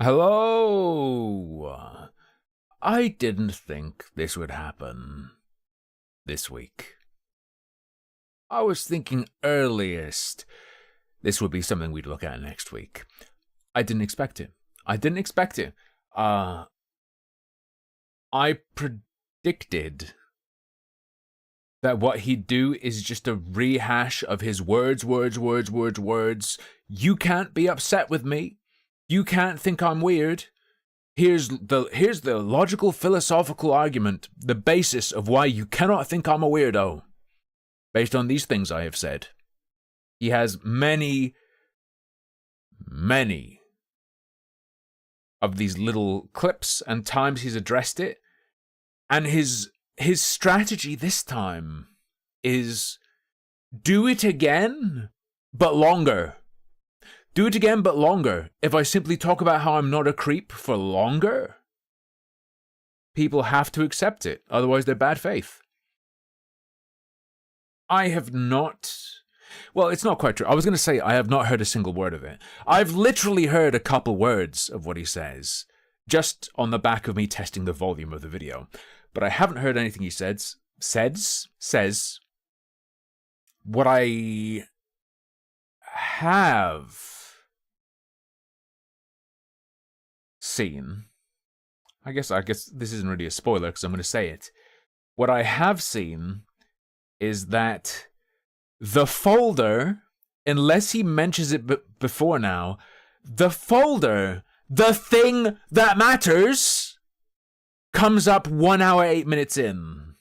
Hello! I didn't think this would happen this week. I was thinking earliest this would be something we'd look at next week. I didn't expect it. I predicted that what he'd do is just a rehash of his words. You can't be upset with me. You can't think I'm weird. Here's the logical philosophical argument, the basis of why you cannot think I'm a weirdo. Based on these things I have said. He has many of these little clips and times he's addressed it. And his strategy this time is do it again, but longer. Do it again, but longer. If I simply talk about how I'm not a creep for longer, people have to accept it. Otherwise, they're bad faith. I have not... Well, it's not quite true. I was going to say I have not heard a single word of it. I've literally heard a couple words of what he says, just on the back of me testing the volume of the video. But I haven't heard anything he says. What I have seen, I guess this isn't really a spoiler because I'm going to say it. What I have seen is that the folder, unless he mentions it before now, the folder, the thing that matters, comes up 1 hour, 8 minutes in.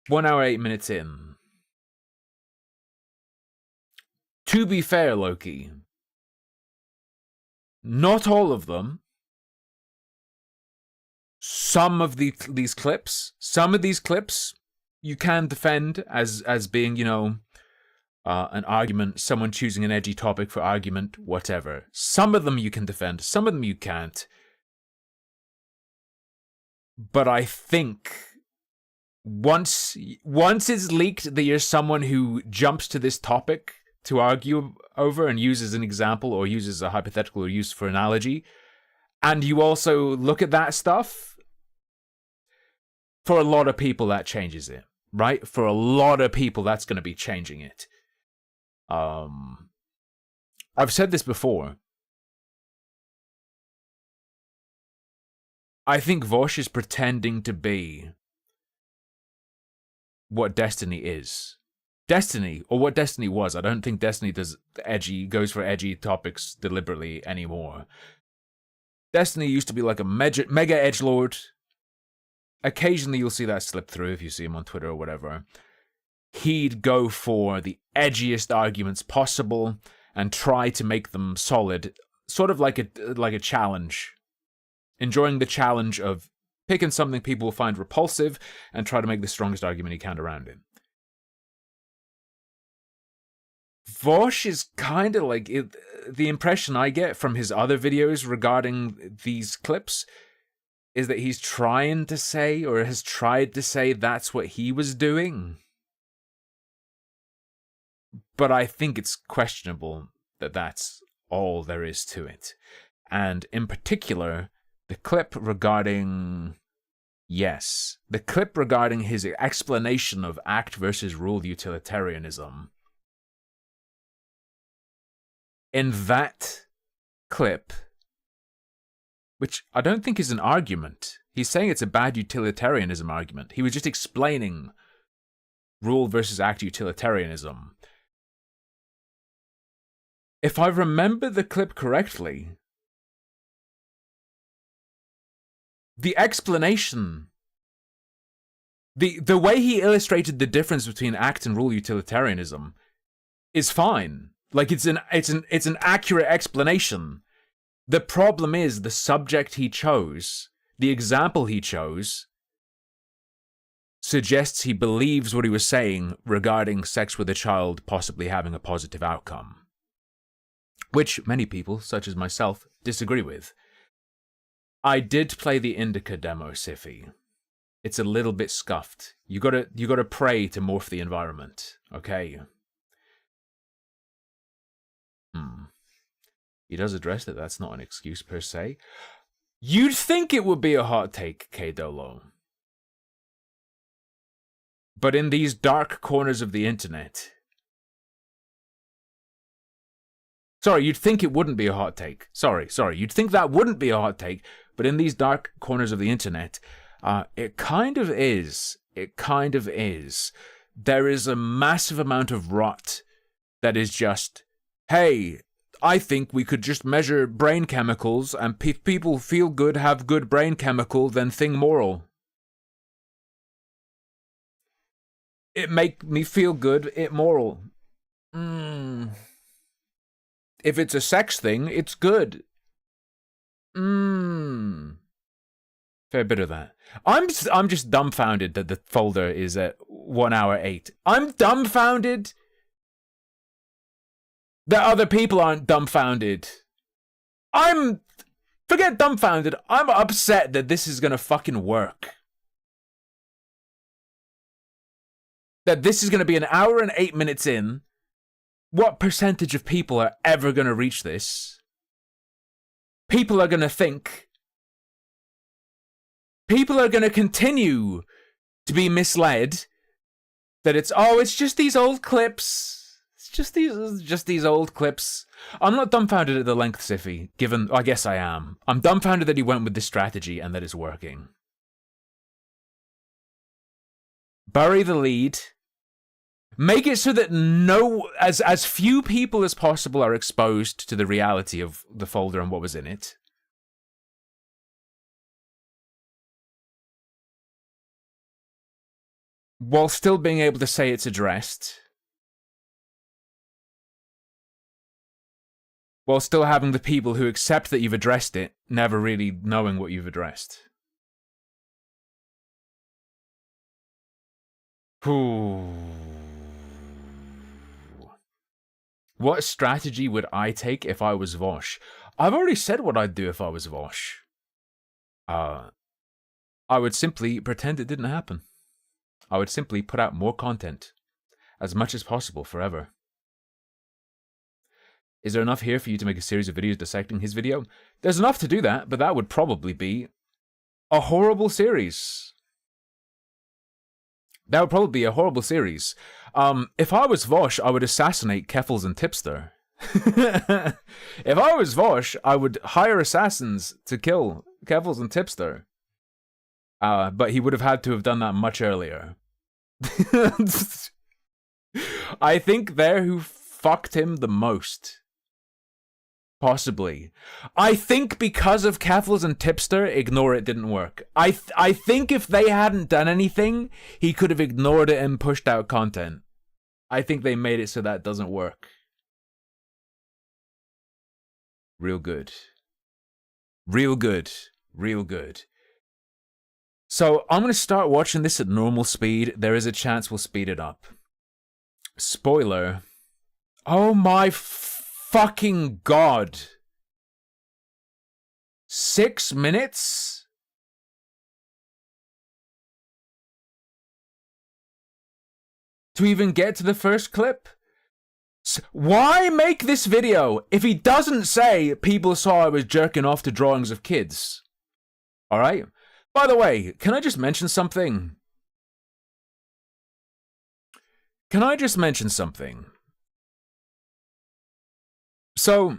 One hour, 8 minutes in. To be fair, Loki, not all of them. Some of these clips you can defend as being, an argument, someone choosing an edgy topic for argument, whatever. Some of them you can defend, some of them you can't. But I think once it's leaked that you're someone who jumps to this topic to argue over and uses an example or uses a hypothetical or use for analogy, and you also look at that stuff, for a lot of people that changes it, right? For a lot of people that's going to be changing it. I've said this before. I think Vaush is pretending to be what Destiny is. Destiny, or what Destiny was. I don't think Destiny goes for edgy topics deliberately anymore. Destiny used to be like a mega edgelord. Occasionally you'll see that slip through if you see him on Twitter or whatever. He'd go for the edgiest arguments possible and try to make them solid, sort of like a challenge. Enjoying the challenge of picking something people will find repulsive and try to make the strongest argument he can around it. Vaush is kind of like it. The impression I get from his other videos regarding these clips is that he's trying to say, or has tried to say, that's what he was doing. But I think it's questionable that that's all there is to it. And in particular, the clip regarding his explanation of act versus rule utilitarianism. In that clip, which I don't think is an argument. He's saying it's a bad utilitarianism argument. He was just explaining rule versus act utilitarianism. If I remember the clip correctly, the explanation, the way he illustrated the difference between act and rule utilitarianism is fine. Like it's an accurate explanation. The problem is the subject he chose, the example he chose, suggests he believes what he was saying regarding sex with a child possibly having a positive outcome. Which many people, such as myself, disagree with. I did play the Indica demo, Siffy. It's a little bit scuffed. You gotta pray to morph the environment. Okay. He does address that that's not an excuse per se. You'd think it would be a hot take, K-Dolo. But in these dark corners of the internet... Sorry, you'd think it wouldn't be a hot take. Sorry. You'd think that wouldn't be a hot take, but in these dark corners of the internet, it kind of is. It kind of is. There is a massive amount of rot that is just, hey, I think we could just measure brain chemicals, and people feel good, have good brain chemical, then thing moral. It make me feel good, it moral. If it's a sex thing, it's good. Fair bit of that. I'm just dumbfounded that the folder is at 1 hour 8. I'm dumbfounded that other people aren't dumbfounded. Forget dumbfounded. I'm upset that this is gonna fucking work. That this is gonna be 1 hour and 8 minutes in. What percentage of people are ever gonna reach this? People are gonna think. People are gonna continue to be misled that it's just these old clips. Just these old clips. I'm not dumbfounded at the length, Siffy, given... I guess I am. I'm dumbfounded that he went with this strategy and that it's working. Bury the lead. Make it so that as few people as possible are exposed to the reality of the folder and what was in it. While still being able to say it's addressed. While still having the people who accept that you've addressed it, never really knowing what you've addressed. What strategy would I take if I was Vaush? I've already said what I'd do if I was Vaush. I would simply pretend it didn't happen. I would simply put out more content. As much as possible, forever. Is there enough here for you to make a series of videos dissecting his video? There's enough to do that, but that would probably be a horrible series. That would probably be a horrible series. If I was Vaush, I would assassinate Keffals and Tipster. If I was Vaush, I would hire assassins to kill Keffals and Tipster. But he would have had to have done that much earlier. I think they're who fucked him the most. Possibly. I think because of Keffals and Tipster, Ignore It didn't work. I think if they hadn't done anything, he could have ignored it and pushed out content. I think they made it so that doesn't work. Real good. Real good. Real good. So, I'm going to start watching this at normal speed. There is a chance we'll speed it up. Spoiler. Oh my fucking god. 6 minutes? To even get to the first clip? Why make this video if he doesn't say people saw I was jerking off to drawings of kids? Alright? By the way, can I just mention something? So,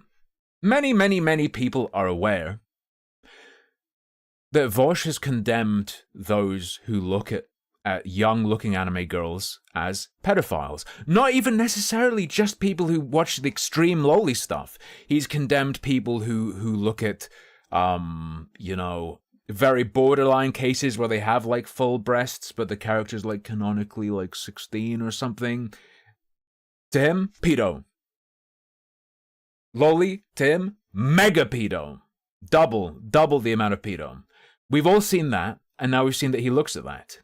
many people are aware that Vaush has condemned those who look at young-looking anime girls as pedophiles. Not even necessarily just people who watch the extreme lowly stuff. He's condemned people who look at, you know, very borderline cases where they have, like, full breasts, but the character's, like, canonically, like, 16 or something. To him, pedo. Lowly, to him, mega pedo. Double the amount of pedo. We've all seen that, and now we've seen that he looks at that.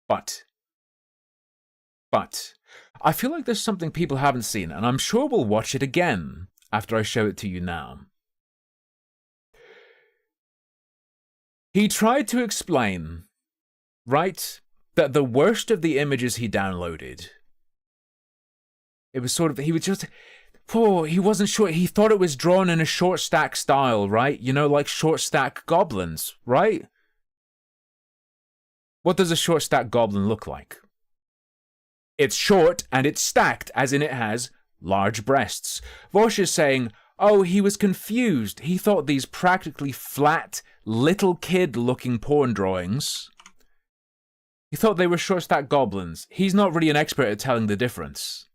But, I feel like there's something people haven't seen, and I'm sure we'll watch it again after I show it to you now. He tried to explain, right, that the worst of the images he downloaded, it was sort of, he was just, oh, he wasn't sure. He thought it was drawn in a short stack style, right? You know, like short stack goblins, right? What does a short stack goblin look like? It's short and it's stacked, as in it has large breasts. Vosh is saying, oh, he was confused. He thought these practically flat, little kid-looking porn drawings, he thought they were short stack goblins. He's not really an expert at telling the difference.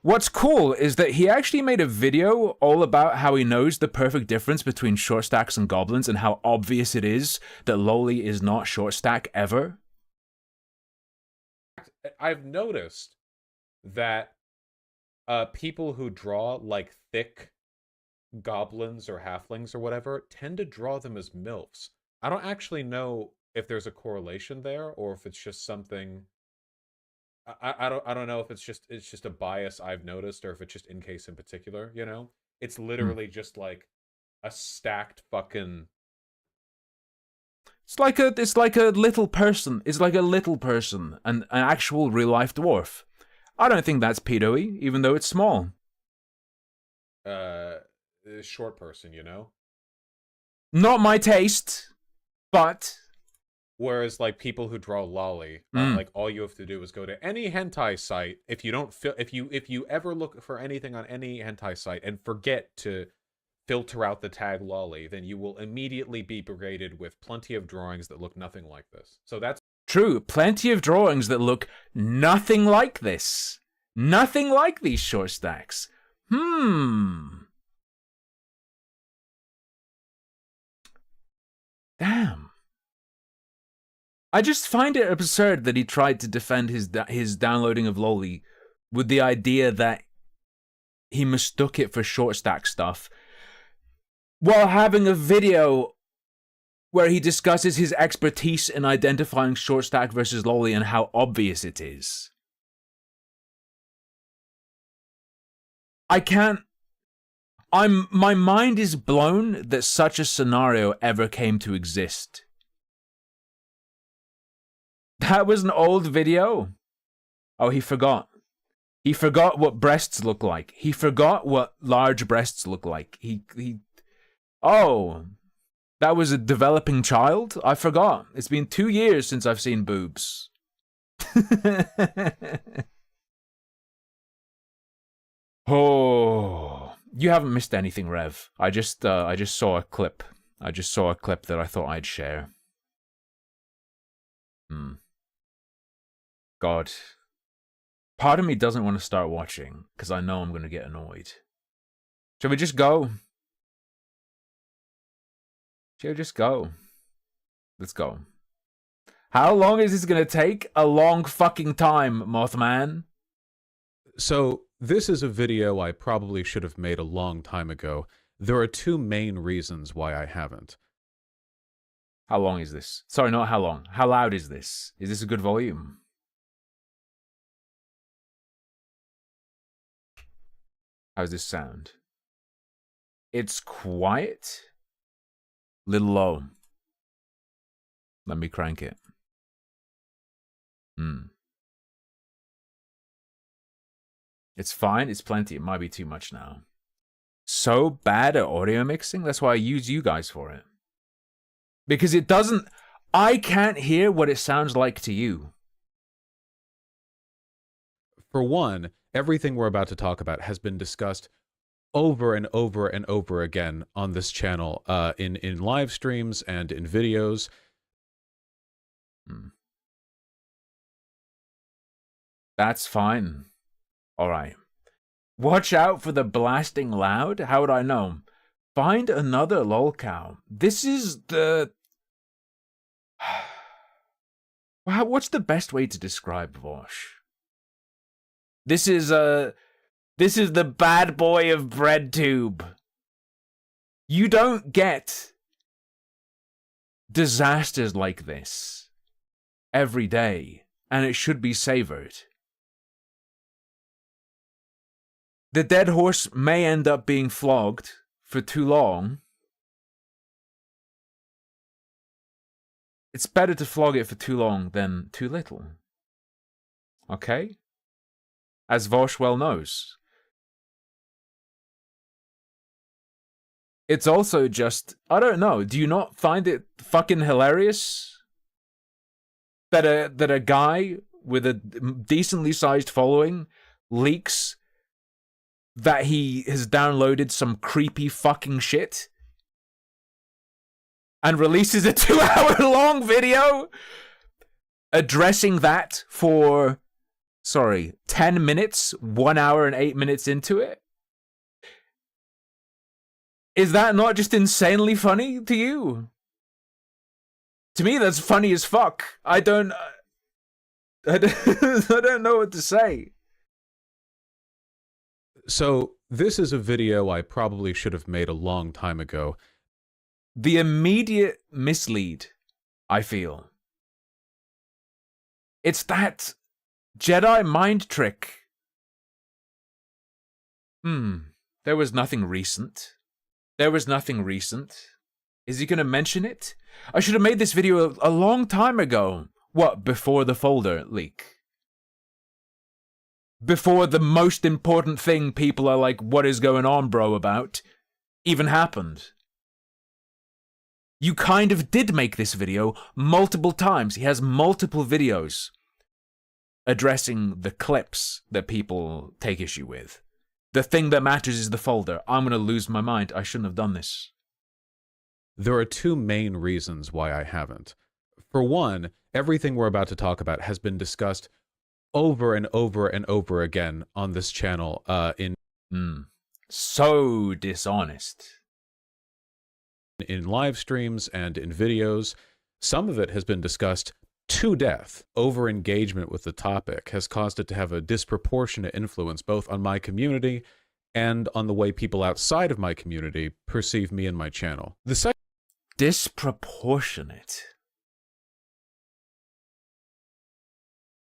What's cool is that he actually made a video all about how he knows the perfect difference between short stacks and goblins and how obvious it is that Loli is not short stack ever. I've noticed that people who draw like thick goblins or halflings or whatever tend to draw them as MILFs. I don't actually know if there's a correlation there or if it's just something. I don't know if it's just a bias I've noticed or if it's just in case in particular, you know? It's literally just like a stacked fucking. It's like a little person. It's like a little person, an actual real life dwarf. I don't think that's pedo-y, even though it's small. Short person, you know? Not my taste, but. Whereas, like, people who draw lolly, like, all you have to do is go to any hentai site. If you don't if you ever look for anything on any hentai site and forget to filter out the tag lolly, then you will immediately be berated with plenty of drawings that look nothing like this. So that's true. Plenty of drawings that look nothing like this. Nothing like these short stacks. Damn. I just find it absurd that he tried to defend his downloading of Loli with the idea that he mistook it for short stack stuff, while having a video where he discusses his expertise in identifying short stack versus Loli and how obvious it is. I can't. My mind is blown that such a scenario ever came to exist. That was an old video. Oh, he forgot. He forgot what breasts look like. He forgot what large breasts look like. Oh, that was a developing child? I forgot. It's been 2 years since I've seen boobs. Oh, you haven't missed anything, Rev. I just saw a clip. I just saw a clip that I thought I'd share. God. Part of me doesn't want to start watching, because I know I'm going to get annoyed. Shall we just go? Shall we just go? Let's go. How long is this going to take? A long fucking time, Mothman. So, this is a video I probably should have made a long time ago. There are 2 main reasons why I haven't. How long is this? Sorry, not how long. How loud is this? Is this a good volume? How's this sound? It's quiet. Little low. Let me crank it. It's fine. It's plenty. It might be too much now. So bad at audio mixing. That's why I use you guys for it. Because it doesn't. I can't hear what it sounds like to you. For one, everything we're about to talk about has been discussed over and over and over again on this channel, in live streams and in videos. That's fine. All right. Watch out for the blasting loud. How would I know? Find another lolcow. This is the. What's the best way to describe Vosh? This is the bad boy of BreadTube. You don't get disasters like this every day, and it should be savored. The dead horse may end up being flogged for too long, It's better to flog it for too long than too little. Okay? As Vosh well knows. It's also just, I don't know, do you not find it fucking hilarious that a guy with a decently sized following leaks that he has downloaded some creepy fucking shit and releases a 2-hour-long video addressing that for, 10 minutes, 1 hour and 8 minutes into it? Is that not just insanely funny to you? To me, that's funny as fuck. I don't know what to say. So this is a video I probably should have made a long time ago. The immediate mislead, I feel. It's that Jedi mind trick. There was nothing recent. Is he going to mention it? I should have made this video a long time ago. What, before the folder leak? Before the most important thing people are like, what is going on, bro, about, even happened. You kind of did make this video multiple times. He has multiple videos addressing the clips that people take issue with. The thing that matters is the folder. I'm going to lose my mind. I shouldn't have done this. There are two main reasons why I haven't. For one, everything we're about to talk about has been discussed over and over and over again on this channel So dishonest. In live streams and in videos. Some of it has been discussed to death. Over-engagement with the topic has caused it to have a disproportionate influence both on my community and on the way people outside of my community perceive me and my channel. The second disproportionate.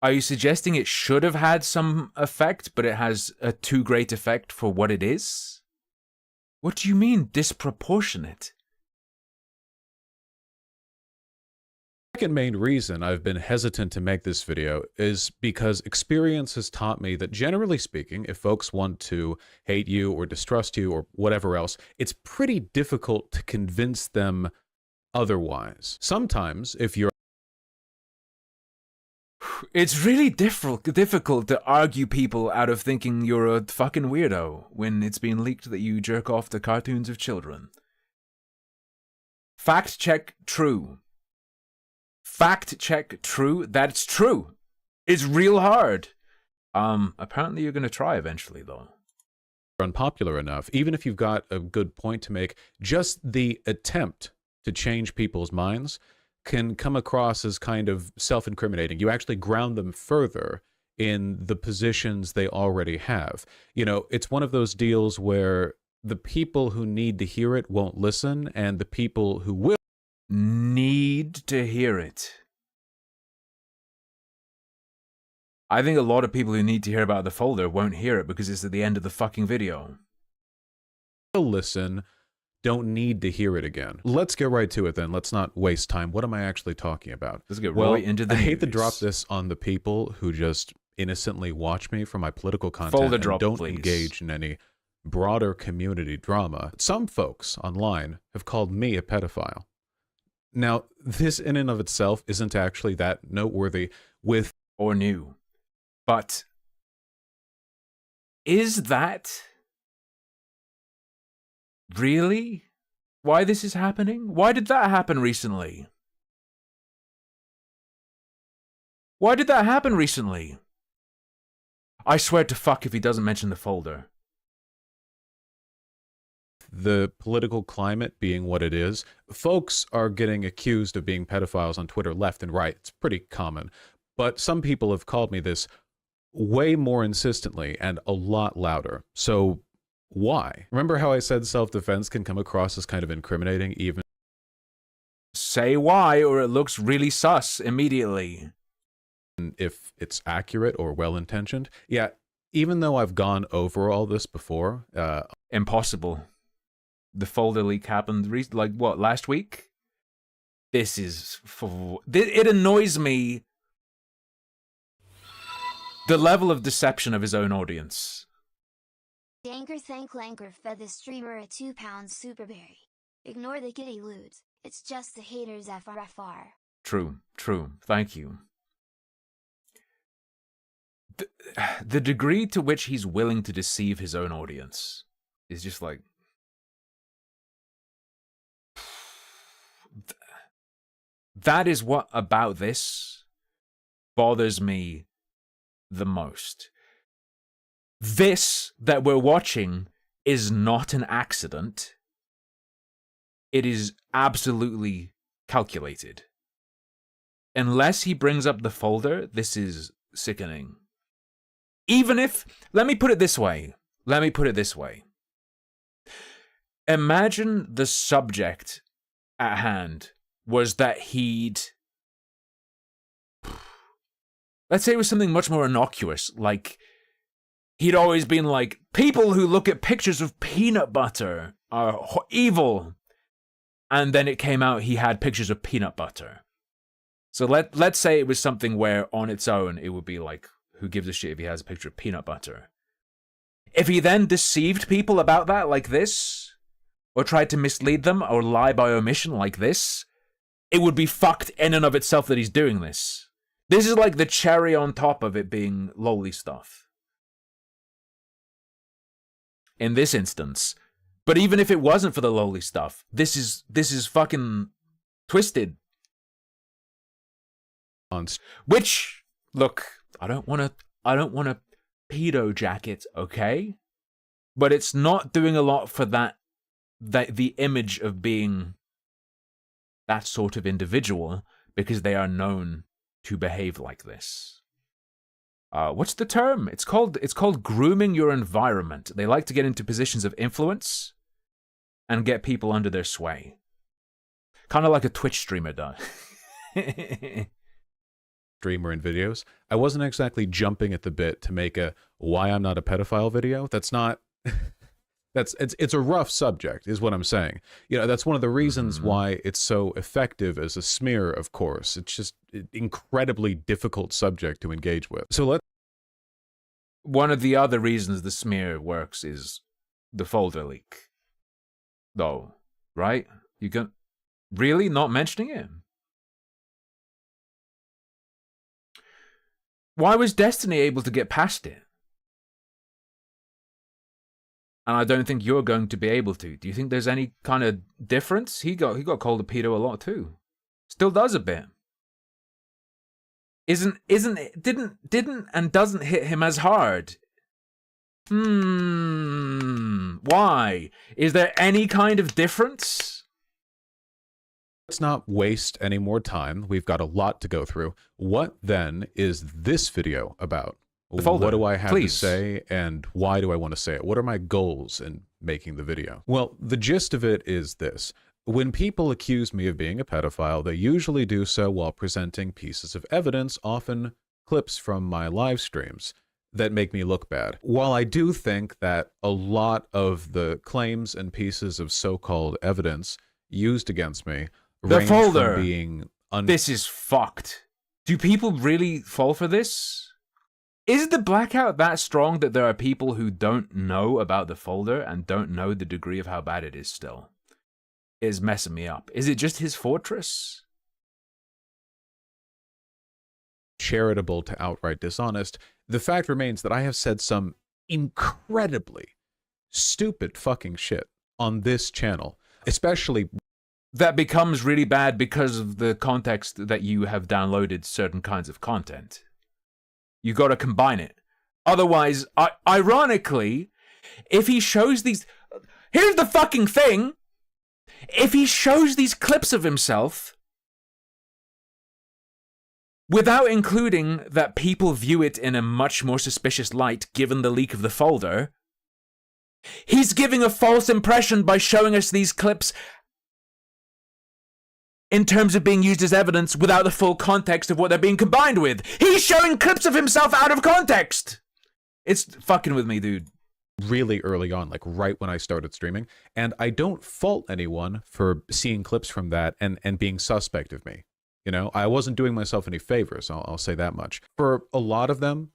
Are you suggesting it should have had some effect, but it has a too great effect for what it is? What do you mean, disproportionate? second main reason I've been hesitant to make this video is because experience has taught me that, generally speaking, if folks want to hate you or distrust you or whatever else, it's pretty difficult to convince them otherwise. Sometimes, if you're It's really difficult to argue people out of thinking you're a fucking weirdo when it's been leaked that you jerk off to cartoons of children. Fact check true. Fact check true. That's true. It's real hard. Apparently you're going to try eventually, though. unpopular enough, even if you've got a good point to make, just the attempt to change people's minds can come across as kind of self-incriminating. You actually ground them further in the positions they already have. You know, it's one of those deals where the people who need to hear it won't listen, and the people who will need to hear it. I think a lot of people who need to hear about the folder won't hear it because it's at the end of the fucking video. Listen don't need to hear it again. Let's get right to it then. Let's not waste time. What am I actually talking about? Let's get right into the I hate to news. drop this on the people who just innocently watch me for my political content Folder and drop, don't please. engage in any broader community drama. Some folks online have called me a pedophile. Now, this in and of itself isn't actually that noteworthy with or new. But is that really why this is happening? Why did that happen recently? Why did that happen recently? I swear to fuck if he doesn't mention the folder. the political climate being what it is, folks are getting accused of being pedophiles on Twitter left and right. It's pretty common. But some people have called me this way more insistently and a lot louder. So why? Remember how I said self-defense can come across as kind of incriminating even Say why, or it looks really sus immediately. if it's accurate or well-intentioned? Yeah, even though I've gone over all this before, Impossible. The folder leak happened, like, what, last week? This is... It annoys me. The level of deception of his own audience. Danker thank Lanker fed the streamer a 2-pound superberry. Ignore the kitty lewds, it's just the haters FRFR. True, true. Thank you. The degree to which he's willing to deceive his own audience is just like... That is what about this bothers me the most. This that we're watching is not an accident. It is absolutely calculated. Unless he brings up the folder, this is sickening. Even if, let me put it this way. Imagine the subject at hand was that he'd... Let's say it was something much more innocuous, like he'd always been like, people who look at pictures of peanut butter are evil. And then it came out he had pictures of peanut butter. So let's say it was something where on its own it would be like, who gives a shit if he has a picture of peanut butter? If he then deceived people about that like this, or tried to mislead them or lie by omission like this, it would be fucked in and of itself that he's doing this. This is like the cherry on top of it being lowly stuff. In this instance. But even if it wasn't for the lowly stuff, this is fucking twisted. Which, look, I don't want to pedo jacket, okay? But it's not doing a lot for that the image of being that sort of individual, because they are known to behave like this. What's the term? It's called grooming your environment. They like to get into positions of influence and get people under their sway. Kind of like a Twitch streamer does. Streamer and videos. I wasn't exactly jumping at the bit to make a why I'm not a pedophile video. That's not... It's a rough subject, is what I'm saying. You know, that's one of the reasons why it's so effective as a smear, of course. It's just an incredibly difficult subject to engage with. So one of the other reasons the smear works is the folder leak. Though, right? You can... Really? Not mentioning it? Why was Destiny able to get past it? And I don't think you're going to be able to. Do you think there's any kind of difference? He got called a pedo a lot too. Still does a bit. Didn't and doesn't hit him as hard. Why? Is there any kind of difference? Let's not waste any more time. We've got a lot to go through. What then is this video about? The folder. What do I have Please. to say, and why do I want to say it? What are my goals in making the video? Well, the gist of it is this. When people accuse me of being a pedophile, they usually do so while presenting pieces of evidence, often clips from my live streams, that make me look bad. While I do think that a lot of the claims and pieces of so-called evidence used against me range folder. from being... This is fucked. Do people really fall for this? Is the blackout that strong that there are people who don't know about the folder and don't know the degree of how bad it is still? It is messing me up. Is it just his fortress? Charitable to outright dishonest. The fact remains that I have said some incredibly stupid fucking shit on this channel, especially... That becomes really bad because of the context that you have downloaded certain kinds of content. You got to combine it. Otherwise, ironically, if he shows these... Here's the fucking thing! If he shows these clips of himself, without including that people view it in a much more suspicious light given the leak of the folder, he's giving a false impression by showing us these clips in terms of being used as evidence without the full context of what they're being combined with. He's showing clips of himself out of context! It's fucking with me, dude. really early on, like right when I started streaming. And I don't fault anyone for seeing clips from that and being suspect of me. You know, I wasn't doing myself any favors. I'll say that much. For a lot of them,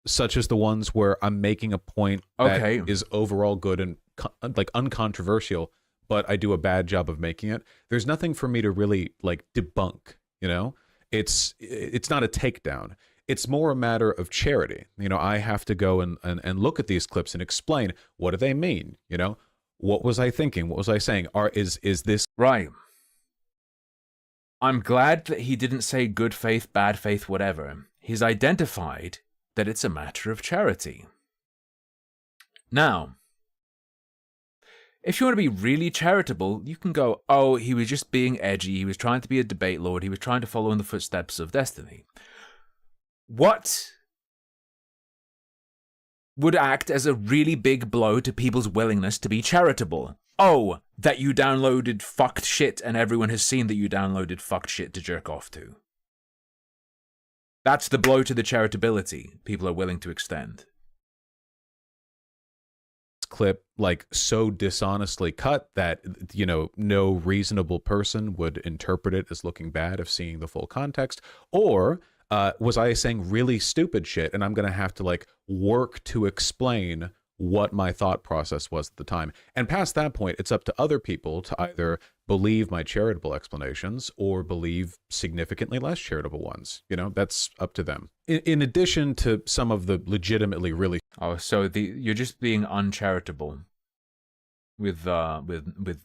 such as the ones where I'm making a point that is overall good and like uncontroversial, but I do a bad job of making it, there's nothing for me to really like debunk, you know? It's not a takedown. It's more a matter of charity. You know, I have to go and look at these clips and explain, what do they mean? You know, what was I thinking? What was I saying? Is this right? I'm glad that he didn't say good faith, bad faith, whatever. He's identified that it's a matter of charity. Now, if you want to be really charitable, you can go, oh, he was just being edgy, he was trying to be a debate lord, he was trying to follow in the footsteps of Destiny. What would act as a really big blow to people's willingness to be charitable? Oh, that you downloaded fucked shit and everyone has seen that you downloaded fucked shit to jerk off to. That's the blow to the charitability people are willing to extend. Clip like so dishonestly cut that, you know, no reasonable person would interpret it as looking bad if seeing the full context? Or was I saying really stupid shit and I'm going to have to like work to explain what my thought process was at the time? And past that point, it's up to other people to either believe my charitable explanations or believe significantly less charitable ones. You know, that's up to them. In addition to some of the legitimately really... Oh, so you're just being uncharitable with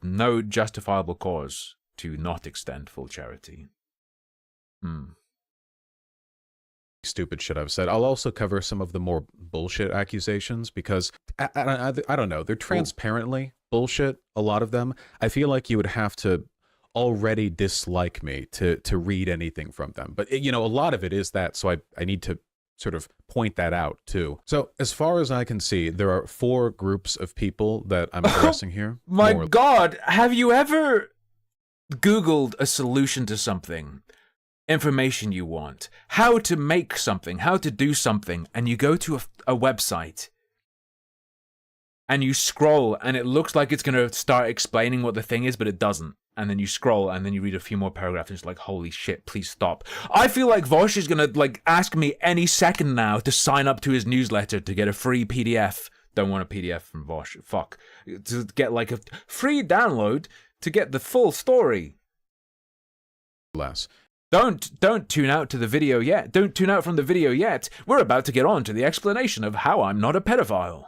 no justifiable cause to not extend full charity. Stupid shit I've said. I'll also cover some of the more bullshit accusations because I don't know, they're transparently bullshit, a lot of them. I feel like you would have to already dislike me to read anything from them, but you know, a lot of it is that, so I need to sort of point that out too. So as far as I can see, there are 4 groups of people that I'm addressing here. My God, have you ever Googled a solution to something? Information you want, how to make something, how to do something, and you go to a website and you scroll and it looks like it's going to start explaining what the thing is, but it doesn't. And then you scroll and then you read a few more paragraphs and it's like, holy shit, please stop. I feel like Vosh is going to like ask me any second now to sign up to his newsletter to get a free PDF. Don't want a PDF from Vosh. Fuck. To get like a free download to get the full story. Less. Don't tune out to the video yet. Don't tune out from the video yet. We're about to get on to the explanation of how I'm not a pedophile.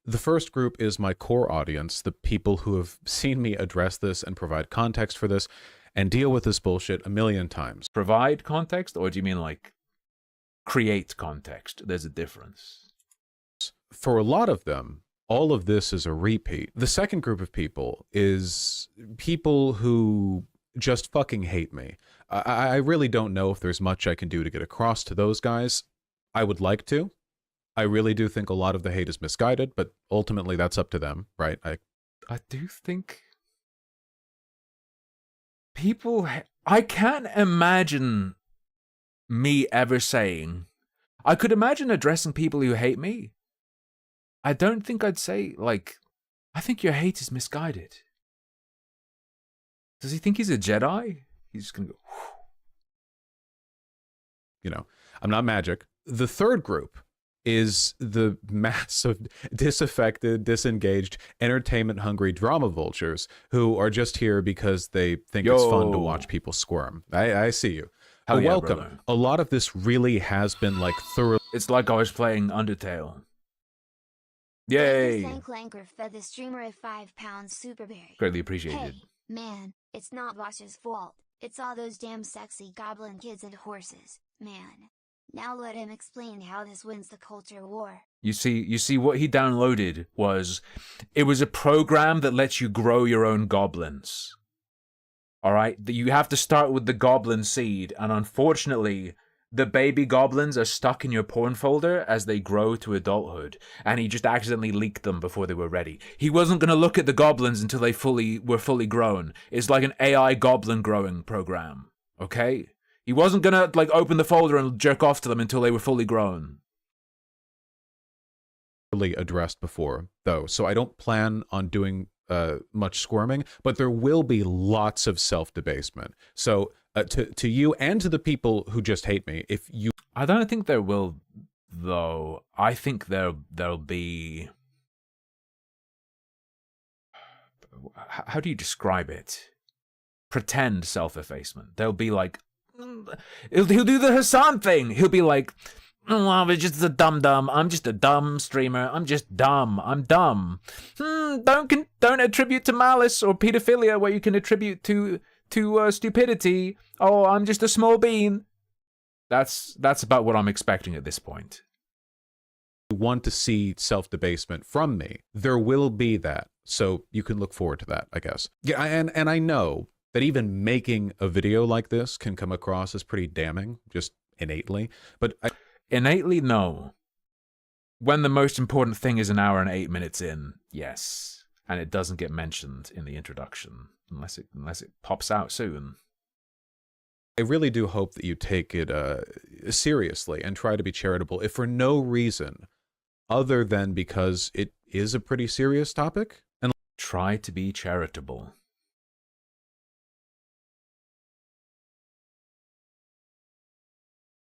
The first group is my core audience, the people who have seen me address this and provide context for this and deal with this bullshit a million times. Provide context, or do you mean like create context? There's a difference. For a lot of them, all of this is a repeat. The second group of people is people who just fucking hate me. I really don't know if there's much I can do to get across to those guys. I would like to. I really do think a lot of the hate is misguided, but ultimately that's up to them, right? I do think people... I can't imagine me ever saying... I could imagine addressing people who hate me. I don't think I'd say, like, I think your hate is misguided. Does he think he's a Jedi? He's just gonna go... Whew. You know, I'm not magic. The third group is the mass of disaffected, disengaged, entertainment-hungry drama vultures who are just here because they think it's fun to watch people squirm. I see you. Hell yeah, welcome. brother. A lot of this really has been like thoroughly... It's like I was playing Undertale. Yay! Thank Lanker fed the streamer a £5 superberry. Greatly appreciated. Hey, man, it's not Vosh's fault. It's all those damn sexy goblin kids and horses, man. Now let him explain how this wins the culture war. You see what he downloaded was, it was a program that lets you grow your own goblins. Alright? You have to start with the goblin seed, and unfortunately, the baby goblins are stuck in your porn folder as they grow to adulthood, and he just accidentally leaked them before they were ready. He wasn't going to look at the goblins until they were fully grown. It's like an AI goblin growing program. Okay? He wasn't gonna, like, open the folder and jerk off to them until they were fully grown. addressed before, though, so I don't plan on doing much squirming, but there will be lots of self-debasement. So to you and to the people who just hate me, if you... I don't think there will, though. I think there'll be... How do you describe it? Pretend self-effacement. They'll be like... He'll do the Hassan thing. He'll be like... Oh, I'm just a dum-dum. I'm just a dumb streamer. I'm just dumb. I'm dumb. Don't attribute to malice or pedophilia where you can attribute to stupidity. Oh, I'm just a small bean. That's about what I'm expecting at this point. Want to see self-debasement from me, there will be that. So you can look forward to that, I guess. Yeah, and I know that even making a video like this can come across as pretty damning, just innately. But innately, no. When the most important thing is 1 hour and 8 minutes in, yes. And it doesn't get mentioned in the introduction, unless it pops out soon. I really do hope that you take it seriously and try to be charitable, if for no reason other than because it is a pretty serious topic. And try to be charitable.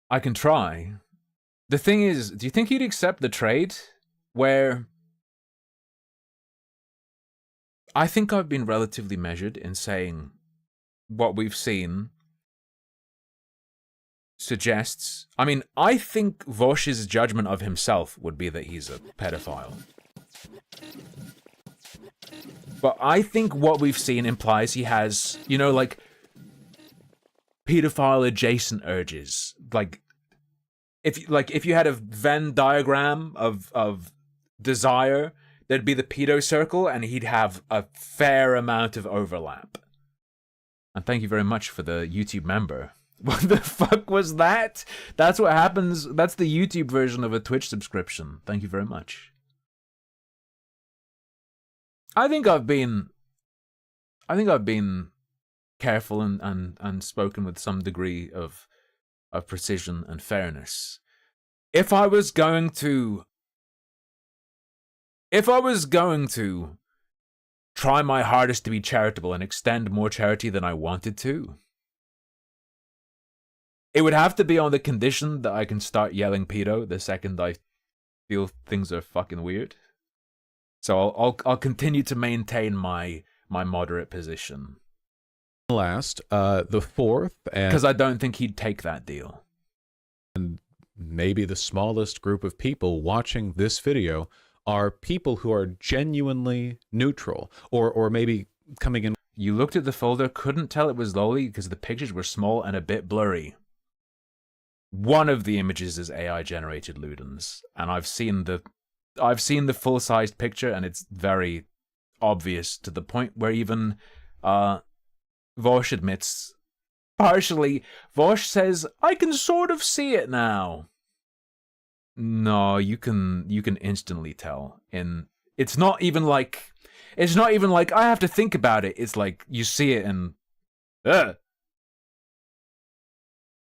I can try. The thing is, do you think he'd accept the trade? Where... I think I've been relatively measured in saying what we've seen suggests... I mean, I think Vosh's judgment of himself would be that he's a pedophile. But I think what we've seen implies he has, you know, like, pedophile-adjacent urges. Like, if you had a Venn diagram of desire, there'd be the pedo circle, and he'd have a fair amount of overlap. And thank you very much for the YouTube member. What the fuck was that? That's what happens. That's the YouTube version of a Twitch subscription. Thank you very much. I think I've been careful and spoken with some degree of precision and fairness. If I was going to try my hardest to be charitable and extend more charity than I wanted to, it would have to be on the condition that I can start yelling pedo the second I feel things are fucking weird. So I'll continue to maintain my moderate position. Last, the fourth, and because I don't think he'd take that deal. And maybe the smallest group of people watching this video are people who are genuinely neutral, or maybe coming in. You looked at the folder, couldn't tell it was Loli because the pictures were small and a bit blurry. One of the images is AI generated Ludens, and I've seen the full-sized picture, and it's very obvious to the point where even Vosh admits partially. Vosh says, "I can sort of see it now." No, you can instantly tell. It's not even like I have to think about it. It's like you see it and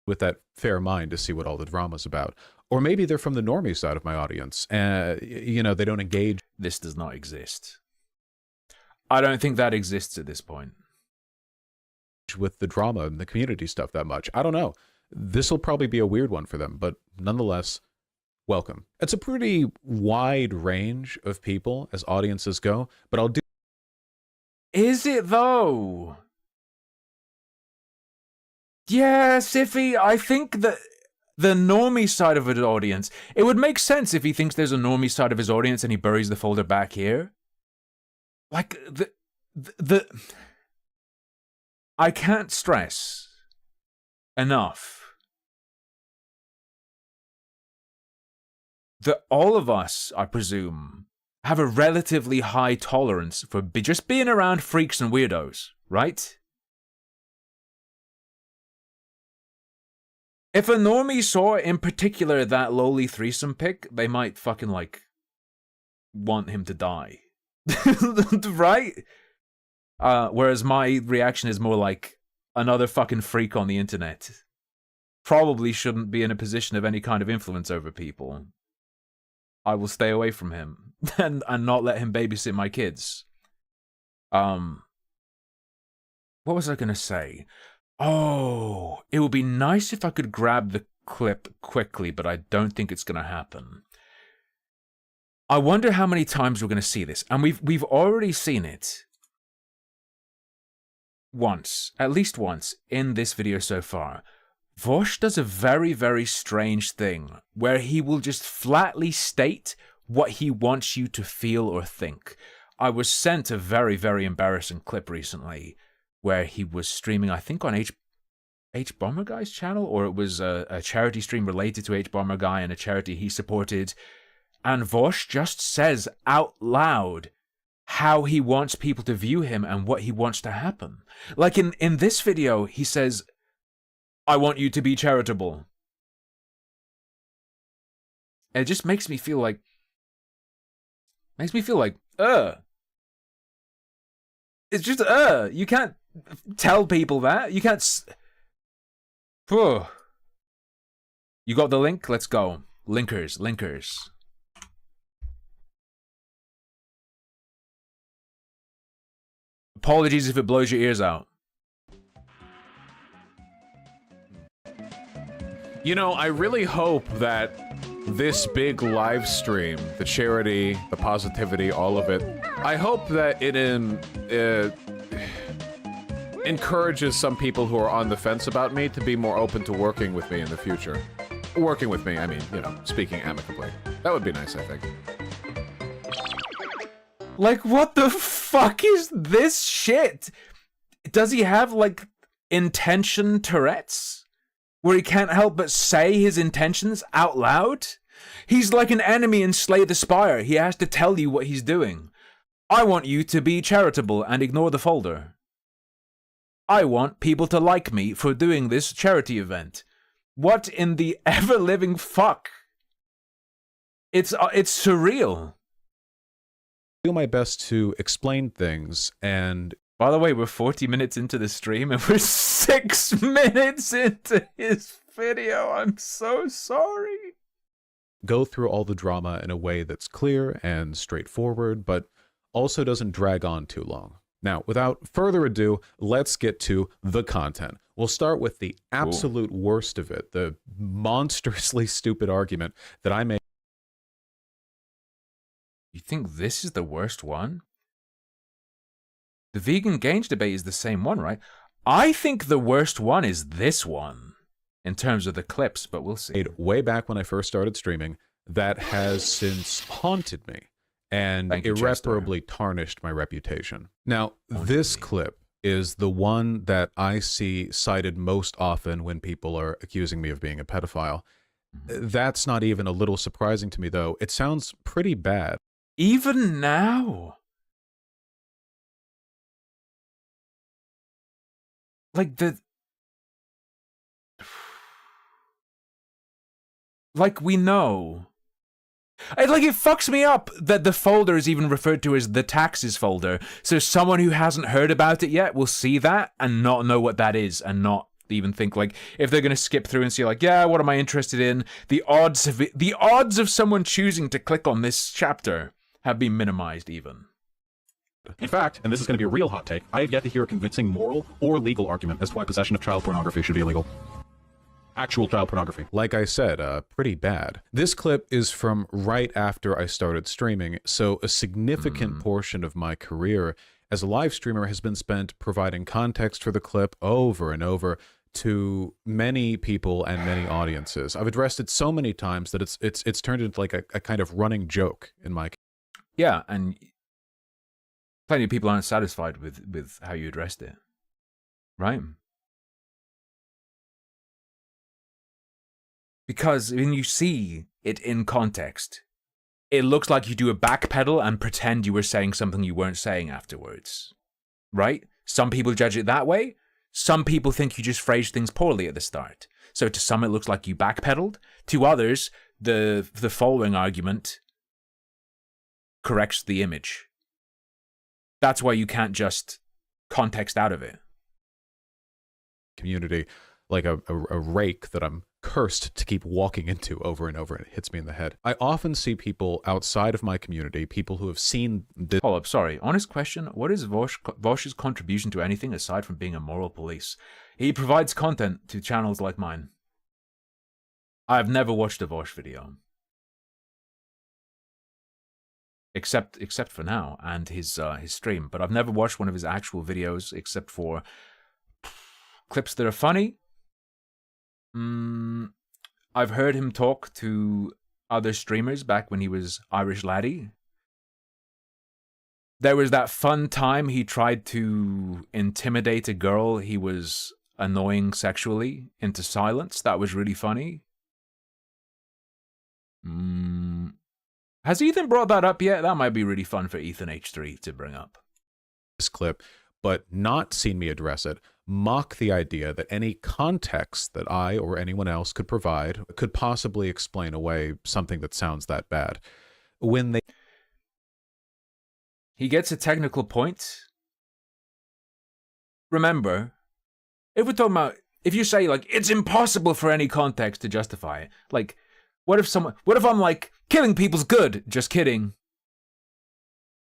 with that fair mind to see what all the drama's about. Or maybe they're from the normie side of my audience. You know, they don't engage. This does not exist. I don't think that exists at this point. With the drama and the community stuff that much. I don't know. This will probably be a weird one for them, but nonetheless, welcome. It's a pretty wide range of people as audiences go, but I'll do. Is it though? Yeah, Siffy, I think that the normie side of his audience, it would make sense if he thinks there's a normie side of his audience and he buries the folder back here. Like, I can't stress enough that all of us, I presume, have a relatively high tolerance for just being around freaks and weirdos, right? If a normie saw in particular that lowly threesome pic, they might fucking like want him to die. Right? Whereas my reaction is more like another fucking freak on the internet. Probably shouldn't be in a position of any kind of influence over people. I will stay away from him and not let him babysit my kids. What was I gonna say? Oh, it would be nice if I could grab the clip quickly, but I don't think it's gonna happen. I wonder how many times we're gonna see this, and we've already seen it once, at least once, in this video so far. Vosh does a very, very strange thing where he will just flatly state what he wants you to feel or think. I was sent a very, very embarrassing clip recently where he was streaming, I think on H Bomber Guy's channel, or it was a charity stream related to H Bomber Guy and a charity he supported. And Vosh just says out loud how he wants people to view him and what he wants to happen. Like in this video, he says, I want you to be charitable. It just makes me feel like, It's just, you can't tell people that. You can't, You got the link? Let's go. Linkers. Apologies if it blows your ears out. You know, I really hope that this big live stream, the charity, the positivity, all of it, I hope that it encourages some people who are on the fence about me to be more open to working with me in the future. Working with me, I mean, you know, speaking amicably. That would be nice, I think. Like, what the fuck is this shit? Does he have, like, intention Tourette's? Where he can't help but say his intentions out loud? He's like an enemy in Slay the Spire. He has to tell you what he's doing. I want you to be charitable and ignore the folder. I want people to like me for doing this charity event. What in the ever-living fuck? It's surreal. Do my best to explain things, and by the way, we're 40 minutes into the stream and we're 6 minutes into his video. I'm so sorry. Go through all the drama in a way that's clear and straightforward, but also doesn't drag on too long. Now, without further ado, let's get to the content. We'll start with the absolute worst of it, the monstrously stupid argument that I made. You think this is the worst one? The vegan gains debate is the same one, right? I think the worst one is this one, in terms of the clips, but we'll see. Way back when I first started streaming, that has since haunted me and irreparably tarnished my reputation. Now, this clip is the one that I see cited most often when people are accusing me of being a pedophile. That's not even a little surprising to me, though. It sounds pretty bad. Even now? Like we know. It fucks me up that the folder is even referred to as the taxes folder. So someone who hasn't heard about it yet will see that and not know what that is and not even think, like, if they're going to skip through and see, like, yeah, what am I interested in? The odds of someone choosing to click on this chapter have been minimized even. In fact, and this is going to be a real hot take, I have yet to hear a convincing moral or legal argument as to why possession of child pornography should be illegal. Actual child pornography. Like I said, pretty bad. This clip is from right after I started streaming, so a significant portion of my career as a live streamer has been spent providing context for the clip over and over to many people and many audiences. I've addressed it so many times that it's turned into like a kind of running joke in my. Yeah, and plenty of people aren't satisfied with how you addressed it, right? Because when you see it in context, it looks like you do a backpedal and pretend you were saying something you weren't saying afterwards, right? Some people judge it that way. Some people think you just phrased things poorly at the start. So to some, it looks like you backpedaled. To others, the following argument corrects the image. That's why you can't just context out of it. Community, like a rake that I'm cursed to keep walking into over and over, and it hits me in the head. I often see people outside of my community, people who have seen this. Hold up, sorry. Honest question. What is Vosh's contribution to anything aside from being a moral police? He provides content to channels like mine. I have never watched a Vosh video. Except for now, and his stream. But I've never watched one of his actual videos, except for clips that are funny. I've heard him talk to other streamers back when he was Irish Laddie. There was that fun time he tried to intimidate a girl he was annoying sexually into silence. That was really funny. Has Ethan brought that up yet? That might be really fun for Ethan H3 to bring up. This clip, but not seen me address it, mock the idea that any context that I or anyone else could provide could possibly explain away something that sounds that bad. When they... He gets a technical point. Remember, if we're talking about, if you say, like, it's impossible for any context to justify it, like, what if I'm like, killing people's good? Just kidding.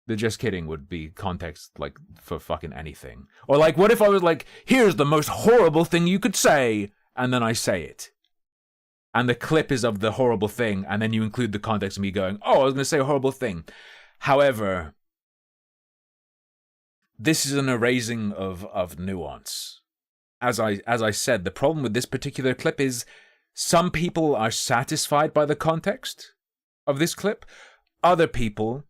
The just kidding would be context, like, for fucking anything. Or, like, what if I was like, here's the most horrible thing you could say, and then I say it. And the clip is of the horrible thing, and then you include the context of me going, oh, I was going to say a horrible thing. However, this is an erasing of nuance. As I said, the problem with this particular clip is some people are satisfied by the context of this clip. Other people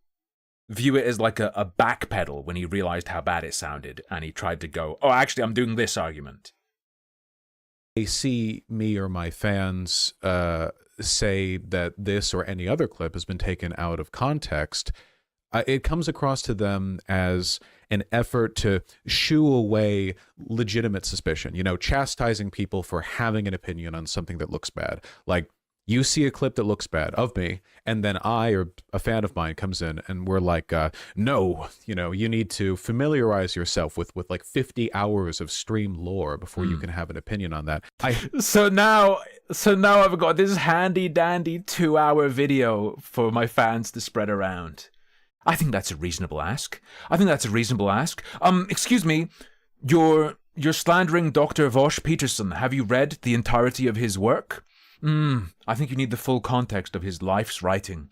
view it as like a backpedal when he realized how bad it sounded and he tried to go, oh, actually, I'm doing this argument. They see me or my fans say that this or any other clip has been taken out of context, it comes across to them as an effort to shoo away legitimate suspicion, you know, chastising people for having an opinion on something that looks bad. Like, you see a clip that looks bad of me, and then I or a fan of mine comes in and we're like, no, you know, you need to familiarize yourself with like 50 hours of stream lore before you can have an opinion on that. So now I've got this handy dandy 2-hour video for my fans to spread around. I think that's a reasonable ask. Excuse me, you're slandering Dr. Vosh Peterson. Have you read the entirety of his work? I think you need the full context of his life's writing.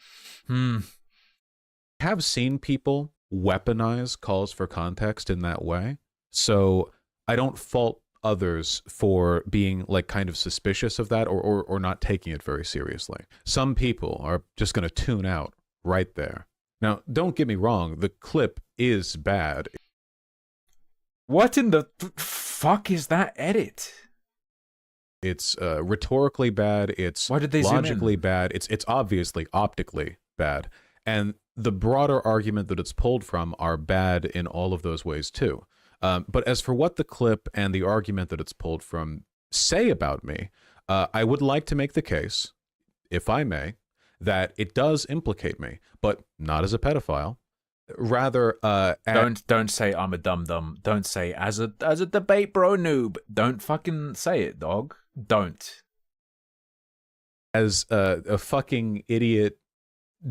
Have seen people weaponize calls for context in that way, so I don't fault others for being like kind of suspicious of that or not taking it very seriously. Some people are just going to tune out right there. Now, don't get me wrong, the clip is bad. What in the fuck is that edit? It's rhetorically bad, it's Why did they logically bad, it's obviously optically bad. And the broader argument that it's pulled from are bad in all of those ways too. But as for what the clip and the argument that it's pulled from say about me, I would like to make the case, if I may, that it does implicate me, but not as a pedophile. Rather, don't say I'm a dum-dum. Don't say as a debate bro noob. Don't fucking say it, dog. Don't. As a fucking idiot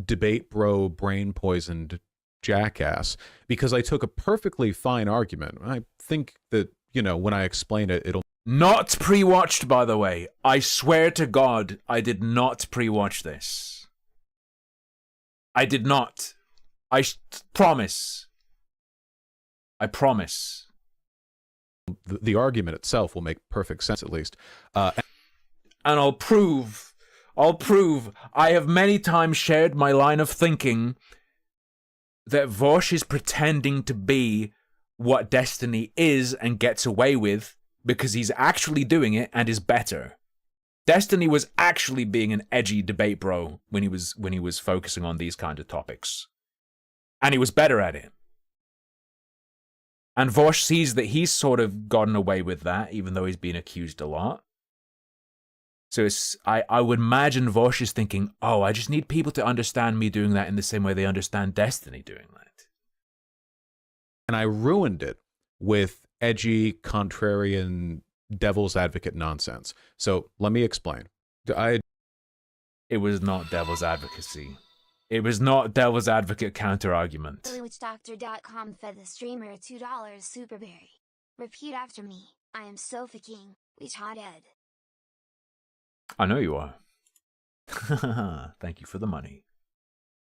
debate bro brain poisoned jackass, because I took a perfectly fine argument. I think that, you know, when I explain it, it'll... Not pre-watched, by the way. I swear to God, I did not pre-watch this. I did not. I promise. I promise. The argument itself will make perfect sense, at least. And I'll prove. I have many times shared my line of thinking that Vosh is pretending to be what Destiny is and gets away with because he's actually doing it and is better. Destiny was actually being an edgy debate bro when he was focusing on these kind of topics. And he was better at it. And Vosh sees that he's sort of gotten away with that, even though he's been accused a lot. So I would imagine Vosh is thinking, oh, I just need people to understand me doing that in the same way they understand Destiny doing that. And I ruined it with edgy, contrarian, devil's advocate nonsense. So let me explain. It was not devil's advocacy. It was not devil's advocate counter-argument. WitchDoctor.com fed the streamer a $2 superberry. Repeat after me. I am Sofa King, Witch Hot Ed. I know you are. Thank you for the money.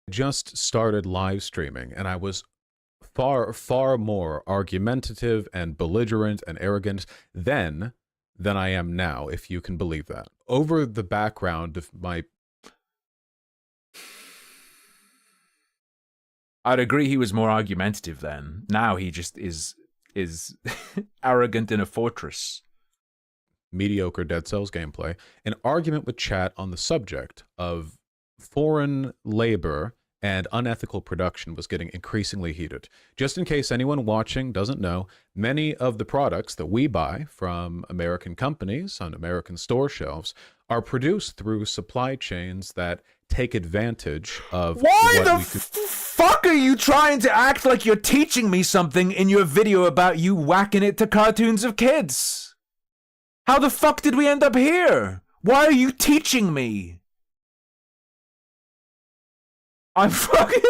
just started live streaming, and I was far more argumentative and belligerent and arrogant then than I am now, if you can believe that. Over the background of my... I'd agree he was more argumentative then. Now he just is arrogant in a fortress. Mediocre Dead Cells gameplay, an argument with chat on the subject of foreign labor and unethical production was getting increasingly heated. Just in case anyone watching doesn't know, many of the products that we buy from American companies on American store shelves are produced through supply chains that take advantage of Why what the we could... fuck are you trying to act like you're teaching me something in your video about you whacking it to cartoons of kids? How the fuck did we end up here? Why are you teaching me? I'm fucking...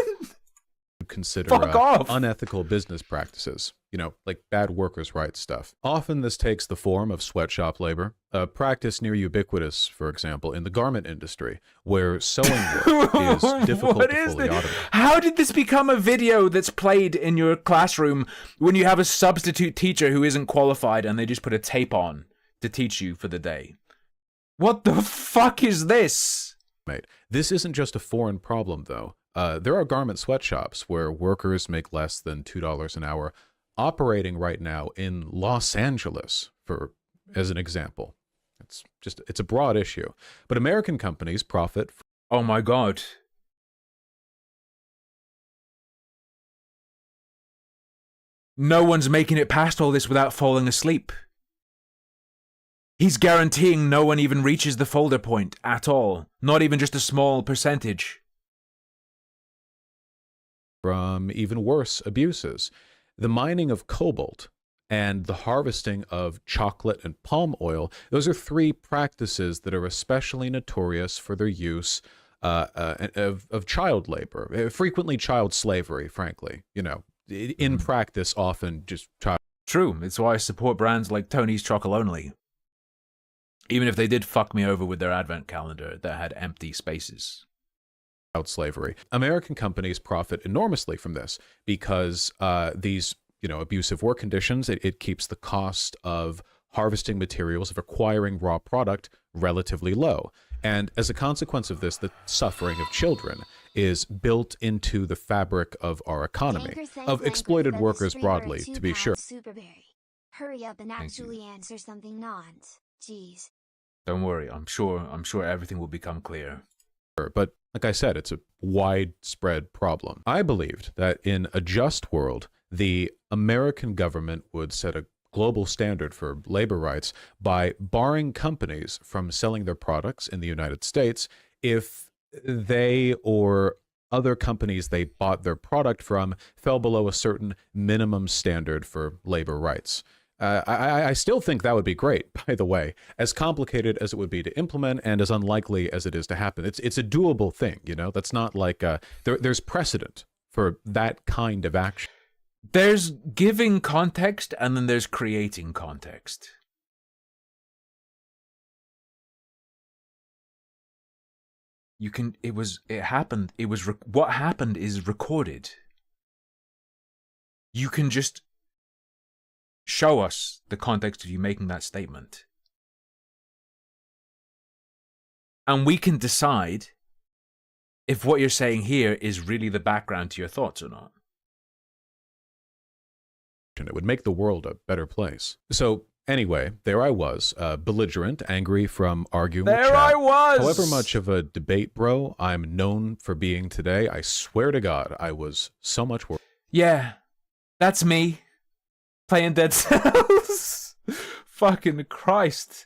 consider Fuck off. unethical business practices, you know, like bad workers' rights stuff. Often this takes the form of sweatshop labor, a practice near ubiquitous, for example, in the garment industry, where sewing work is difficult What to is fully this? automate. How did this become a video that's played in your classroom when you have a substitute teacher who isn't qualified and they just put a tape on to teach you for the day? What the fuck is this? This isn't just a foreign problem, though. There are garment sweatshops where workers make less than $2 an hour, operating right now in Los Angeles, as an example. It's a broad issue. But American companies profit. Oh my god. No one's making it past all this without falling asleep. He's guaranteeing no one even reaches the folder point at all. Not even just a small percentage. From even worse abuses. The mining of cobalt and the harvesting of chocolate and palm oil, those are three practices that are especially notorious for their use of child labor, frequently child slavery, frankly. You know, in practice, often just child. True, it's why I support brands like Tony's Chocolonely. Even if they did fuck me over with their advent calendar that had empty spaces. Slavery. American companies profit enormously from this because these, abusive work conditions, it keeps the cost of harvesting materials, of acquiring raw product relatively low. And as a consequence of this, the suffering of children is built into the fabric of our economy, of exploited workers broadly, to be sure. Superberry. Hurry up and actually answer something not. Jeez. Don't worry, I'm sure everything will become clear. But like I said, it's a widespread problem. I believed that in a just world, the American government would set a global standard for labor rights by barring companies from selling their products in the United States if they or other companies they bought their product from fell below a certain minimum standard for labor rights. I still think that would be great, by the way, as complicated as it would be to implement and as unlikely as it is to happen. It's a doable thing, that's not like there's precedent for that kind of action. There's giving context and then there's creating context. What happened is recorded. You can just show us the context of you making that statement. And we can decide if what you're saying here is really the background to your thoughts or not. It would make the world a better place. So anyway, there I was, belligerent, angry from arguing with chat. There I was! However much of a debate bro I'm known for being today, I swear to God, I was so much worse. Yeah, that's me. Playing Dead Cells. Fucking Christ.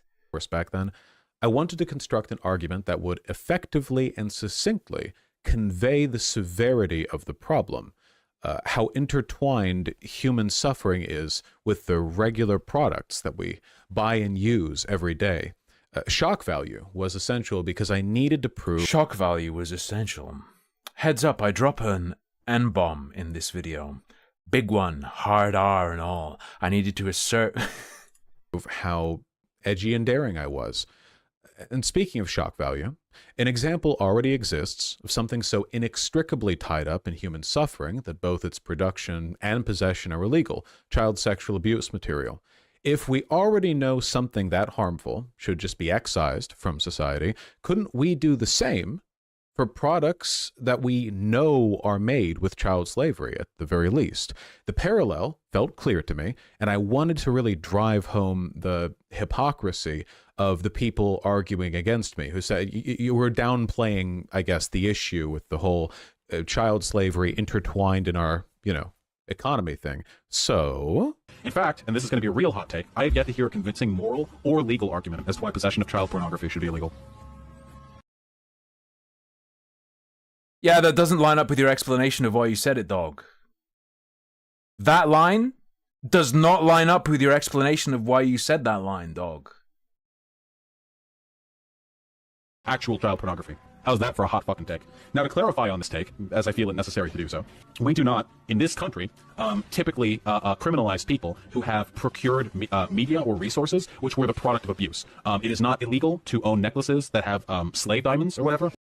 Back then, I wanted to construct an argument that would effectively and succinctly convey the severity of the problem, how intertwined human suffering is with the regular products that we buy and use every day. Shock value was essential because I needed to prove Shock value was essential. Heads up, I drop an N-bomb in this video. Big one, hard R and all. I needed to assert... how edgy and daring I was. And speaking of shock value, an example already exists of something so inextricably tied up in human suffering that both its production and possession are illegal: child sexual abuse material. If we already know something that harmful should just be excised from society, couldn't we do the same for products that we know are made with child slavery, at the very least? The parallel felt clear to me, and I wanted to really drive home the hypocrisy of the people arguing against me, who said you were downplaying, I guess, the issue with the whole child slavery intertwined in our, economy thing. So... In fact, and this is going to be a real hot take, I have yet to hear a convincing moral or legal argument as to why possession of child pornography should be illegal. Yeah, that doesn't line up with your explanation of why you said it, dog. That line does not line up with your explanation of why you said that line, dog. Actual child pornography. How's that for a hot fucking take? Now, to clarify on this take, as I feel it necessary to do so, we do not, in this country, typically criminalize people who have procured media or resources which were the product of abuse. It is not illegal to own necklaces that have slave diamonds or whatever.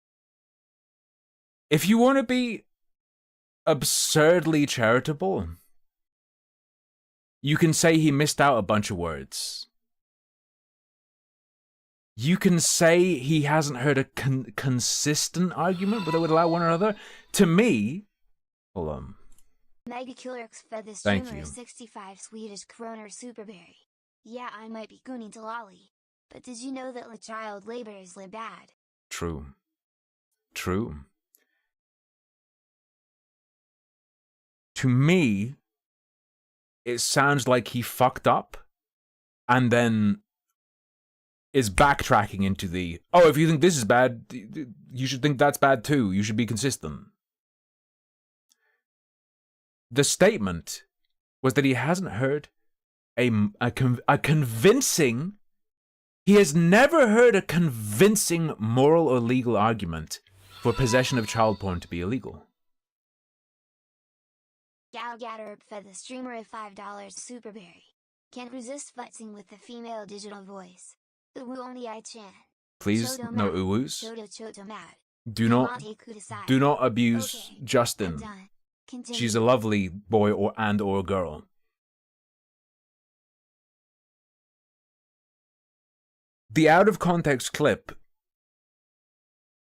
If you want to be absurdly charitable, you can say he missed out a bunch of words. You can say he hasn't heard a consistent argument that would allow one another. To me, hold on. Mega Killerx fed the Thank streamer you. 65 Swedish kroner superberry. Yeah, I might be gooning to lolly, but did you know that child labor is bad? True. True. To me, it sounds like he fucked up and then is backtracking into the, oh, if you think this is bad, you should think that's bad too. You should be consistent. The statement was that he hasn't heard a convincing, he has never heard a convincing moral or legal argument for possession of child porn to be illegal. Galgatter fed the streamer a $5 superberry. Can't resist futzing with the female digital voice. Uwu only I-chan. Please, Chodo no mad. uwus. Chodo mad. Do not abuse Okay, I'm Justin. done. Continue. She's a lovely boy or girl. The out of context clip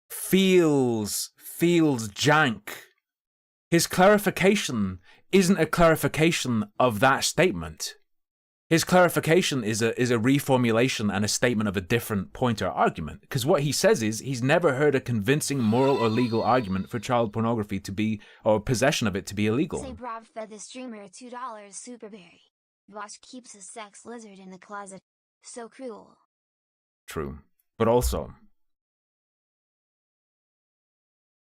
feels jank. His clarification isn't a clarification of that statement. His clarification is a reformulation and a statement of a different point or argument. Because what he says is he's never heard a convincing moral or legal argument for child pornography to be, or possession of it to be illegal. Say Brav fed the streamer a $2 superberry. Vosh keeps a sex lizard in the closet. So cruel. True. But also,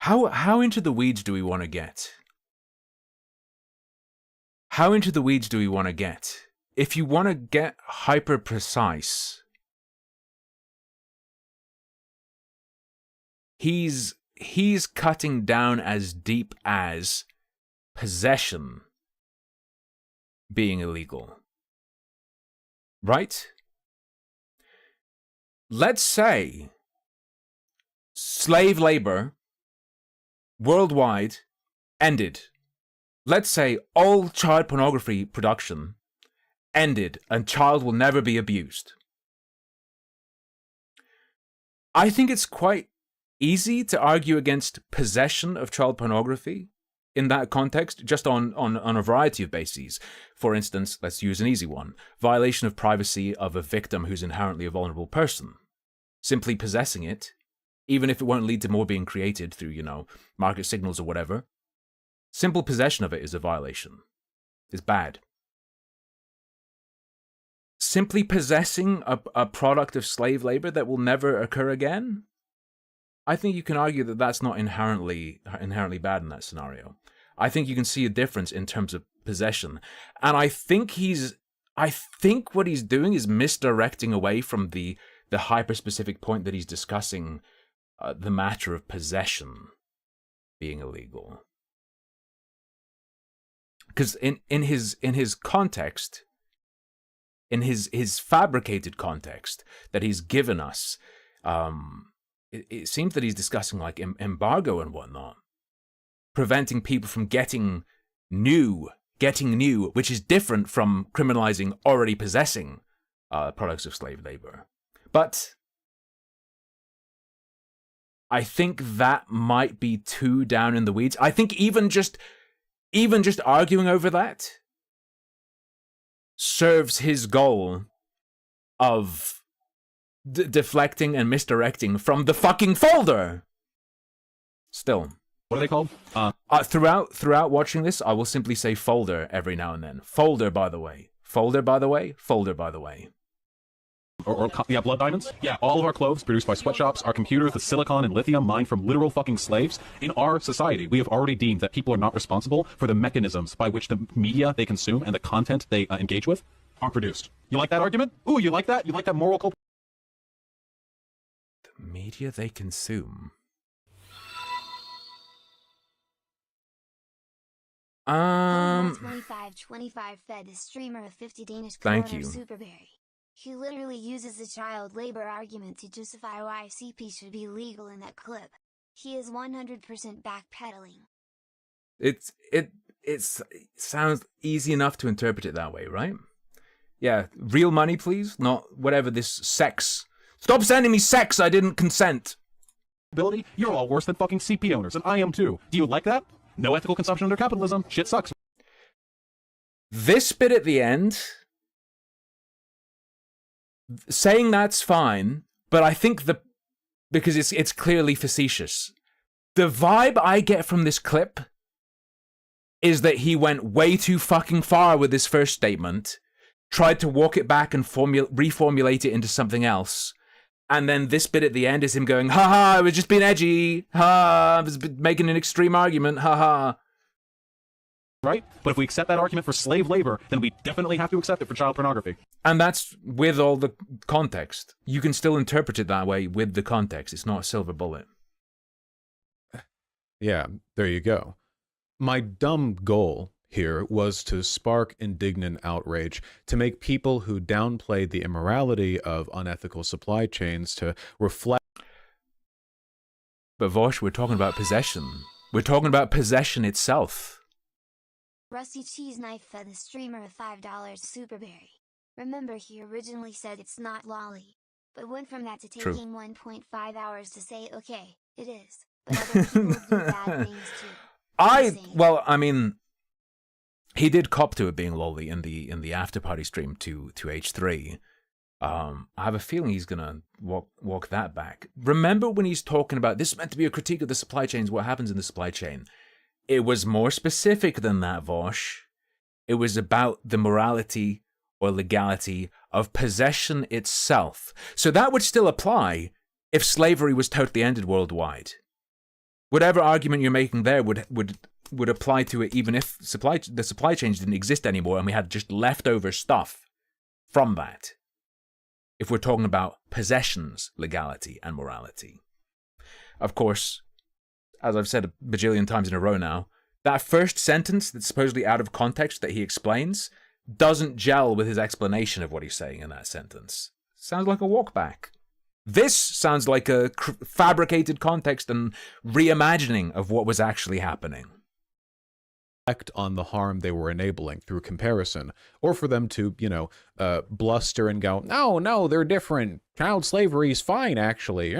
how into the weeds do we want to get? How into the weeds do we want to get? If you want to get hyper precise, he's cutting down as deep as possession being illegal. Right? Let's say slave labor worldwide ended. Let's say all child pornography production ended and child will never be abused. I think it's quite easy to argue against possession of child pornography in that context, just on a variety of bases. For instance, let's use an easy one. Violation of privacy of a victim who's inherently a vulnerable person. Simply possessing it, even if it won't lead to more being created through, market signals or whatever, simple possession of it is a violation. It's bad. Simply possessing a product of slave labor that will never occur again, I think you can argue that that's not inherently bad in that scenario. I think you can see a difference in terms of possession. And I think what he's doing is misdirecting away from the the hyper-specific point that he's discussing, the matter of possession being illegal. Because in his context, in his fabricated context that he's given us, it seems that he's discussing like embargo and whatnot, preventing people from getting new, which is different from criminalizing already possessing products of slave labor. But I think that might be too down in the weeds. I think even just arguing over that serves his goal of deflecting and misdirecting from the fucking folder. Still. What are they called? Throughout watching this, I will simply say folder every now and then. Folder, by the way. Folder, by the way. Folder, by the way. Yeah, blood diamonds? Yeah, all of our clothes produced by sweatshops, our computers, the silicon and lithium mined from literal fucking slaves. In our society, we have already deemed that people are not responsible for the mechanisms by which the media they consume and the content they engage with are produced. You like that argument? Ooh, you like that? You like that moral culp? The media they consume. 2525 fed the streamer a 50 Danish Thank kroner you. Superberry. He literally uses the child labor argument to justify why CP should be legal in that clip. He is 100% backpedaling. It sounds easy enough to interpret it that way, right? Yeah, real money, please, not whatever this sex. Stop sending me sex! I didn't consent. You're all worse than fucking CP owners, and I am too. Do you like that? No ethical consumption under capitalism. Shit sucks. This bit at the end, saying that's fine, but I think because it's clearly facetious. The vibe I get from this clip is that he went way too fucking far with his first statement, tried to walk it back and reformulate it into something else, and then this bit at the end is him going, haha, I was just being edgy, ha, I was making an extreme argument, haha. Right? But if we accept that argument for slave labor, then we definitely have to accept it for child pornography. And that's with all the context. You can still interpret it that way with the context. It's not a silver bullet. Yeah, there you go. My dumb goal here was to spark indignant outrage, to make people who downplayed the immorality of unethical supply chains to reflect. But Vosh, we're talking about possession. We're talking about possession itself. Rusty Cheese Knife fed the streamer a $5 Superberry. Remember, he originally said it's not lolly, but went from that to True. taking 1.5 hours to say, okay, it is. But other people do bad things too. I mean, he did cop to it being lolly in the after party stream to H3. I have a feeling he's gonna walk that back. Remember when he's talking about this is meant to be a critique of the supply chains, what happens in the supply chain? It was more specific than that, Vosh. It was about the morality or legality of possession itself. So that would still apply if slavery was totally ended worldwide. Whatever argument you're making there would apply to it even if the supply chains didn't exist anymore and we had just leftover stuff from that. If we're talking about possessions, legality, and morality. Of course, as I've said a bajillion times in a row now, that first sentence that's supposedly out of context that he explains doesn't gel with his explanation of what he's saying in that sentence. Sounds like a walkback. This sounds like a fabricated context and reimagining of what was actually happening. On the harm they were enabling through comparison, or for them to, bluster and go, no, they're different. Child slavery is fine, actually,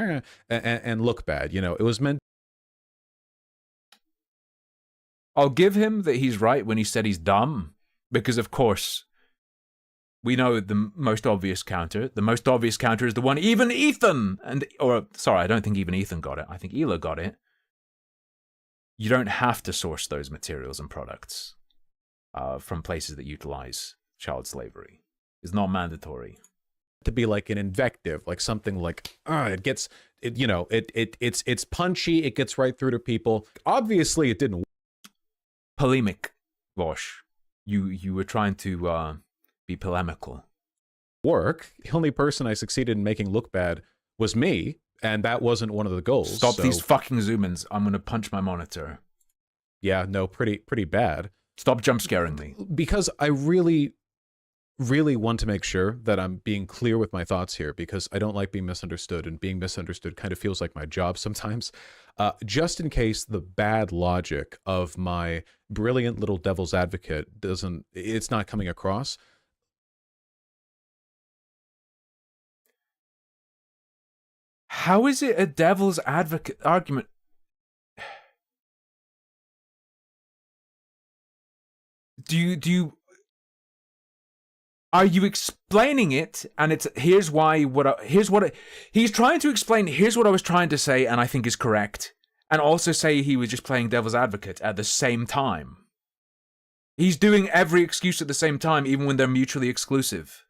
and look bad. It was meant. I'll give him that he's right when he said he's dumb, because of course, we know the most obvious counter. The most obvious counter is the one even Ethan I don't think even Ethan got it. I think Ela got it. You don't have to source those materials and products from places that utilize child slavery. It's not mandatory. To be like an invective, like something like, it's punchy, it gets right through to people. Obviously, it didn't. Polemic, Vosh. You were trying to be polemical. work. The only person I succeeded in making look bad was me, and that wasn't one of the goals. Stop so, these fucking zoom-ins. I'm gonna punch my monitor. Yeah, no, pretty bad. Stop jump scaring me. Because I really want to make sure that I'm being clear with my thoughts here, because I don't like being misunderstood, and being misunderstood kind of feels like my job sometimes. Just in case the bad logic of my brilliant little devil's advocate it's not coming across. How is it a devil's advocate argument? Are you explaining it? And he's trying to explain, here's what I was trying to say and I think is correct. And also say he was just playing devil's advocate at the same time. He's doing every excuse at the same time, even when they're mutually exclusive.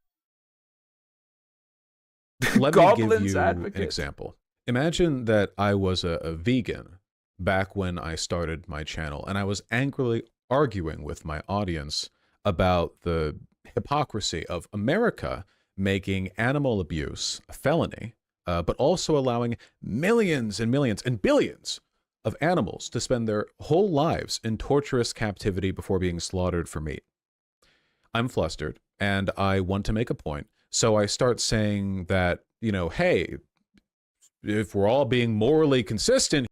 Let me give you an example. Imagine that I was a vegan back when I started my channel, and I was angrily arguing with my audience about the hypocrisy of America making animal abuse a felony, but also allowing millions and millions and billions of animals to spend their whole lives in torturous captivity before being slaughtered for meat. I'm flustered, and I want to make a point. So I start saying that, hey, if we're all being morally consistent,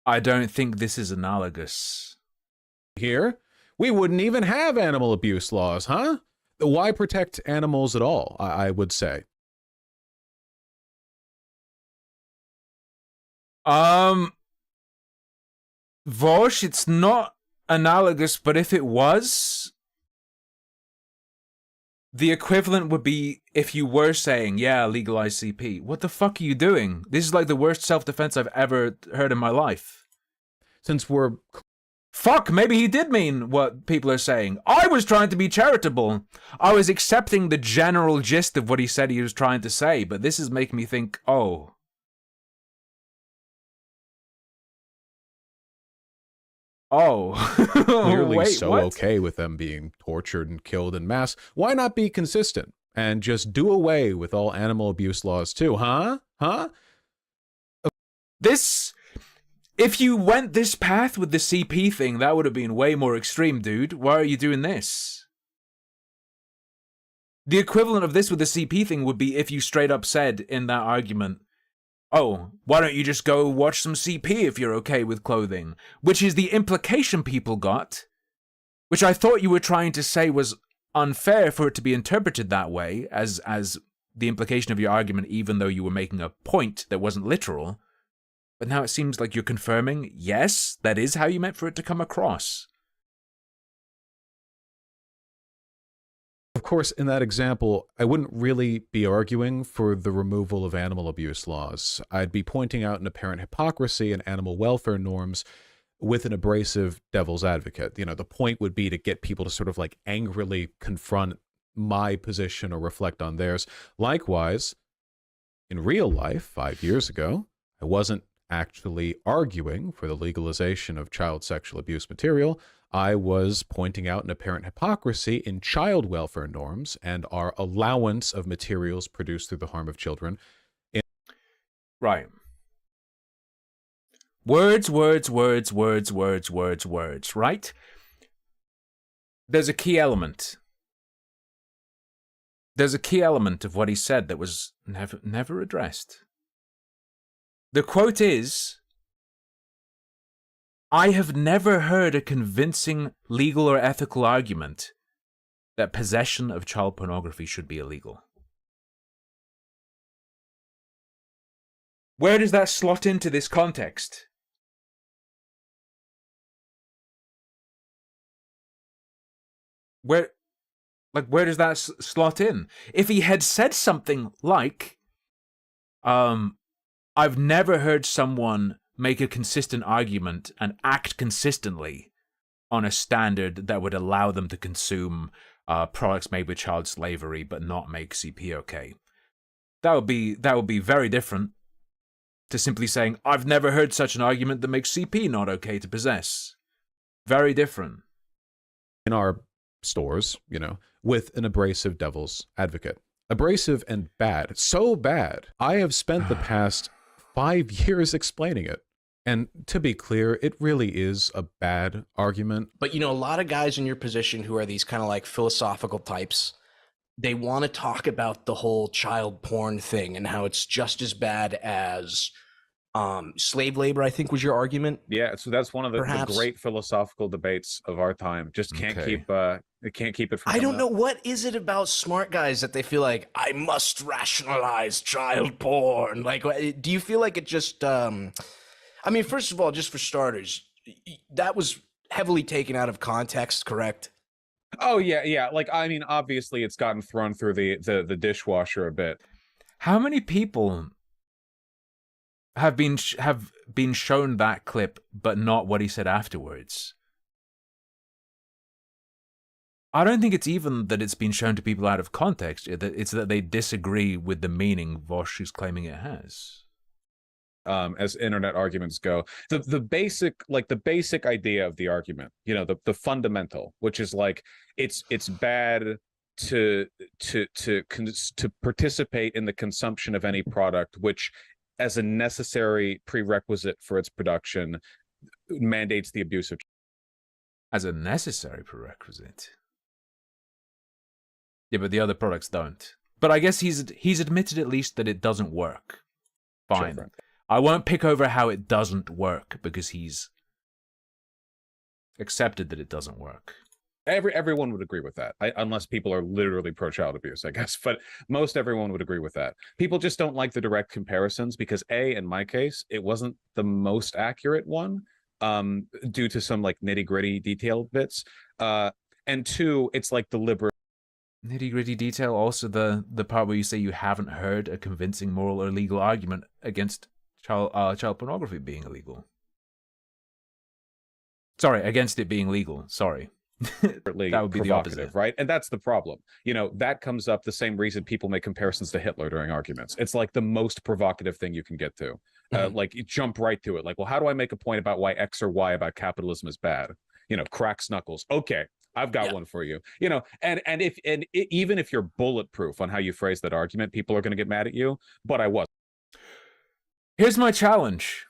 I don't think this is analogous. Here, we wouldn't even have animal abuse laws, huh? Why protect animals at all, I would say. Vosh, it's not analogous, but if it was, the equivalent would be if you were saying, yeah, legalize CP. What the fuck are you doing? This is like the worst self-defense I've ever heard in my life. Since we're... Fuck, maybe he did mean what people are saying. I was trying to be charitable. I was accepting the general gist of what he said he was trying to say, but this is making me think, oh. Oh. Clearly Wait, so what? okay with them being tortured and killed en masse. Why not be consistent and just do away with all animal abuse laws too, huh? If you went this path with the CP thing, that would have been way more extreme, dude. Why are you doing this? The equivalent of this with the CP thing would be if you straight up said in that argument, oh, why don't you just go watch some CP if you're okay with clothing? Which is the implication people got, which I thought you were trying to say was unfair for it to be interpreted that way, as the implication of your argument, even though you were making a point that wasn't literal. But now it seems like you're confirming, yes, that is how you meant for it to come across. Of course, in that example, I wouldn't really be arguing for the removal of animal abuse laws. I'd be pointing out an apparent hypocrisy in animal welfare norms with an abrasive devil's advocate. The point would be to get people to sort of like angrily confront my position or reflect on theirs. Likewise, in real life, 5 years ago, I wasn't actually arguing for the legalization of child sexual abuse material. I was pointing out an apparent hypocrisy in child welfare norms and our allowance of materials produced through the harm of children. Right. Words, right? There's a key element. There's a key element of what he said that was never addressed. The quote is, I have never heard a convincing legal or ethical argument that possession of child pornography should be illegal. Where does that slot into this context? Where does that slot in? If he had said something like, I've never heard someone make a consistent argument and act consistently on a standard that would allow them to consume products made with child slavery but not make CP okay. That would be very different to simply saying, I've never heard such an argument that makes CP not okay to possess. Very different. In our stores, with an abrasive devil's advocate. abrasive and bad. So bad. I have spent the past 5 years explaining it. And to be clear, it really is a bad argument. But, a lot of guys in your position who are these kind of like philosophical types, they want to talk about the whole child porn thing and how it's just as bad as slave labor, I think was your argument. Yeah, so that's one of the Perhaps. great philosophical debates of our time. Just can't Okay. keep it from I don't coming know, up. what is it about smart guys that they feel like, I must rationalize child porn? Like, do you feel like it just, I mean, first of all, just for starters, that was heavily taken out of context, correct? Oh yeah. Like, I mean, obviously it's gotten thrown through the dishwasher a bit. How many people have been shown that clip, but not what he said afterwards? I don't think it's even that it's been shown to people out of context. It's that they disagree with the meaning Vosh is claiming it has. As internet arguments go, the basic idea of the argument, the fundamental, which is like it's bad to participate in the consumption of any product which, as a necessary prerequisite for its production, mandates the abuse of. As a necessary prerequisite. Yeah, but the other products don't. But I guess he's admitted at least that it doesn't work. Fine. Sure. I won't pick over how it doesn't work because he's accepted that it doesn't work. Everyone would agree with that, unless people are literally pro-child abuse, I guess. But most everyone would agree with that. People just don't like the direct comparisons because, in my case, it wasn't the most accurate one, due to some like nitty-gritty detailed bits. And two, it's like deliberate. Nitty-gritty detail. Also, the part where you say you haven't heard a convincing moral or legal argument against child pornography being illegal. Sorry, against it being legal. Sorry. That would be the opposite, right? And that's the problem. That comes up the same reason people make comparisons to Hitler during arguments. It's like the most provocative thing you can get to. Like, you jump right to it. Like, well, how do I make a point about why X or Y about capitalism is bad? Cracks knuckles. Okay, I've got one for you. Even if you're bulletproof on how you phrase that argument, people are going to get mad at you. But I wasn't. Here's my challenge.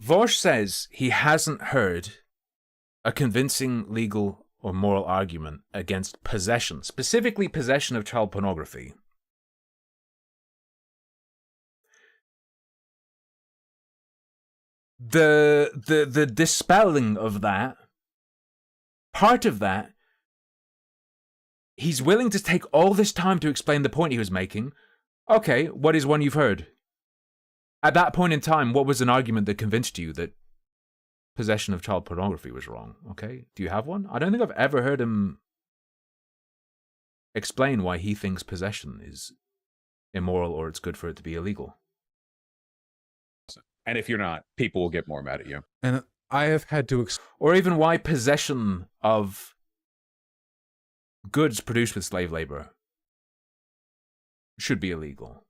Vosh says he hasn't heard a convincing legal or moral argument against possession, specifically possession of child pornography. The dispelling of that, part of that, he's willing to take all this time to explain the point he was making. Okay, what is one you've heard? At that point in time, what was an argument that convinced you that possession of child pornography was wrong? Okay, do you have one? I don't think I've ever heard him explain why he thinks possession is immoral or it's good for it to be illegal. And if you're not, people will get more mad at you. And I have had to Or even why possession of goods produced with slave labor should be illegal.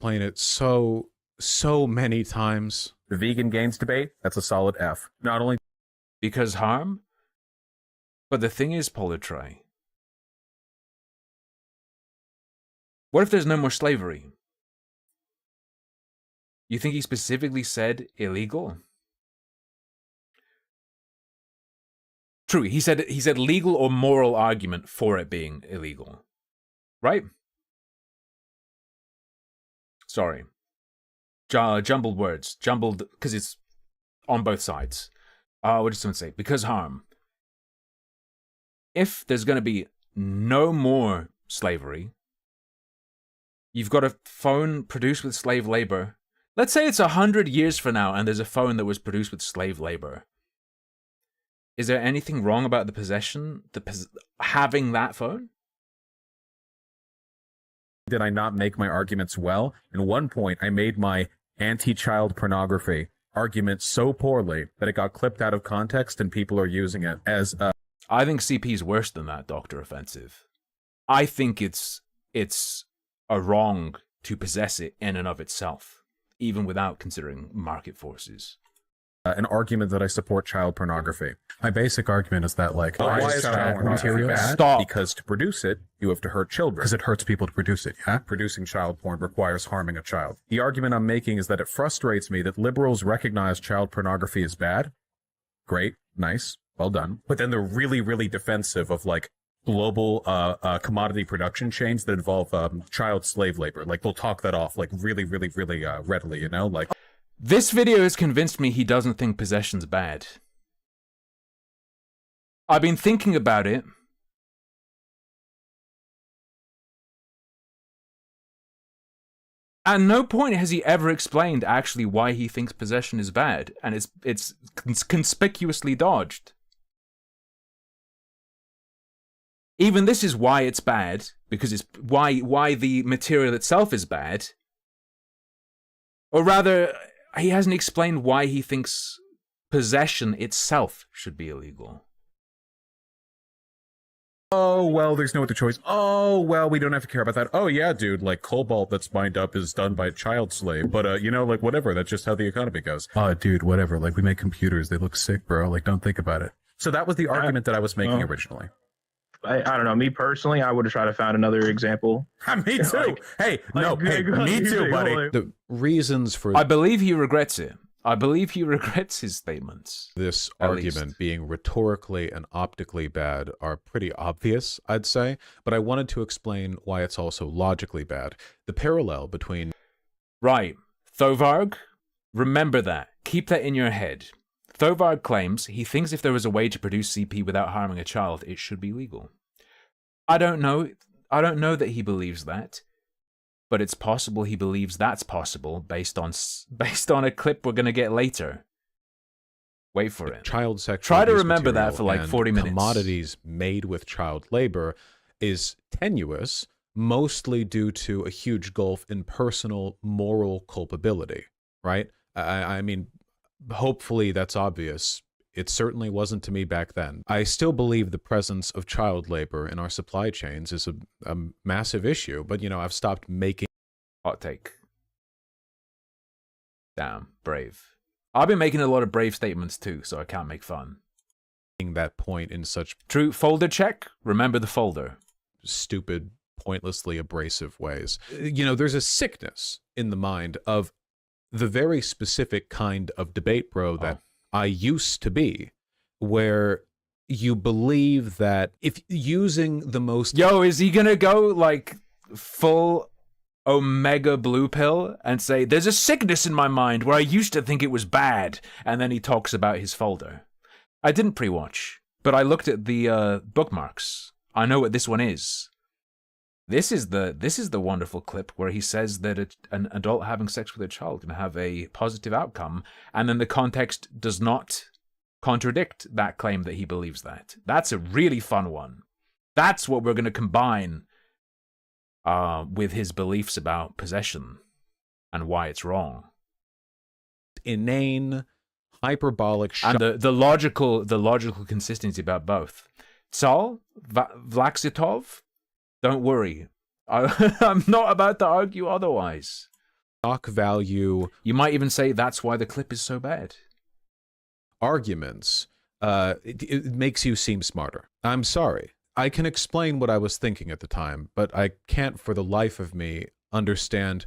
explain it so many times. The vegan gains debate, that's a solid F. Not only Because harm? But the thing is, Politry, what if there's no more slavery? You think he specifically said illegal? True, he said legal or moral argument for it being illegal. Right? Sorry. Jumbled words. Jumbled, because it's on both sides. What did someone say? Because harm. If there's going to be no more slavery, you've got a phone produced with slave labor. Let's say it's 100 years from now and there's a phone that was produced with slave labor. Is there anything wrong about the possession, having that phone? did I not make my arguments well. In one point, I made my anti-child pornography argument so poorly that it got clipped out of context and people are using it as a... I think CP's worse than that, Dr. Offensive. I think it's a wrong to possess it in and of itself, even without considering market forces. an argument that I support child pornography. My basic argument is that, like, why is child pornography bad? Stop. Because to produce it, you have to hurt children. Because it hurts people to produce it, yeah? Producing child porn requires harming a child. The argument I'm making is that it frustrates me that liberals recognize child pornography as bad. Great, nice, well done. But then they're really, really defensive of, like, global commodity production chains that involve child slave labor. Like, they'll talk that off, like, really, really, really readily, you know? Like, This video has convinced me he doesn't think possession's bad. I've been thinking about it. At no point has he ever explained actually why he thinks possession is bad, and it's conspicuously dodged. Even this is why it's bad, because it's why the material itself is bad. Or rather, he hasn't explained why he thinks possession itself should be illegal. oh, well, there's no other choice. Oh, well, we don't have to care about that. Oh, yeah, dude, like, cobalt that's mined up is done by a child slave. But, you know, like, whatever, that's just how the economy goes. Oh, dude, whatever, like, we make computers, they look sick, bro, like, don't think about it. So that was the argument that I was making originally. I don't know. Me personally, I would have tried to find another example. Me too. Me too, buddy. The reasons for I believe he regrets it. I believe he regrets his statements. this At argument least. being rhetorically and optically bad are pretty obvious, I'd say, but I wanted to explain why it's also logically bad. The parallel between Right. Thovarg, remember that. Keep that in your head. Thovarg claims he thinks if there was a way to produce CP without harming a child, it should be legal. I don't know that he believes that, but it's possible he believes that's possible based on a clip we're going to get later. Wait for it. child sexual Try to abuse remember that material for like and 40 minutes. commodities made with child labor is tenuous, mostly due to a huge gulf in personal moral culpability, right? I mean, hopefully that's obvious. It certainly wasn't to me back then. I still believe the presence of child labor in our supply chains is a massive issue, but, you know, I've stopped making Hot take. Damn, brave. I've been making a lot of brave statements too, so I can't make fun. that point in such True folder check? Remember the folder. stupid, pointlessly abrasive ways. You know, there's a sickness in the mind of the very specific kind of debate, bro, that I used to be, where you believe that if using the most Yo, is he gonna go like full Omega blue pill and say, there's a sickness in my mind where I used to think it was bad, and then he talks about his folder. I didn't pre-watch, but I looked at the bookmarks. I know what this one is. This is the wonderful clip where he says that an adult having sex with a child can have a positive outcome, and then the context does not contradict that claim that he believes that. That's a really fun one. That's what we're going to combine with his beliefs about possession and why it's wrong. inane, hyperbolic And the logical consistency about both. Tsal, Vlaxitov, don't worry. I'm not about to argue otherwise. shock value You might even say that's why the clip is so bad. arguments, it makes you seem smarter. I'm sorry. I can explain what I was thinking at the time, but I can't for the life of me understand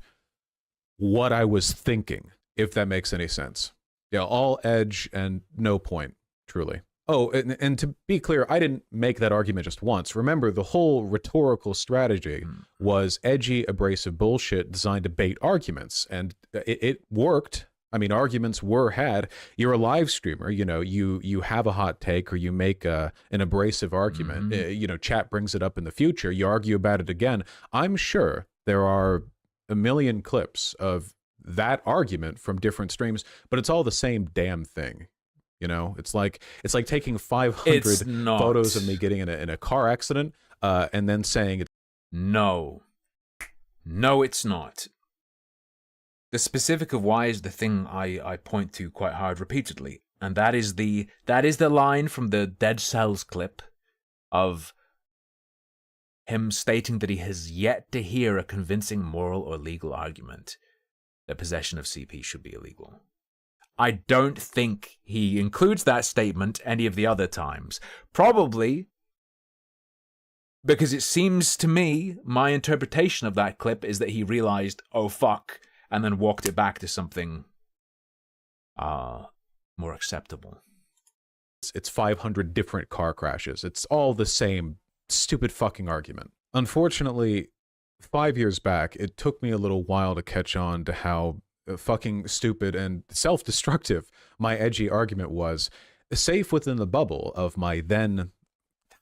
what I was thinking, if that makes any sense. Yeah, all edge and no point, truly. Oh, and to be clear, I didn't make that argument just once. Remember, the whole rhetorical strategy was edgy, abrasive bullshit designed to bait arguments, and it worked. I mean, arguments were had. You're a live streamer, you know, you have a hot take or you make an abrasive argument. You know, chat brings it up in the future. You argue about it again. I'm sure there are a million clips of that argument from different streams, but it's all the same damn thing. You know, it's like taking 500 It's not. photos of me getting in a car accident and then saying No, it's not. The specific of why is the thing I point to quite hard repeatedly, and that is the line from the Dead Cells clip of him stating that he has yet to hear a convincing moral or legal argument that possession of CP should be illegal. I don't think he includes that statement any of the other times. Probably because it seems to me, my interpretation of that clip is that he realized, oh fuck, and then walked it back to something more acceptable. It's 500 different car crashes. It's all the same stupid fucking argument. Unfortunately, 5 years back, it took me a little while to catch on to how fucking stupid and self-destructive my edgy argument was, safe within the bubble of my then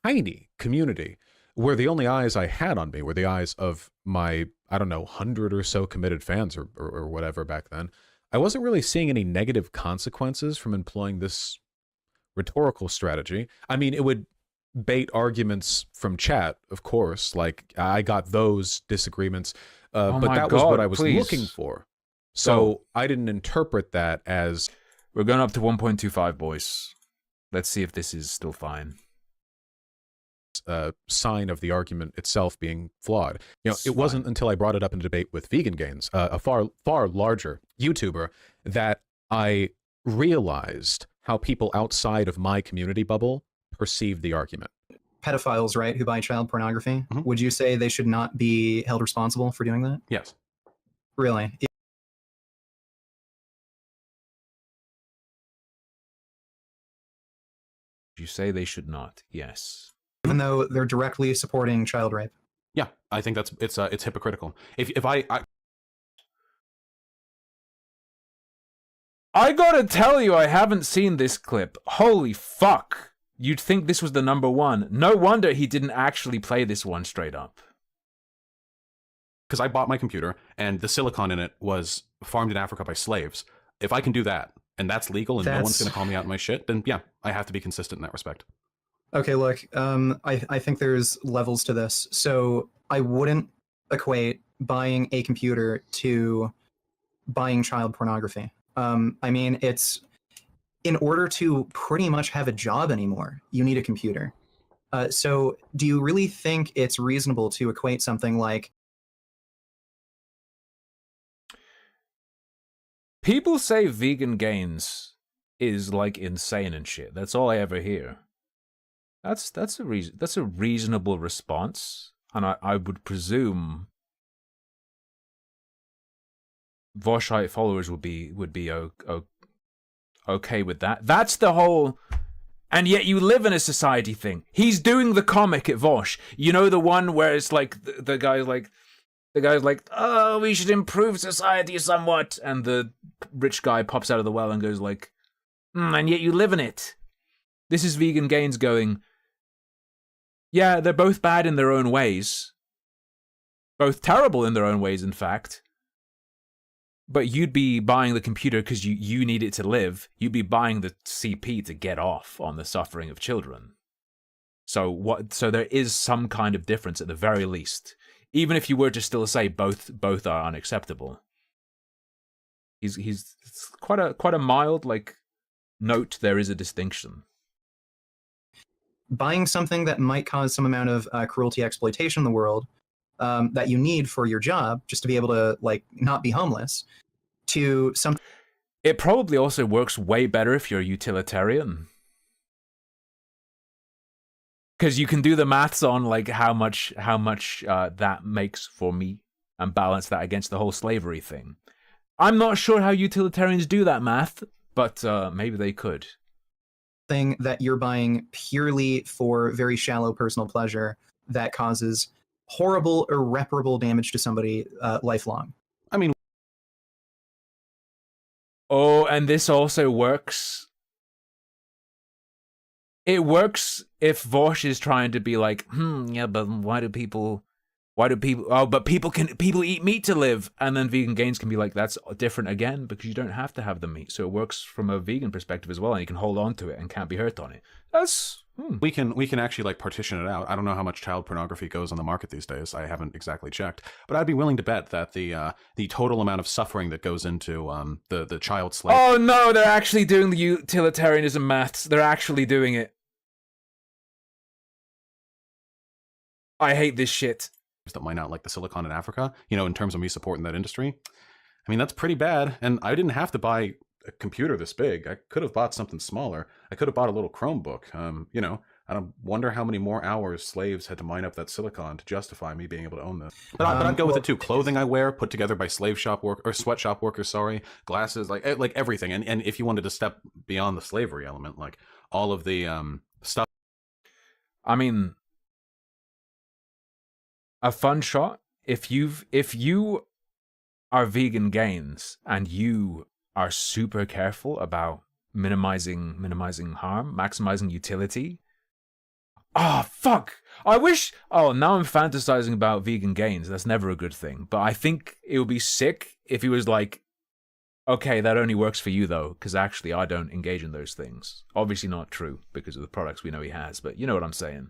tiny community, where the only eyes I had on me were the eyes of my, I don't know, 100 or so committed fans or whatever back then. I wasn't really seeing any negative consequences from employing this rhetorical strategy. I mean, it would bait arguments from chat, of course, like I got those disagreements, but that was what I was looking for. So I didn't interpret that as... We're going up to 1.25, boys. Let's see if this is still fine. Sign of the argument itself being flawed. You know, it wasn't until I brought it up in debate with Vegan Gains, a far larger YouTuber, that I realized how people outside of my community bubble perceived the argument. Pedophiles, right, who buy child pornography, Mm-hmm. would you say they should not be held responsible for doing that? Yes. Really? You say they should not, yes. Even though they're directly supporting child rape? Yeah, I think it's hypocritical. If I gotta tell you, I haven't seen this clip. Holy fuck. You'd think this was the number one. No wonder he didn't actually play this one straight up. because I bought my computer and the silicon in it was farmed in Africa by slaves. If I can do that and that's legal and no one's going to call me out on my shit, then yeah, I have to be consistent in that respect. Okay, look, I think there's levels to this. So I wouldn't equate buying a computer to buying child pornography. I mean, it's in order to pretty much have a job anymore, you need a computer. So do you really think it's reasonable to equate something like... People say Vegan Gains is like insane and shit. That's all I ever hear. That's a reasonable response, and I would presume Voshite followers would be okay with that. That's the whole. And yet you live in a society thing. He's doing the comic at Vosh. You know, the one where it's like the guy's like, oh, we should improve society somewhat, and the rich guy pops out of the well and goes like, and yet you live in it. This is Vegan Gains going, yeah, they're both bad in their own ways. Both terrible in their own ways, in fact. But you'd be buying the computer because you need it to live. You'd be buying the CP to get off on the suffering of children. So there is some kind of difference at the very least. Even if you were to still say both are unacceptable. He's quite a mild like note. There is a distinction. Buying something that might cause some amount of cruelty exploitation in the world that you need for your job, just to be able to like not be homeless, to some... It probably also works way better if you're a utilitarian. Because you can do the maths on like how much that makes for me and balance that against the whole slavery thing. I'm not sure how utilitarians do that math, but maybe they could. Thing that you're buying purely for very shallow personal pleasure that causes horrible, irreparable damage to somebody lifelong. I mean, oh, and this also works. It works if Vosh is trying to be like, yeah, but why do people, oh, but people eat meat to live. And then Vegan Gains can be like, that's different again, because you don't have to have the meat. So it works from a vegan perspective as well. And you can hold on to it and can't be hurt on it. That's, we can actually like partition it out. I don't know how much child pornography goes on the market these days. I haven't exactly checked, but I'd be willing to bet that the total amount of suffering that goes into the child slave. Oh no, they're actually doing the utilitarianism maths. They're actually doing it. I hate this shit. That mine out like the silicon in Africa, you know, in terms of me supporting that industry. I mean, that's pretty bad. And I didn't have to buy a computer this big. I could have bought something smaller. I could have bought a little Chromebook. You know, I don't wonder how many more hours slaves had to mine up that silicon to justify me being able to own this. But I'd go with it too. Clothing I wear, put together by slave shop work or sweatshop workers. Sorry, glasses, like everything. And if you wanted to step beyond the slavery element, like all of the stuff. I mean, a fun shot. If you are vegan gains and you are super careful about minimizing harm, maximizing utility. Ah, fuck! I wish... Oh, now I'm fantasizing about vegan gains. That's never a good thing. But I think it would be sick if he was like, okay, that only works for you, though, because actually I don't engage in those things. Obviously not true, because of the products we know he has, but you know what I'm saying.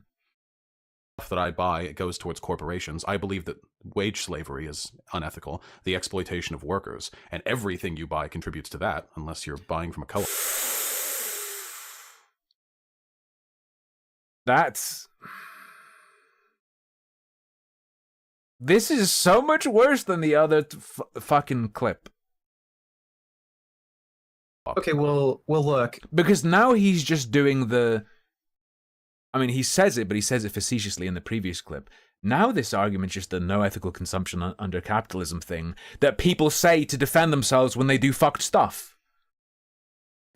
That I buy, it goes towards corporations. I believe that wage slavery is unethical, the exploitation of workers, and everything you buy contributes to that, unless you're buying from a co-op. This is so much worse than the other fucking clip. Okay, well, look. Because now he's just doing the... I mean, he says it, but he says it facetiously in the previous clip. Now this argument's just a no ethical consumption under capitalism thing that people say to defend themselves when they do fucked stuff.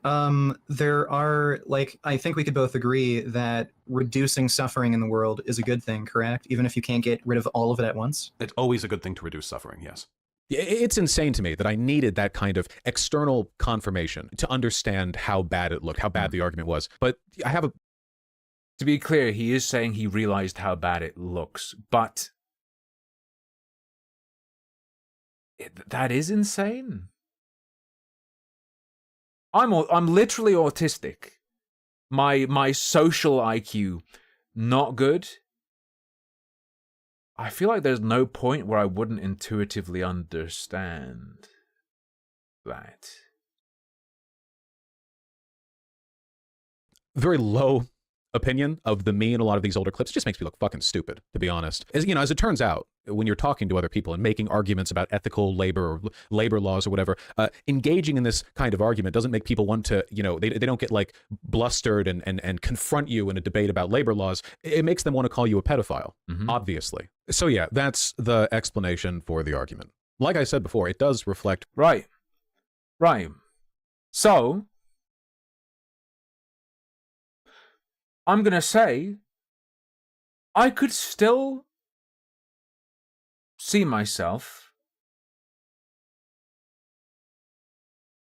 There are, like, I think we could both agree that reducing suffering in the world is a good thing, correct? Even if you can't get rid of all of it at once? It's always a good thing to reduce suffering, yes. It's insane to me that I needed that kind of external confirmation to understand how bad it looked, how bad the argument was. But I have a... To be clear, he is saying he realized how bad it looks, but... that is insane. I'm literally autistic. My social IQ, not good. I feel like there's no point where I wouldn't intuitively understand that. Very low opinion of me in a lot of these older clips. It just makes me look fucking stupid, to be honest. As you know, as it turns out, when you're talking to other people and making arguments about ethical labor or labor laws or whatever, engaging in this kind of argument doesn't make people want to, you know, they don't get like blustered and confront you in a debate about labor laws. It makes them want to call you a pedophile, obviously. So yeah, that's the explanation for the argument. Like I said before, it does reflect... Right. So, I'm going to say, I could still see myself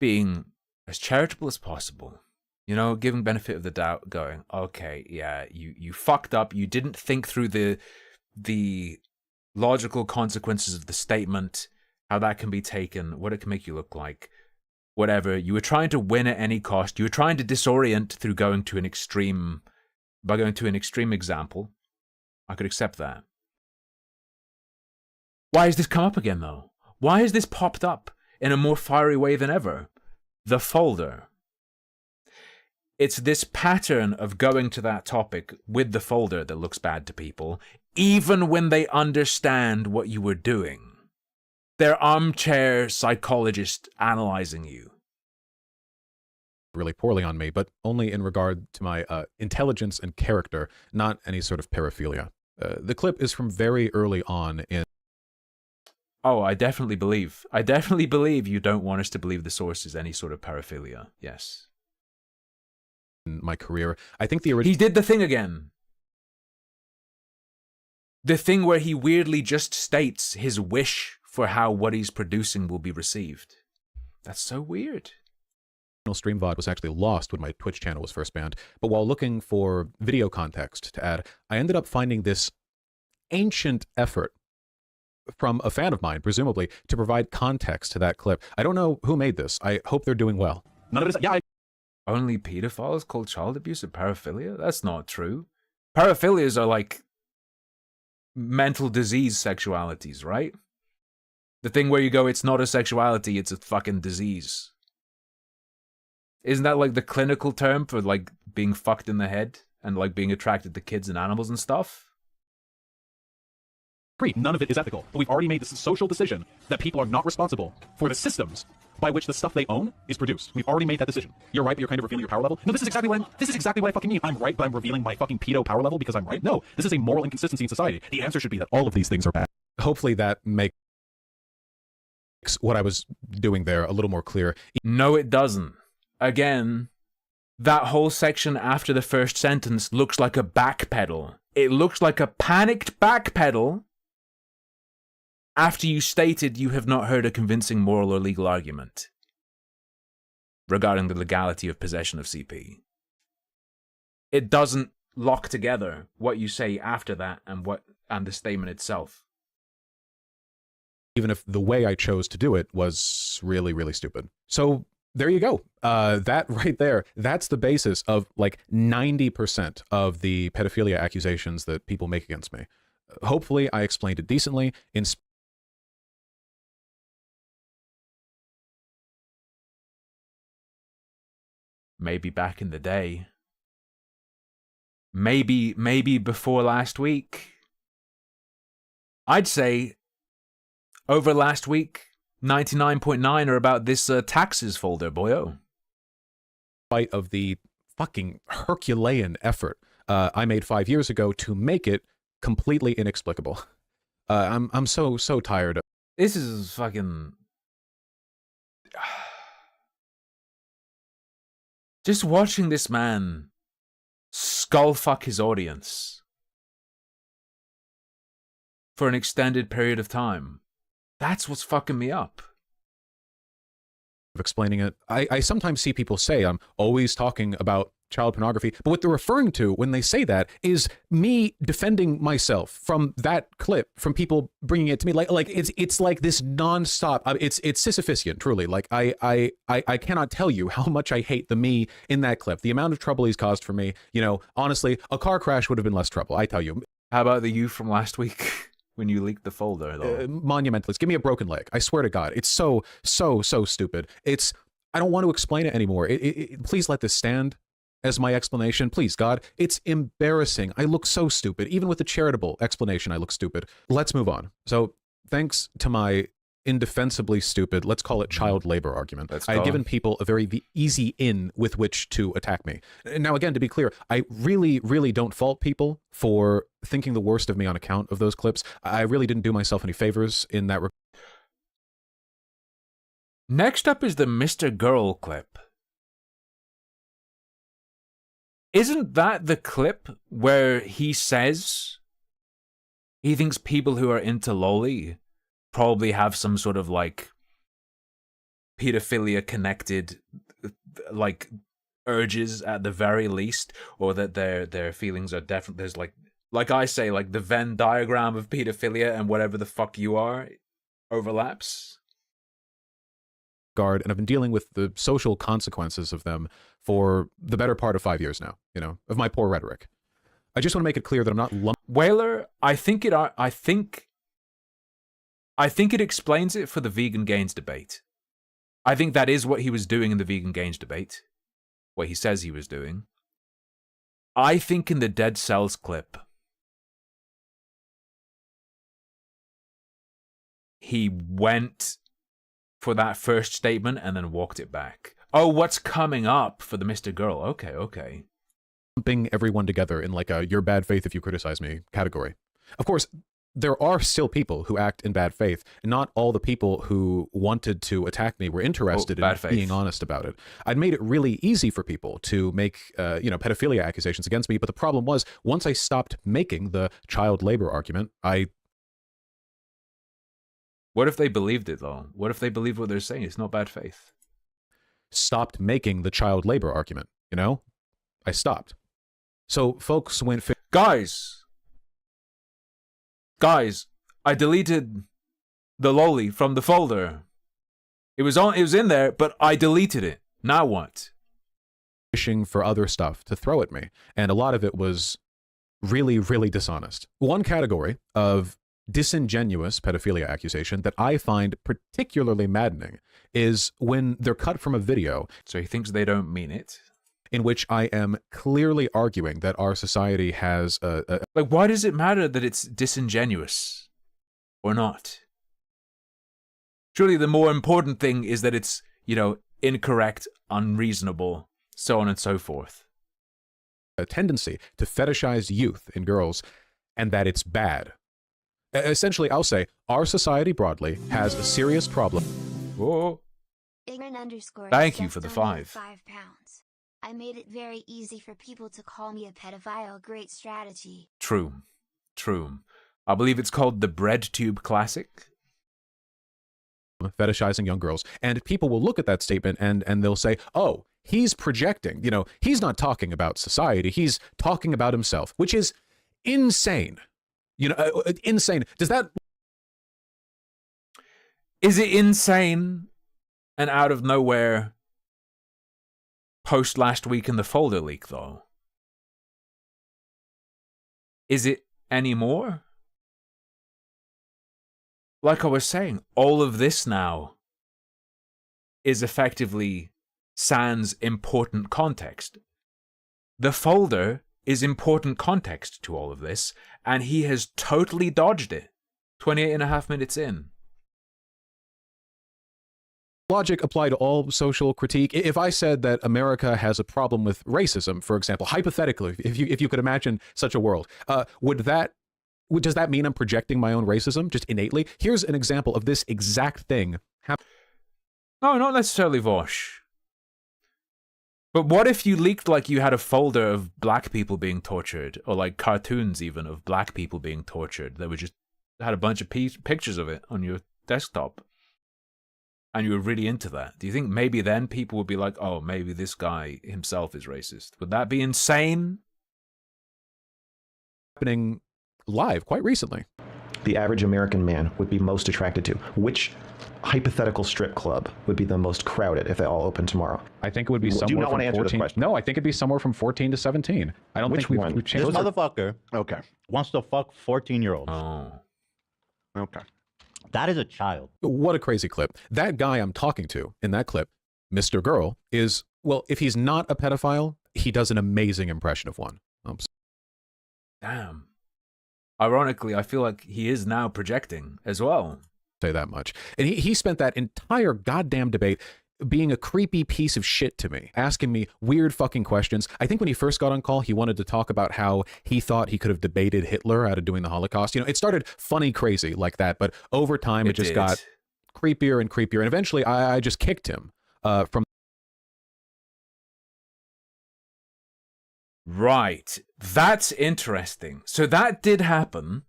being as charitable as possible. You know, giving benefit of the doubt, going, okay, yeah, you fucked up, you didn't think through the logical consequences of the statement, how that can be taken, what it can make you look like, whatever. You were trying to win at any cost. You were trying to disorient through going to an extreme... By going to an extreme example, I could accept that. Why has this come up again, though? Why has this popped up in a more fiery way than ever? The folder. It's this pattern of going to that topic with the folder that looks bad to people, even when they understand what you were doing. They're armchair psychologists analyzing you. Really poorly on me, but only in regard to my intelligence and character, not any sort of paraphilia. The clip is from very early on in... Oh, I definitely believe you don't want us to believe the source is any sort of paraphilia. Yes. In my career, I think the original... He did the thing again. The thing where he weirdly just states his wish for how what he's producing will be received. That's so weird. Stream VOD was actually lost when my Twitch channel was first banned, but while looking for video context to add, I ended up finding this ancient effort from a fan of mine, presumably, to provide context to that clip. I don't know who made this. I hope they're doing well. None of it is... Yeah, Only pedophiles call child abuse a paraphilia? That's not true. Paraphilias are like mental disease sexualities, right? The thing where you go, it's not a sexuality, it's a fucking disease. Isn't that like the clinical term for like being fucked in the head and like being attracted to kids and animals and stuff? None of it is ethical, but we've already made this social decision that people are not responsible for the systems by which the stuff they own is produced. We've already made that decision. You're right, but you're kind of revealing your power level. No, this is exactly what I fucking mean. I'm right, but I'm revealing my fucking pedo power level because I'm right. No, this is a moral inconsistency in society. The answer should be that all of these things are bad. Hopefully that makes what I was doing there a little more clear. No, it doesn't. Again, that whole section after the first sentence looks like a backpedal. It looks like a panicked backpedal after you stated you have not heard a convincing moral or legal argument regarding the legality of possession of CP. It doesn't lock together what you say after that and the statement itself. Even if the way I chose to do it was really, really stupid. So there you go. That right there, that's the basis of like 90% of the pedophilia accusations that people make against me. Hopefully I explained it decently. Maybe back in the day. Maybe before last week. I'd say over last week, 99.9 are about this taxes folder, boyo. Spite of the fucking Herculean effort I made 5 years ago to make it completely inexplicable. I'm so tired of This is fucking... Just watching this man skullfuck his audience for an extended period of time. That's what's fucking me up. explaining it. I sometimes see people say I'm always talking about child pornography, but what they're referring to when they say that is me defending myself from that clip, from people bringing it to me. Like it's like this nonstop. It's Sisyphusian, truly. Like I cannot tell you how much I hate the me in that clip. The amount of trouble he's caused for me. You know, honestly, a car crash would have been less trouble. I tell you. How about the you from last week when you leaked the folder, though? Monumentalist. Give me a broken leg. I swear to God, it's so stupid. I don't want to explain it anymore. Please let this stand as my explanation. Please, God, it's embarrassing. I look so stupid. Even with the charitable explanation, I look stupid. Let's move on. So thanks to my indefensibly stupid, let's call it child labor argument, I had given people a very easy in with which to attack me. Now, again, to be clear, I really don't fault people for thinking the worst of me on account of those clips. I really didn't do myself any favors in that regard. Next up is the Mr. Girl clip. Isn't that the clip where he says he thinks people who are into loli probably have some sort of like pedophilia connected like urges at the very least, or that their feelings are definitely, there's like I say, like the Venn diagram of pedophilia and whatever the fuck you are overlaps? And I've been dealing with the social consequences of them for the better part of 5 years now, you know, of my poor rhetoric. I just want to make it clear that I'm not Whaler, I think it explains it for the vegan gains debate. I think that is what he was doing in the vegan gains debate. What he says he was doing. I think in the Dead Cells clip, he went for that first statement and then walked it back. Oh, what's coming up for the Mr. Girl? Okay. Lumping everyone together in like a "you're bad faith if you criticize me" category. Of course, there are still people who act in bad faith. Not all the people who wanted to attack me were interested in being honest about it. I'd made it really easy for people to make, pedophilia accusations against me. But the problem was, once I stopped making the child labor argument, What if they believed it, though? What if they believe what they're saying? It's not bad faith. Stopped making the child labor argument, you know? I stopped. So folks went... Guys, I deleted the loli from the folder. It was in there, but I deleted it. Now what? Wishing for other stuff to throw at me. And a lot of it was really dishonest. One category of disingenuous pedophilia accusation that I find particularly maddening is when they're cut from a video. So he thinks they don't mean it. In which I am clearly arguing that our society has like, why does it matter that it's disingenuous or not? Surely the more important thing is that it's incorrect, unreasonable, so on and so forth. A tendency to fetishize youth in girls, and that it's bad. Essentially, I'll say our society broadly has a serious problem. Whoa. Ignorant_ Thank you for the donated £5. £5. I made it very easy for people to call me a pedophile. Great strategy. True. I believe it's called the BreadTube Classic. Fetishizing young girls, and people will look at that statement and they'll say, oh, he's projecting, he's not talking about society, he's talking about himself, which is insane. Insane. Is it insane and out of nowhere post last week in the folder leak, though? Is it anymore? Like I was saying, all of this now is effectively sans important context. The folder is important context to all of this, and he has totally dodged it 28.5 minutes in. logic apply to all social critique? If I said that America has a problem with racism, for example, hypothetically, if you could imagine such a world, does that mean I'm projecting my own racism just innately? Here's an example of this exact thing. No, not necessarily, Vosh. But what if you leaked like you had a folder of black people being tortured, or like cartoons even of black people being tortured that were just had a bunch of pictures of it on your desktop, and you were really into that? Do you think maybe then people would be like, oh, maybe this guy himself is racist? Would that be insane? Happening live quite recently. The average American man would be most attracted to? Which hypothetical strip club would be the most crowded if they all open tomorrow? I think it would be somewhere. Do you not from want to answer 14. this question? No, I think it'd be somewhere from 14 to 17. I don't Which think one? we've This changed. motherfucker Okay. wants to fuck 14-year-olds. Oh. Okay. That is a child. What a crazy clip. That guy I'm talking to in that clip, Mr. Girl, is, well, if he's not a pedophile, he does an amazing impression of one. Damn. Ironically, I feel like he is now projecting as well. Say that much. And he spent that entire goddamn debate being a creepy piece of shit to me, asking me weird fucking questions. I think when he first got on call, he wanted to talk about how he thought he could have debated Hitler out of doing the Holocaust. You know, it started funny crazy like that, but over time it just did. got creepier and creepier. And eventually I just kicked him from. Right. That's interesting. So that did happen.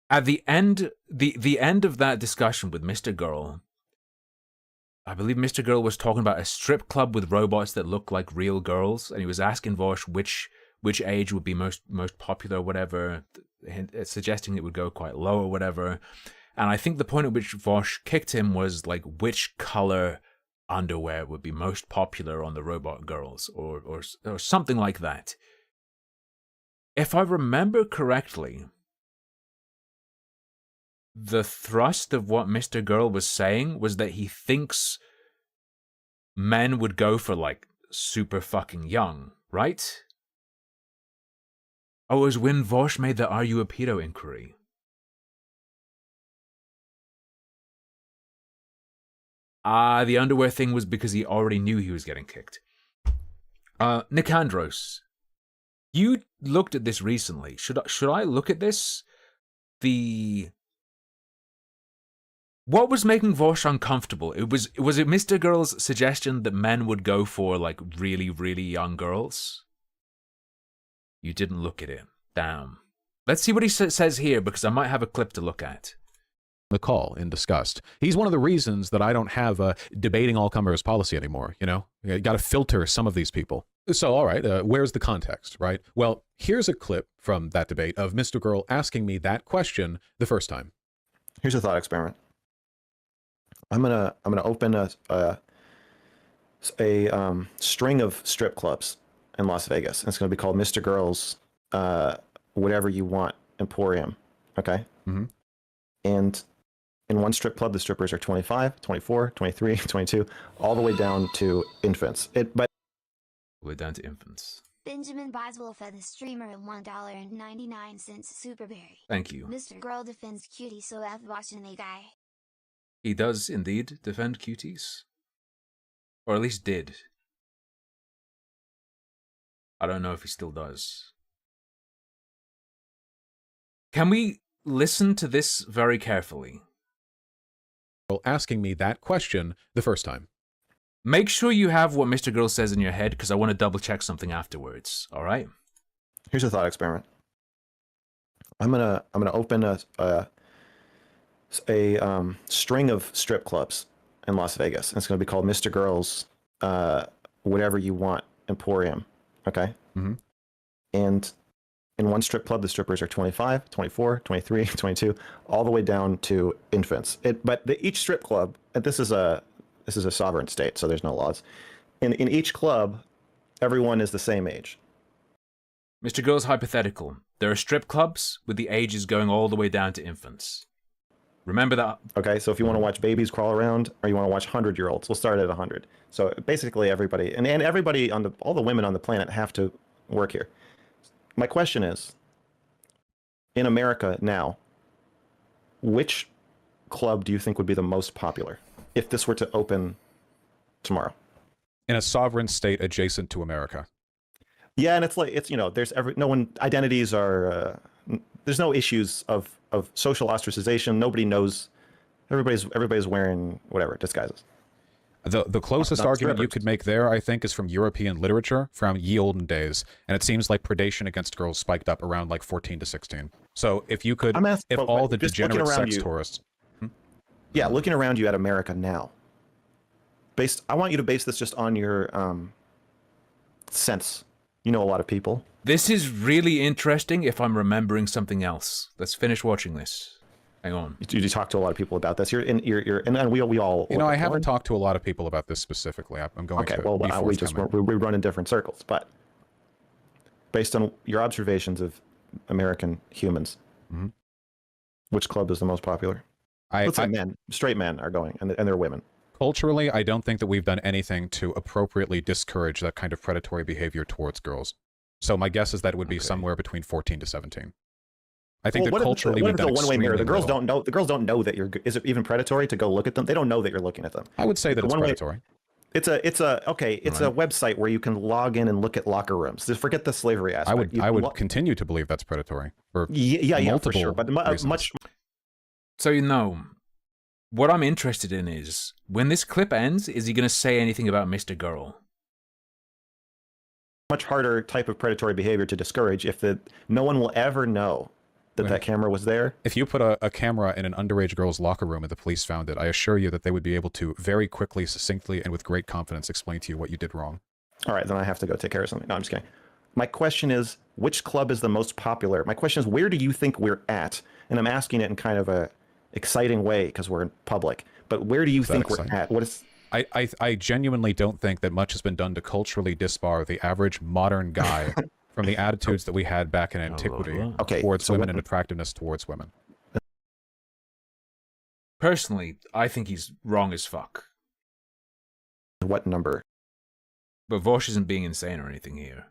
At the end, the end of that discussion with Mr. Girl, I believe Mr. Girl was talking about a strip club with robots that look like real girls, and he was asking Vosh which age would be most popular or whatever, suggesting it would go quite low or whatever. And I think the point at which Vosh kicked him was like which color underwear would be most popular on the robot girls, or something like that. If I remember correctly, the thrust of what Mr. Girl was saying was that he thinks men would go for like super fucking young, right? Oh, it was when Vosh made the "Are you a pedo" inquiry. The underwear thing was because he already knew he was getting kicked. Nicandros, you looked at this recently. Should I look at this? What was making Vosh uncomfortable? Was it Mr. Girl's suggestion that men would go for like really, really young girls? You didn't look at it. Damn. Let's see what he says here, because I might have a clip to look at. The call in disgust. He's one of the reasons that I don't have a debating all comers policy anymore. You know, you got to filter some of these people. So, all right, where's the context, right? Well, here's a clip from that debate of Mr. Girl asking me that question the first time. Here's a thought experiment. I'm gonna open a string of strip clubs in Las Vegas. And it's gonna be called Mr. Girl's Whatever You Want Emporium. Okay. Mm-hmm. And in one strip club, the strippers are 25, 24, 23, 22, all the way down to infants. We're down to infants. Benjamin Boswell fed the streamer $1.99 Superberry. Thank you. Mr. Girl defends cutie so F watching a guy. He does indeed defend cuties. Or at least did. I don't know if he still does. Can we listen to this very carefully? Asking me that question the first time. Make sure you have what Mr. Girl says in your head, because I want to double check something afterwards. All right? Here's a thought experiment. I'm gonna open a string of strip clubs in Las Vegas. And it's gonna be called Mr. Girls, whatever you want Emporium. Okay. Mm-hmm. And in one strip club, the strippers are 25, 24, 23, 22, all the way down to infants. But each strip club, and this is a sovereign state, so there's no laws. In each club, everyone is the same age. Mr. Girl's hypothetical. There are strip clubs with the ages going all the way down to infants. Remember that. Okay, so if you want to watch babies crawl around, or you want to watch 100-year-olds, we'll start at 100. So basically everybody, and everybody all the women on the planet have to work here. My question is, in America now, which club do you think would be the most popular if this were to open tomorrow? In a sovereign state adjacent to America. Yeah, and there's identities are there's no issues of social ostracization. Nobody knows. Everybody's wearing whatever disguises. The closest argument you could make there, I think, is from European literature from ye olden days, and it seems like predation against girls spiked up around like 14 to 16. So if you could, all the degenerate sex tourists. Yeah, looking around you at America now. I want you to base this just on your sense. You know a lot of people. This is really interesting if I'm remembering something else. Let's finish watching this. Hang on. You talk to a lot of people about this. And we all. I haven't talked to a lot of people about this specifically. I'm going to. Okay, well, we run in different circles, but based on your observations of American humans, which club is the most popular? Let's say men, straight men are going, and they're women. Culturally, I don't think that we've done anything to appropriately discourage that kind of predatory behavior towards girls. So my guess is that it would be somewhere between 14 to 17. I think that culturally we've done one-way mirror. The girls little. don't know. The girls don't know that you're. Is it even predatory to go look at them? They don't know that you're looking at them. I would say that it's predatory. It's a website where you can log in and look at locker rooms. Just forget the slavery aspect. I would continue to believe that's predatory. For yeah, for sure. But much. So what I'm interested in is, when this clip ends, is he going to say anything about Mr. Girl? Much harder type of predatory behavior to discourage if no one will ever know that camera was there. If you put a camera in an underage girl's locker room and the police found it, I assure you that they would be able to very quickly, succinctly, and with great confidence explain to you what you did wrong. All right, then I have to go take care of something. No, I'm just kidding. My question is, which club is the most popular? My question is, where do you think we're at? And I'm asking it in kind of a exciting way because we're in public. But where do you think we're at? What is? I genuinely don't think that much has been done to culturally disbar the average modern guy from the attitudes that we had back in antiquity towards women and attractiveness towards women. Personally, I think he's wrong as fuck. What number? But Vosh isn't being insane or anything here.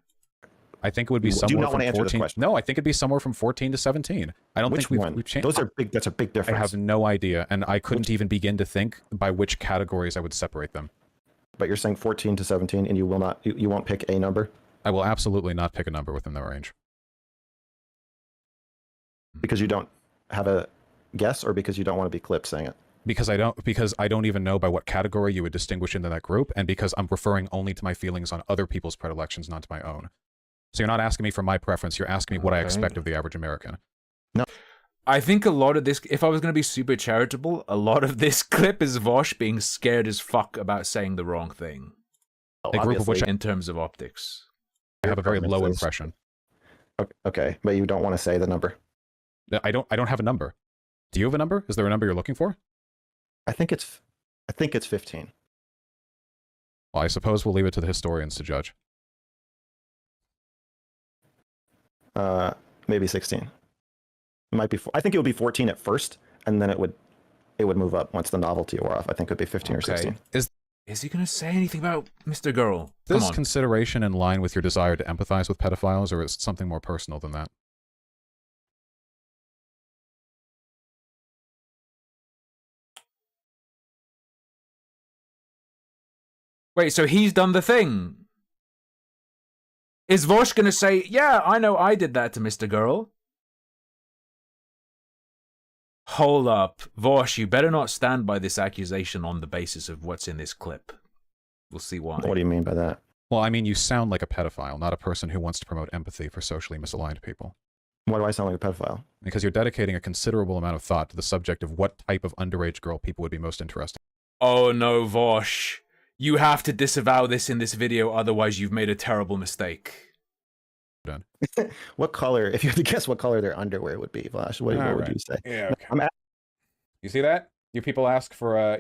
I think it would be somewhere from 14. No, I think it'd be somewhere from 14 to 17. I don't think we've changed. Those are big. That's a big difference. I have no idea, and I couldn't even begin to think by which categories I would separate them. But you're saying 14 to 17, and you will not. You won't pick a number. I will absolutely not pick a number within that range. Because you don't have a guess, or because you don't want to be clipped saying it? Because I don't even know by what category you would distinguish into that group, and because I'm referring only to my feelings on other people's predilections, not to my own. So you're not asking me for my preference, you're asking me what I expect of the average American. No. I think a lot of this, if I was going to be super charitable, a lot of this clip is Vosh being scared as fuck about saying the wrong thing. A group of which, in terms of optics, I have a very low impression. Okay, but you don't want to say the number. I don't have a number. Do you have a number? Is there a number you're looking for? I think it's 15. Well, I suppose we'll leave it to the historians to judge. Maybe 16. It might be. I think it would be 14 at first, and then it would move up once the novelty wore off. I think it would be 15 or 16. Is he going to say anything about Mr. Girl? Is this consideration in line with your desire to empathize with pedophiles, or is it something more personal than that? Wait, so he's done the thing? Is Vosh gonna say, yeah, I know I did that to Mr. Girl? Hold up. Vosh, you better not stand by this accusation on the basis of what's in this clip. We'll see why. What do you mean by that? Well, I mean, you sound like a pedophile, not a person who wants to promote empathy for socially misaligned people. Why do I sound like a pedophile? Because you're dedicating a considerable amount of thought to the subject of what type of underage girl people would be most interested Oh no, Vosh. You have to disavow this in this video, otherwise you've made a terrible mistake. in. What color? If you had to guess what color their underwear would be, Vosh, what would you say? Yeah. Okay. I'm You see that? You people ask for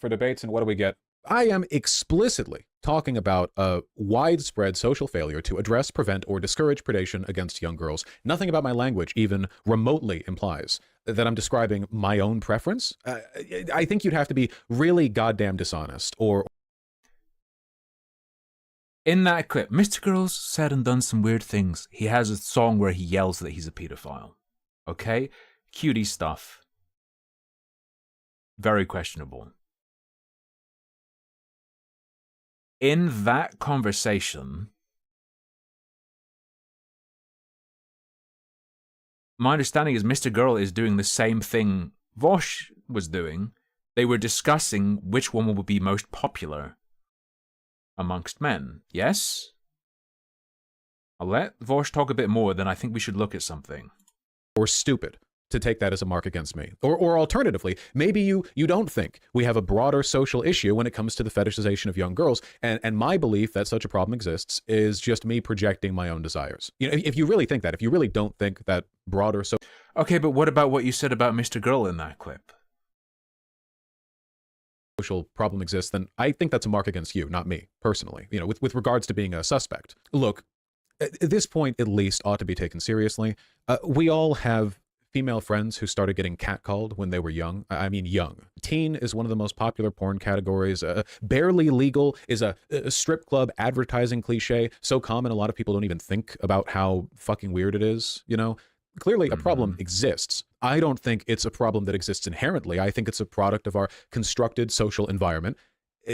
debates, and what do we get? I am explicitly talking about a widespread social failure to address, prevent, or discourage predation against young girls. Nothing about my language even remotely implies that I'm describing my own preference. I think you'd have to be really goddamn dishonest or... In that clip, Mr. Girls said and done some weird things. He has a song where he yells that he's a pedophile. Okay? Cutie stuff. Very questionable. In that conversation, my understanding is Mr. Girl is doing the same thing Vosh was doing. They were discussing which one would be most popular amongst men. Yes? I'll let Vosh talk a bit more, then I think we should look at something. or stupid to take that as a mark against me. Or alternatively, maybe you don't think we have a broader social issue when it comes to the fetishization of young girls, and my belief that such a problem exists is just me projecting my own desires. You know, if you really think that, if you really don't think that broader Okay, but what about what you said about Mr. Girl in that clip? social problem exists, then I think that's a mark against you, not me, personally, you know, with regards to being a suspect. Look, at this point, at least, ought to be taken seriously. We all have female friends who started getting catcalled when they were young. I mean, young. Teen is one of the most popular porn categories. Barely legal is a strip club advertising cliche. So common, a lot of people don't even think about how fucking weird it is, you know? Clearly, a problem exists. I don't think it's a problem that exists inherently. I think it's a product of our constructed social environment,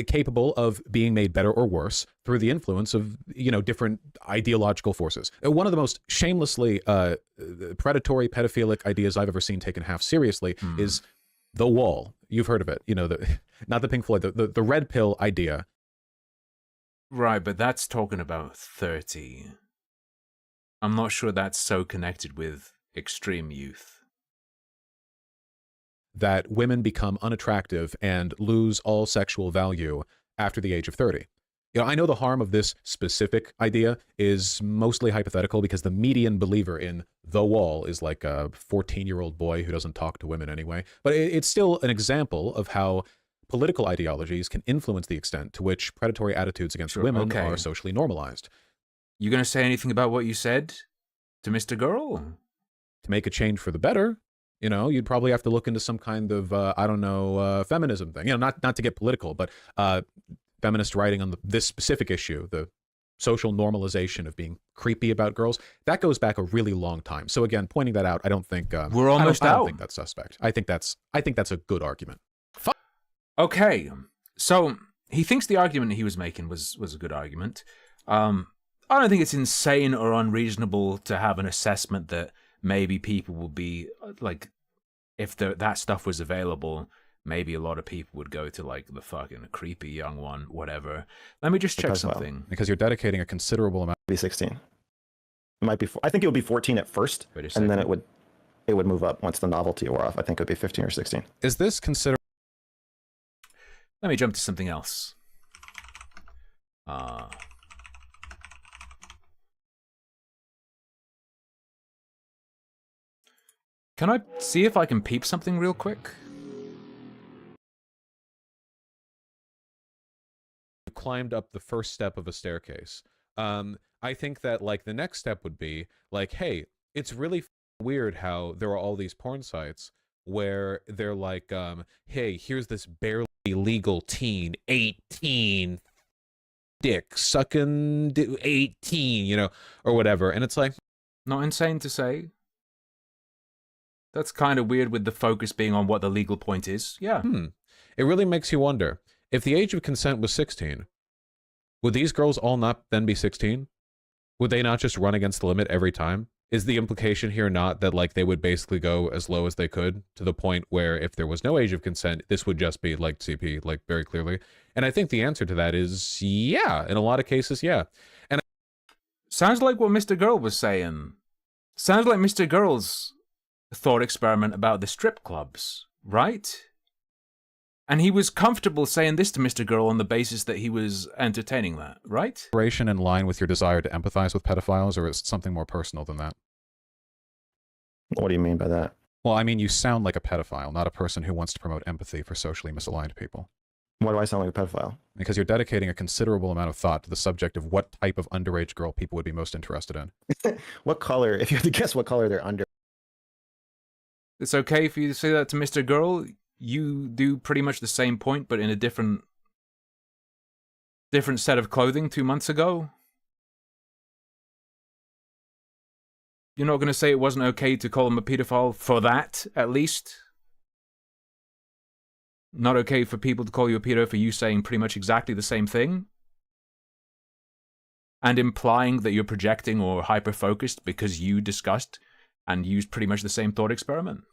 capable of being made better or worse through the influence of, you know, different ideological forces. One of the most shamelessly predatory, pedophilic ideas I've ever seen taken half seriously is the wall. You've heard of it, you know, not the Pink Floyd, the red pill idea. Right, but that's talking about 30. I'm not sure that's so connected with extreme youth. That women become unattractive and lose all sexual value after the age of 30. You know, I know the harm of this specific idea is mostly hypothetical because the median believer in the wall is like a 14-year-old boy who doesn't talk to women anyway. But it's still an example of how political ideologies can influence the extent to which predatory attitudes against women are socially normalized. You gonna say anything about what you said to Mr. Girl? To make a change for the better, you know, you'd probably have to look into some kind of, I don't know, feminism thing. You know, not to get political, but feminist writing on this specific issue, the social normalization of being creepy about girls, that goes back a really long time. So again, pointing that out, I don't think we're almost out. I don't think that's suspect. I think that's a good argument. Okay, so he thinks the argument he was making was a good argument. I don't think it's insane or unreasonable to have an assessment that maybe people will be, like, if that stuff was available, maybe a lot of people would go to, like, the fucking creepy young one, whatever. Let me just check something. Because you're dedicating a considerable amount. Be 16. It might be. I think it would be 14 at first, and then it would move up once the novelty wore off. I think it would be 15 or 16. Is this considered? Let me jump to something else. Can I see if I can peep something real quick? Climbed up the first step of a staircase. I think that, like, the next step would be like, hey, it's really weird how there are all these porn sites where they're like, hey, here's this barely legal teen, 18, dick sucking 18, you know, or whatever, and it's like, not insane to say. That's kind of weird with the focus being on what the legal point is. Yeah. It really makes you wonder. If the age of consent was 16, would these girls all not then be 16? Would they not just run against the limit every time? Is the implication here not that like they would basically go as low as they could to the point where if there was no age of consent, this would just be like CP, like very clearly? And I think the answer to that is yeah. In a lot of cases, yeah. And sounds like what Mr. Girl was saying. Sounds like Mr. Girl's thought experiment about the strip clubs, right? And he was comfortable saying this to Mr. Girl on the basis that he was entertaining that, right? Inspiration in line with your desire to empathize with pedophiles, or is it something more personal than that? What do you mean by that? Well, I mean, you sound like a pedophile, not a person who wants to promote empathy for socially misaligned people. Why do I sound like a pedophile? Because you're dedicating a considerable amount of thought to the subject of what type of underage girl people would be most interested in. What color, if you had to guess what color they're under? It's okay for you to say that to Mr. Girl. You do pretty much the same point, but in a different set of clothing 2 months ago. You're not going to say it wasn't okay to call him a pedophile for that, at least? Not okay for people to call you a pedo for you saying pretty much exactly the same thing? And implying that you're projecting or hyper-focused because you discussed and used pretty much the same thought experiment?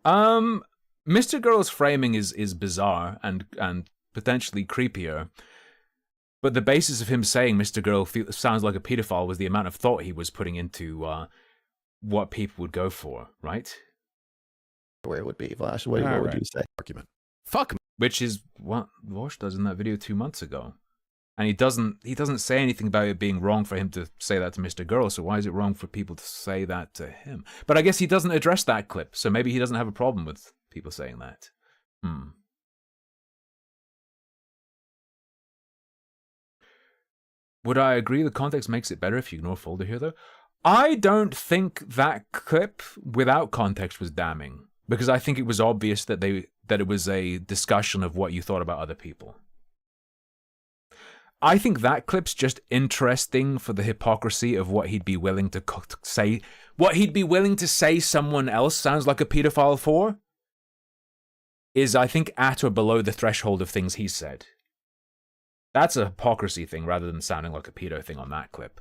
Mr. Girl's framing is bizarre and potentially creepier, but the basis of him saying Mr. Girl sounds like a pedophile was the amount of thought he was putting into what people would go for, right? Where it would be, Vlash. What would you say? Argument. Fuck me. Which is what Wash does in that video 2 months ago. And he doesn't say anything about it being wrong for him to say that to Mr. Girl, so why is it wrong for people to say that to him? But I guess he doesn't address that clip, so maybe he doesn't have a problem with people saying that. Would I agree the context makes it better if you ignore folder here, though? I don't think that clip without context was damning, because I think it was obvious that it was a discussion of what you thought about other people. I think that clip's just interesting for the hypocrisy of what he'd be willing to say. What he'd be willing to say someone else sounds like a pedophile for is, I think, at or below the threshold of things he said. That's a hypocrisy thing rather than sounding like a pedo thing on that clip.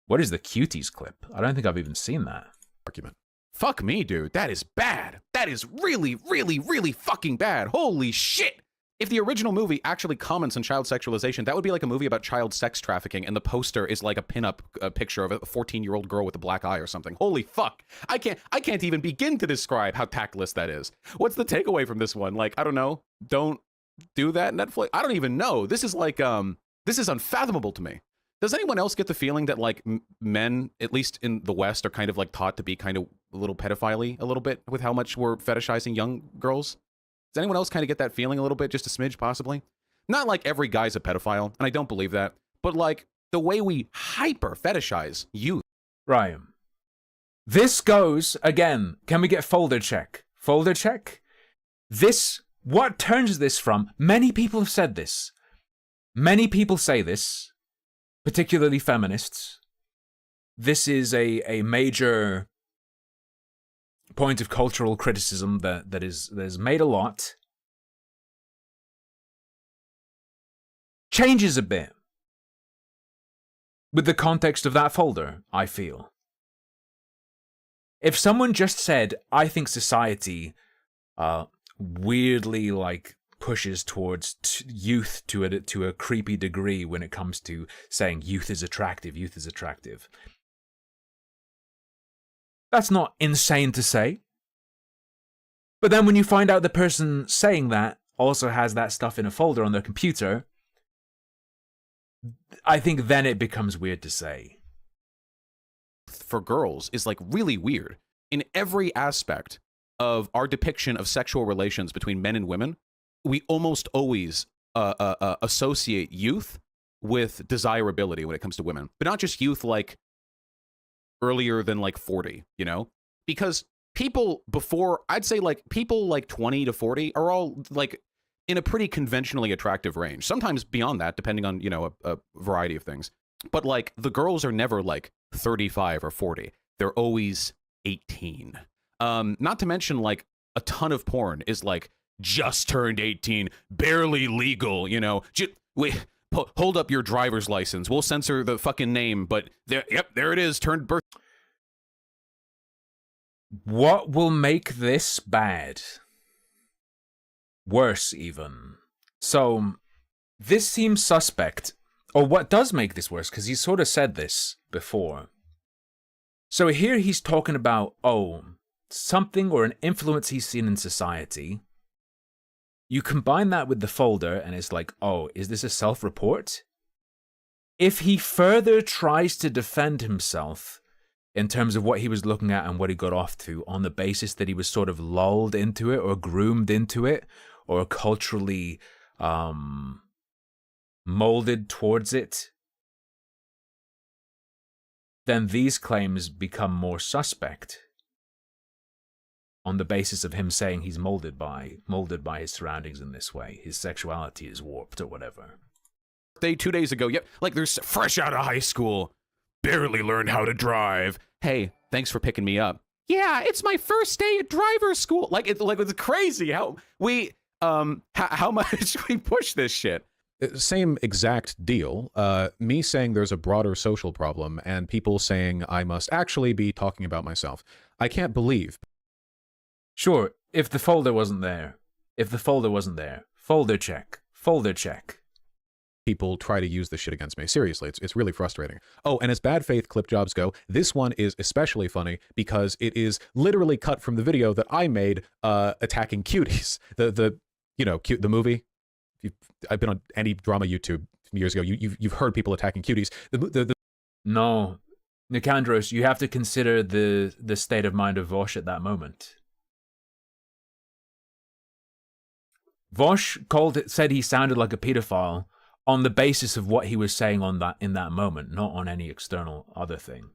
What is the cuties clip? I don't think I've even seen that. Argument. Fuck me, dude. That is bad. That is really, really, really fucking bad. Holy shit. If the original movie actually comments on child sexualization, that would be like a movie about child sex trafficking, and the poster is like a pinup picture of a 14-year-old girl with a black eye or something. Holy fuck. I can't even begin to describe how tactless that is. What's the takeaway from this one? Like, I don't know. Don't do that, Netflix? I don't even know. This is like, this is unfathomable to me. Does anyone else get the feeling that like men, at least in the West, are kind of like taught to be kind of a little pedophile-y a little bit with how much we're fetishizing young girls? Does anyone else kind of get that feeling a little bit, just a smidge possibly? Not like every guy's a pedophile, and I don't believe that, but like the way we hyper fetishize youth. Ryan, this goes, again, can we get folder check? Folder check? This, what turns this from, many people have said this. Many people say this, particularly feminists. This is a major point of cultural criticism that is made a lot. Changes a bit with the context of that folder, I feel. If someone just said, I think society weirdly like pushes towards youth to a creepy degree when it comes to saying youth is attractive, that's not insane to say. But then when you find out the person saying that also has that stuff in a folder on their computer, I think then it becomes weird to say. For girls is like really weird. In every aspect of our depiction of sexual relations between men and women, we almost always associate youth with desirability when it comes to women. But not just youth like earlier than like 40, you know? Because people before, I'd say like people like 20 to 40 are all like in a pretty conventionally attractive range. Sometimes beyond that, depending on, you know, a variety of things. But like the girls are never like 35 or 40. They're always 18. Not to mention like a ton of porn is like just turned 18, barely legal, you know. Wait, hold up your driver's license. We'll censor the fucking name, but there it is, turned birth. What will make this bad? Worse, even. So, this seems suspect. Or what does make this worse, because he sort of said this before. So here he's talking about, something or an influence he's seen in society. You combine that with the folder, and it's like, is this a self-report? If he further tries to defend himself in terms of what he was looking at and what he got off to on the basis that he was sort of lulled into it or groomed into it or culturally molded towards it, then these claims become more suspect on the basis of him saying he's molded by his surroundings in this way. His sexuality is warped or whatever. 2 days ago, yep, like they're fresh out of high school, barely learned how to drive. Hey, thanks for picking me up. Yeah, it's my first day at driver's school. Like it's crazy how we how much we push this shit. Same exact deal. Me saying there's a broader social problem and people saying I must actually be talking about myself. I can't believe. Sure, if the folder wasn't there. Folder check. People try to use this shit against me. Seriously, it's really frustrating. Oh, and as bad faith clip jobs go, this one is especially funny because it is literally cut from the video that I made attacking cuties. The movie. I've been on any drama YouTube years ago. You've heard people attacking cuties. No, Nicandros, you have to consider the state of mind of Vosh at that moment. Vosh said he sounded like a pedophile on the basis of what he was saying in that moment, not on any external other thing.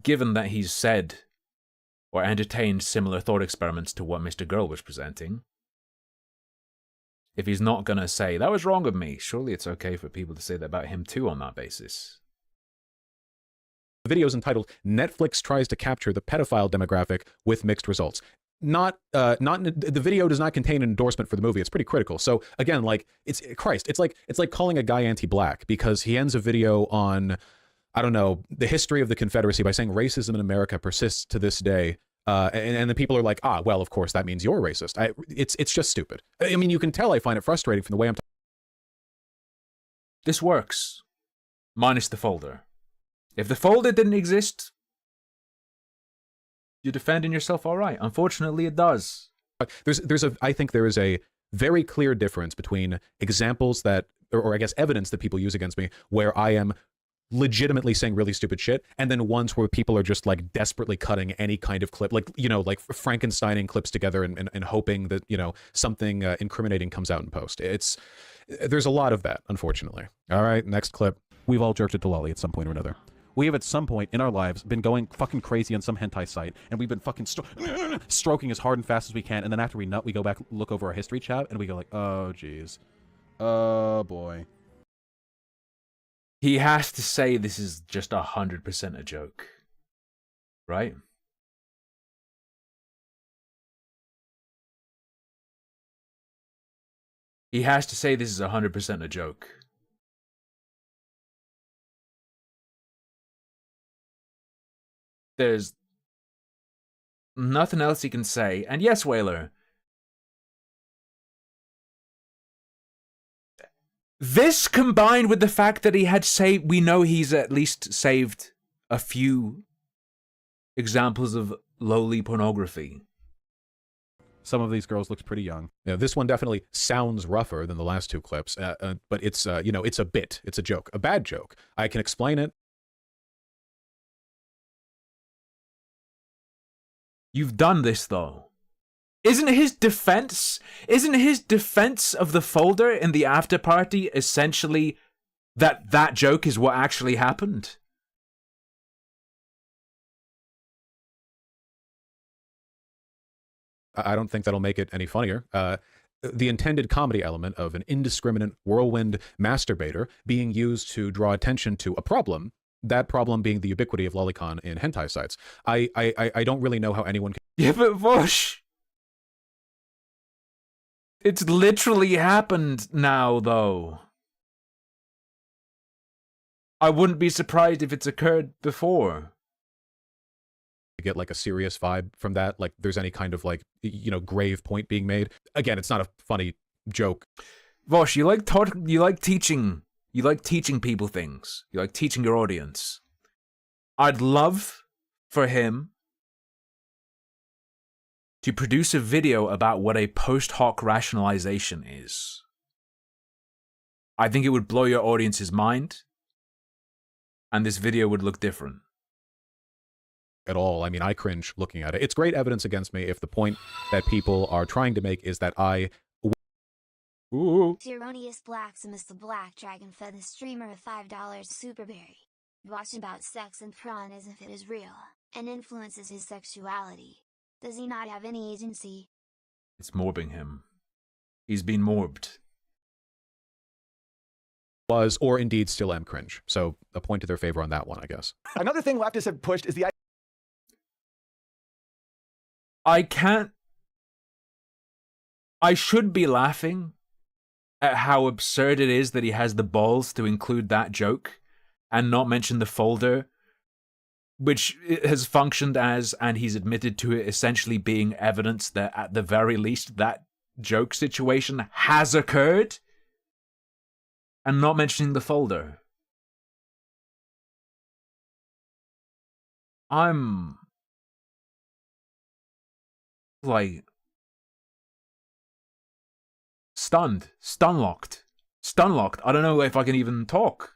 Given that he's said or entertained similar thought experiments to what Mr. Girl was presenting, if he's not going to say, that was wrong of me, surely it's okay for people to say that about him too on that basis. The video is entitled, Netflix Tries to Capture the Pedophile Demographic with Mixed Results. The video does not contain an endorsement for the movie. It's pretty critical. So again, like, it's like calling a guy anti-black because he ends a video on, I don't know, the history of the Confederacy by saying racism in America persists to this day. And the people are like, well, of course, that means you're racist. It's just stupid. I mean, you can tell I find it frustrating from the way I'm talking. This works, minus the folder. If the folder didn't exist, you're defending yourself all right. Unfortunately, it does. I think there is a very clear difference between examples that, or I guess evidence that people use against me, where I am legitimately saying really stupid shit, and then ones where people are just like desperately cutting any kind of clip, like, you know, like Frankensteining clips together and hoping that, you know, something incriminating comes out in post. There's a lot of that, unfortunately. All right, next clip. We've all jerked it to Lolly at some point or another. We have at some point in our lives been going fucking crazy on some hentai site, and we've been fucking stroking as hard and fast as we can, and then after we nut, we go back, look over our history chat, and we go like, oh, geez. Oh, boy. He has to say this is just 100% a joke, right? He has to say this is 100% a joke. There's nothing else he can say. And yes, Whaler, this combined with the fact that we know he's at least saved a few examples of lowly pornography. Some of these girls look pretty young. Yeah, this one definitely sounds rougher than the last two clips, but it's it's a bit, it's a joke, a bad joke. I can explain it. You've done this though. Isn't his defense of the folder in the after party essentially that joke is what actually happened? I don't think that'll make it any funnier. The intended comedy element of an indiscriminate whirlwind masturbator being used to draw attention to a problem, that problem being the ubiquity of lolicon in hentai sites. I don't really know how anyone can... Yeah, but Vosh, It's literally happened now, though. I wouldn't be surprised if it's occurred before. Get like a serious vibe from that, like there's any kind of like, you know, grave point being made. Again, it's not a funny joke. Vosh, you like teaching people things. You like teaching your audience. I'd love for him to produce a video about what a post hoc rationalization is. I think it would blow your audience's mind, and this video would look different. At all. I mean, I cringe looking at it. It's great evidence against me if the point that people are trying to make is that I... Ooh. Erroneous Blacksmith the Black Dragon fed the streamer a $5 superberry. Watch about sex and prawn as if it is real, and influences his sexuality. Does he not have any agency? It's morbing him. He's been morbed. Was, or indeed still am cringe. So a point to their favor on that one, I guess. Another thing leftists have pushed is the I should be laughing at how absurd it is that he has the balls to include that joke and not mention the folder, which has functioned as, and he's admitted to it, essentially being evidence that at the very least that joke situation has occurred, and not mentioning the folder. I'm like stunlocked. I don't know if I can even talk.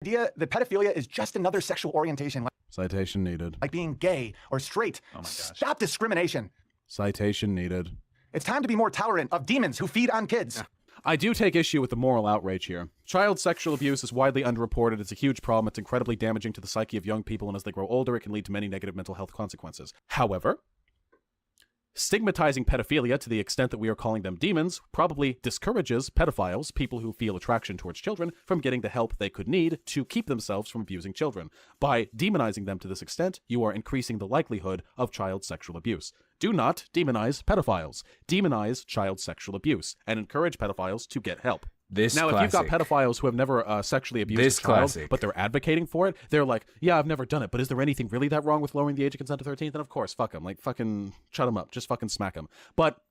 idea that pedophilia is just another sexual orientation, Citation needed. like being gay or straight. Oh my gosh. Stop discrimination. Citation needed. It's time to be more tolerant of demons who feed on kids. I do take issue with the moral outrage here. Child sexual abuse is widely underreported. It's a huge problem. It's incredibly damaging to the psyche of young people, and as they grow older, it can lead to many negative mental health consequences. However, stigmatizing pedophilia to the extent that we are calling them demons probably discourages pedophiles, people who feel attraction towards children, from getting the help they could need to keep themselves from abusing children. By demonizing them to this extent, you are increasing the likelihood of child sexual abuse. Do not demonize pedophiles. Demonize child sexual abuse and encourage pedophiles to get help. This Now, classic. if you've got pedophiles who have never sexually abused This a child, classic. but they're advocating for it, they're like, yeah, I've never done it, but is there anything really that wrong with lowering the age of consent to 13? Then of course, fuck them. Like, fucking shut them up. Just fucking smack them. But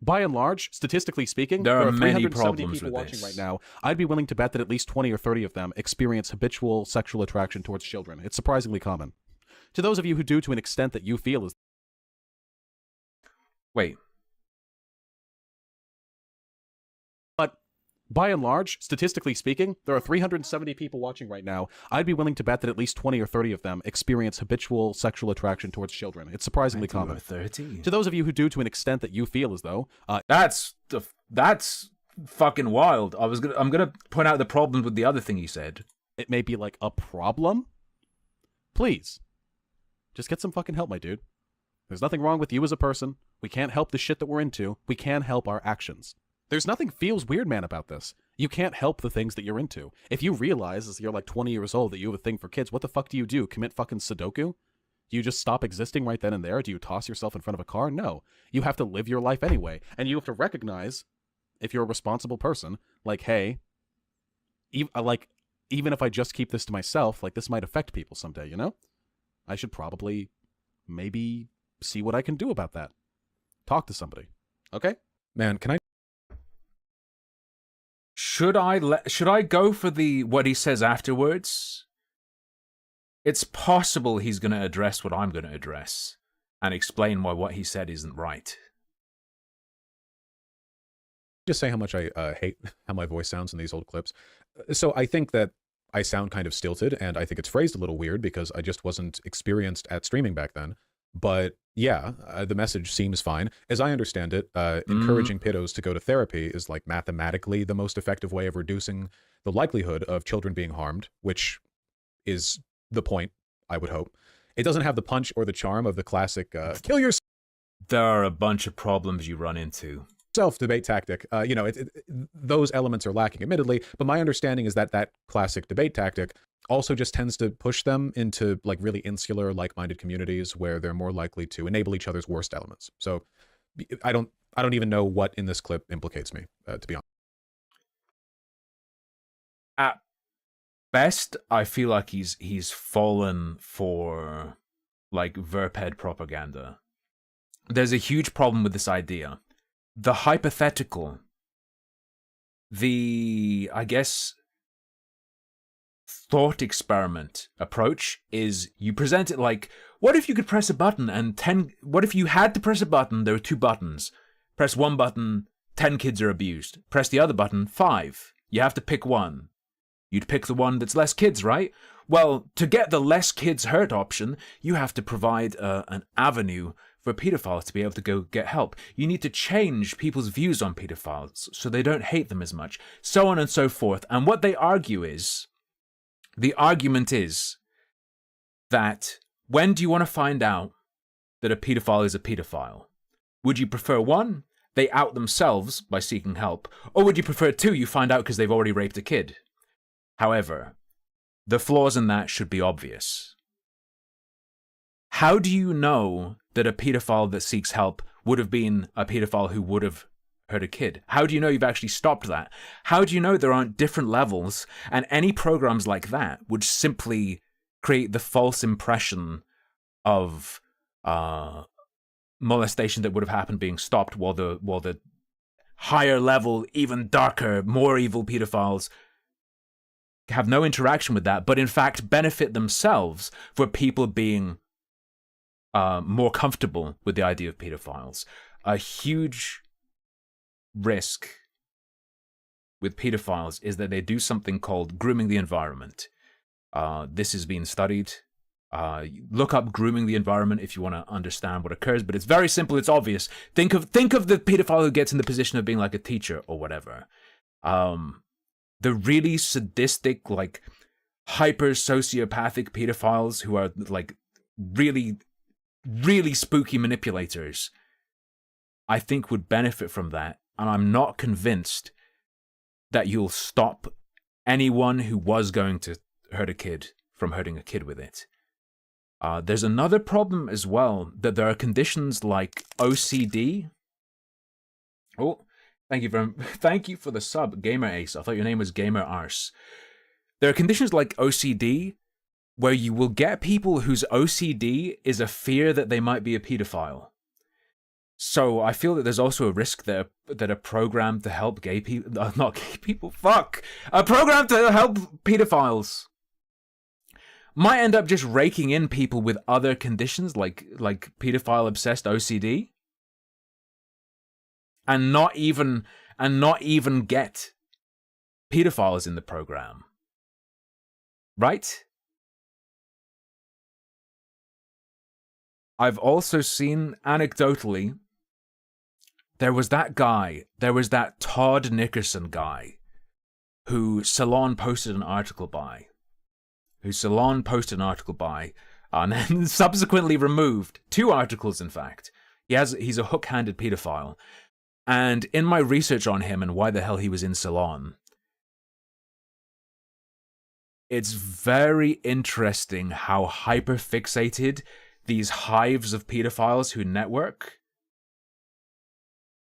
by and large, statistically speaking, There are many 370 problems people with watching this. right now. I'd be willing to bet that at least 20 or 30 of them experience habitual sexual attraction towards children. It's surprisingly common. To those of you who do to an extent that you feel is Wait. But by and large, statistically speaking, there are 370 people watching right now. I'd be willing to bet that at least 20 or 30 of them experience habitual sexual attraction towards children. It's surprisingly 20 or common. 30? To those of you who do to an extent that you feel as though That's fucking wild. I'm gonna point out the problems with the other thing you said. it may be like a problem, please, just get some fucking help, my dude. There's nothing wrong with you as a person. We can't help the shit that we're into. We can help our actions. There's nothing feels weird, man, about this. You can't help the things that you're into. If you realize as you're like 20 years old that you have a thing for kids, what the fuck do? Commit fucking Sudoku? Do you just stop existing right then and there? Do you toss yourself in front of a car? No. You have to live your life anyway. And you have to recognize, if you're a responsible person, like, hey, even if I just keep this to myself, like, this might affect people someday, you know? I should probably maybe see what I can do about that. Talk to somebody. Okay? Man, can I Should I go for the what he says afterwards? It's possible he's going to address what I'm going to address and explain why what he said isn't right. just say how much I hate how my voice sounds in these old clips? So I think that I sound kind of stilted, and I think it's phrased a little weird because I just wasn't experienced at streaming back then. But yeah, the message seems fine. As I understand it, encouraging kiddos to go to therapy is like mathematically the most effective way of reducing the likelihood of children being harmed, which is the point, I would hope. It doesn't have the punch or the charm of the classic kill yourself. There are a bunch of problems you run into. Debate tactic. You know, those elements are lacking, admittedly, but my understanding is that that classic debate tactic also just tends to push them into like really insular, like-minded communities where they're more likely to enable each other's worst elements. So I I don't even know what in this clip implicates me, to be honest. At best, I feel like he's fallen for like verped propaganda. There's a huge problem with this idea. The hypothetical, I guess, thought experiment approach is you present it like, what if you could press a button and what if you had to press a button, there are 2 buttons. Press one button, 10 kids are abused. Press the other button, 5. You have to pick one. You'd pick the one that's less kids, right? Well, to get the less kids hurt option, you have to provide an avenue for pedophiles to be able to go get help. You need to change people's views on pedophiles so they don't hate them as much, so on and so forth. And what they argue is, the argument is that when do you want to find out that a pedophile is a pedophile? Would you prefer 1, they out themselves by seeking help, or would you prefer 2, you find out because they've already raped a kid? However, the flaws in that should be obvious. How do you know that a pedophile that seeks help would have been a pedophile who would have hurt a kid? How do you know you've actually stopped that? How do you know there aren't different levels, and any programs like that would simply create the false impression of molestation that would have happened being stopped, while the higher level, even darker, more evil pedophiles have no interaction with that, but in fact benefit themselves for people being more comfortable with the idea of pedophiles. A huge risk with pedophiles is that they do something called grooming the environment. This has been studied. Look up grooming the environment if you want to understand what occurs, but it's very simple, it's obvious. Think of the pedophile who gets in the position of being like a teacher or whatever. The really sadistic, like hyper sociopathic pedophiles who are like really, really spooky manipulators, I think would benefit from that. And I'm not convinced that you'll stop anyone who was going to hurt a kid from hurting a kid with it. There's another problem as well, that there are conditions like OCD. Oh, thank you for the sub, Gamer Ace. I thought your name was Gamer Arse. There are conditions like OCD where you will get people whose OCD is a fear that they might be a pedophile. So I feel that there's also a risk that a program to help gay people, not gay people, fuck, a program to help pedophiles might end up just raking in people with other conditions like pedophile obsessed OCD, and not even get pedophiles in the program. Right? I've also seen anecdotally, there was that Todd Nickerson guy who Salon posted an article by, and then subsequently removed 2 articles, in fact. He's a hook-handed pedophile. And in my research on him and why the hell he was in Salon, it's very interesting how hyper-fixated these hives of pedophiles who network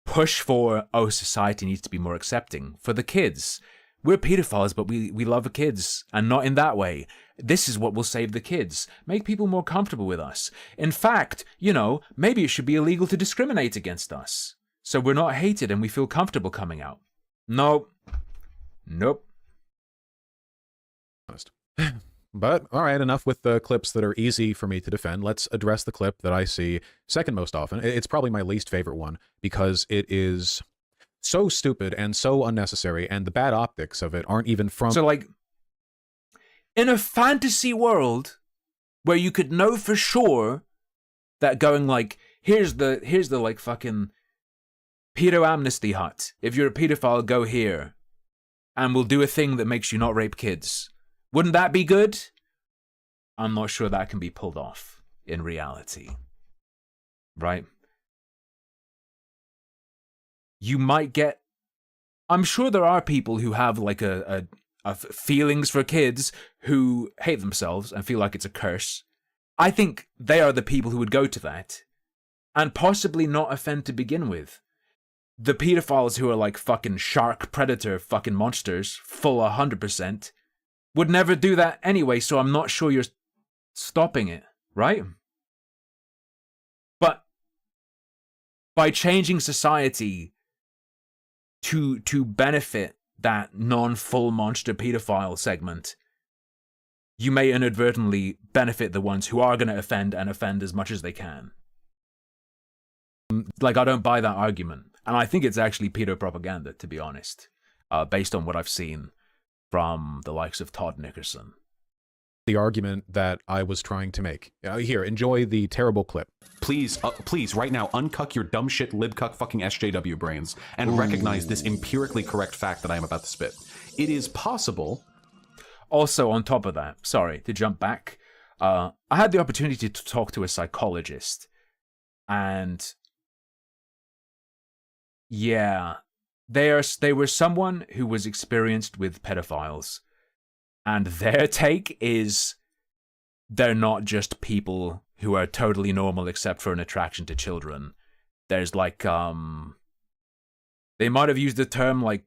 push for, oh, society needs to be more accepting. For the kids, we're pedophiles, but we love the kids, and not in that way. This is what will save the kids. Make people more comfortable with us. In fact, maybe it should be illegal to discriminate against us, so we're not hated and we feel comfortable coming out. Nope. But, all right, enough with the clips that are easy for me to defend. Let's address the clip that I see second most often. It's probably my least favorite one because it is so stupid and so unnecessary, and the bad optics of it aren't even from... So, like, in a fantasy world where you could know for sure that going, like, here's the like, fucking pedo amnesty hut. If you're a pedophile, go here, and we'll do a thing that makes you not rape kids. Wouldn't that be good? I'm not sure that can be pulled off in reality. Right? You might get... I'm sure there are people who have like a feelings for kids who hate themselves and feel like it's a curse. I think they are the people who would go to that and possibly not offend to begin with. the pedophiles who are like fucking shark predator fucking monsters, full 100%, would never do that anyway, so I'm not sure you're stopping it, right? But by changing society to benefit that non-full monster pedophile segment, you may inadvertently benefit the ones who are going to offend and offend as much as they can. Like, I don't buy that argument. And I think it's actually pedo propaganda, to be honest, based on what I've seen from the likes of Todd Nickerson. The argument that I was trying to make. Here, enjoy the terrible clip. Please, please, right now, uncuck your dumb shit libcuck fucking SJW brains and recognize this empirically correct fact that I am about to spit. It is possible. Also, on top of that, sorry to jump back, I had the opportunity to talk to a psychologist, and yeah, they were someone who was experienced with pedophiles, and their take is they're not just people who are totally normal except for an attraction to children. There's like they might have used the term like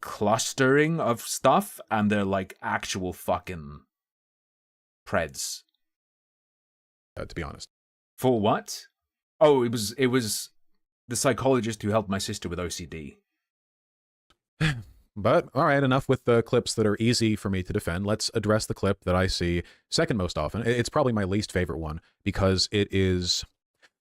clustering of stuff, and they're like actual fucking preds. To be honest. For what? Oh, it was the psychologist who helped my sister with OCD. But, all right, enough with the clips that are easy for me to defend. Let's address the clip that I see second most often. It's probably my least favorite one because it is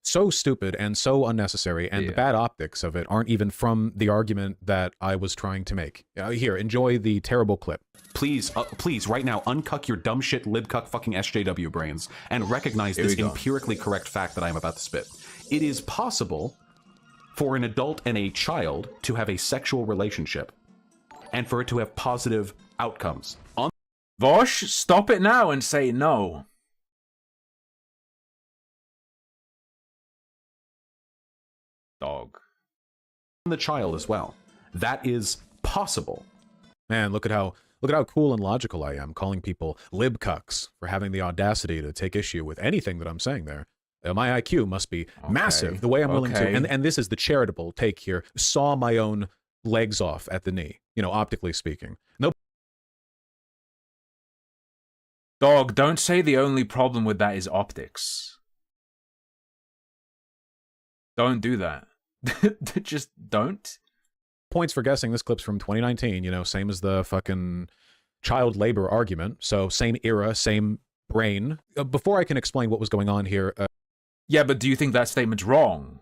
so stupid and so unnecessary, and the bad optics of it aren't even from the argument that I was trying to make. Here, enjoy the terrible clip. Please, please, right now, uncuck your dumb shit libcuck fucking SJW brains and recognize this empirically correct fact that I am about to spit. It is possible for an adult and a child to have a sexual relationship and for it to have positive outcomes. Vosh, stop it now and say no. Dog. The child as well. That is possible. Man, look at how cool and logical I am, calling people libcucks for having the audacity to take issue with anything that I'm saying there. My IQ must be massive, the way I'm willing to, and this is the charitable take here, saw my own legs off at the knee, you know, optically speaking. No. Dog, don't say the only problem with that is optics. Don't do that. Just don't. Points for guessing this clip's from 2019, you know, same as the fucking child labor argument. So same era, same brain. Before I can explain what was going on here. Yeah, but do you think that statement's wrong?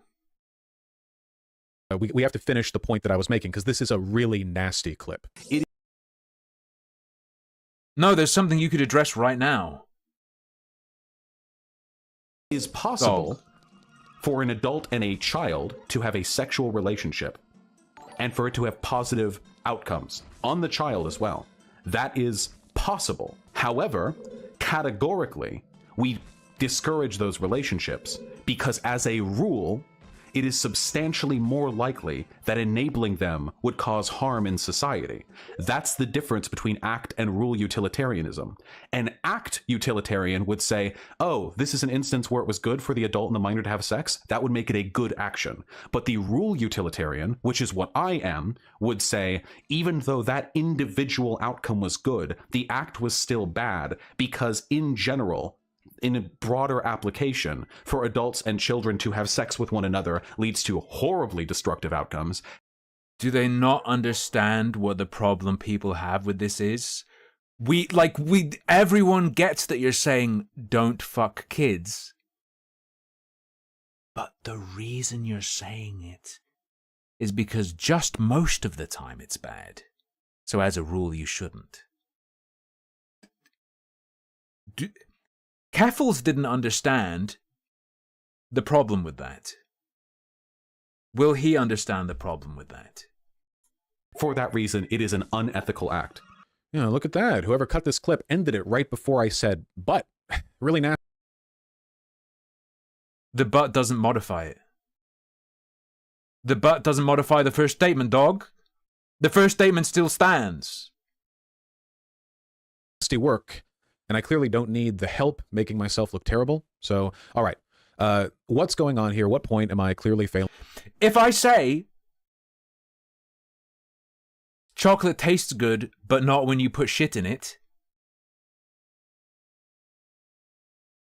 We have to finish the point that I was making, because this is a really nasty clip. No, there's something you could address right now. It is possible for an adult and a child to have a sexual relationship and for it to have positive outcomes on the child as well. That is possible. However, categorically, we discourage those relationships because, as a rule, it is substantially more likely that enabling them would cause harm in society. That's the difference between act and rule utilitarianism. An act utilitarian would say, oh, this is an instance where it was good for the adult and the minor to have sex. That would make it a good action. But the rule utilitarian, which is what I am, would say, even though that individual outcome was good, the act was still bad because, in general, in a broader application, for adults and children to have sex with one another leads to horribly destructive outcomes. Do they not understand what the problem people have with this is? Everyone gets that you're saying don't fuck kids. But the reason you're saying it is because just most of the time it's bad. So as a rule, you shouldn't. Keffels didn't understand the problem with that. Will he understand the problem with that? For that reason, it is an unethical act. Yeah, look at that. Whoever cut this clip ended it right before I said, but. Really nasty. The but doesn't modify it. The but doesn't modify the first statement, dog. The first statement still stands. Nasty work. And I clearly don't need the help making myself look terrible. So, all right. What's going on here? What point am I clearly failing? If I say chocolate tastes good, but not when you put shit in it,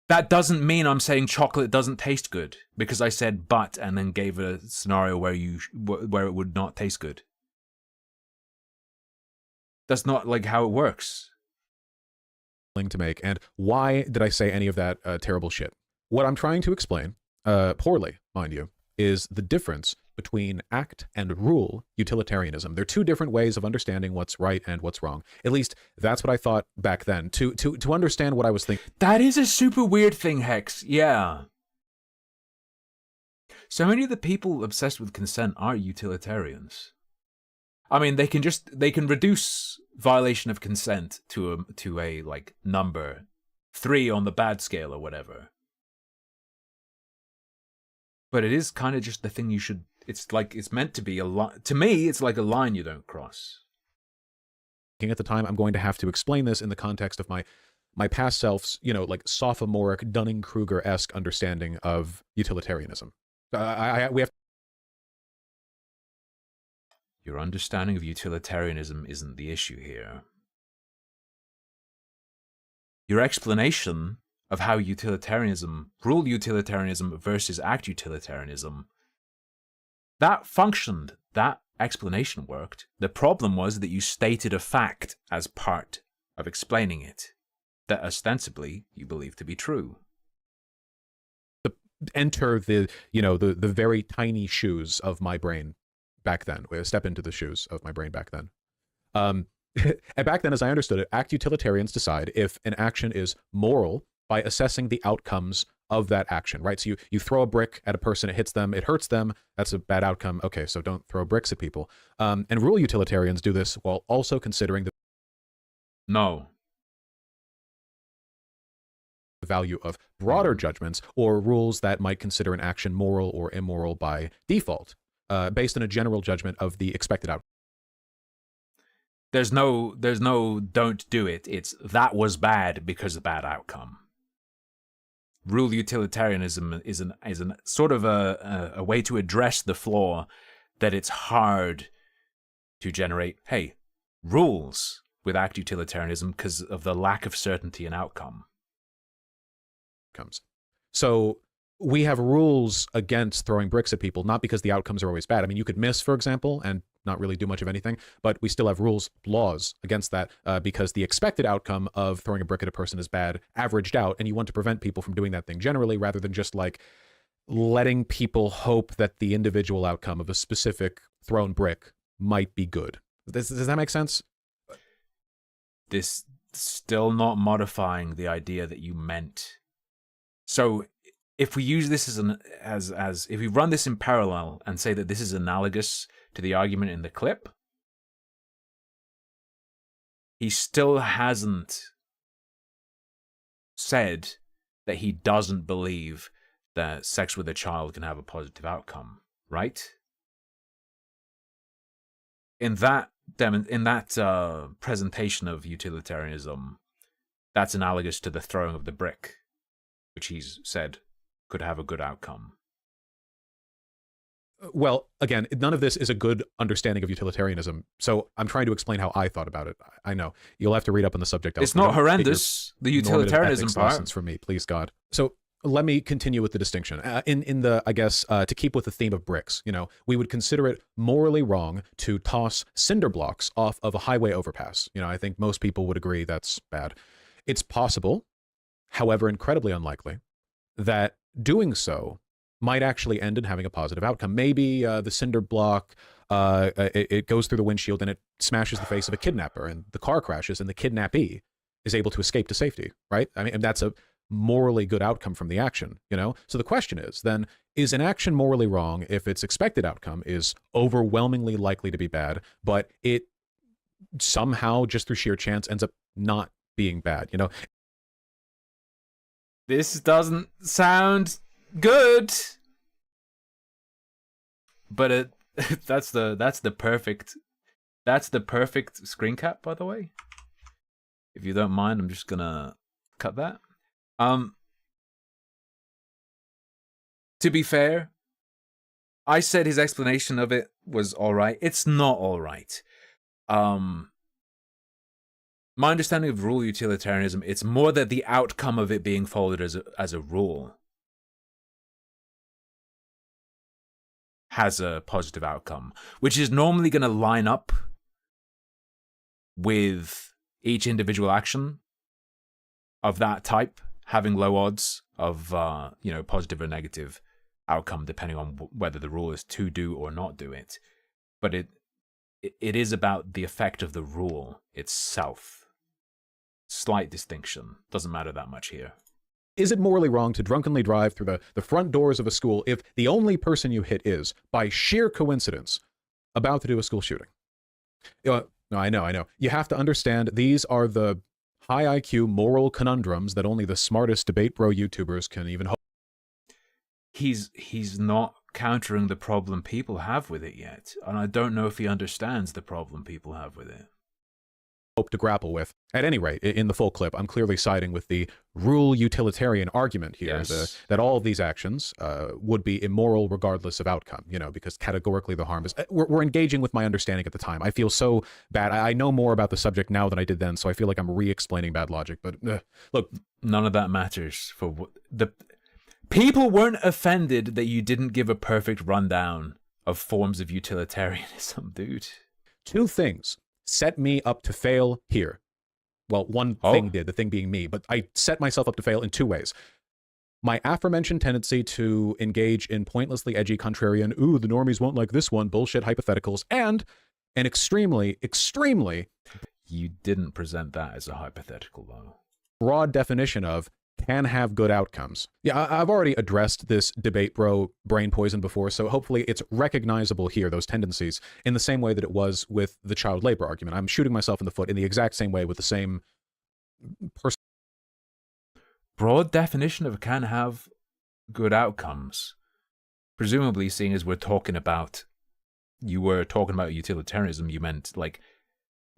that doesn't mean I'm saying chocolate doesn't taste good, because I said but and then gave a scenario where it would not taste good. That's not like how it works. To make, and why did I say any of that terrible shit? What I'm trying to explain, poorly, mind you, is the difference between act and rule utilitarianism. They're two different ways of understanding what's right and what's wrong. At least that's what I thought back then. To understand what I was thinking. That is a super weird thing, Hex. Yeah. So many of the people obsessed with consent are utilitarians. I mean, they can reduce violation of consent to a like number 3 on the bad scale or whatever. But it is kind of just the thing you should. It's like it's meant to be a line. To me, it's like a line you don't cross. At the time, I'm going to have to explain this in the context of my past self's, like sophomoric Dunning-Kruger-esque understanding of utilitarianism. We have. Your understanding of utilitarianism isn't the issue here. Your explanation of how rule utilitarianism versus act utilitarianism, that functioned, that explanation worked. The problem was that you stated a fact as part of explaining it, that ostensibly you believe to be true. Enter the very tiny shoes of my brain back then. We step into the shoes of my brain back then. And back then, as I understood it, act utilitarians decide if an action is moral by assessing the outcomes of that action, right? So you throw a brick at a person, it hits them, it hurts them, that's a bad outcome. Okay, so don't throw bricks at people. And rule utilitarians do this while also considering the value of broader judgments or rules that might consider an action moral or immoral by default, based on a general judgment of the expected outcome. There's no don't do it. It's that was bad because of bad outcome. Rule utilitarianism is an sort of a way to address the flaw that it's hard to generate, rules with act utilitarianism because of the lack of certainty in outcome. So we have rules against throwing bricks at people, not because the outcomes are always bad. I mean, you could miss, for example, and not really do much of anything, but we still have laws against that because the expected outcome of throwing a brick at a person is bad, averaged out, and you want to prevent people from doing that thing generally rather than just like letting people hope that the individual outcome of a specific thrown brick might be good. Does that make sense? This still not modifying the idea that you meant. So if we use this as if we run this in parallel and say that this is analogous to the argument in the clip, he still hasn't said that he doesn't believe that sex with a child can have a positive outcome, right? In that presentation of utilitarianism, that's analogous to the throwing of the brick, which he's said could have a good outcome. Well, again, none of this is a good understanding of utilitarianism, so I'm trying to explain how I thought about it. I know. You'll have to read up on the subject. It's not horrendous, the utilitarianism part. Lessons for me, please, God. So let me continue with the distinction. In the, I guess, to keep with the theme of bricks, we would consider it morally wrong to toss cinder blocks off of a highway overpass. I think most people would agree that's bad. It's possible, however incredibly unlikely, that doing so might actually end in having a positive outcome. Maybe the cinder block, it goes through the windshield and it smashes the face of a kidnapper and the car crashes and the kidnappee is able to escape to safety, right? I mean, and that's a morally good outcome from the action, So the question is, then, is an action morally wrong if its expected outcome is overwhelmingly likely to be bad, but it somehow, just through sheer chance, ends up not being bad, This doesn't sound good, but that's the perfect screen cap, by the way. If you don't mind, I'm just gonna cut that. To be fair, I said his explanation of it was all right. It's not all right. My understanding of rule utilitarianism, it's more that the outcome of it being followed as a rule has a positive outcome, which is normally going to line up with each individual action of that type having low odds of positive or negative outcome depending on whether the rule is to do or not do it. But it is about the effect of the rule itself. Slight distinction. Doesn't matter that much here. Is it morally wrong to drunkenly drive through the front doors of a school if the only person you hit is, by sheer coincidence, about to do a school shooting? No, I know. You have to understand these are the high IQ moral conundrums that only the smartest debate bro YouTubers can even hope. He's not countering the problem people have with it yet, and I don't know if he understands the problem people have with it. Hope to grapple with. At any rate, in the full clip, I'm clearly siding with the rule utilitarian argument here, Yes. that all of these actions would be immoral regardless of outcome, because categorically the harm is... We're engaging with my understanding at the time. I feel so bad. I know more about the subject now than I did then, so I feel like I'm re-explaining bad logic, but look... None of that matters. The people weren't offended that you didn't give a perfect rundown of forms of utilitarianism, dude. Two things set me up to fail here. Well, one thing did, the thing being me, but I set myself up to fail in two ways. My aforementioned tendency to engage in pointlessly edgy contrarian, ooh, the normies won't like this one, bullshit hypotheticals, and an extremely, extremely... You didn't present that as a hypothetical, though. Broad definition of can have good outcomes. Yeah, I've already addressed this debate bro brain poison before, so hopefully it's recognizable here, those tendencies, in the same way that it was with the child labor argument. I'm shooting myself in the foot in the exact same way with the same person. Broad definition of can have good outcomes. Presumably, seeing as you were talking about utilitarianism, you meant like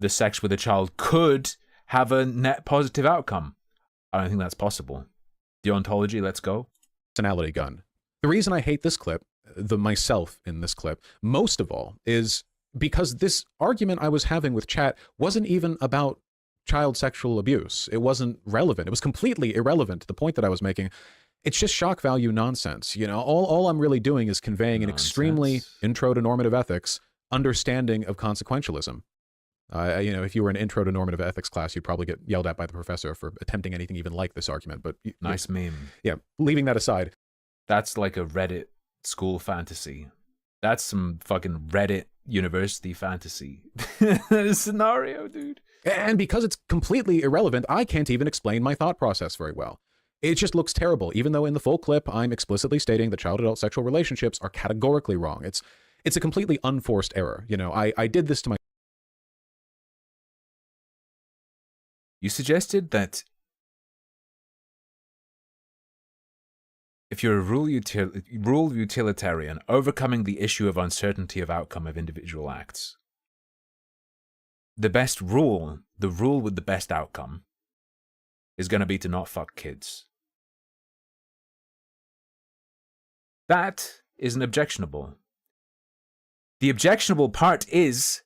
the sex with a child could have a net positive outcome. I don't think that's possible. Deontology, let's go. Personality gun. The reason I hate this clip, myself in this clip, most of all, is because this argument I was having with chat wasn't even about child sexual abuse. It wasn't relevant. It was completely irrelevant to the point that I was making. It's just shock value nonsense. All I'm really doing is conveying an extremely intro to normative ethics understanding of consequentialism. If you were an intro to normative ethics class, you'd probably get yelled at by the professor for attempting anything even like this argument. But nice meme. Yeah, leaving that aside. That's like a Reddit school fantasy. That's some fucking Reddit university fantasy scenario, dude. And because it's completely irrelevant, I can't even explain my thought process very well. It just looks terrible, even though in the full clip, I'm explicitly stating that child-adult sexual relationships are categorically wrong. It's a completely unforced error. I did this to my... You suggested that if you're a rule utilitarian, overcoming the issue of uncertainty of outcome of individual acts, the best rule, the rule with the best outcome, is going to be to not fuck kids. That isn't objectionable. The objectionable part is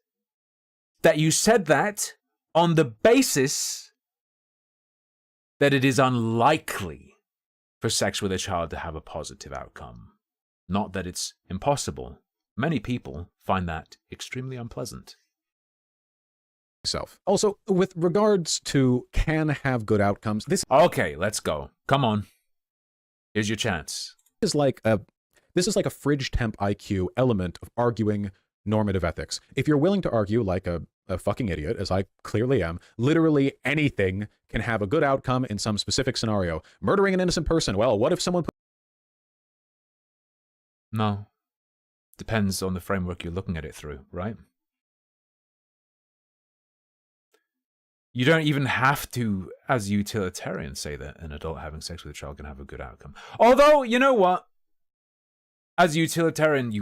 that you said that on the basis that it is unlikely for sex with a child to have a positive outcome. Not that it's impossible. Many people find that extremely unpleasant. Also, with regards to can have good outcomes, this... Okay, let's go. Come on. Here's your chance. This is like a fridge temp IQ element of arguing normative ethics. If you're willing to argue like a fucking idiot, as I clearly am, literally anything can have a good outcome in some specific scenario. Murdering an innocent person, well, what if someone... No. Depends on the framework you're looking at it through, right? You don't even have to, as utilitarians, say that an adult having sex with a child can have a good outcome. Although, you know what? As a utilitarian,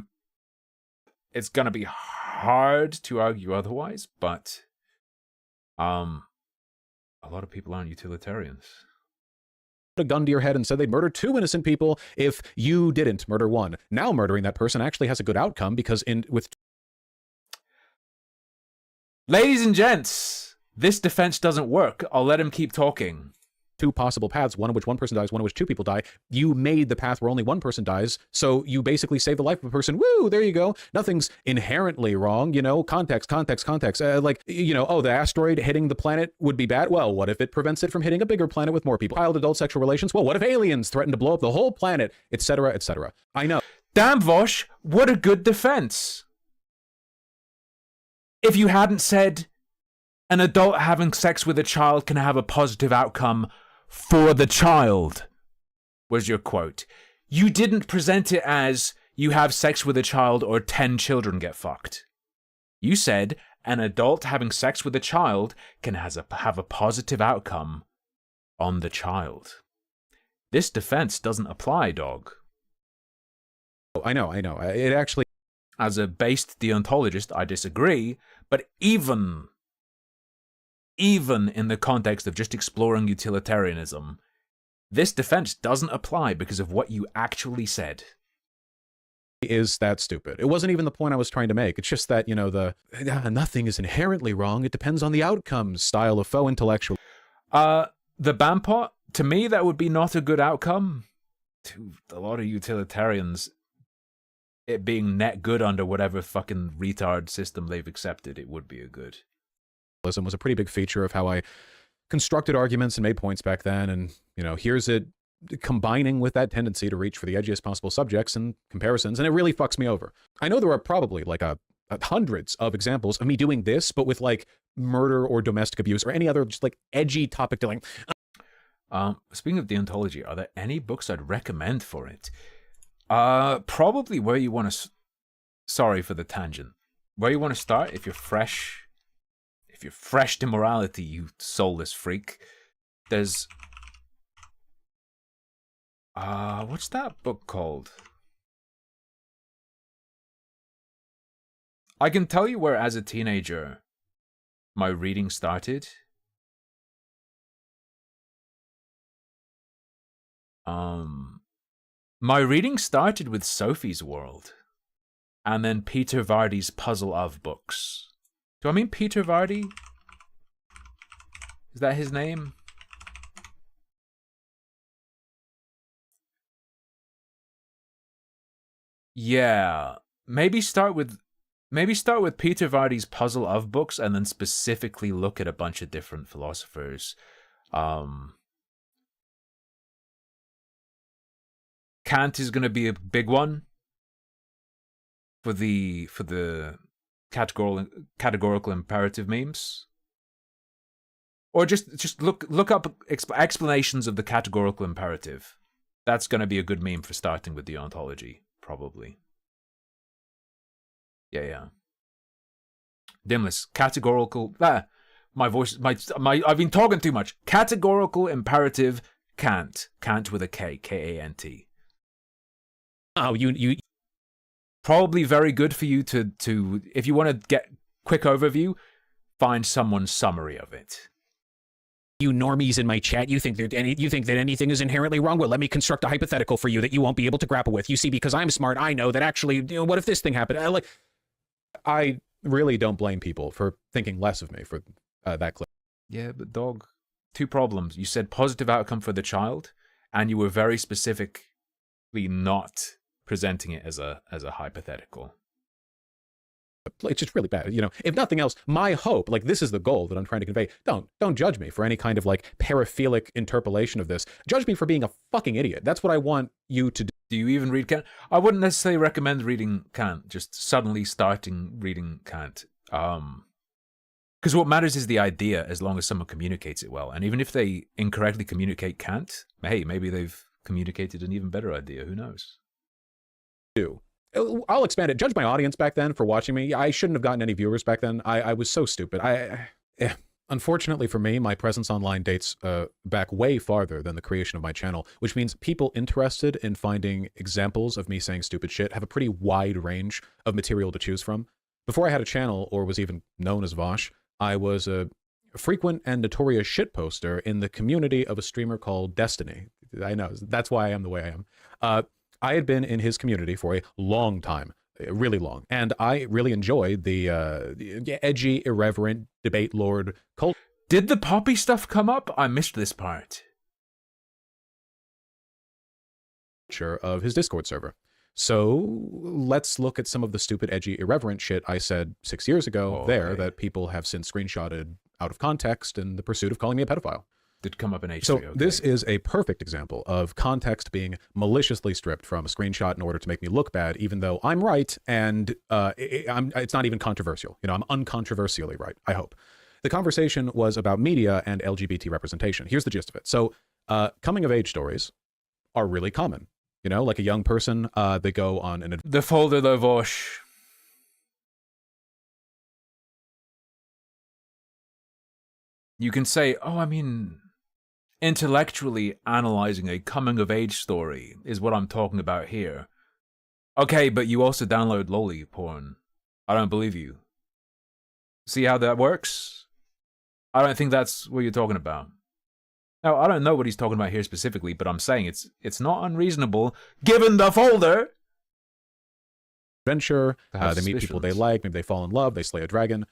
it's going to be hard to argue otherwise, but a lot of people aren't utilitarians. a gun to your head and said they'd murder 2 innocent people if you didn't murder 1. Now murdering that person actually has a good outcome because with Ladies and gents, this defense doesn't work. I'll let him keep talking. 2 possible paths, one of which 1 person dies, one of which 2 people die, you made the path where only 1 person dies, so you basically save the life of a person. Woo, there you go. Nothing's inherently wrong, you know, context. Like, you know, oh, the asteroid hitting the planet would be bad. Well, what if it prevents it from hitting a bigger planet with more people? Child adult sexual relations? Well, what if aliens threaten to blow up the whole planet, etc., etc. I know. Damn, Vosh, what a good defense. If you hadn't said an adult having sex with a child can have a positive outcome for the child, was your quote. You didn't present it as you have sex with a child or 10 children get fucked. You said an adult having sex with a child can have a positive outcome on the child. This defense doesn't apply, dog. I know. It actually... As a based deontologist, I disagree, but even in the context of just exploring utilitarianism, this defense doesn't apply because of what you actually said. Is that stupid? It wasn't even the point I was trying to make. It's just that, you know, nothing is inherently wrong. It depends on the outcomes style of faux intellectual. The Bampot, to me, that would be not a good outcome. To a lot of utilitarians, it being net good under whatever fucking retard system they've accepted, it would be a good. Was a pretty big feature of how I constructed arguments and made points back then, and you know, here's it combining with that tendency to reach for the edgiest possible subjects and comparisons, and it really fucks me over. I know there are probably like hundreds of examples of me doing this, but with like murder or domestic abuse or any other just like edgy topic dealing. Speaking of deontology, are there any books I'd recommend for it? Probably where you want to. Sorry for the tangent. Where you want to start if you're fresh. If you're fresh to morality, you soulless freak. There's... what's that book called? I can tell you where, as a teenager, my reading started. My reading started with Sophie's World. And then Peter Vardy's Puzzle of books. Do I mean Peter Vardy? Is that his name? Yeah. Maybe start with Peter Vardy's Puzzle of books and then specifically look at a bunch of different philosophers. Kant is going to be a big one for the categorical imperative memes, or just look up explanations of the categorical imperative. That's going to be a good meme for starting with deontology, probably. Yeah. Dimless categorical. My voice. My. I've been talking too much. Categorical imperative. Kant with a K. Kant. Oh, you. Probably very good for you to if you want to get quick overview, find someone's summary of it. You normies in my chat, you think that anything is inherently wrong? Well, let me construct a hypothetical for you that you won't be able to grapple with. You see, because I'm smart, I know that actually, you know, what if this thing happened? I really don't blame people for thinking less of me for that clip. Yeah, but dog, 2 problems. You said positive outcome for the child, and you were very specifically not presenting it as a hypothetical. It's just really bad. You know, if nothing else, my hope, like this is the goal that I'm trying to convey. Don't judge me for any kind of like paraphilic interpolation of this. Judge me for being a fucking idiot. That's what I want you to do. Do you even read Kant? I wouldn't necessarily recommend reading Kant, just suddenly starting reading Kant. Because what matters is the idea, as long as someone communicates it well. And even if they incorrectly communicate Kant, hey, maybe they've communicated an even better idea. Who knows? I'll expand it. Judge my audience back then for watching me. I shouldn't have gotten any viewers back then. I was so stupid. Unfortunately for me, my presence online dates back way farther than the creation of my channel, which means people interested in finding examples of me saying stupid shit have a pretty wide range of material to choose from. Before I had a channel or was even known as Vosh, I was a frequent and notorious shitposter in the community of a streamer called Destiny. I know. That's why I am the way I am. I had been in his community for a long time, really long, and I really enjoyed the edgy, irreverent, debate lord culture. Did the poppy stuff come up? I missed this part. Of his Discord server. So let's look at some of the stupid, edgy, irreverent shit I said 6 years ago that people have since screenshotted out of context in the pursuit of calling me a pedophile. Did come up in H3. So this is a perfect example of context being maliciously stripped from a screenshot in order to make me look bad, even though I'm right and it's not even controversial. You know, I'm uncontroversially right, I hope. The conversation was about media and LGBT representation. Here's the gist of it. So coming of age stories are really common. You know, like a young person, they go on an... The folder, though, Vosh. You can say, oh, I mean, intellectually analyzing a coming-of-age story is what I'm talking about here. Okay, but you also download loli porn. I don't believe you. See how that works? I don't think that's what you're talking about. Now, I don't know what he's talking about here specifically, but I'm saying it's not unreasonable, given the folder. Adventure, they meet people they like, maybe they fall in love, they slay a dragon,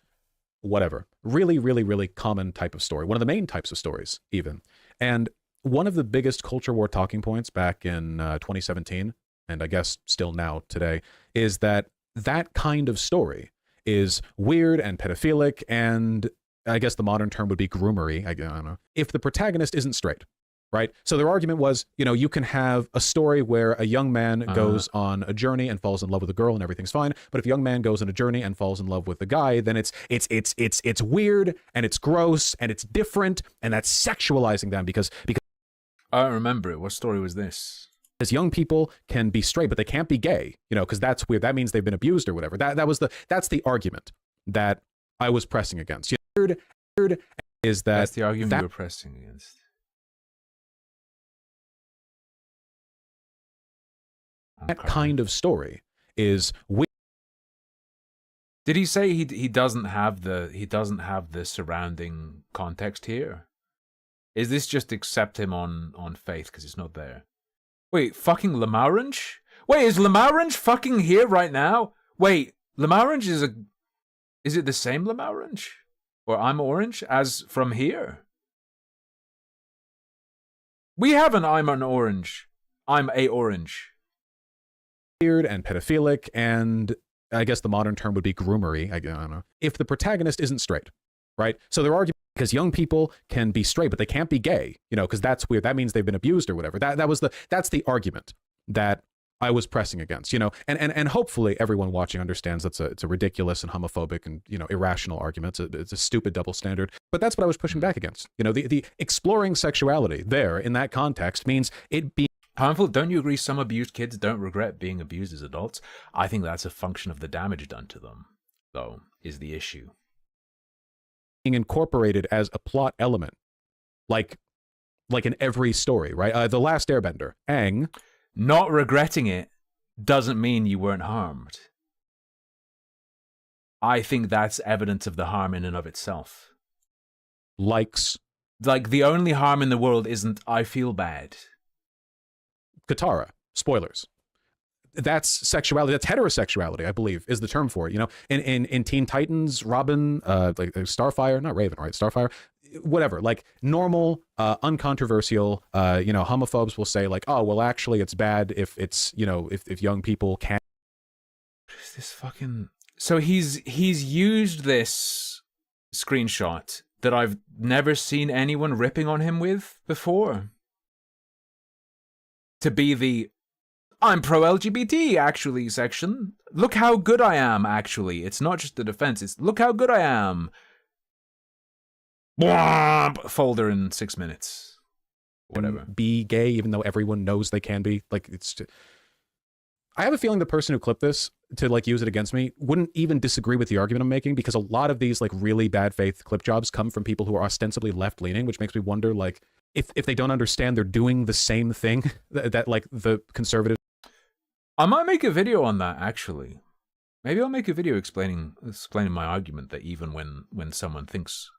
whatever. Really, really, really common type of story. One of the main types of stories, even. And one of the biggest culture war talking points back in 2017, and I guess still now today, is that kind of story is weird and pedophilic and... I guess the modern term would be groomery. I don't know. If the protagonist isn't straight, right? So their argument was, you know, you can have a story where a young man goes on a journey and falls in love with a girl and everything's fine. But if a young man goes on a journey and falls in love with a guy, then it's weird and it's gross and it's different and that's sexualizing them because I don't remember it. What story was this? Because young people can be straight, but they can't be gay, you know, because that's weird. That means they've been abused or whatever. That's the argument that I was pressing against. Weird is that that's the argument you were pressing against. That kind of story is weird. Did he say he doesn't have the surrounding context here? Is this just accept him on faith because it's not there? Wait, fucking Lamarange? Wait, is Lamarange fucking here right now? Wait, Lamarange is it the same Lamarange? Or I'm orange as from here? We have an I'm an orange. I'm a orange. Weird and pedophilic, and I guess the modern term would be groomery. I don't know. If the protagonist isn't straight, right? So they're arguing because young people can be straight, but they can't be gay, you know, because that's weird. That means they've been abused or whatever. That's the argument that I was pressing against, you know, and hopefully everyone watching understands it's a ridiculous and homophobic and, you know, irrational argument. It's a stupid double standard, but that's what I was pushing back against. You know, the exploring sexuality there in that context means it be harmful. Don't you agree some abused kids don't regret being abused as adults? I think that's a function of the damage done to them, though, is the issue. Being incorporated as a plot element, like in every story, right? The Last Airbender, Aang. Not regretting it doesn't mean you weren't harmed. I think that's evidence of the harm in and of itself. Like the only harm in the world isn't I feel bad. Katara, spoilers. That's sexuality. That's heterosexuality, I believe, is the term for it. You know, in Teen Titans, Robin, like Starfire, not Raven, right? Starfire, whatever. Like normal, uncontroversial. You know, homophobes will say like, oh, well, actually, it's bad if it's, you know, if young people can't. What is this fucking? So he's used this screenshot that I've never seen anyone ripping on him with before to be the I'm pro-LGBT, actually, section. Look how good I am, actually. It's not just the defense, it's look how good I am. Folder in 6 minutes. Whatever. Be gay, even though everyone knows they can be. Like, it's just... I have a feeling the person who clipped this to, like, use it against me wouldn't even disagree with the argument I'm making, because a lot of these, like, really bad faith clip jobs come from people who are ostensibly left-leaning, which makes me wonder, like, if they don't understand they're doing the same thing that like, the conservative. I might make a video on that, actually. Maybe I'll make a video explaining my argument that even when someone thinks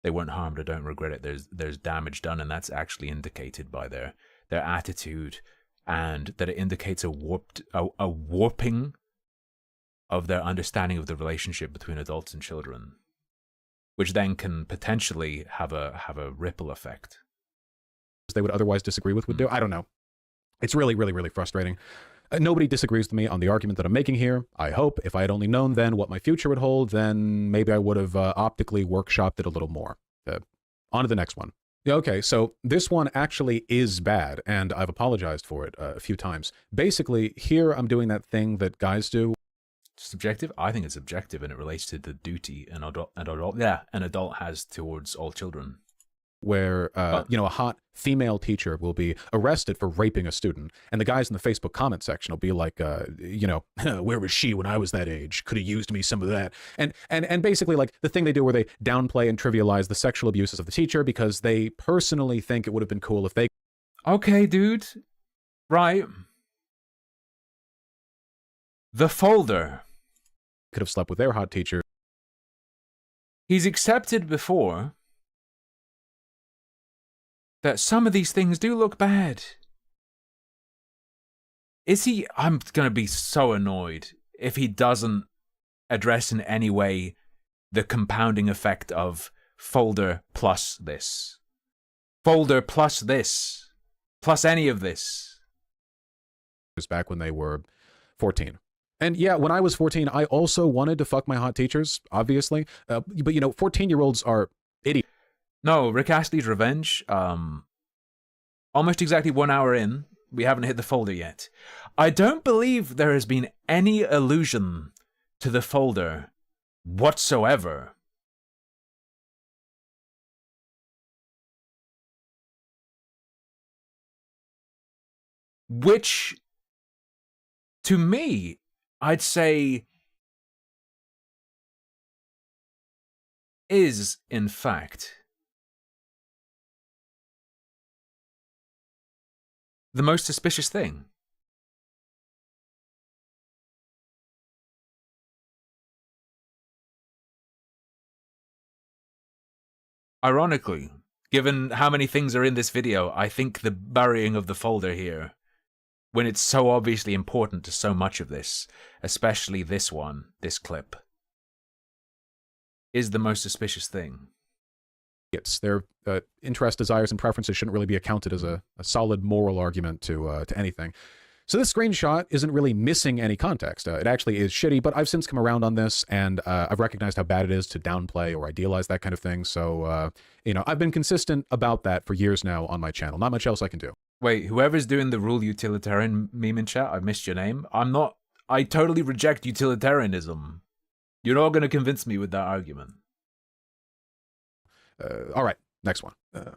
they weren't harmed or don't regret it, there's damage done, and that's actually indicated by their their attitude, and that it indicates a warping of their understanding of the relationship between adults and children, which then can potentially have a ripple effect. They would otherwise disagree with would do. I don't know. It's really, really, really frustrating. Nobody disagrees with me on the argument that I'm making here. I hope if I had only known then what my future would hold, then maybe I would have optically workshopped it a little more. On to the next one. Yeah, okay, so this one actually is bad, and I've apologized for it a few times. Basically, here I'm doing that thing that guys do. Subjective? I think it's objective, and it relates to the duty an adult has towards all children. Where, a hot female teacher will be arrested for raping a student, and the guys in the Facebook comment section will be like, where was she when I was that age? Could have used me some of that. And basically, like, the thing they do where they downplay and trivialize the sexual abuses of the teacher because they personally think it would have been cool if they... Okay, dude. Right. The folder could have slept with their hot teacher. He's accepted before that some of these things do look bad. Is he... I'm going to be so annoyed if he doesn't address in any way the compounding effect of folder plus this. Folder plus this. Plus any of this. It was back when they were 14. And yeah, when I was 14, I also wanted to fuck my hot teachers, obviously. But 14-year-olds are idiots. No, Rick Astley's Revenge, almost exactly 1 hour in, we haven't hit the folder yet. I don't believe there has been any allusion to the folder whatsoever. Which, to me, I'd say is, in fact, the most suspicious thing. Ironically, given how many things are in this video, I think the burying of the folder here, when it's so obviously important to so much of this, especially this one, this clip, is the most suspicious thing. Their interests, desires, and preferences shouldn't really be accounted as a solid moral argument to anything. So this screenshot isn't really missing any context. It actually is shitty, but I've since come around on this, and I've recognized how bad it is to downplay or idealize that kind of thing. So, I've been consistent about that for years now on my channel. Not much else I can do. Wait, whoever's doing the rule utilitarian meme in chat, I missed your name. I totally reject utilitarianism. You're not going to convince me with that argument. All right, next one.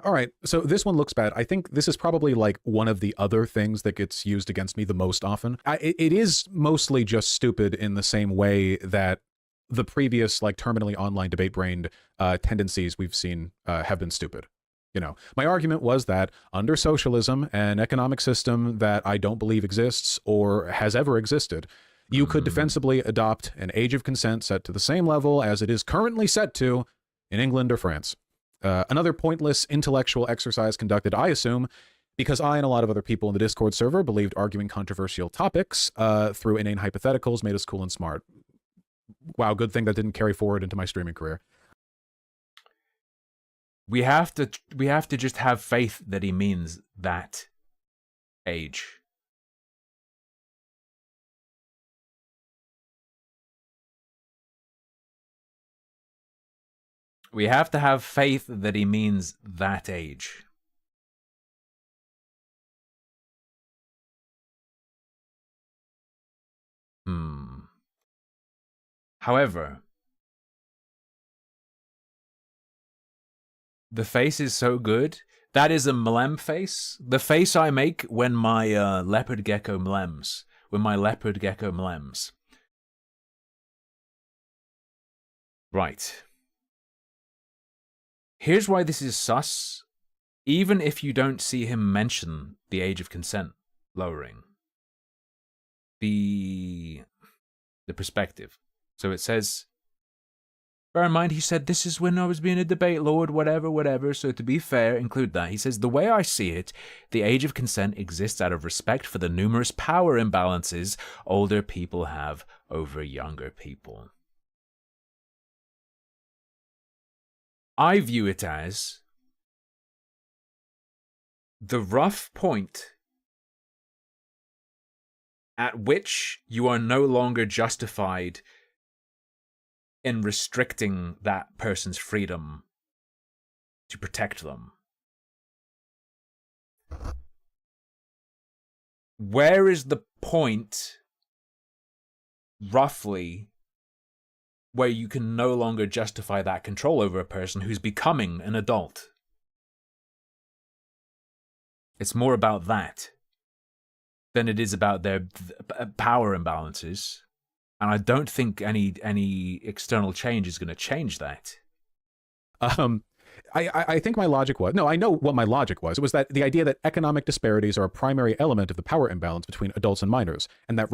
All right, so this one looks bad. I think this is probably like one of the other things that gets used against me the most often. It is mostly just stupid in the same way that the previous like terminally online debate-brained tendencies we've seen have been stupid. My argument was that under socialism, an economic system that I don't believe exists or has ever existed, you could defensibly adopt an age of consent set to the same level as it is currently set to in England or France. Another pointless intellectual exercise conducted, I assume, because I and a lot of other people in the Discord server believed arguing controversial topics through inane hypotheticals made us cool and smart. Wow, good thing that didn't carry forward into my streaming career. We have to just have faith that he means that age. We have to have faith that he means that age. However, the face is so good. That is a Mlem face. The face I make when my leopard gecko mlems. Right. Here's why this is sus, even if you don't see him mention the age of consent lowering. The perspective. So it says, Bear in mind, he said, this is when I was being a debate lord, whatever, whatever. So to be fair, include that. He says, the way I see it, the age of consent exists out of respect for the numerous power imbalances older people have over younger people. I view it as the rough point at which you are no longer justified in restricting that person's freedom to protect them. Where is the point, roughly, where you can no longer justify that control over a person who's becoming an adult? It's more about that than it is about their power imbalances. And I don't think any external change is going to change that. I think my logic was, no, I know what my logic was. It was that the idea that economic disparities are a primary element of the power imbalance between adults and minors, and that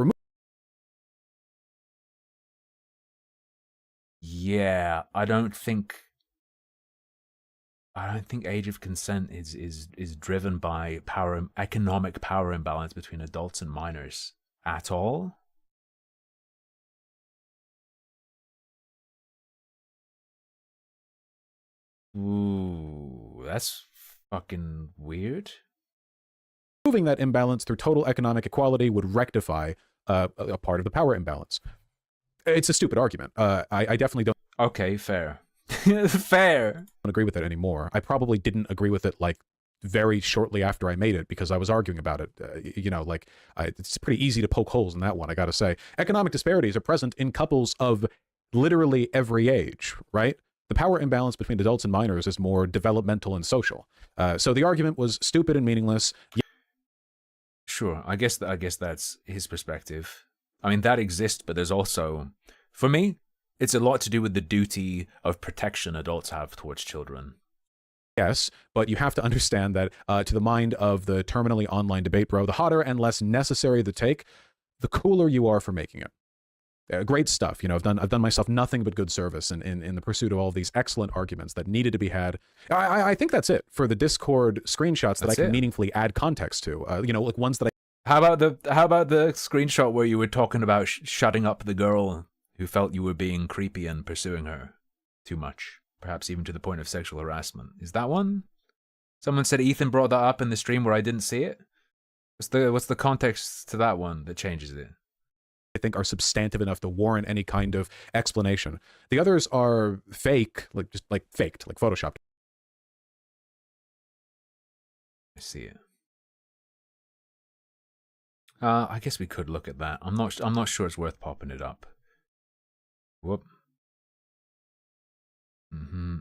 Yeah, I don't think age of consent is driven by economic power imbalance between adults and minors at all. Ooh, that's fucking weird. Removing that imbalance through total economic equality would rectify a part of the power imbalance. It's a stupid argument. I definitely don't. Okay, fair. Fair. Don't agree with it anymore. I probably didn't agree with it like very shortly after I made it because I was arguing about it. It's pretty easy to poke holes in that one, I gotta say. Economic disparities are present in couples of literally every age, right? The power imbalance between adults and minors is more developmental and social. So the argument was stupid and meaningless. Sure, I guess that's his perspective. I mean, that exists, but there's also, for me, it's a lot to do with the duty of protection adults have towards children. Yes, but you have to understand that to the mind of the terminally online debate bro, the hotter and less necessary the take, the cooler you are for making it. Great stuff. You know, I've done myself nothing but good service in the pursuit of all these excellent arguments that needed to be had. I think that's it for the Discord screenshots that I can meaningfully add context to. Like ones that I. How about the screenshot where you were talking about shutting up the girl who felt you were being creepy and pursuing her too much, perhaps even to the point of sexual harassment? Is that one? Someone said Ethan brought that up in the stream where I didn't see it. What's the context to that one that changes it? I think are substantive enough to warrant any kind of explanation. The others are fake, like faked, like photoshopped. I see it. I guess we could look at that. I'm not sure it's worth popping it up. Whoop. Mm-hmm.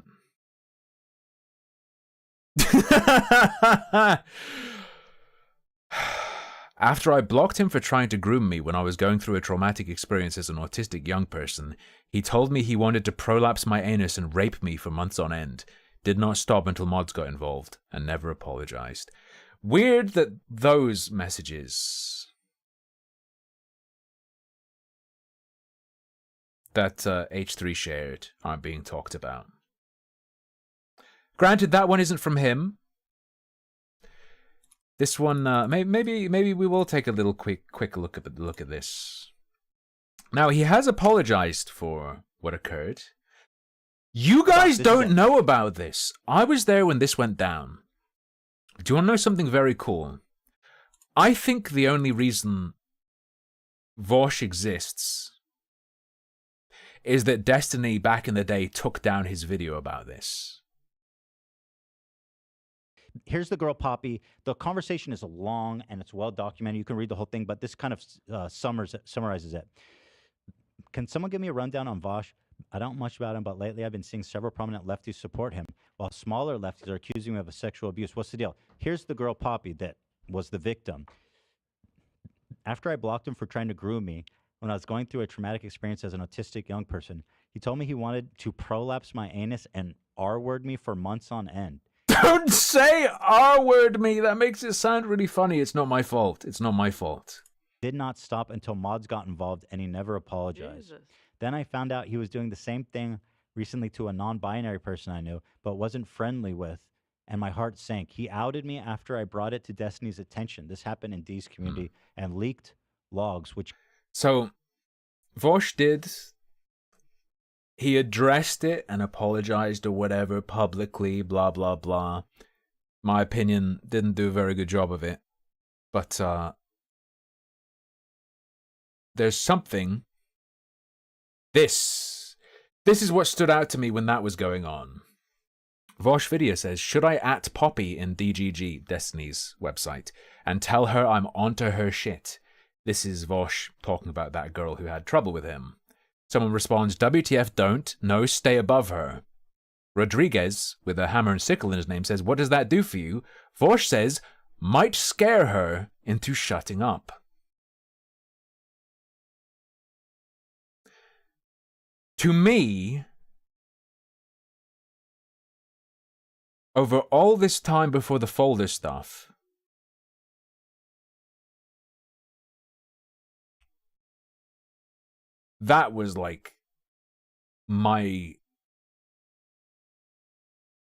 After I blocked him for trying to groom me when I was going through a traumatic experience as an autistic young person, he told me he wanted to prolapse my anus and rape me for months on end. Did not stop until mods got involved, and never apologized. Weird that those messages that H3 shared aren't being talked about. Granted, that one isn't from him. This one, maybe we will take a little quick look at this. Now, he has apologized for what occurred. You guys don't know about this. I was there when this went down. Do you want to know something very cool? I think the only reason Vaush exists is that Destiny back in the day took down his video about this. Here's the girl Poppy. The conversation is long and it's well documented. You can read the whole thing, but this kind of summarizes it. Can someone give me a rundown on Vaush? I don't know much about him, but lately I've been seeing several prominent lefties support him, while smaller lefties are accusing him of sexual abuse. What's the deal? Here's the girl Poppy that was the victim. After I blocked him for trying to groom me, when I was going through a traumatic experience as an autistic young person, he told me he wanted to prolapse my anus and R-word me for months on end. Don't say R-word me. That makes it sound really funny. It's not my fault. It's not my fault. Did not stop until mods got involved, and he never apologized. Jesus. Then I found out he was doing the same thing recently to a non-binary person I knew, but wasn't friendly with, and my heart sank. He outed me after I brought it to Destiny's attention. This happened in D's community and leaked logs, which... So, Vosh did... He addressed it and apologized or whatever publicly, blah, blah, blah. My opinion, didn't do a very good job of it. But, there's something... This is what stood out to me when that was going on. Vosh Video says, should I @ Poppy in DGG, Destiny's website, and tell her I'm onto her shit? This is Vosh talking about that girl who had trouble with him. Someone responds, WTF don't, no, stay above her. Rodriguez, with a hammer and sickle in his name, says, what does that do for you? Vosh says, might scare her into shutting up. To me, over all this time before the folder stuff, that was like my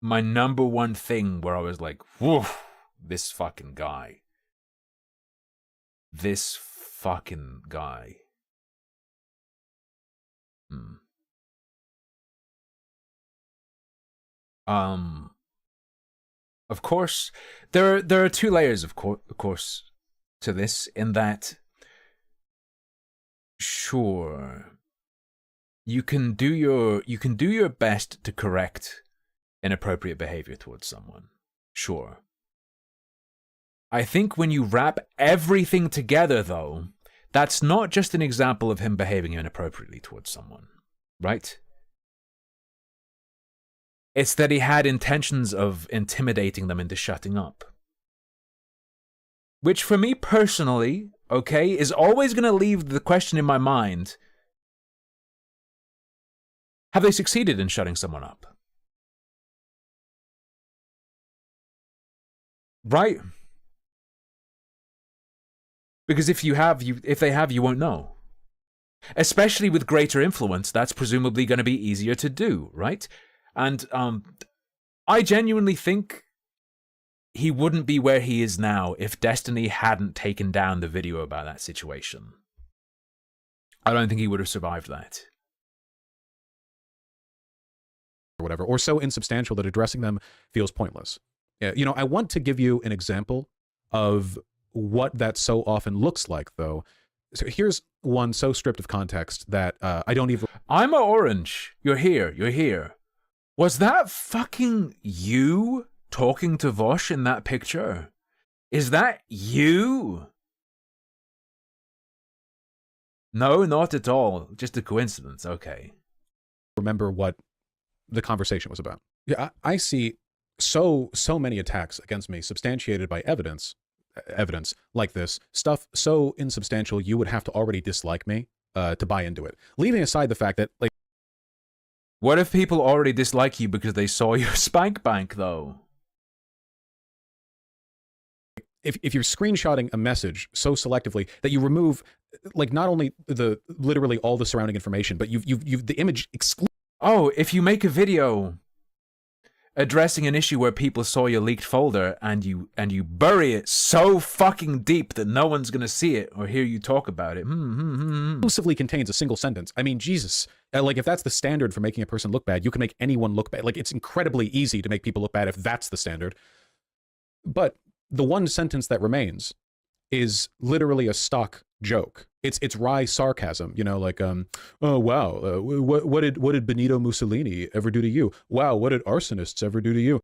number one thing where I was like, whoa, this fucking guy. This fucking guy. Of course, there are two layers, of course, to this, in that, sure, you can do your best to correct inappropriate behavior towards someone. Sure. I think when you wrap everything together, though, that's not just an example of him behaving inappropriately towards someone, right? It's that he had intentions of intimidating them into shutting up. Which for me personally, okay, is always going to leave the question in my mind, have they succeeded in shutting someone up? Right? Because if they have, you won't know. Especially with greater influence, that's presumably going to be easier to do, right? And I genuinely think he wouldn't be where he is now if Destiny hadn't taken down the video about that situation. I don't think he would have survived that. Or whatever, or so insubstantial that addressing them feels pointless. Yeah, you know, I want to give you an example of what that so often looks like, though. So here's one so stripped of context that I don't even... I'm a orange. You're here. You're here. Was that fucking you talking to Vosh in that picture? Is that you? No, not at all. Just a coincidence. Okay. Remember what the conversation was about. Yeah, I see so many attacks against me substantiated by evidence like this, stuff so insubstantial you would have to already dislike me to buy into it. Leaving aside the fact that, like, what if people already dislike you because they saw your spank bank, though? If you're screenshotting a message so selectively that you remove, like, not only literally all the surrounding information, but you've the image excludes. Oh, if you make a video addressing an issue where people saw your leaked folder and you bury it so fucking deep that no one's gonna see it or hear you talk about it. Exclusively contains a single sentence. I mean, Jesus. Like, if that's the standard for making a person look bad, you can make anyone look bad. Like, it's incredibly easy to make people look bad if that's the standard. But the one sentence that remains is literally a stock joke. It's wry sarcasm, you know, like, oh wow, what did Benito Mussolini ever do to you? Wow, what did arsonists ever do to you?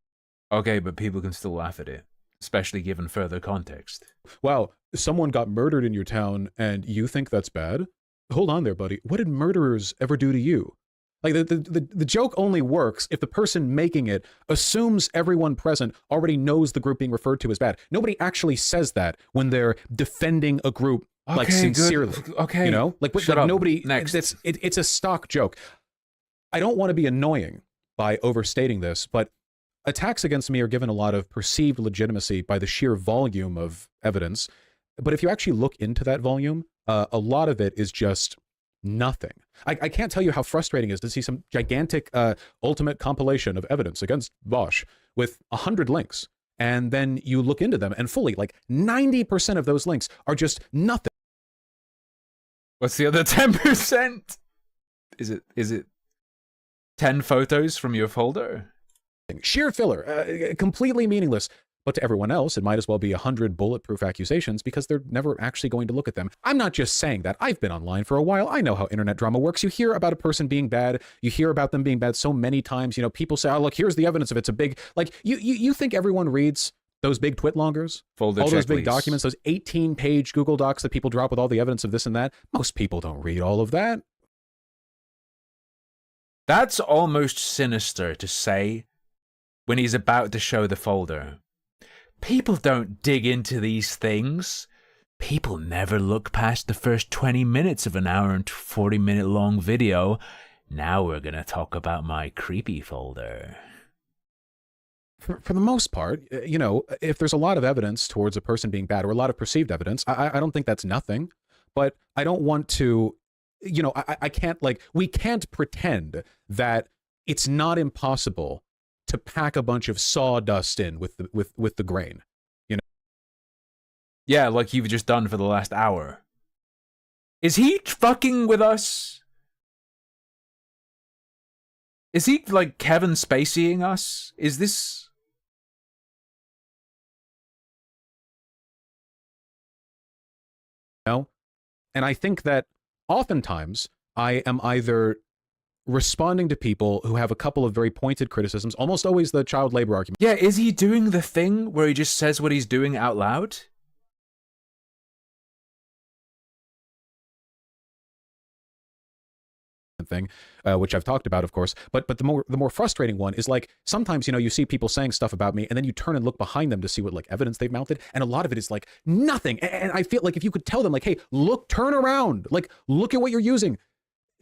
Okay, but people can still laugh at it, especially given further context. Wow, someone got murdered in your town and you think that's bad? Hold on there, buddy. What did murderers ever do to you? Like, the joke only works if the person making it assumes everyone present already knows the group being referred to as bad. Nobody actually says that when they're defending a group, like, sincerely. Good. Okay. You know? Like, Shut up. nobody... Next. It's a stock joke. I don't want to be annoying by overstating this, but attacks against me are given a lot of perceived legitimacy by the sheer volume of evidence. But if you actually look into that volume, a lot of it is just nothing. I can't tell you how frustrating it is to see some gigantic ultimate compilation of evidence against Bosch with 100 links. And then you look into them and fully, like 90% of those links are just nothing. What's the other 10%? Is it 10 photos from your folder? Sheer filler, completely meaningless. But to everyone else, it might as well be 100 bulletproof accusations because they're never actually going to look at them. I'm not just saying that. I've been online for a while. I know how internet drama works. You hear about a person being bad. You hear about them being bad so many times. You know, people say, oh, look, here's the evidence of it's a big... Like, you think everyone reads those big twitlongers? Folder all those big please. documents, those 18-page Google Docs that people drop with all the evidence of this and that? Most people don't read all of that. That's almost sinister to say when he's about to show the folder. People don't dig into these things. People never look past the first 20 minutes of an hour and 40-minute long video. Now we're going to talk about my creepy folder. For the most part, you know, if there's a lot of evidence towards a person being bad or a lot of perceived evidence, I don't think that's nothing. But I don't want to, you know, I can't, like, we can't pretend that it's not impossible to pack a bunch of sawdust in with the grain, you know? Yeah, like you've just done for the last hour. Is he fucking with us? Is he, like, Kevin Spaceying us? Is this... No? And I think that oftentimes I am either responding to people who have a couple of very pointed criticisms, almost always the child labor argument. Yeah, is he doing the thing where he just says what he's doing out loud? Thing, which I've talked about, of course, but the more frustrating one is, like, sometimes, you know, you see people saying stuff about me and then you turn and look behind them to see what, like, evidence they've mounted, and a lot of it is like nothing. And I feel like if you could tell them, like, hey, look, turn around, like, look at what you're using.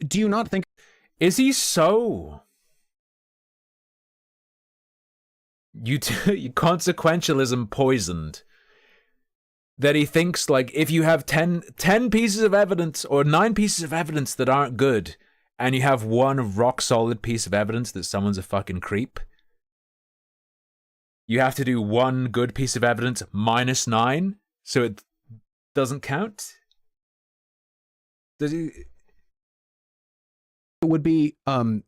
Do you not think... Is he so... consequentialism poisoned? That he thinks, like, if you have 10 pieces of evidence or 9 pieces of evidence that aren't good, and you have one rock-solid piece of evidence that someone's a fucking creep, you have to do one good piece of evidence minus 9, so it doesn't count? Does he... It would be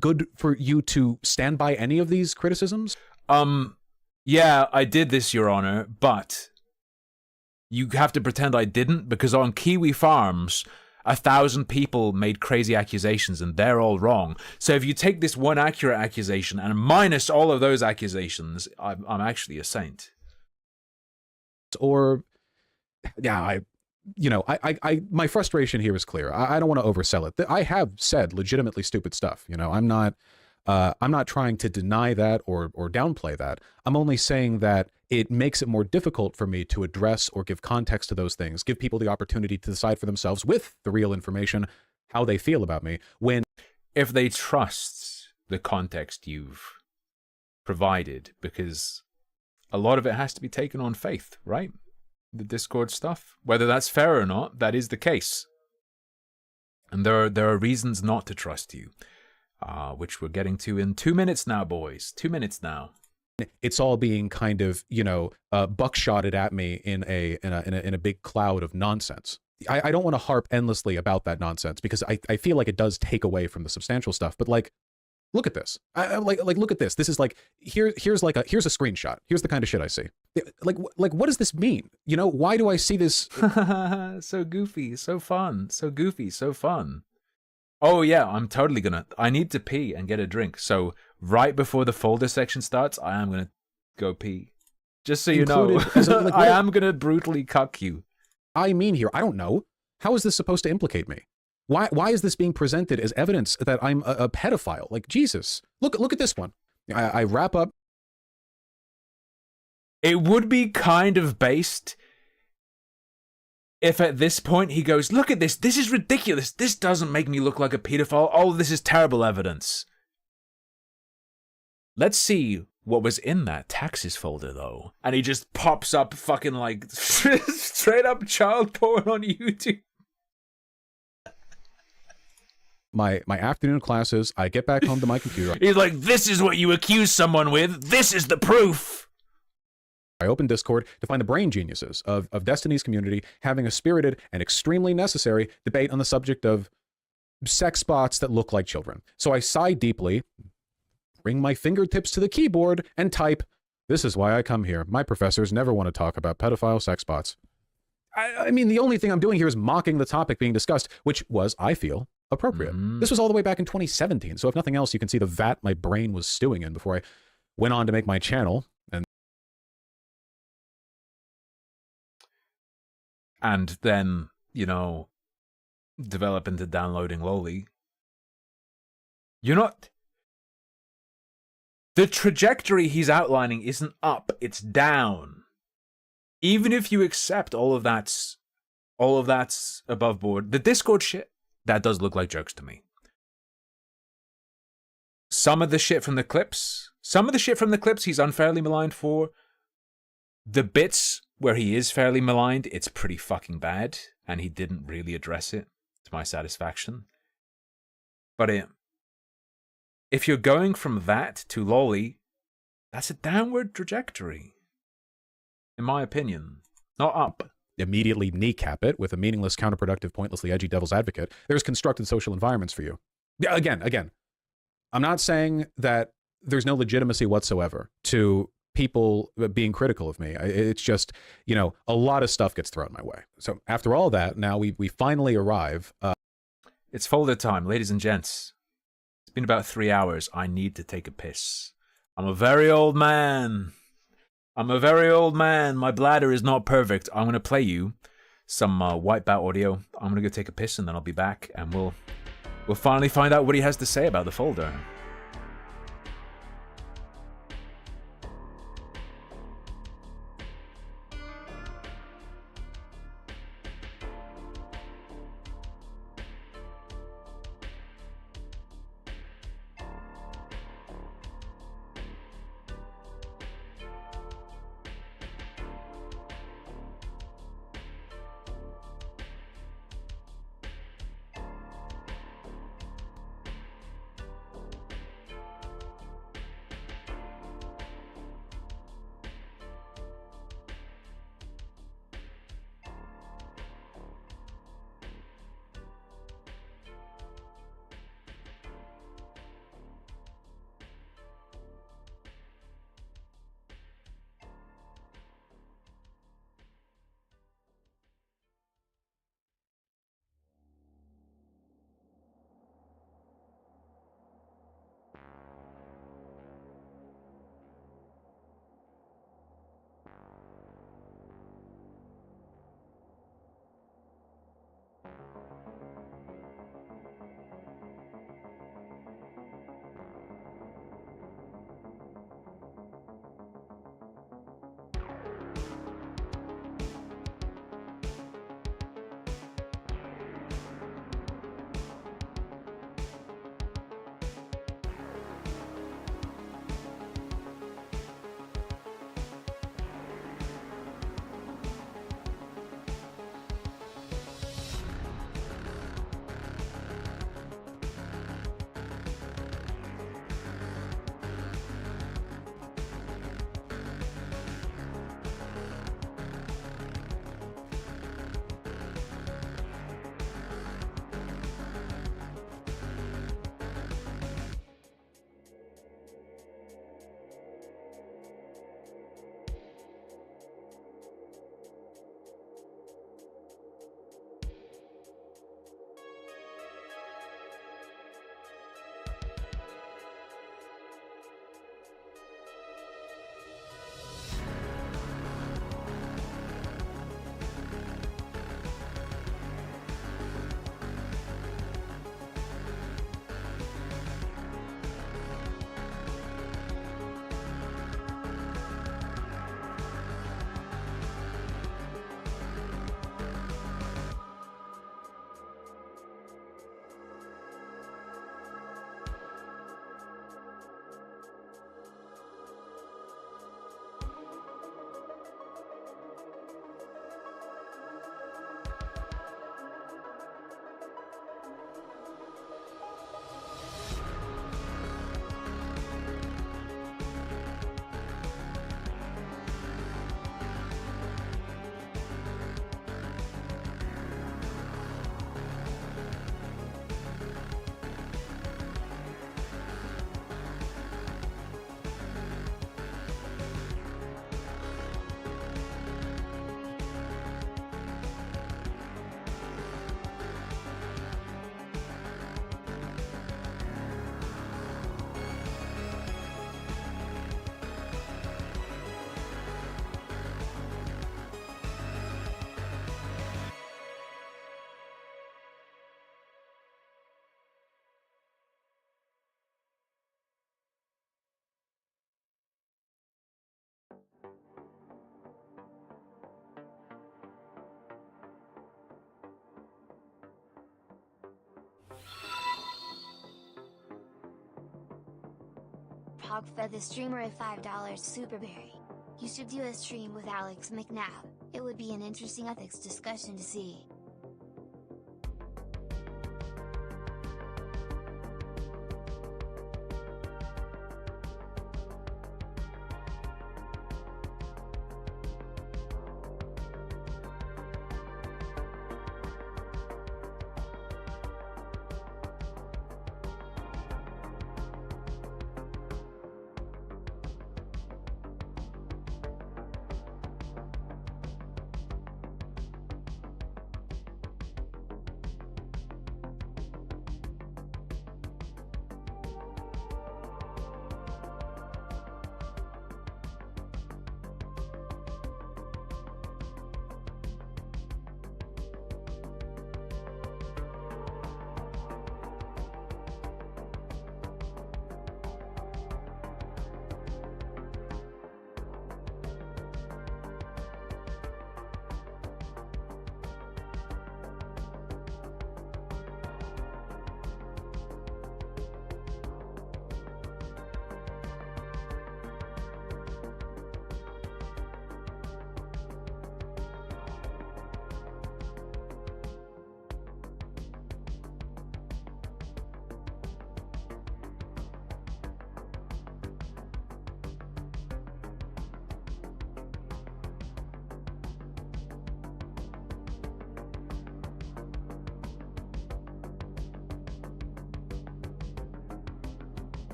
good for you to stand by any of these criticisms? Yeah, I did this, Your Honor, but you have to pretend I didn't, because on Kiwi Farms, 1,000 people made crazy accusations and they're all wrong. So if you take this one accurate accusation and minus all of those accusations, I'm actually a saint. Or, yeah, my frustration here is clear. I don't want to oversell it. I have said legitimately stupid stuff. You know, I'm not trying to deny that or downplay that. I'm only saying that it makes it more difficult for me to address or give context to those things, give people the opportunity to decide for themselves with the real information how they feel about me, when... If they trust the context you've provided, because a lot of it has to be taken on faith, right? The Discord stuff. Whether that's fair or not, that is the case. And there are reasons not to trust you. Which we're getting to in 2 minutes now, boys. 2 minutes now. It's all being kind of, you know, buckshotted at me in a big cloud of nonsense. I don't want to harp endlessly about that nonsense because I feel like it does take away from the substantial stuff. But, like, look at this. Like look at this. This is like here's a screenshot. Here's the kind of shit I see. Like what does this mean? You know, why do I see this? So goofy, so fun, so goofy, so fun. Oh yeah, I need to pee and get a drink. So right before the folder section starts, I am gonna go pee. Just so you know, I am gonna brutally cuck you. I mean here, I don't know. How is this supposed to implicate me? Why is this being presented as evidence that I'm a pedophile? Like, Jesus. Look at this one. I wrap up. It would be kind of based if at this point he goes, look at this, this is ridiculous, this doesn't make me look like a pedophile, oh, this is terrible evidence. Let's see what was in that taxes folder, though. And he just pops up fucking, like, straight up child porn on YouTube. my afternoon classes. I get back home to my computer. He's like, this is what you accuse someone with. This is the proof. I open Discord to find the brain geniuses of Destiny's community having a spirited and extremely necessary debate on the subject of sex bots that look like children. So I sigh deeply, bring my fingertips to the keyboard, and type, "This is why I come here. My professors never want to talk about pedophile sex bots." I mean, the only thing I'm doing here is mocking the topic being discussed, which was, I feel, appropriate. This was all the way back in 2017. So if nothing else, you can see the vat my brain was stewing in before I went on to make my channel. And then, you know, develop into downloading Loli. You're not... The trajectory he's outlining isn't up, it's down. Even if you accept all of that's above board, the Discord shit, that does look like jokes to me. Some of the shit from the clips he's unfairly maligned for. The bits where he is fairly maligned, it's pretty fucking bad, and he didn't really address it to my satisfaction. But if you're going from that to Loli, that's a downward trajectory, in my opinion, not up. Immediately kneecap it with a meaningless, counterproductive, pointlessly edgy devil's advocate. There's constructed social environments for you. Again, I'm not saying that there's no legitimacy whatsoever to people being critical of me. It's just, you know, a lot of stuff gets thrown my way. So after all that, now we finally arrive. It's folder time, ladies and gents. It's been about 3 hours. I need to take a piss. I'm a very old man. My bladder is not perfect. I'm going to play you some Wipeout audio. I'm going to go take a piss and then I'll be back and we'll finally find out what he has to say about the folder. Pog fed the streamer a $5 superberry. You should do a stream with Alex McNabb. It would be an interesting ethics discussion to see.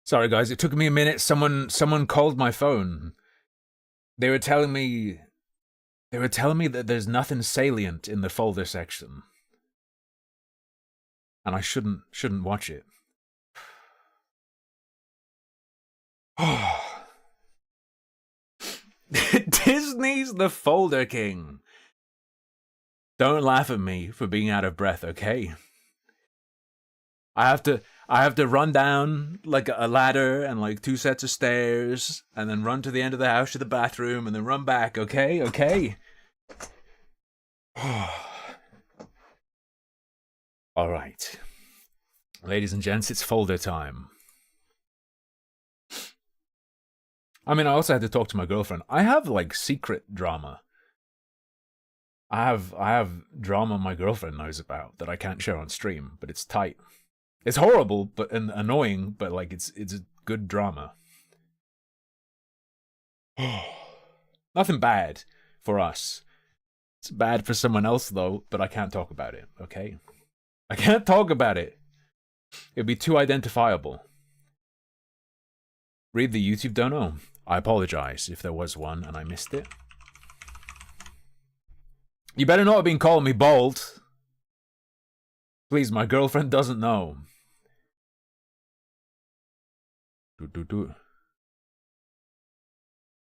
Sorry guys, it took me a minute. Someone called my phone. They were telling me that there's nothing salient in the folder section. And I shouldn't watch it. Disney's the folder king. Don't laugh at me for being out of breath, okay? I have to run down like a ladder and like 2 sets of stairs and then run to the end of the house to the bathroom and then run back, okay? Okay. All right. Ladies and gents, it's folder time. I mean, I also had to talk to my girlfriend. I have like secret drama. I have drama my girlfriend knows about that I can't share on stream, but it's tight. It's horrible but and annoying, but like it's good drama. Nothing bad for us. It's bad for someone else though, but I can't talk about it, okay? I can't talk about it. It'd be too identifiable. Read the YouTube dono. I apologize if there was one and I missed it. You better not have been calling me bald. Please, my girlfriend doesn't know. You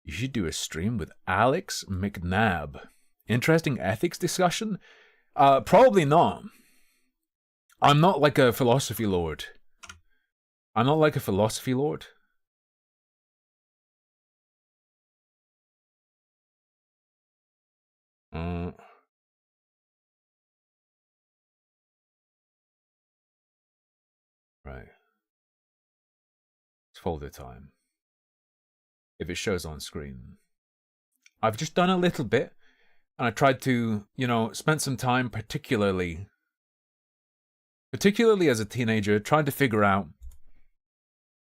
should do a stream with Alex McNabb. Interesting ethics discussion? Probably not. I'm not like a philosophy lord. I'm not like a philosophy lord. Right. It's folder time. If it shows on screen. I've just done a little bit, and I tried to, you know, spend some time particularly as a teenager, trying to figure out,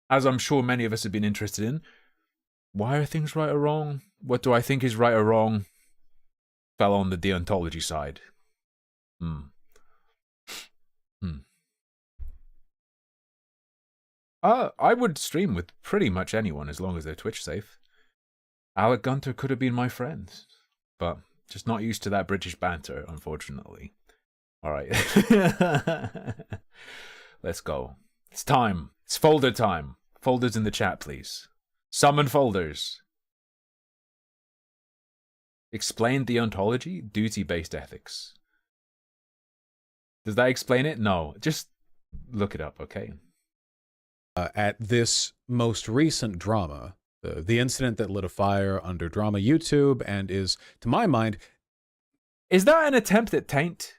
as I'm sure many of us have been interested in, why are things right or wrong? What do I think is right or wrong? Fell on the deontology side. I would stream with pretty much anyone as long as they're Twitch safe. Alec Gunter could have been my friend, but just not used to that British banter, unfortunately. All right. Let's go. It's time. It's folder time. Folders in the chat, please. Summon folders. Explain deontology, duty-based ethics. Does that explain it? No. Just look it up, okay? At this most recent drama, the incident that lit a fire under Drama YouTube and is, to my mind... Is that an attempt at taint?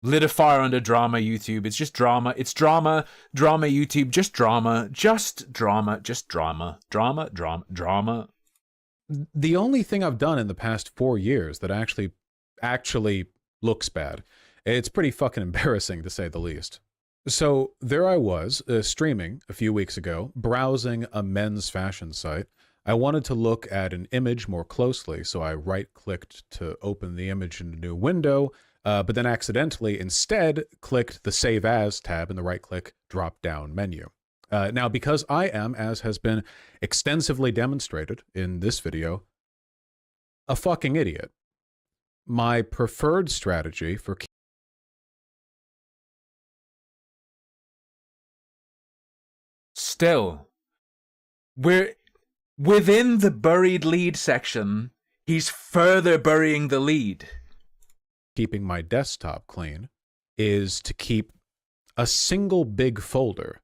Lit a fire under Drama YouTube. It's just drama. It's drama. Drama YouTube. Just drama. Just drama. Just drama. Drama. Drama. Drama. The only thing I've done in the past 4 years that actually looks bad. It's pretty fucking embarrassing, to say the least. So there I was, streaming a few weeks ago, browsing a men's fashion site. I wanted to look at an image more closely, so I right-clicked to open the image in a new window, but then accidentally instead clicked the Save As tab in the right-click drop-down menu. Now, because I am, as has been extensively demonstrated in this video, a fucking idiot, my preferred strategy for Still, we're within the buried lead section. He's further burying the lead. Keeping my desktop clean is to keep a single big folder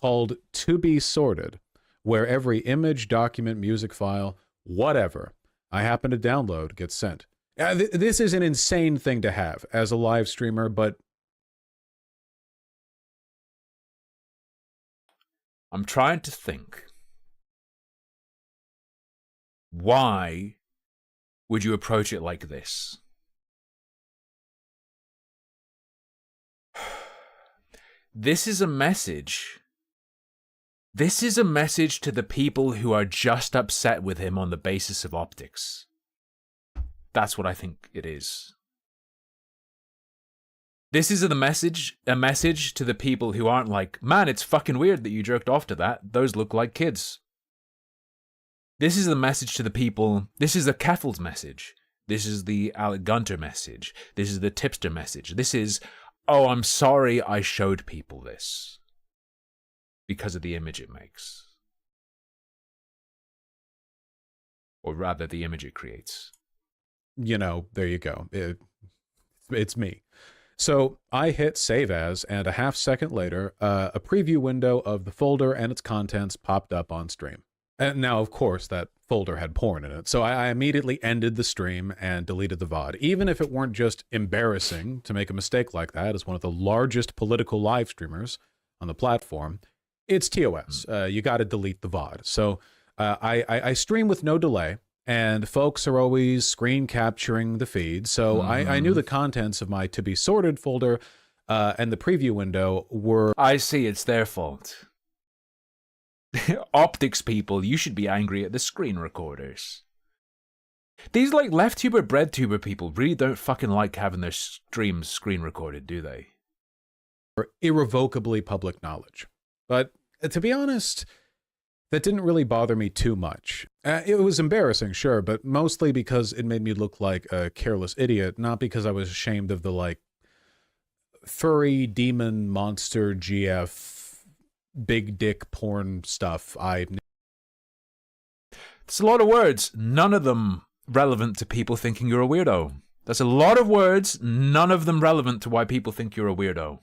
called To Be Sorted, where every image, document, music file, whatever I happen to download gets sent. This is an insane thing to have as a live streamer, but I'm trying to think. Why would you approach it like this? This is a message. This is a message to the people who are just upset with him on the basis of optics. That's what I think it is. This is a message to the people who aren't like, man, it's fucking weird that you jerked off to that. Those look like kids. This is the message to the people. This is the Keffel's message. This is the Alec Gunter message. This is the Tipster message. This is, oh, I'm sorry I showed people this. Because of the image it makes. Or rather, the image it creates. You know, there you go. It's me. So I hit Save As, and a half second later, a preview window of the folder and its contents popped up on stream. And now, of course, that folder had porn in it. So I immediately ended the stream and deleted the VOD. Even if it weren't just embarrassing to make a mistake like that as one of the largest political live streamers on the platform, it's TOS. You got to delete the VOD. So I stream with no delay. And folks are always screen capturing the feed. So I knew the contents of my To Be Sorted folder and the preview window were... I see, it's their fault. Optics people, you should be angry at the screen recorders. These like left tuber, bread tuber people really don't fucking like having their streams screen recorded, do they? Irrevocably public knowledge. But to be honest, that didn't really bother me too much. It was embarrassing, sure, but mostly because it made me look like a careless idiot, not because I was ashamed of the, like, furry demon monster GF big dick porn stuff It's a lot of words, none of them relevant to people thinking you're a weirdo. That's a lot of words, none of them relevant to why people think you're a weirdo.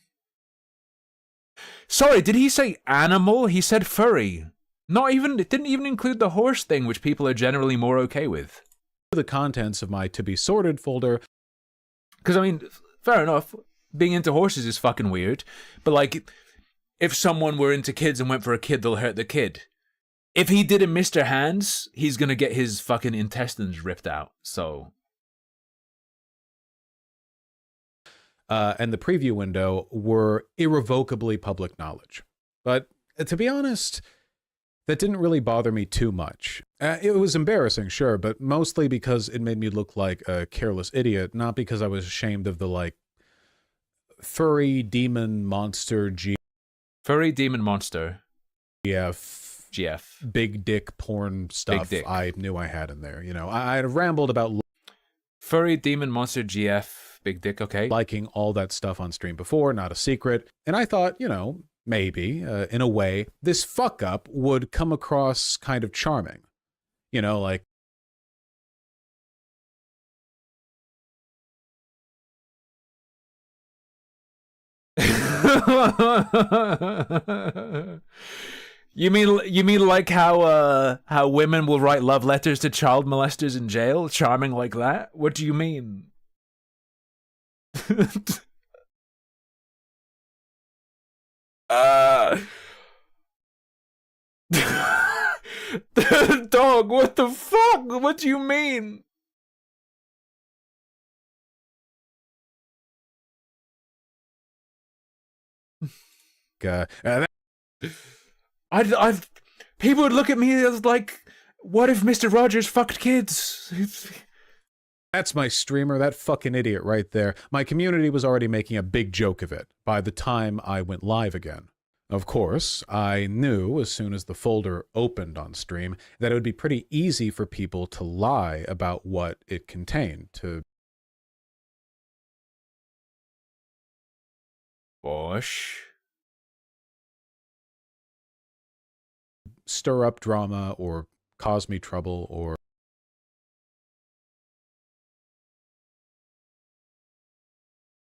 Sorry, did he say animal? He said furry. It didn't even include the horse thing, which people are generally more okay with. The contents of my to be sorted folder. Because, I mean, fair enough. Being into horses is fucking weird. But, like, if someone were into kids and went for a kid, they'll hurt the kid. If he did a Mr. Hands, he's gonna get his fucking intestines ripped out, so... And the preview window were irrevocably public knowledge. But to be honest, that didn't really bother me too much. It was embarrassing, sure, but mostly because it made me look like a careless idiot, not because I was ashamed of the, like, furry demon monster Furry demon monster. GF. Big dick porn stuff I knew I had in there. You know, I rambled about... Furry demon monster GF. Big dick, okay. Liking all that stuff on stream before, not a secret. And I thought, you know, maybe, in a way, this fuck-up would come across kind of charming. You know, like... You mean like how women will write love letters to child molesters in jail? Charming like that? What do you mean? Dog, what the fuck? What do you mean? People would look at me as like, what if Mr. Rogers fucked kids? That's my streamer, that fucking idiot right there. My community was already making a big joke of it by the time I went live again. Of course, I knew as soon as the folder opened on stream that it would be pretty easy for people to lie about what it contained, to stir up drama or cause me trouble or...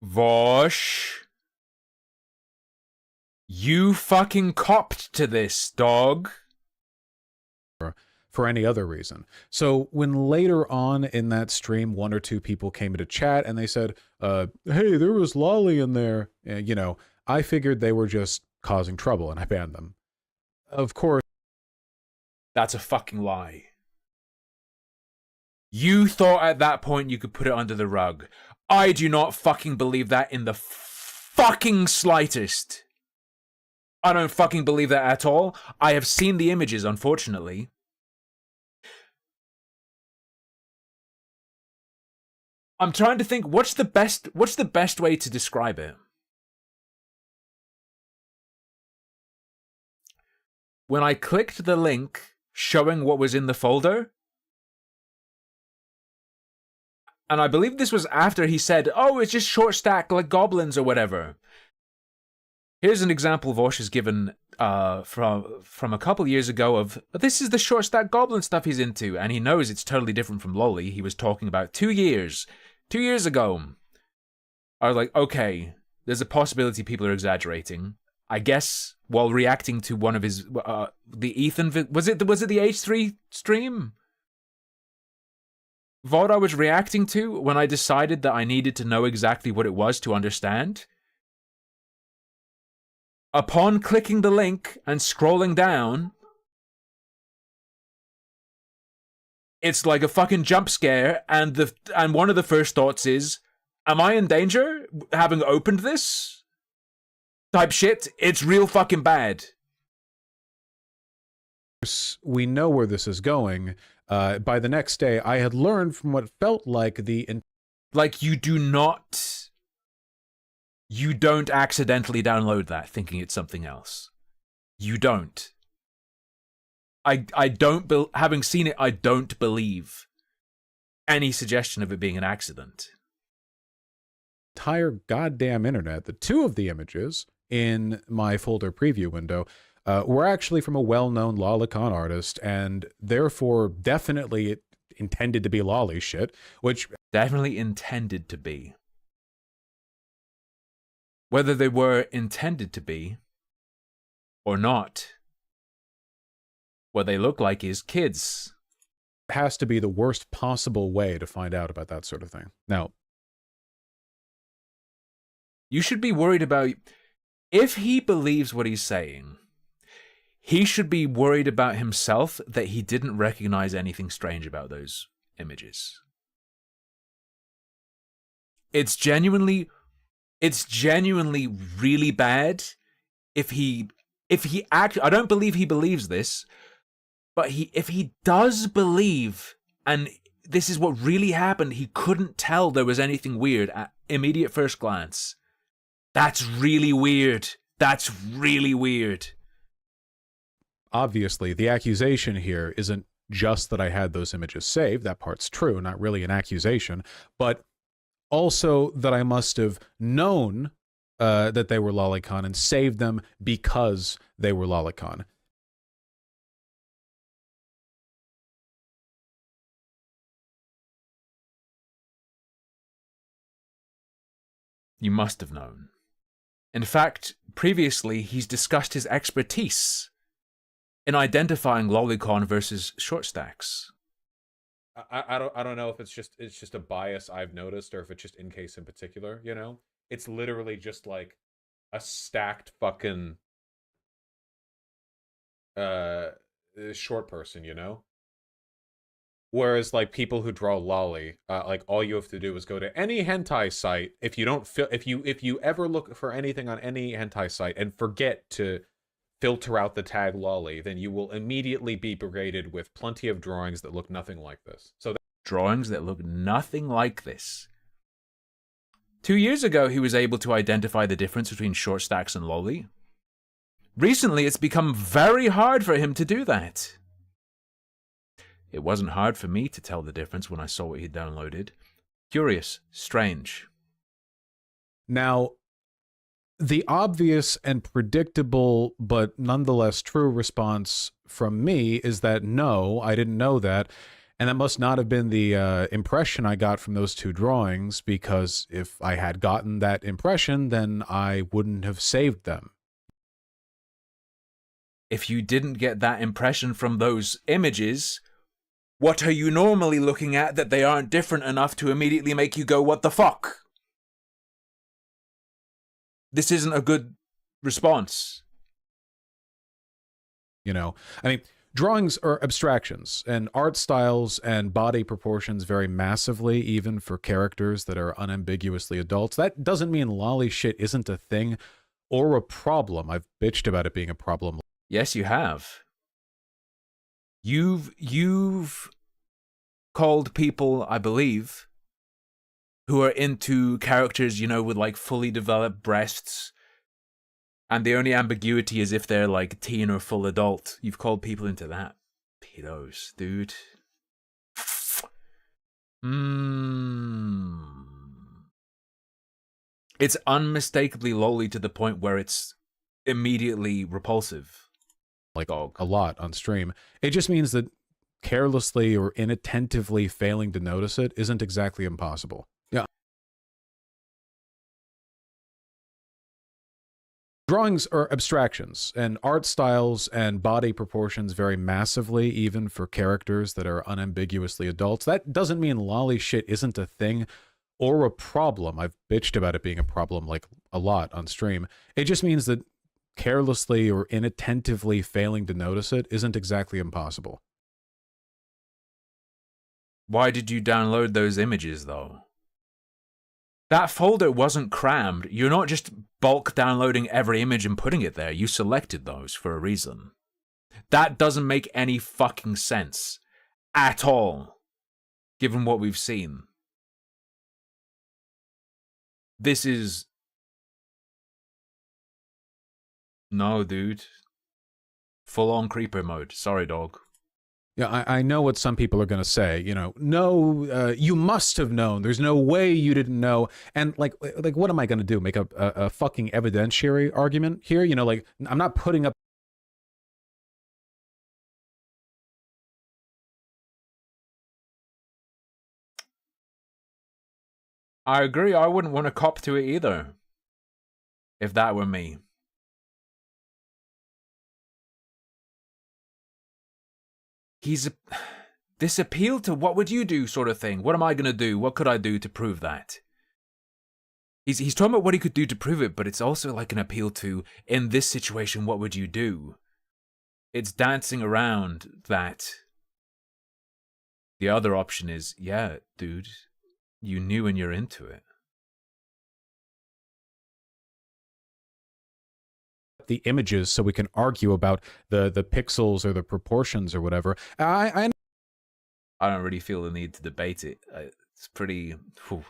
Vosh, you fucking copped to this, dog. For any other reason. So when later on in that stream, one or two people came into chat and they said, hey, there was Lolly in there. You know, I figured they were just causing trouble and I banned them. Of course. That's a fucking lie. You thought at that point you could put it under the rug. I do not fucking believe that in the fucking slightest. I don't fucking believe that at all. I have seen the images, unfortunately. I'm trying to think, what's the best way to describe it? When I clicked the link showing what was in the folder, and I believe this was after he said, oh, it's just short stack like goblins or whatever. Here's an example Vosh has given from a couple years ago of, this is the short stack goblin stuff he's into, and he knows it's totally different from Lolly. He was talking about 2 years. 2 years ago. I was like, okay, there's a possibility people are exaggerating. I guess while reacting to one of his, the Ethan, was it the H3 stream? VOD I was reacting to when I decided that I needed to know exactly what it was to understand. Upon clicking the link and scrolling down, it's like a fucking jump scare, and one of the first thoughts is, am I in danger having opened this? Type shit. It's real fucking bad. We know where this is going. By the next day, I had learned from what felt like you don't accidentally download that thinking it's something else. You don't. I don't having seen it, I don't believe any suggestion of it being an accident. Entire goddamn internet, the two of the images in my folder preview window were actually from a well-known lolicon artist, and therefore definitely intended to be lolly shit, which definitely intended to be. Whether they were intended to be or not, what they look like is kids. Has to be the worst possible way to find out about that sort of thing. Now, you should be worried about, if he believes what he's saying, he should be worried about himself that he didn't recognize anything strange about those images. It's genuinely really bad if he actually, I don't believe he believes this, but if he does believe, and this is what really happened, he couldn't tell there was anything weird at immediate first glance. That's really weird. That's really weird. Obviously, the accusation here isn't just that I had those images saved. That part's true, not really an accusation, but also that I must have known that they were lolicon and saved them because they were lolicon. You must have known. In fact, previously he's discussed his expertise in identifying lolicon versus short stacks. I don't know if it's just a bias I've noticed, or if it's just in case in particular, you know? It's literally just like a stacked fucking short person, you know? Whereas like people who draw lolly, like all you have to do is go to any hentai site. If you don't if you ever look for anything on any hentai site and forget to filter out the tag lolly, then you will immediately be berated with plenty of drawings that look nothing like this. So drawings that look nothing like this. 2 years ago, he was able to identify the difference between short stacks and lolly. Recently, it's become very hard for him to do that. It wasn't hard for me to tell the difference when I saw what he'd downloaded. Curious, strange. Now, the obvious and predictable, but nonetheless true response from me is that no, I didn't know that. And that must not have been the impression I got from those two drawings, because if I had gotten that impression, then I wouldn't have saved them. If you didn't get that impression from those images, what are you normally looking at that they aren't different enough to immediately make you go, what the fuck? This isn't a good response. You know, I mean, drawings are abstractions, and art styles and body proportions vary massively, even for characters that are unambiguously adults. That doesn't mean lolly shit isn't a thing or a problem. I've bitched about it being a problem. Yes, you have. You've called people, I believe, who are into characters, you know, with like fully developed breasts, and the only ambiguity is if they're like teen or full adult. You've called people into that. Pedos, dude. It's unmistakably lolly to the point where it's immediately repulsive. Like a lot on stream. It just means that carelessly or inattentively failing to notice it isn't exactly impossible. Yeah. Drawings are abstractions, and art styles and body proportions vary massively, even for characters that are unambiguously adults. That doesn't mean lolly shit isn't a thing or a problem. I've bitched about it being a problem like a lot on stream. It just means that carelessly or inattentively failing to notice it isn't exactly impossible. Why did you download those images, though? That folder wasn't crammed. You're not just bulk downloading every image and putting it there. You selected those for a reason. That doesn't make any fucking sense. At all. Given what we've seen. This is... No, dude. Full on creeper mode. Sorry, dog. Yeah, I know what some people are going to say. You know, no, you must have known. There's no way you didn't know. And like what am I going to do? Make a fucking evidentiary argument here? You know, like I'm not putting up. I agree. I wouldn't want to cop to it either. If that were me. This appeal to what would you do sort of thing. What am I going to do? What could I do to prove that? He's talking about what he could do to prove it, but it's also like an appeal to, in this situation, what would you do? It's dancing around that. The other option is, yeah, dude, you knew and you're into it. The images so we can argue about the pixels or the proportions or whatever. I don't really feel the need to debate it. It's pretty... Whew.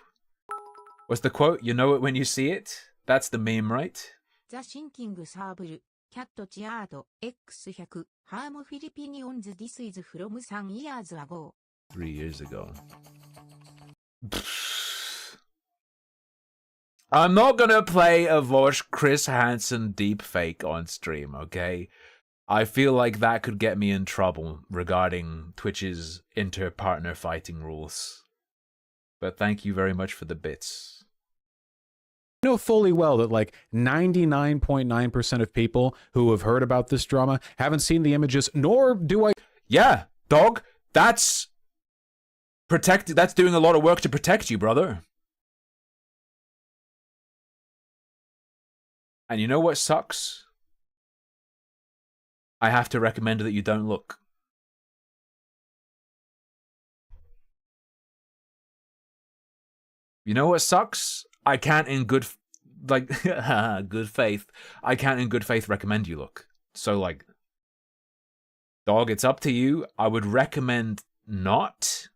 What's the quote? You know it when you see it? That's the meme, right? The Thinking Sable, Cat Chiado, X100, Harm Philippines. This is from 3 years ago. 3 years ago. I'm not gonna play a Vosh Chris Hansen deepfake on stream, okay? I feel like that could get me in trouble regarding Twitch's inter-partner fighting rules. But thank you very much for the bits. know fully well that like 99.9% of people who have heard about this drama haven't seen the images, nor do I. Yeah, dog, that's doing a lot of work to protect you, brother. And you know what sucks? I have to recommend that you don't look. You know what sucks? I can't in good faith. I can't in good faith recommend you look. So like, dog, it's up to you. I would recommend not.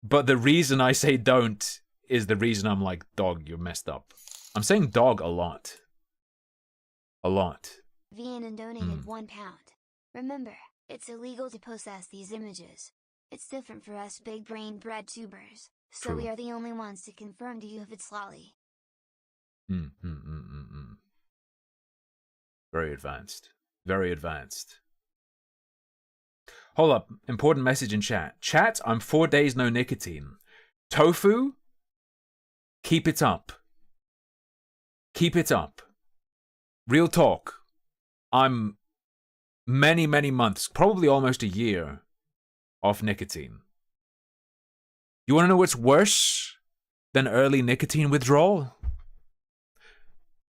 But the reason I say don't is the reason I'm like, dog, you're messed up. I'm saying dog a lot. A lot. Vian donated £1. Remember, it's illegal to possess these images. It's different for us big brain bred tubers, so True. we are the only ones to confirm to you if it's lolly. Very advanced. Very advanced. Hold up. Important message in chat. Chat, I'm 4 days no nicotine. Tofu, keep it up. Keep it up. Real talk. I'm many, many months, probably almost a year, off nicotine. You want to know what's worse than early nicotine withdrawal?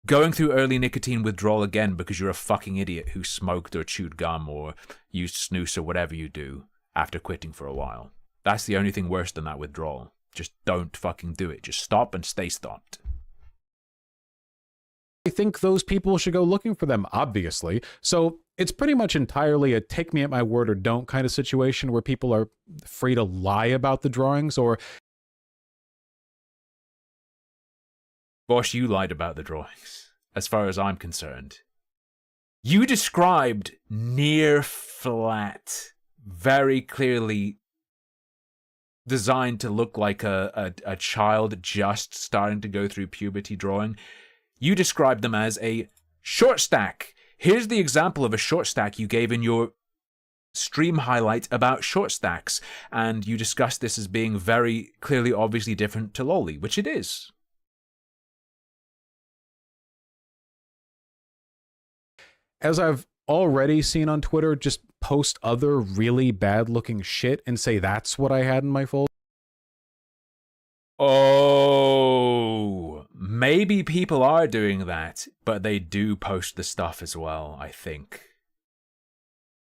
Going through early nicotine withdrawal again because you're a fucking idiot who smoked or chewed gum or used snus or whatever you do after quitting for a while. That's the only thing worse than that withdrawal. Just don't fucking do it. Just stop and stay stopped. I think those people should go looking for them, obviously. So it's pretty much entirely a take me at my word or don't kind of situation where people are free to lie about the drawings or... Bosh, you lied about the drawings, as far as I'm concerned. You described near flat, very clearly designed to look like a child just starting to go through puberty drawing. You described them as a short stack. Here's the example of a short stack you gave in your stream highlight about short stacks, and you discussed this as being very clearly, obviously different to Loli, which it is. As I've already seen on Twitter, just post other really bad-looking shit and say that's what I had in my folder. Oh, maybe people are doing that, but they do post the stuff as well, I think.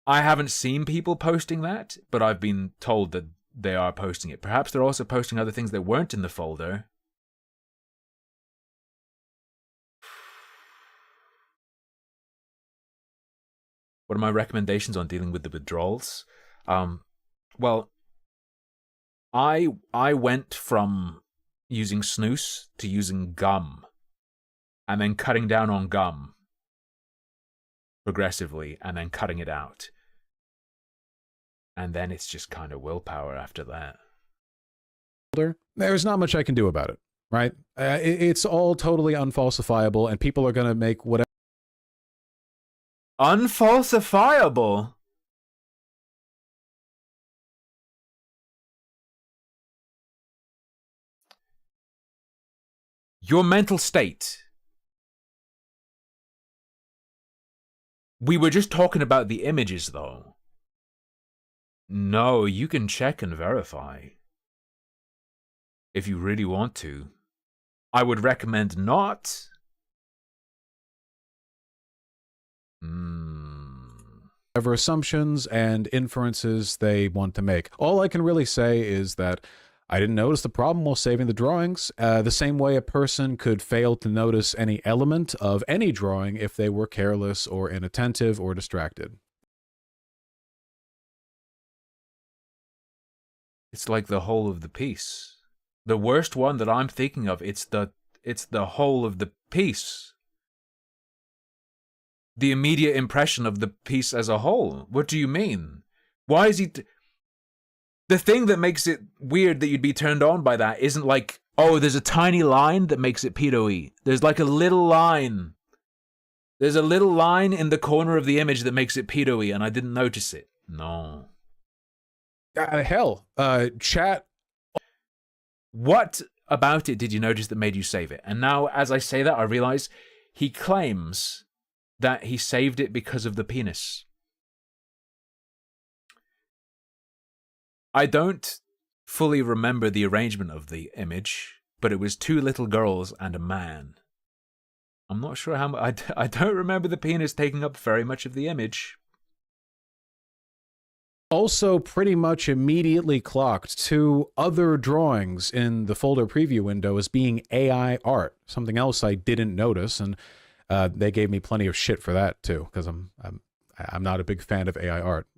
I haven't seen people posting that, but I've been told that they are posting it. Perhaps they're also posting other things that weren't in the folder. What are my recommendations on dealing with the withdrawals? Well, I went from using snus to using gum and then cutting down on gum progressively and then cutting it out. And then it's just kind of willpower after that. There's not much I can do about it, right? It's all totally unfalsifiable, and people are going to make whatever. Unfalsifiable? Your mental state. We were just talking about the images, though. No, you can check and verify. If you really want to. I would recommend not. Whatever assumptions and inferences they want to make. All I can really say is that I didn't notice the problem while saving the drawings, the same way a person could fail to notice any element of any drawing if they were careless or inattentive or distracted. It's like the whole of the piece. The worst one that I'm thinking of, it's the whole of the piece. The immediate impression of the piece as a whole. What do you mean? Why is he... The thing that makes it weird that you'd be turned on by that isn't like, oh, there's a tiny line that makes it pedo-y. There's like a little line. There's a little line in the corner of the image that makes it pedo-y, and I didn't notice it. No. Hell, chat. What about it did you notice that made you save it? And now, as I say that, I realize he claims that he saved it because of the penis. I don't fully remember the arrangement of the image, but it was 2 little girls and a man. I'm not sure how much... I don't remember the penis taking up very much of the image. Also pretty much immediately clocked 2 other drawings in the folder preview window as being AI art. Something else I didn't notice, and they gave me plenty of shit for that too, because I'm not a big fan of AI art.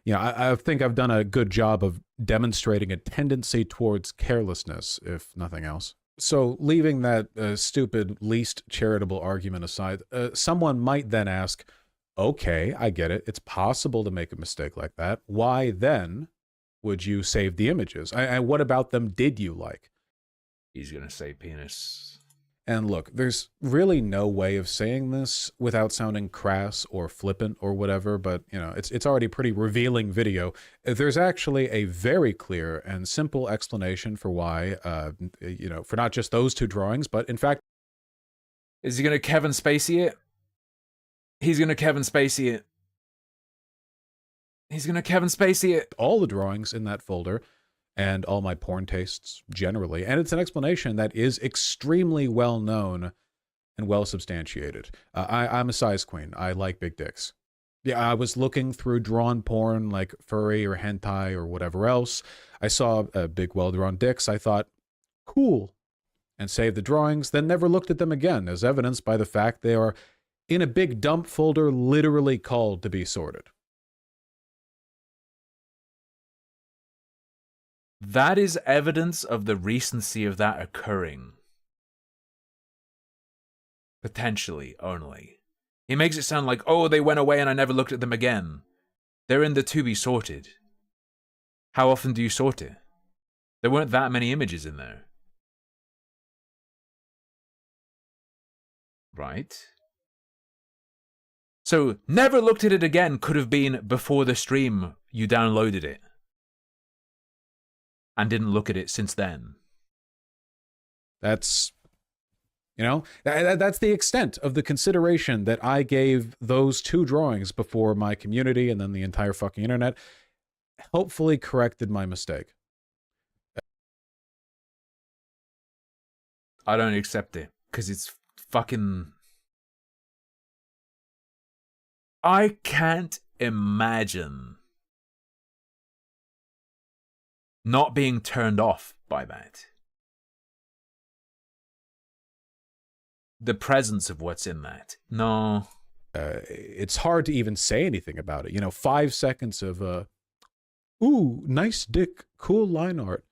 You know, I think I've done a good job of demonstrating a tendency towards carelessness, if nothing else. So leaving that stupid, least charitable argument aside, someone might then ask, okay, I get it. It's possible to make a mistake like that. Why then would you save the images? And what about them did you like? He's going to say penis. And look, there's really no way of saying this without sounding crass or flippant or whatever, but you know, it's already pretty revealing video. There's actually a very clear and simple explanation for why, you know, for not just those 2 drawings, but in fact... Is he going to Kevin Spacey it? He's going to Kevin Spacey it. He's going to Kevin Spacey it. All the drawings in that folder and all my porn tastes generally. And it's an explanation that is extremely well known and well substantiated. I'm a size queen. I like big dicks. Yeah, I was looking through drawn porn like furry or hentai or whatever else. I saw big well-drawn dicks. I thought, cool, and saved the drawings, then never looked at them again, as evidenced by the fact they are in a big dump folder literally called to be sorted. That is evidence of the recency of that occurring. Potentially, only. He makes it sound like, oh, they went away and I never looked at them again. They're in the to be sorted. How often do you sort it? There weren't that many images in there. Right? So, never looked at it again could have been before the stream you downloaded it. And didn't look at it since then. That's, you know, that's the extent of the consideration that I gave those 2 drawings before my community and then the entire fucking internet hopefully corrected my mistake. I don't accept it, because it's fucking... I can't imagine not being turned off by that. The presence of what's in that. No. It's hard to even say anything about it. You know, 5 seconds of, ooh, nice dick, cool line art,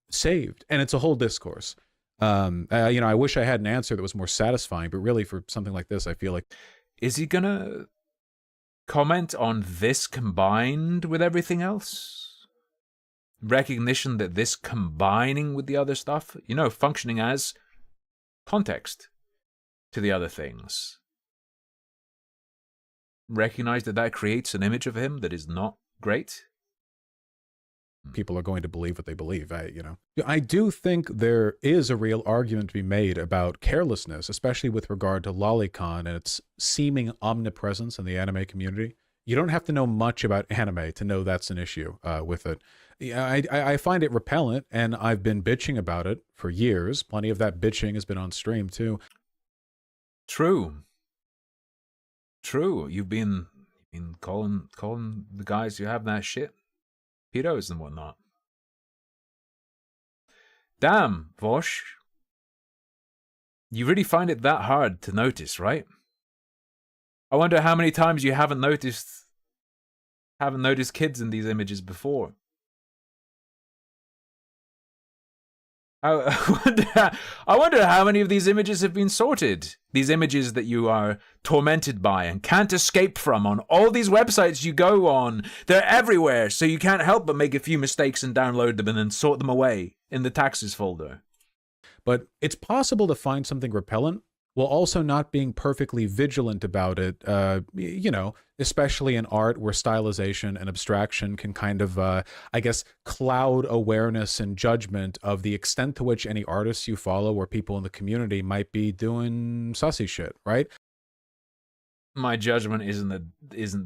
saved. And it's a whole discourse. I wish I had an answer that was more satisfying, but really for something like this, I feel like, is he gonna comment on this combined with everything else? Recognition that this combining with the other stuff, functioning as context to the other things. Recognize that creates an image of him that is not great. people are going to believe what they believe. I do think there is a real argument to be made about carelessness, especially with regard to Lolicon and its seeming omnipresence in the anime community. You don't have to know much about anime to know that's an issue with it. I find it repellent, and I've been bitching about it for years. Plenty of that bitching has been on stream too. True. You've been calling the guys who have that shit pedos and whatnot. Damn, Vosh. You really find it that hard to notice, right? I wonder how many times you haven't noticed kids in these images before. I wonder how many of these images have been sorted. These images that you are tormented by and can't escape from on all these websites you go on. They're everywhere, so you can't help but make a few mistakes and download them and then sort them away in the taxes folder. But it's possible to find something repellent while also not being perfectly vigilant about it, especially in art where stylization and abstraction can kind of, cloud awareness and judgment of the extent to which any artists you follow or people in the community might be doing sussy shit, right? My judgment isn't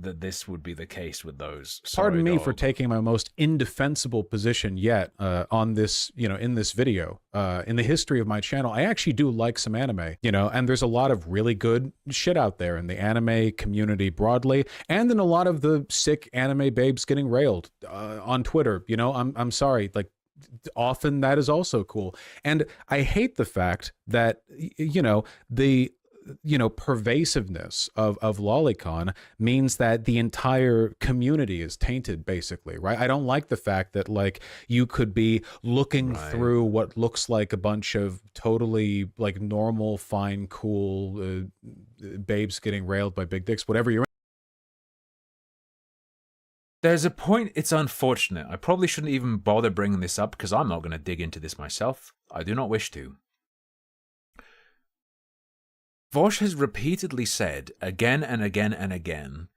that this would be the case with those. Pardon me for taking my most indefensible position yet on this, in this video. In the history of my channel, I actually do like some anime, and there's a lot of really good shit out there in the anime community broadly, and in a lot of the sick anime babes getting railed on Twitter. I'm sorry, like, often that is also cool. And I hate the fact that, the pervasiveness of Lolicon means that the entire community is tainted, basically, right? I don't like the fact that, like, you could be looking through what looks like a bunch of totally, like, normal, fine, cool babes getting railed by big dicks, whatever you're. There's a point, it's unfortunate. I probably shouldn't even bother bringing this up because I'm not going to dig into this myself. I do not wish to. Vosh has repeatedly said again and again and again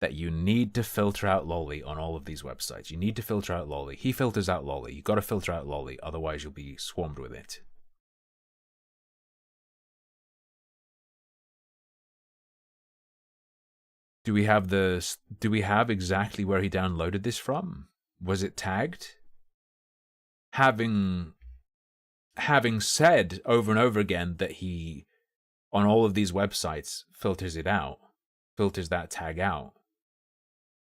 that you need to filter out loli on all of these websites. You need to filter out loli. He filters out loli. You got to filter out loli, otherwise you'll be swarmed with it. Do we have exactly where he downloaded this from? Was it tagged? Having said over and over again that he, on all of these websites, filters that tag out.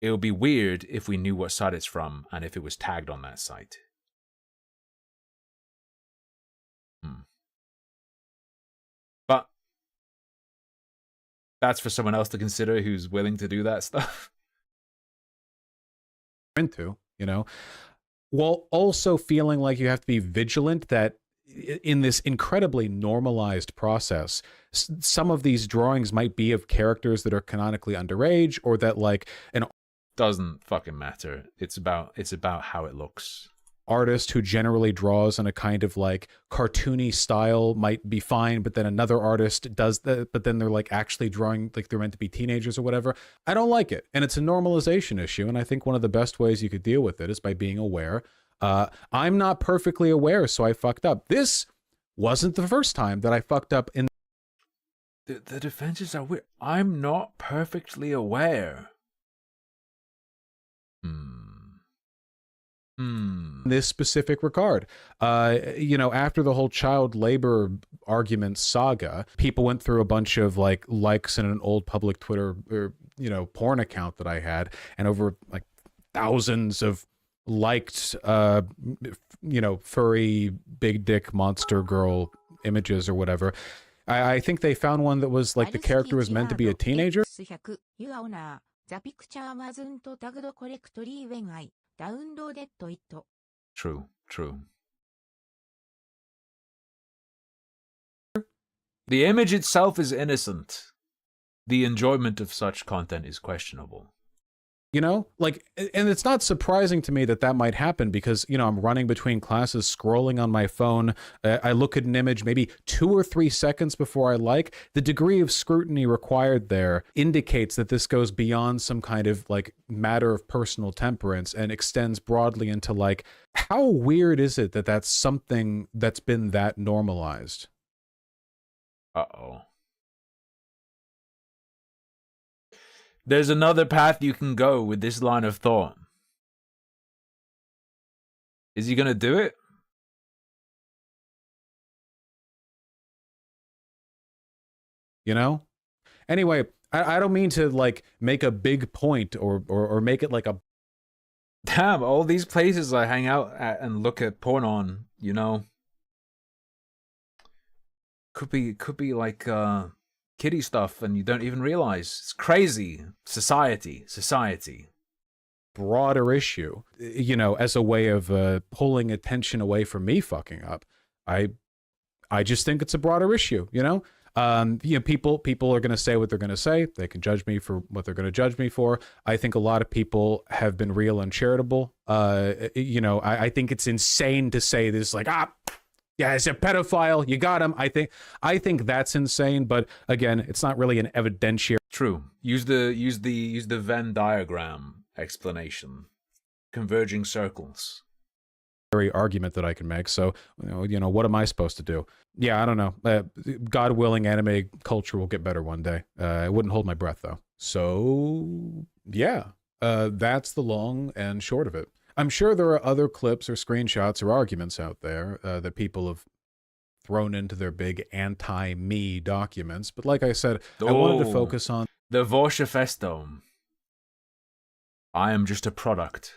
It would be weird if we knew what site it's from and if it was tagged on that site. But that's for someone else to consider who's willing to do that stuff. While also feeling like you have to be vigilant that in this incredibly normalized process, some of these drawings might be of characters that are canonically underage, or that, like, an doesn't fucking matter. It's about how it looks. Artist who generally draws in a kind of like cartoony style might be fine, but then another artist does that, but then they're like actually drawing like they're meant to be teenagers or whatever. I don't like it, and it's a normalization issue. And I think one of the best ways you could deal with it is by being aware. I'm not perfectly aware, so I fucked up. This wasn't the first time that I fucked up in. The defenses are weird. I'm not perfectly aware. This specific regard. After the whole child labor argument saga, people went through a bunch of likes in an old public Twitter or, porn account that I had, and over like thousands of liked, furry big dick monster girl images or whatever. I think they found one that was like the character was meant to be a teenager. True. The image itself is innocent. The enjoyment of such content is questionable. You know, like, and it's not surprising to me that that might happen because, you know, I'm running between classes, scrolling on my phone. I look at an image maybe 2 or 3 seconds before I like. The degree of scrutiny required there indicates that this goes beyond some kind of like matter of personal temperance and extends broadly into like, how weird is it that that's something that's been that normalized? Uh-oh. There's another path you can go with this line of thought. Is he going to do it? You know? Anyway, I don't mean to like make a big point or make it like a... Damn, all these places I hang out at and look at porn on, you know, could be like kiddie stuff and you don't even realize. It's crazy. Society. Broader issue, you know, as a way of pulling attention away from me fucking up. I just think it's a broader issue, you know? You know, people are going to say what they're going to say. They can judge me for what they're going to judge me for. I think a lot of people have been real uncharitable. You know, I think it's insane to say this like, yeah, it's a pedophile. You got him. I think that's insane. But again, it's not really an evidentiary. True. Use the Venn diagram explanation. Converging circles. Argument that I can make. So, you know, what am I supposed to do? Yeah, I don't know. God willing, anime culture will get better one day. I wouldn't hold my breath though. So, yeah, that's the long and short of it. I'm sure there are other clips or screenshots or arguments out there that people have thrown into their big anti-me documents. But like I said, I wanted to focus on the Vorschefestung. I am just a product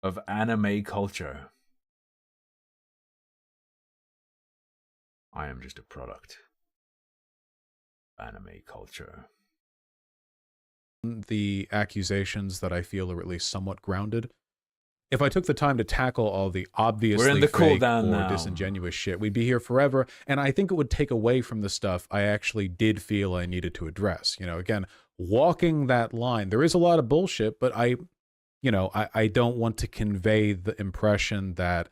of anime culture. I am just a product of anime culture. The accusations that I feel are at least somewhat grounded. If I took the time to tackle all the obviously fake or disingenuous shit, we'd be here forever. And I think it would take away from the stuff I actually did feel I needed to address. You know, again, walking that line, there is a lot of bullshit, but I don't want to convey the impression that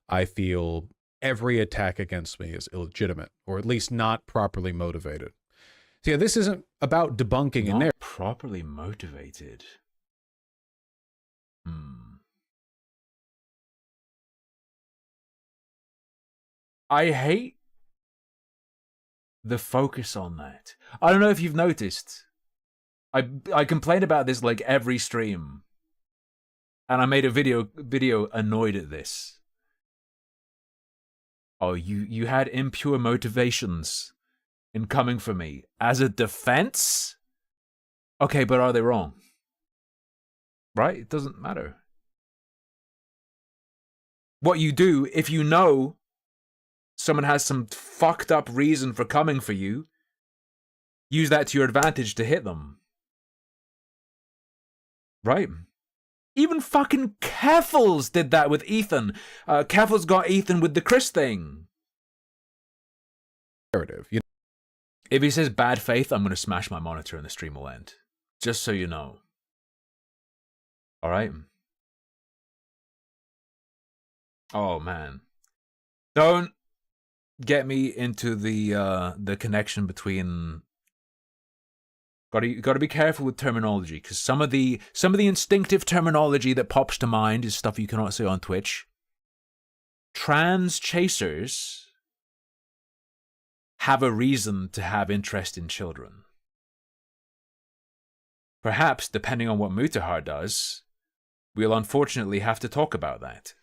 I feel every attack against me is illegitimate, or at least not properly motivated. So yeah, this isn't about debunking Not a narrative. Properly motivated. I hate the focus on that. I don't know if you've noticed. I complain about this like every stream. And I made a video annoyed at this. Oh, you had impure motivations in coming for me as a defense? Okay, but are they wrong? Right? It doesn't matter. What you do, if you know someone has some fucked up reason for coming for you, use that to your advantage to hit them. Right? Even fucking Keffels did that with Ethan. Keffels got Ethan with the Chris thing. If he says bad faith, I'm going to smash my monitor and the stream will end. Just so you know. Alright? Oh, man. Don't get me into the connection between... Got to be careful with terminology, because some of the instinctive terminology that pops to mind is stuff you cannot say on Twitch. Trans chasers have a reason to have interest in children. Perhaps, depending on what Mutahar does, we'll unfortunately have to talk about that.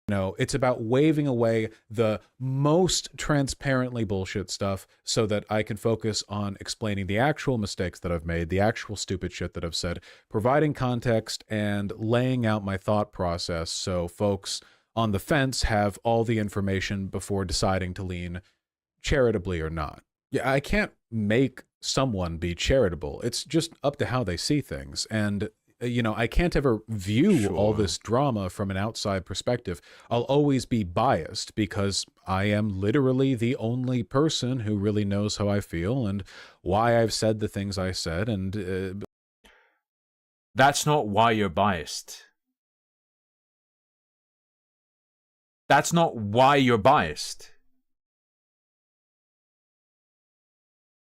No, it's about waving away the most transparently bullshit stuff so that I can focus on explaining the actual mistakes that I've made, the actual stupid shit that I've said, providing context and laying out my thought process so folks on the fence have all the information before deciding to lean charitably or not. Yeah, I can't make someone be charitable. It's just up to how they see things. And I can't ever view all Sure. this drama from an outside perspective. I'll always be biased because I am literally the only person who really knows how I feel and why I've said the things I said. And That's not why you're biased. That's not why you're biased.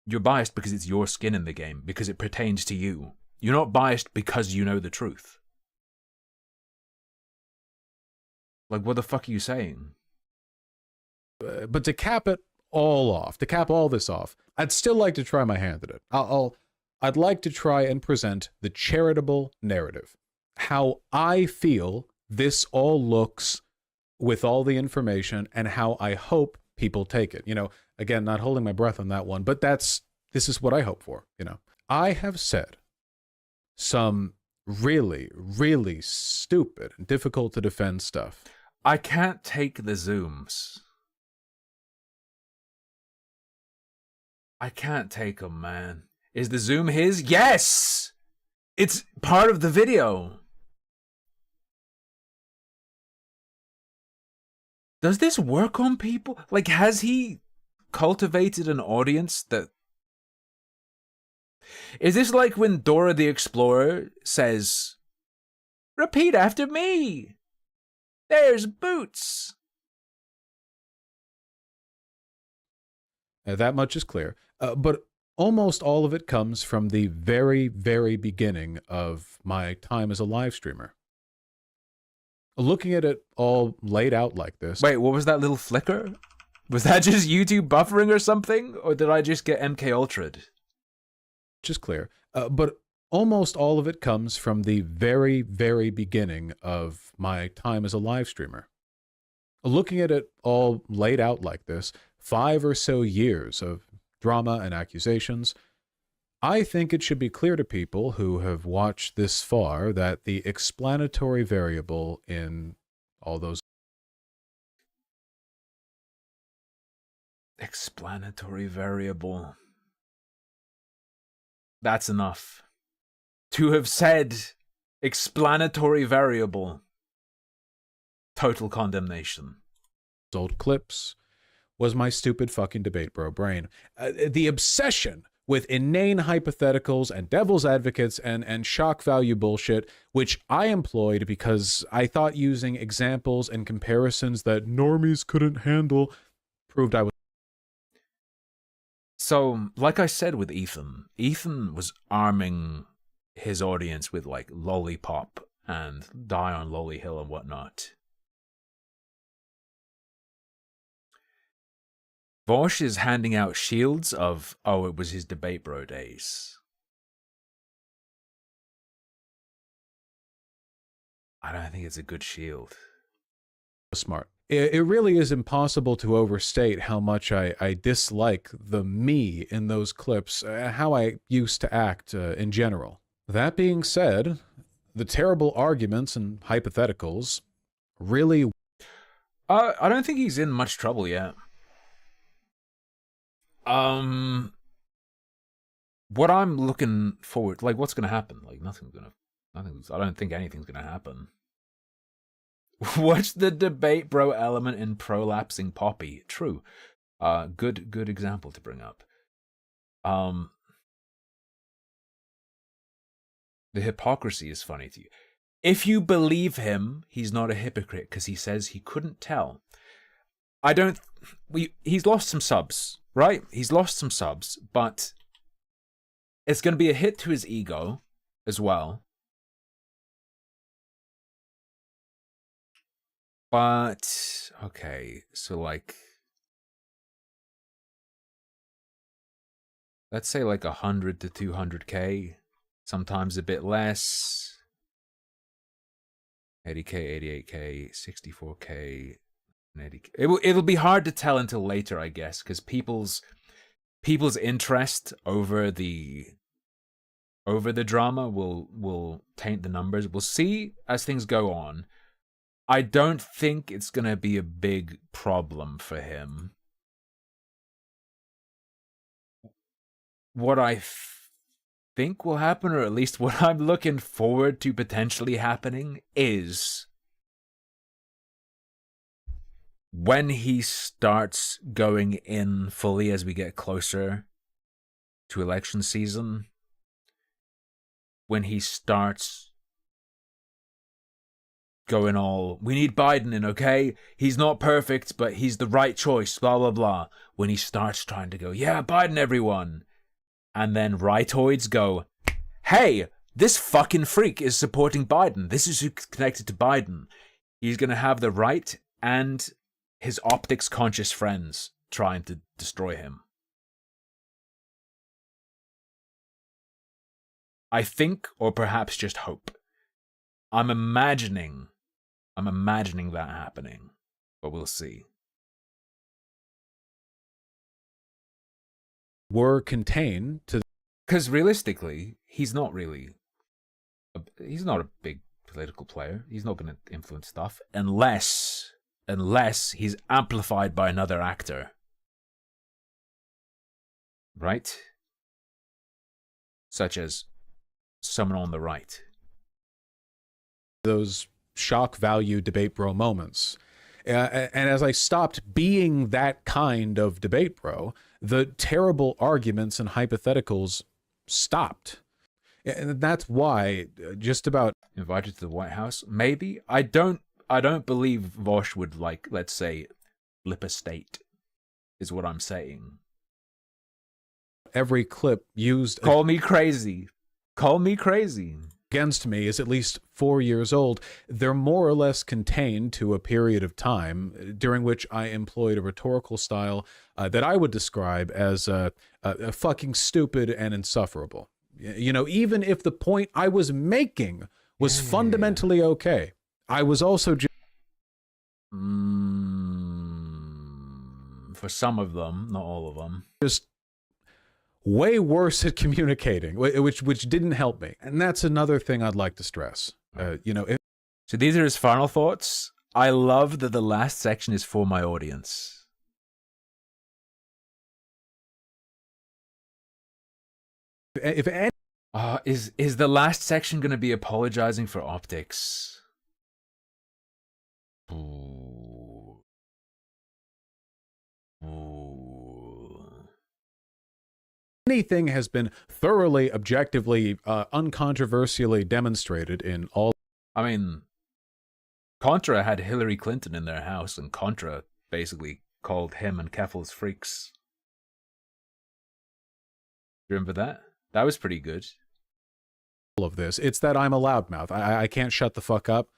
You're biased because it's your skin in the game, because it pertains to you. You're not biased because you know the truth. Like, what the fuck are you saying? but to cap it all off, to cap all this off, I'd still like to try my hand at it. I'd like to try and present the charitable narrative, how I feel this all looks with all the information, and how I hope people take it. Again, not holding my breath on that one, but this is what I hope for. I have said some really, really stupid and difficult to defend stuff. I can't take the zooms. I can't take them, man. Is the zoom his? Yes! It's part of the video. Does this work on people? Like, has he cultivated an audience that... Is this like when Dora the Explorer says, "Repeat after me. There's Boots." That much is clear. But almost all of it comes from the very, very beginning of my time as a live streamer. Looking at it all laid out like this. Wait, what was that little flicker? Was that just YouTube buffering or something? Or did I just get MK Ultra'd? Just clear. But almost all of it comes from the very, very beginning of my time as a live streamer. Looking at it all laid out like this, 5 or so years of drama and accusations, I think it should be clear to people who have watched this far that the explanatory variable in all those... Explanatory variable. That's enough. To have said explanatory variable. Total condemnation. Old clips was my stupid fucking debate bro brain. The obsession with inane hypotheticals and devil's advocates and shock value bullshit, which I employed because I thought using examples and comparisons that normies couldn't handle proved I was... So, like I said with Ethan was arming his audience with, like, Lollipop and Die on Lolly Hill and whatnot. Vosh is handing out shields of, oh, it was his debate bro days. I don't think it's a good shield. Smart. It really is impossible to overstate how much I dislike the me in those clips, how I used to act in general. That being said, the terrible arguments and hypotheticals really... I don't think he's in much trouble yet. What I'm looking forward, like, what's gonna happen? Like, I don't think anything's gonna happen. What's the debate bro element in prolapsing Poppy? True. Good example to bring up. The hypocrisy is funny to you. If you believe him, he's not a hypocrite because he says he couldn't tell. He's lost some subs, right? He's lost some subs, but it's going to be a hit to his ego as well. But, okay, so like, let's say like 100 to 200k, sometimes a bit less. 80k, 88k, 64k, 80k. It'll be hard to tell until later, I guess, because people's interest over the drama will taint the numbers. We'll see as things go on. I don't think it's going to be a big problem for him. What I think will happen, or at least what I'm looking forward to potentially happening, is when he starts going in fully as we get closer to election season, when he starts going all, we need Biden in, okay? He's not perfect, but he's the right choice, blah, blah, blah. When he starts trying to go, yeah, Biden, everyone. And then rightoids go, hey, this fucking freak is supporting Biden. This is who's connected to Biden. He's going to have the right and his optics-conscious friends trying to destroy him. I think, or perhaps just hope. I'm imagining that happening, but we'll see. Were contained to, because realistically, he's not a big political player. He's not going to influence stuff unless he's amplified by another actor, right? Such as someone on the right. Those shock value debate bro moments. And as I stopped being that kind of debate bro, the terrible arguments and hypotheticals stopped. And that's why just about invited to the White House, maybe. I don't believe Vosh would, like, let's say, flip a state, is what I'm saying. Every clip used Call me crazy against me is at least 4 years old. They're more or less contained to a period of time during which I employed a rhetorical style that I would describe as fucking stupid and insufferable. You know, even if the point I was making was fundamentally okay, I was also just... for some of them, not all of them. Just way worse at communicating, which didn't help me. And that's another thing I'd like to stress. So these are his final thoughts. I love that the last section is for my audience. If any, is the last section going to be apologizing for optics? Ooh. Anything has been thoroughly, objectively, uncontroversially demonstrated in all... I mean, Contra had Hillary Clinton in their house, and Contra basically called him and Keffels freaks. Remember that? That was pretty good. All of this. It's that I'm a loudmouth. I can't shut the fuck up.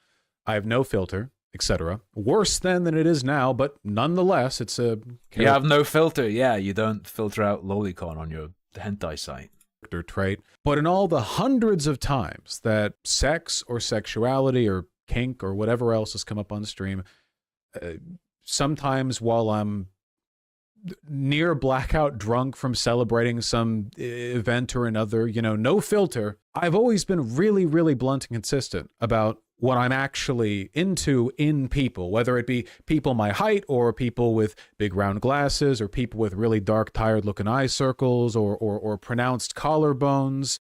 I have no filter, etc. Worse than it is now, but nonetheless, it's a... You have no filter. Yeah, you don't filter out lolicon on your hentai site. Trait. But in all the hundreds of times that sex or sexuality or kink or whatever else has come up on stream, sometimes while I'm near blackout drunk from celebrating some event or another, you know, no filter, I've always been really, really blunt and consistent about what I'm actually into in people, whether it be people my height or people with big round glasses or people with really dark, tired looking eye circles or pronounced collarbones.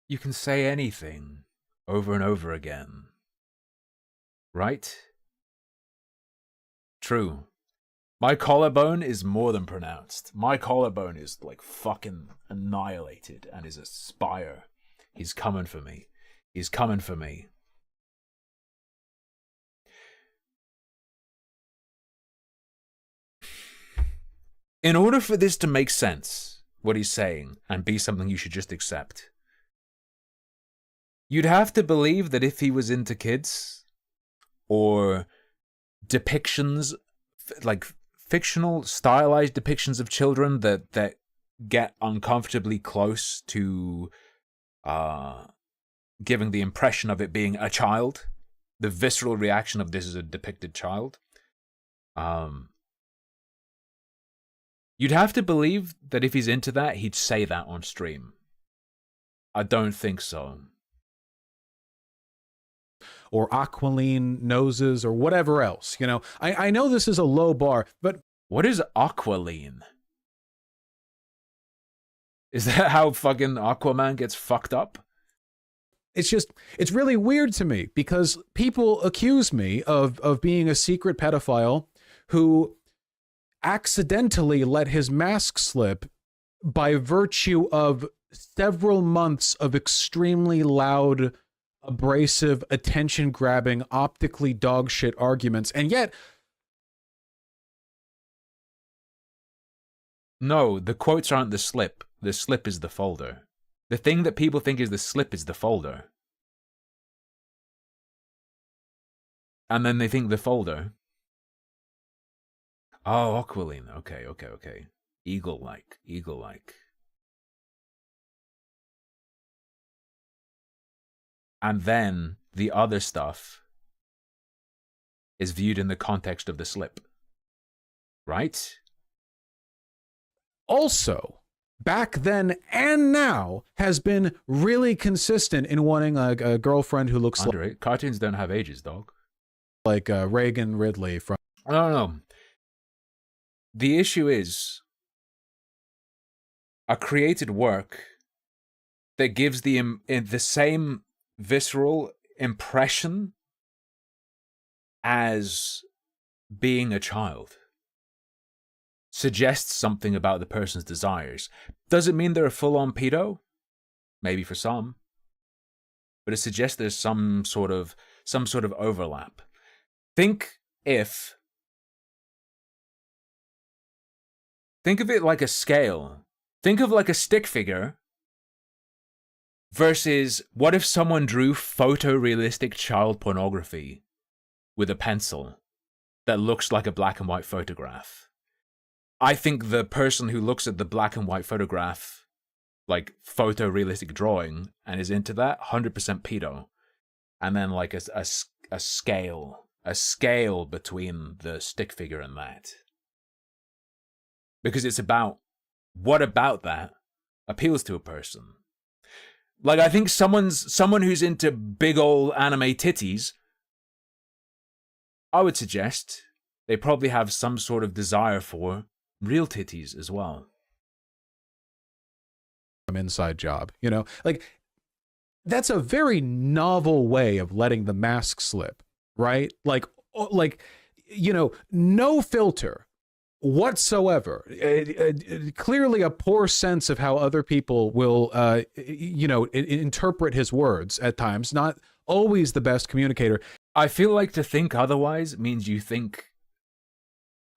You can say anything over and over again, right? True. My collarbone is more than pronounced. My collarbone is like fucking annihilated and is a spire. He's coming for me. He's coming for me. In order for this to make sense, what he's saying, and be something you should just accept, you'd have to believe that if he was into kids, or depictions, like fictional, stylized depictions of children that get uncomfortably close to giving the impression of it being a child, the visceral reaction of this is a depicted child, you'd have to believe that if he's into that, he'd say that on stream. I don't think so. Or aquiline noses or whatever else. You know, I know this is a low bar, but... What is aquiline? Is that how fucking Aquaman gets fucked up? It's really weird to me because people accuse me of being a secret pedophile who accidentally let his mask slip by virtue of several months of extremely loud, abrasive, attention-grabbing, optically dogshit arguments. And yet... No, the quotes aren't the slip. The slip is the folder. The thing that people think is the slip is the folder. And then they think the folder. Oh, Aqualine. Okay. Eagle-like. And then the other stuff is viewed in the context of the slip. Right? Also, back then and now, has been really consistent in wanting a girlfriend who looks like... Cartoons don't have ages, dog. Like Reagan Ridley from... No. The issue is a created work that gives the same visceral impression as being a child. Suggests something about the person's desires. Does it mean they're a full-on pedo? Maybe for some. But it suggests there's some sort of overlap. Think of it like a scale. Think of like a stick figure versus what if someone drew photorealistic child pornography with a pencil that looks like a black and white photograph. I think the person who looks at the black and white photograph, like photorealistic drawing, and is into that, 100% pedo. And then like a scale between the stick figure and that. Because it's about, what about that appeals to a person? Like, I think someone who's into big old anime titties, I would suggest they probably have some sort of desire for real titties as well. Inside job, you know? Like, that's a very novel way of letting the mask slip, right? Like, you know, no filter whatsoever. Clearly a poor sense of how other people will, you know, interpret his words at times. Not always the best communicator. I feel like to think otherwise means you think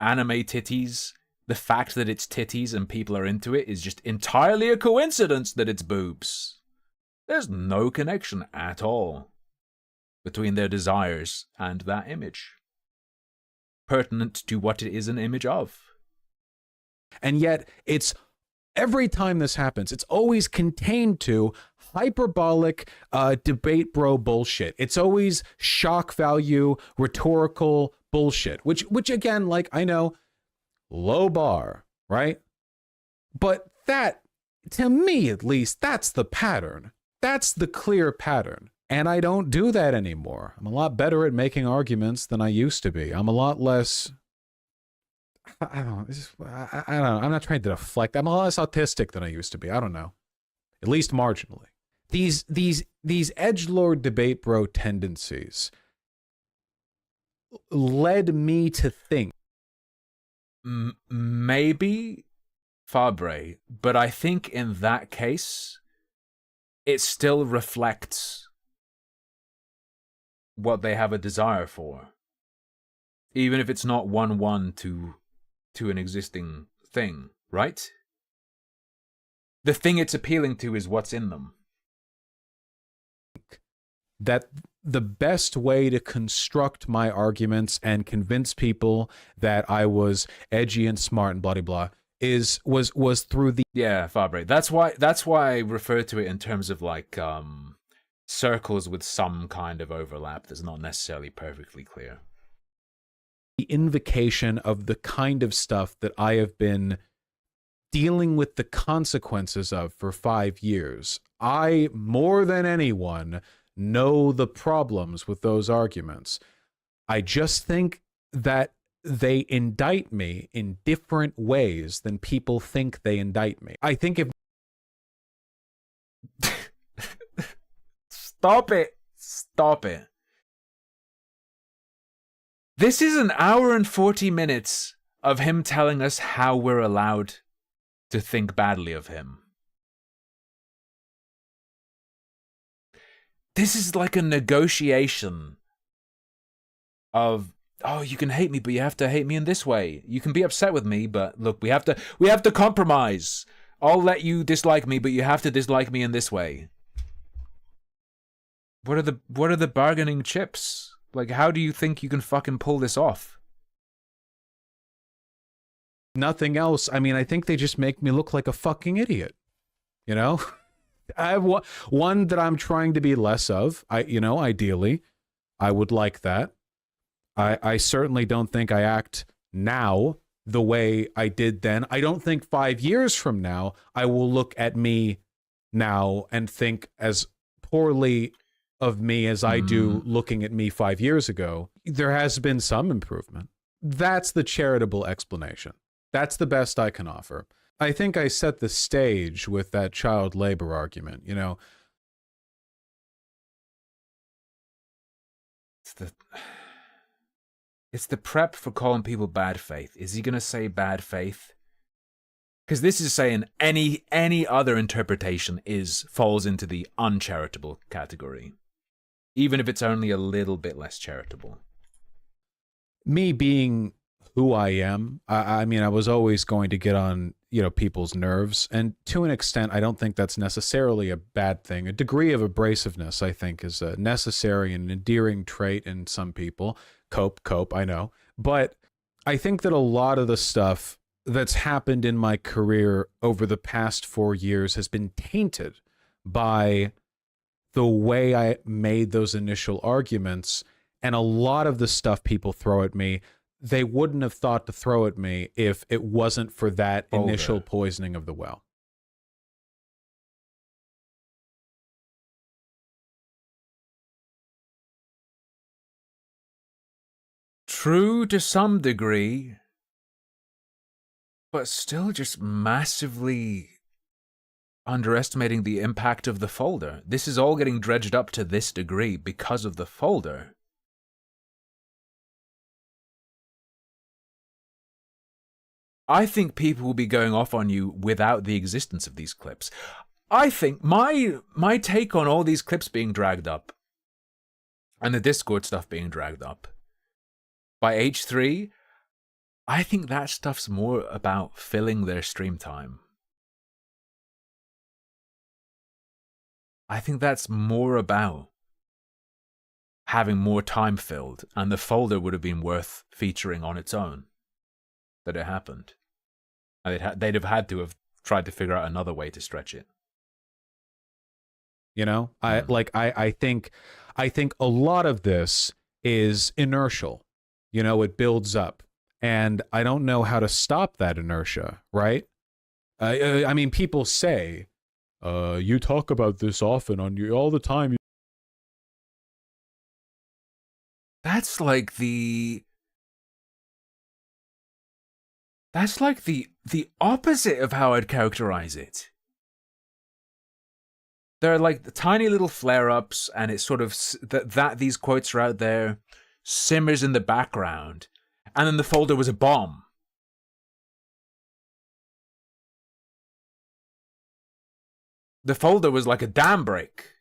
anime titties, the fact that it's titties and people are into it is just entirely a coincidence that it's boobs. There's no connection at all between their desires and that image, pertinent to what it is an image of. And yet, it's every time this happens, it's always contained to hyperbolic debate bro bullshit. It's always shock value, rhetorical bullshit, which again, like, I know, low bar, right? But that, to me at least, that's the pattern. That's the clear pattern. And I don't do that anymore. I'm a lot better at making arguments than I used to be. I'm a lot less... I don't know. I'm not trying to deflect. I'm a lot less autistic than I used to be. I don't know. At least marginally. These edgelord debate bro tendencies led me to think. Maybe Fabre, but I think in that case, it still reflects what they have a desire for. Even if it's not 1-1 to an existing thing, right? The thing it's appealing to is what's in them. That the best way to construct my arguments and convince people that I was edgy and smart and blah blah was through the... Yeah, Fabre. That's why I refer to it in terms of like circles with some kind of overlap that's not necessarily perfectly clear. The invocation of the kind of stuff that I have been dealing with the consequences of for 5 years. I, more than anyone, know the problems with those arguments. I just think that they indict me in different ways than people think they indict me. I think if Stop it. Stop it. This is an hour and 40 minutes of him telling us how we're allowed to think badly of him. This is like a negotiation of, oh, you can hate me, but you have to hate me in this way. You can be upset with me, but look, we have to compromise. I'll let you dislike me, but you have to dislike me in this way. What are the bargaining chips? Like, how do you think you can fucking pull this off? Nothing else. I mean, I think they just make me look like a fucking idiot. You know? I have one that I'm trying to be less of. Ideally, I would like that. I certainly don't think I act now the way I did then. I don't think 5 years from now I will look at me now and think as poorly of me as I do looking at me 5 years ago. There has been some improvement. That's the charitable explanation. That's the best I can offer. I think I set the stage with that child labor argument, you know. It's the prep for calling people bad faith. Is he going to say bad faith? Because this is saying any other interpretation falls into the uncharitable category, even if it's only a little bit less charitable. Me being who I am, I mean, I was always going to get on, people's nerves. And to an extent, I don't think that's necessarily a bad thing. A degree of abrasiveness, I think, is a necessary and endearing trait in some people. Cope, I know. But I think that a lot of the stuff that's happened in my career over the past 4 years has been tainted by the way I made those initial arguments. And a lot of the stuff people throw at me, they wouldn't have thought to throw at me if it wasn't for that initial poisoning of the well. True to some degree, but still just massively underestimating the impact of the folder. This is all getting dredged up to this degree because of the folder. I think people will be going off on you without the existence of these clips. I think my take on all these clips being dragged up and the Discord stuff being dragged up by H3, I think that stuff's more about filling their stream time. I think that's more about having more time filled, and the folder would have been worth featuring on its own. That it happened. And they'd have had to have tried to figure out another way to stretch it. You know, I think a lot of this is inertial. You know, it builds up, and I don't know how to stop that inertia, right? I mean, people say, you talk about this often all the time. That's like the opposite of how I'd characterize it. They're like the tiny little flare-ups, and it's sort of that these quotes are out there, simmers in the background, and then the folder was a bomb. The folder was like a dam break.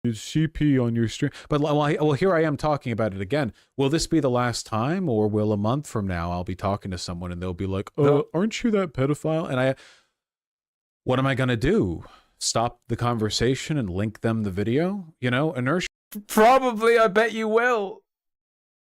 Is CP on your stream? But well, here I am talking about it again. Will this be the last time, or will a month from now I'll be talking to someone and they'll be like, aren't you that pedophile? And what am I going to do? Stop the conversation and link them the video? You know, inertia. Probably, I bet you will.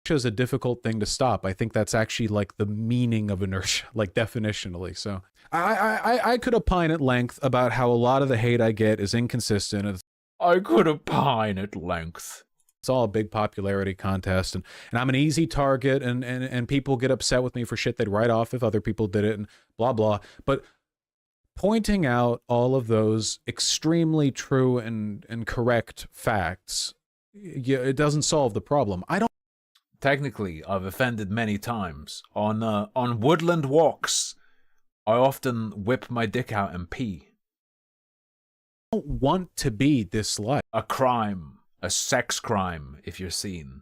Inertia is a difficult thing to stop. I think that's actually like the meaning of inertia, like definitionally. So I could opine at length about how a lot of the hate I get is inconsistent. I could opine at length. It's all a big popularity contest, and I'm an easy target, and people get upset with me for shit they'd write off if other people did it, and blah, blah. But pointing out all of those extremely true and correct facts, it doesn't solve the problem. Technically, I've offended many times on woodland walks. I often whip my dick out and pee. I don't want to be disliked. A crime. A sex crime, if you're seen.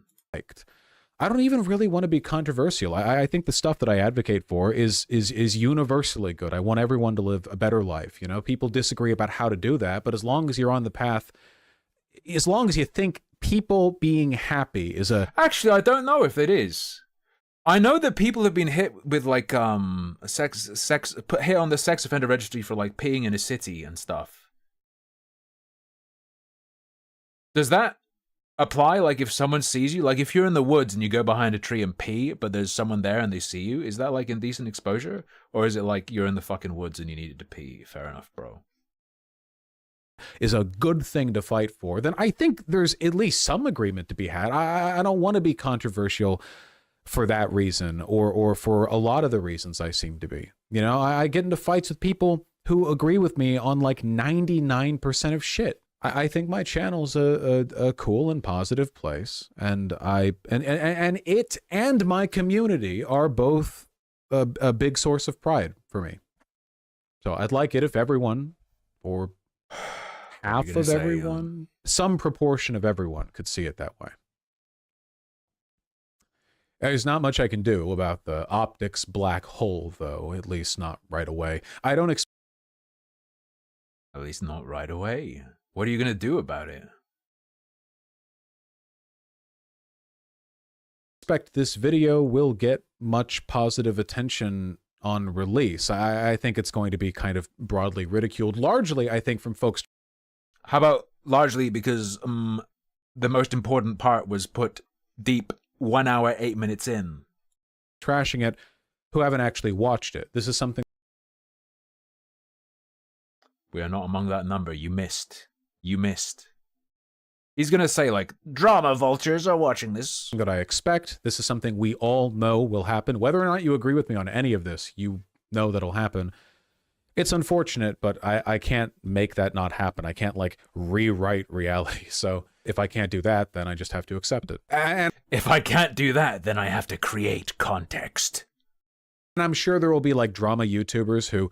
I don't even really want to be controversial. I think the stuff that I advocate for is universally good. I want everyone to live a better life. You know, people disagree about how to do that, but as long as you're on the path, as long as you think people being happy is a... Actually, I don't know if it is. I know that people have been hit with like hit on the sex offender registry for like peeing in a city and stuff. Does that apply? Like if someone sees you, like if you're in the woods and you go behind a tree and pee, but there's someone there and they see you, is that like indecent exposure? Or is it like you're in the fucking woods and you needed to pee? Fair enough, bro. Is a good thing to fight for, then I think there's at least some agreement to be had. I don't want to be controversial for that reason, or for a lot of the reasons I seem to be. You know, I get into fights with people who agree with me on like 99% of shit. I think my channel's a cool and positive place, and it and my community are both a big source of pride for me. So I'd like it if everyone, or half of everyone, some proportion of everyone could see it that way. There's not much I can do about the optics black hole, though, at least not right away. I don't expect... At least not right away. What are you going to do about it? Expect this video will get much positive attention on release. I think it's going to be kind of broadly ridiculed, largely, I think, from folks... How about largely because the most important part was put deep 1 hour, 8 minutes in. Trashing it, who haven't actually watched it. This is something... We are not among that number. You missed. You missed. He's going to say, like, drama vultures are watching this. That I expect. This is something we all know will happen. Whether or not you agree with me on any of this, you know that'll happen. It's unfortunate, but I can't make that not happen. I can't, like, rewrite reality. So if I can't do that, then I just have to accept it. And if I can't do that, then I have to create context. And I'm sure there will be like drama YouTubers who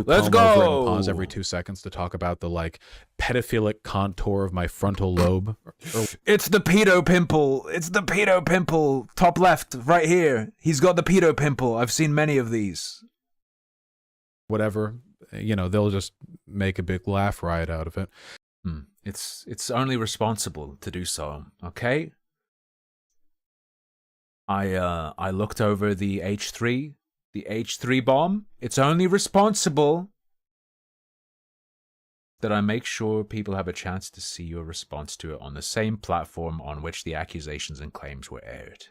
Let's come over go. and pause every 2 seconds to talk about the like pedophilic contour of my frontal lobe. It's the pedo pimple. It's the pedo pimple. Top left, right here. He's got the pedo pimple. I've seen many of these. Whatever, you know, they'll just make a big laugh riot out of it. It's only responsible to do so. Okay. I looked over the H3 bomb. It's only responsible that I make sure people have a chance to see your response to it on the same platform on which the accusations and claims were aired.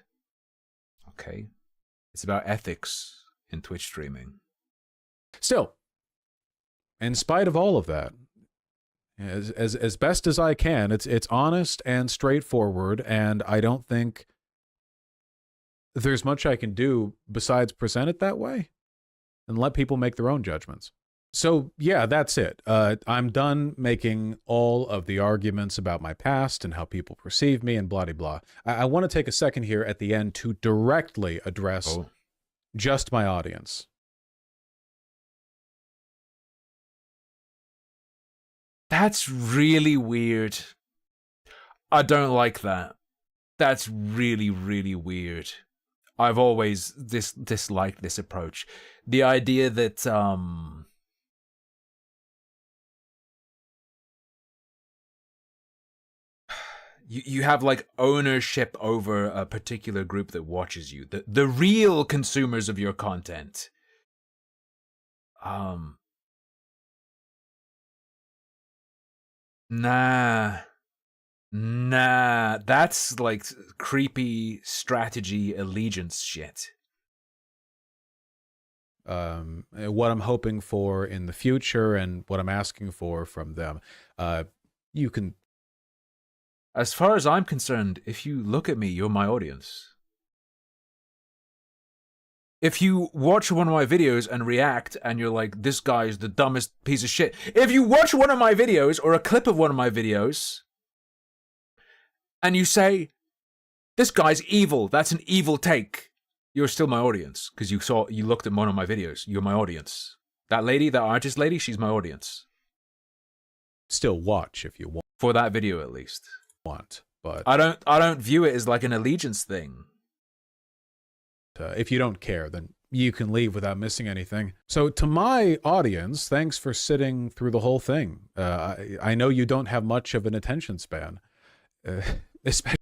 Okay? It's about ethics in Twitch streaming. Still, in spite of all of that, as best as I can, it's honest and straightforward, and I don't think there's much I can do besides present it that way and let people make their own judgments. So yeah, that's it. I'm done making all of the arguments about my past and how people perceive me and blah, blah, blah. I want to take a second here at the end to directly address just my audience. That's really weird. I don't like that. That's really, really weird. I've always disliked this approach. The idea that you have like ownership over a particular group that watches you, the real consumers of your content. Nah, that's like creepy strategy allegiance shit. What I'm hoping for in the future and what I'm asking for from them, you can... As far as I'm concerned, if you look at me, you're my audience. If you watch one of my videos and react and you're like, this guy's the dumbest piece of shit. If you watch one of my videos or a clip of one of my videos and you say, this guy's evil, that's an evil take. You're still my audience because you looked at one of my videos. You're my audience. That lady, that artist lady, she's my audience. Still watch if you want. For that video, at least. But I don't view it as like an allegiance thing. If you don't care, then you can leave without missing anything. So to my audience, thanks for sitting through the whole thing. I know you don't have much of an attention span. Especially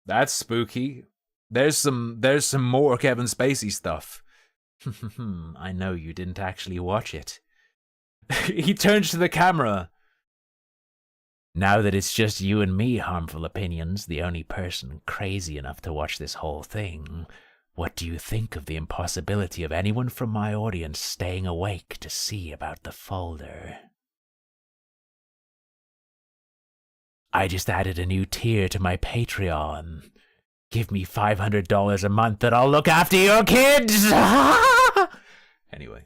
That's spooky. There's some more Kevin Spacey stuff. I know you didn't actually watch it. He turns to the camera. Now that it's just you and me, Harmful Opinions, the only person crazy enough to watch this whole thing, what do you think of the impossibility of anyone from my audience staying awake to see about the folder? I just added a new tier to my Patreon. Give me $500 a month and I'll look after your kids! Anyway.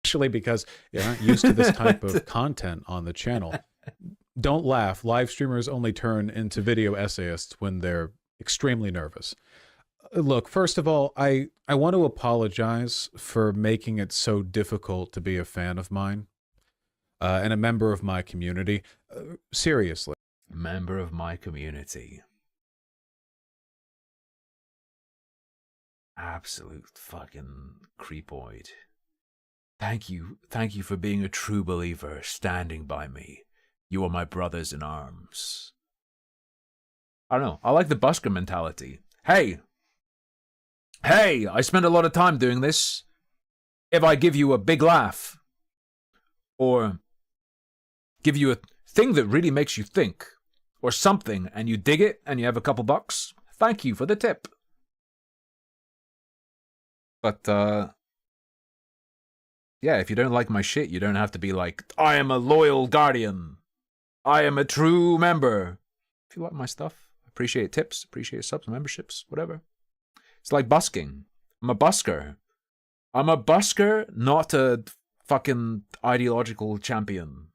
Especially because you're not used to this type of content on the channel. Don't laugh. Live streamers only turn into video essayists when they're extremely nervous. Look, first of all, I want to apologize for making it so difficult to be a fan of mine and a member of my community. Seriously. A member of my community. Absolute fucking creepoid. Thank you for being a true believer, standing by me. You are my brothers in arms. I don't know. I like the busker mentality. Hey, I spend a lot of time doing this. If I give you a big laugh, or give you a thing that really makes you think, or something, and you dig it, and you have a couple bucks, thank you for the tip. But, yeah, if you don't like my shit, you don't have to be like, I am a loyal guardian. I am a true member. If you like my stuff, appreciate tips, appreciate subs, memberships, whatever. It's like busking. I'm a busker. I'm a busker, not a fucking ideological champion.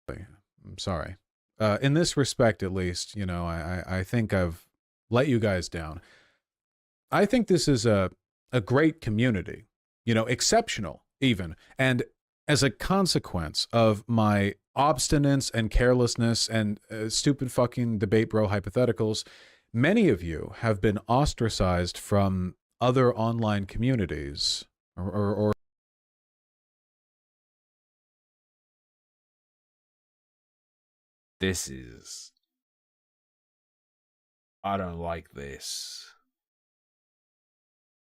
I'm sorry. In this respect, at least, you know, I think I've let you guys down. I think this is a great community, you know, exceptional even. And as a consequence of my obstinance and carelessness and stupid fucking debate bro hypotheticals, many of you have been ostracized from other online communities or This is... I don't like this.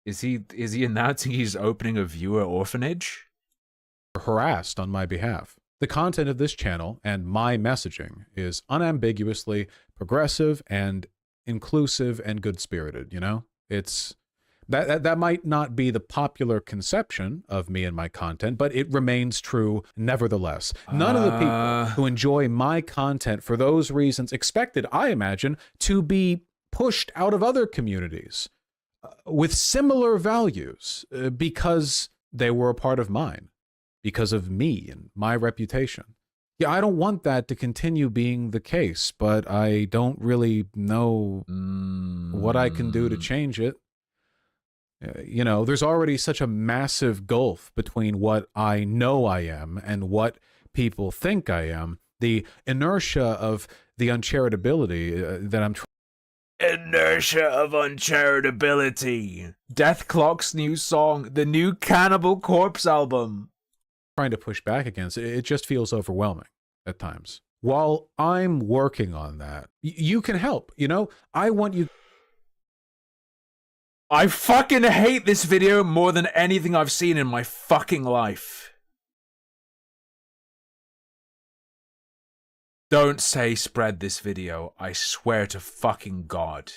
Is he announcing he's opening a viewer orphanage? Harassed on my behalf. The content of this channel and my messaging is unambiguously progressive and inclusive and good-spirited, you know? It's that might not be the popular conception of me and my content, but it remains true nevertheless. None of the people who enjoy my content for those reasons expected, I imagine, to be pushed out of other communities with similar values because they were a part of mine, because of me and my reputation. Yeah, I don't want that to continue being the case, but I don't really know what I can do to change it. You know, there's already such a massive gulf between what I know I am and what people think I am. The inertia of the uncharitability that I'm trying. Inertia of uncharitability. Death Clock's new song, the new Cannibal Corpse album. Trying to push back against it just feels overwhelming at times. While I'm working on that, you can help. You know, I want you. I fucking hate this video more than anything I've seen in my fucking life. Don't say spread this video. I swear to fucking God.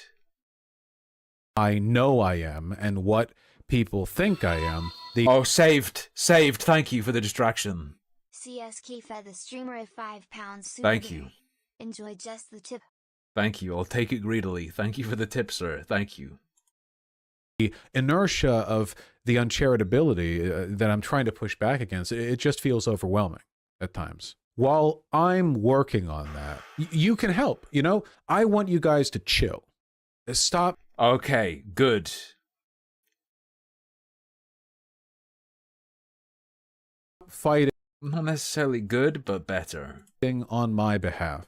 I know I am and what people think I am. Oh, saved. Thank you for the distraction. CS Key fed the streamer a £5 super Thank you. berry. Enjoy just the tip. Thank you. I'll take it greedily. Thank you for the tip, sir. Thank you. The inertia of the uncharitability that I'm trying to push back against, it just feels overwhelming at times. While I'm working on that, you can help. You know, I want you guys to chill. Stop. Okay, good. fighting Not necessarily good, but better. on my behalf.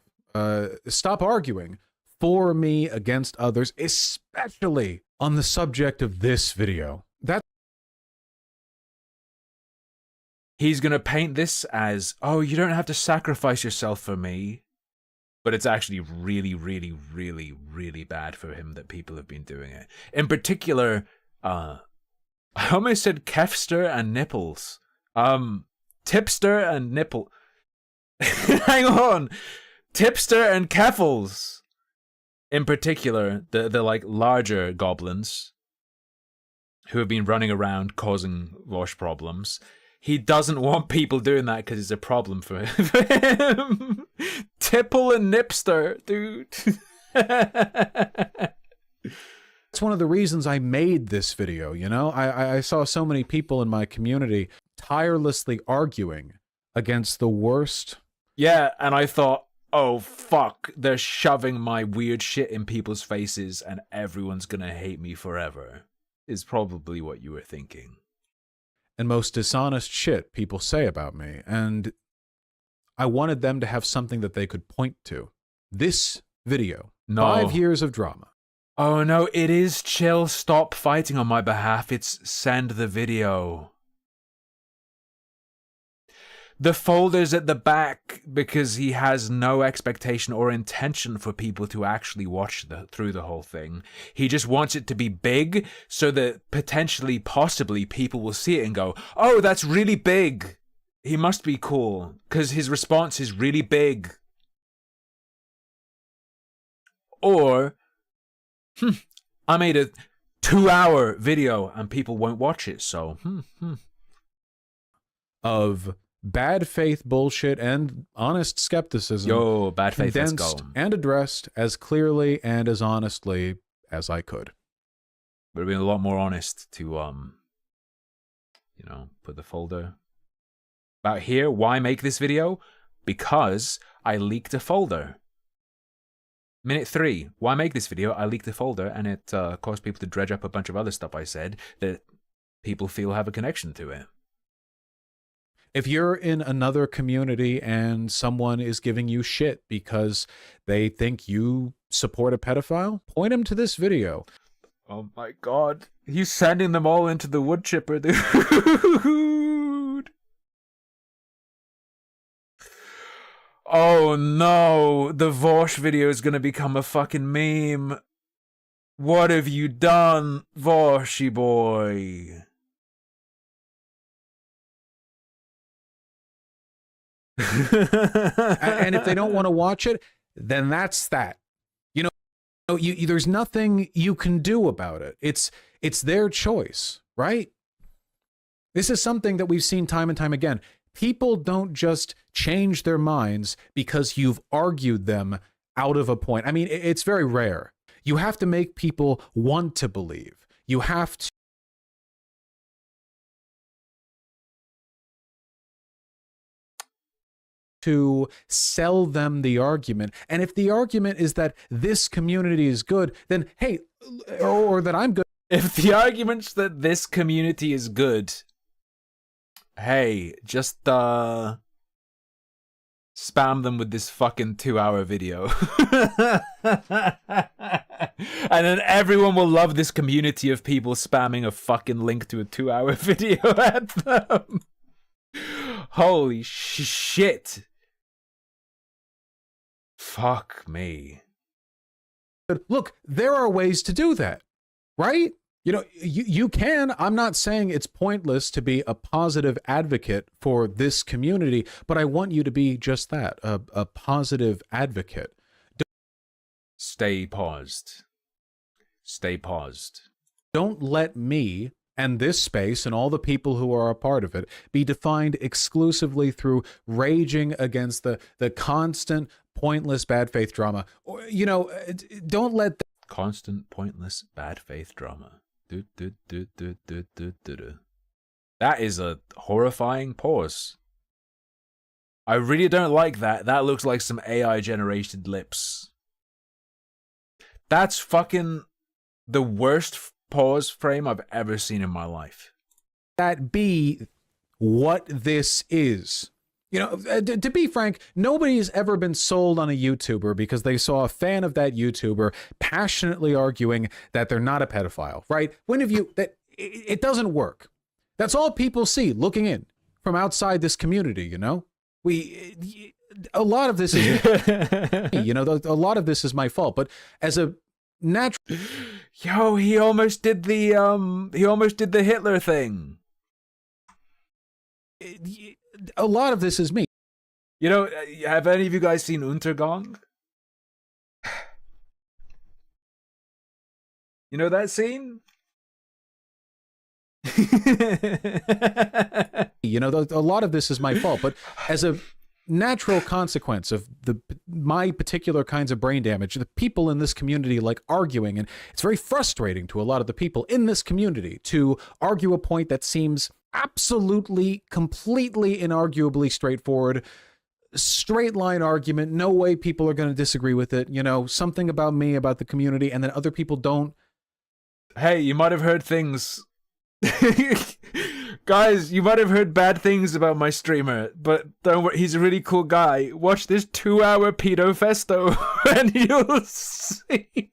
Stop arguing for me against others, especially on the subject of this video. He's going to paint this as, oh, you don't have to sacrifice yourself for me. But it's actually really, really, really, really bad for him that people have been doing it. In particular, I almost said Kefster and Nipples. Tipster and Nipple. Hang on. Tipster and Keffels. In particular, the like larger goblins who have been running around causing Vosh problems. He doesn't want people doing that because it's a problem for him. Tipple and Nipster, dude. That's one of the reasons I made this video, you know? I saw so many people in my community tirelessly arguing against the worst. Yeah, and I thought, oh, fuck, they're shoving my weird shit in people's faces and everyone's gonna hate me forever, is probably what you were thinking. And most dishonest shit people say about me, and I wanted them to have something that they could point to. This video. No. 5 years of drama. Oh no, it is chill, stop fighting on my behalf, it's send the video. The folder's at the back because he has no expectation or intention for people to actually watch through the whole thing. He just wants it to be big so that potentially, possibly, people will see it and go, oh, that's really big. He must be cool because his response is really big. Or, I made a 2-hour video and people won't watch it, so, Of bad faith bullshit and honest skepticism. Yo, bad faith, let's go. Condensed and addressed as clearly and as honestly as I could. Would have been a lot more honest to, you know, put the folder. About here, why make this video? Because I leaked a folder. Minute 3, why make this video? I leaked a folder and it caused people to dredge up a bunch of other stuff I said that people feel have a connection to it. If you're in another community and someone is giving you shit because they think you support a pedophile, point them to this video. Oh my god. He's sending them all into the wood chipper, dude. Oh no. The Vosh video is going to become a fucking meme. What have you done, Voshy boy? And if they don't want to watch it, then that's that. You know, there's nothing you can do about it. It's their choice, right? This is something that we've seen time and time again. People don't just change their minds because you've argued them out of a point. I mean, it's very rare. You have to make people want to believe. You have to sell them the argument. And if the argument is that this community is good, then hey, or that I'm good. If the argument's that this community is good, hey, just spam them with this fucking 2-hour video. And then everyone will love this community of people spamming a fucking link to a 2-hour video at them. Holy shit. Fuck me. Look, there are ways to do that, right? You know, you can. I'm not saying it's pointless to be a positive advocate for this community, but I want you to be just that, a positive advocate. Stay paused. Stay paused. Don't let me and this space and all the people who are a part of it be defined exclusively through raging against the constant, pointless bad faith drama. Or, you know, don't let constant, pointless bad faith drama. That is a horrifying pause. I really don't like that. That looks like some AI generated lips. That's fucking the worst pause frame I've ever seen in my life. That be what this is. You know, to be frank, nobody's ever been sold on a YouTuber because they saw a fan of that YouTuber passionately arguing that they're not a pedophile, right? When have you, that it doesn't work. That's all people see looking in from outside this community, you know? A lot of this is, you know, a lot of this is my fault, but as a natural... Yo, he almost did the Hitler thing. A lot of this is me. You know, have any of you guys seen Untergang? You know that scene? You know, a lot of this is my fault, but as a natural consequence of my particular kinds of brain damage, the people in this community like arguing, and it's very frustrating to a lot of the people in this community to argue a point that seems absolutely, completely, inarguably straightforward, straight line argument. No way people are going to disagree with it. You know, something about me, about the community, and then other people don't. Hey, you might have heard things. Guys, you might have heard bad things about my streamer, but don't worry, he's a really cool guy. Watch this 2-hour pedo festo and you'll see.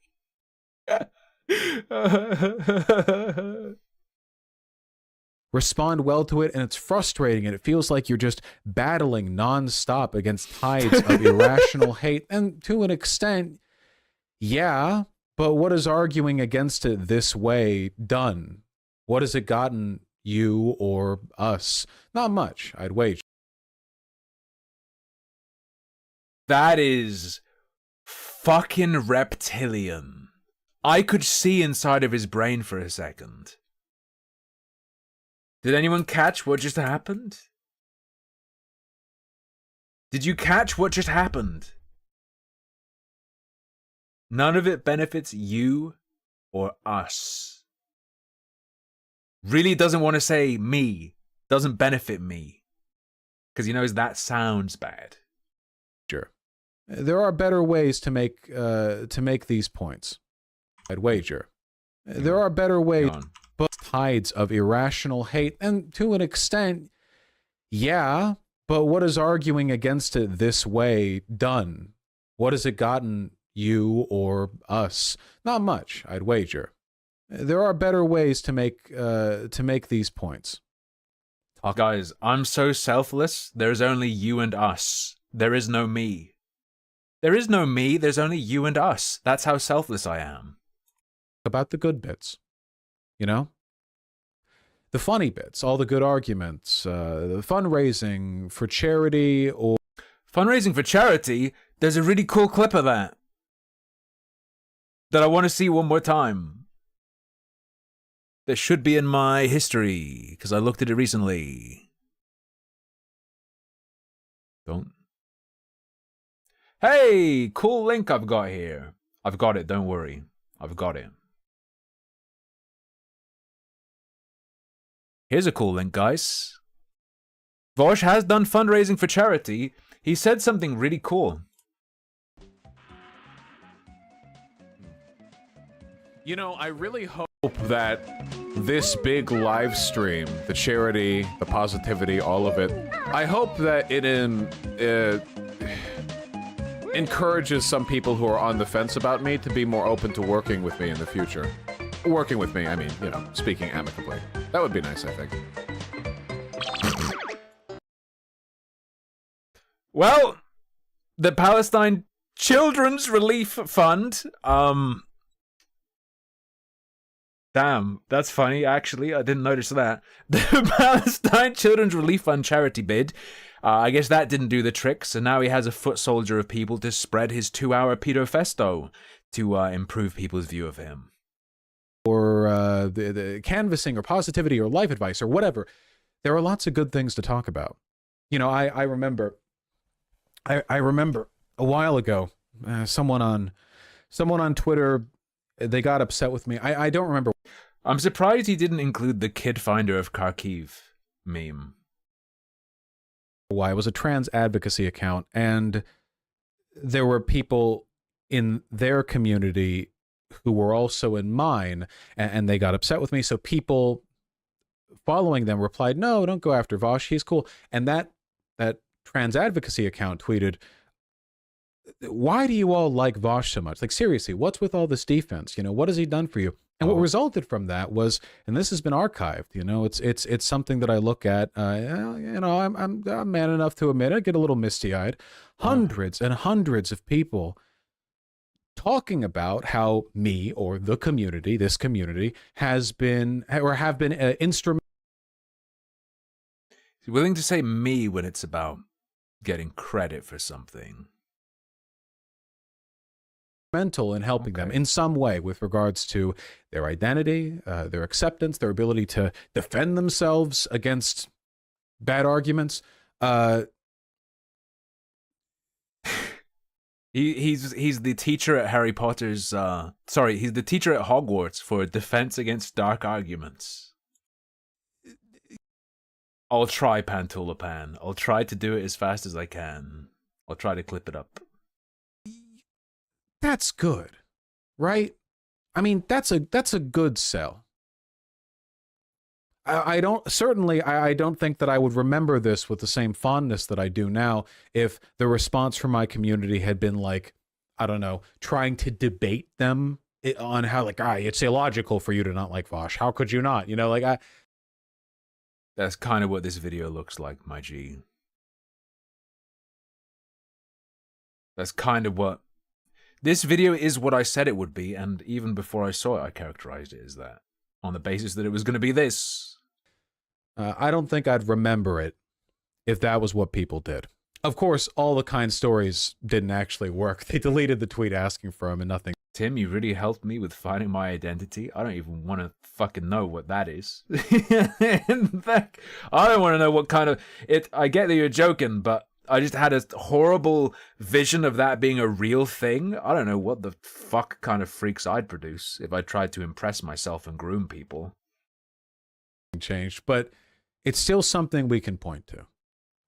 Respond well to it, and it's frustrating, and it feels like you're just battling nonstop against tides of irrational hate. And to an extent, yeah, but what is arguing against it this way done? What has it gotten you or us? Not much, I'd wager. That is fucking reptilian. I could see inside of his brain for a second. Did anyone catch what just happened? Did you catch what just happened? None of it benefits you or us. Really doesn't want to say me. Doesn't benefit me. Because he knows that sounds bad. Sure. There are better ways to make these points. I'd wager. There are better ways. But tides of irrational hate, and to an extent, yeah, but what is arguing against it this way done? What has it gotten you or us? Not much, I'd wager. There are better ways to make these points. Guys, I'm so selfless. There's only you and us. There is no me. There is no me. There's only you and us. That's how selfless I am. About the good bits. You know? The funny bits, all the good arguments, the fundraising for charity or... Fundraising for charity? There's a really cool clip of that I want to see one more time. That should be in my history, because I looked at it recently. Don't... Hey, cool link I've got here. I've got it, don't worry. I've got it. Here's a cool link, guys. Vosh has done fundraising for charity. He said something really cool. You know, I really hope that this big live stream, the charity, the positivity, all of it, I hope that it encourages some people who are on the fence about me to be more open to working with me in the future. Working with me, I mean, you know, speaking amicably. That would be nice, I think. Well, the Palestine Children's Relief Fund, damn, that's funny, actually. I didn't notice that. The Palestine Children's Relief Fund charity bid. I guess that didn't do the trick, so now he has a foot soldier of people to spread his 2-hour pedo festo to improve people's view of him. Or the canvassing or positivity or life advice or whatever. There are lots of good things to talk about. You know, I remember a while ago, someone on Twitter, they got upset with me. I don't remember. I'm surprised he didn't include the Kid Finder of Kharkiv meme. Why? It was a trans advocacy account, and there were people in their community who were also in mine, and they got upset with me. So people following them replied, "No, don't go after Vosh. He's cool." And that trans advocacy account tweeted, "Why do you all like Vosh so much? Like, seriously, what's with all this defense? You know, what has he done for you?" And what resulted from that was, and this has been archived, you know, it's something that I look at, you know, I'm man enough to admit I get a little misty-eyed. Hundreds and hundreds of people talking about how me or the community, this community, has been or have been instrumental. He's willing to say me when it's about getting credit for something. In helping them in some way with regards to their identity, their acceptance, their ability to defend themselves against bad arguments. He's the teacher at Harry Potter's. He's the teacher at Hogwarts for defense against dark arguments. I'll try, Pantulapan. I'll try to do it as fast as I can. I'll try to clip it up. That's good, right? I mean, that's a good sell. I don't think that I would remember this with the same fondness that I do now if the response from my community had been like, I don't know, trying to debate them on how, like, it's illogical for you to not like Vosh. How could you not? You know, like, That's kind of what this video looks like, my G. That's kind of what... This video is what I said it would be, and even before I saw it, I characterized it as that, on the basis that it was going to be this. I don't think I'd remember it if that was what people did. Of course, all the kind stories didn't actually work. They deleted the tweet asking for him and nothing. Tim, you really helped me with finding my identity. I don't even want to fucking know what that is. In fact, I don't want to know what kind of... I get that you're joking, but I just had a horrible vision of that being a real thing. I don't know what the fuck kind of freaks I'd produce if I tried to impress myself and groom people. Changed, but it's still something we can point to.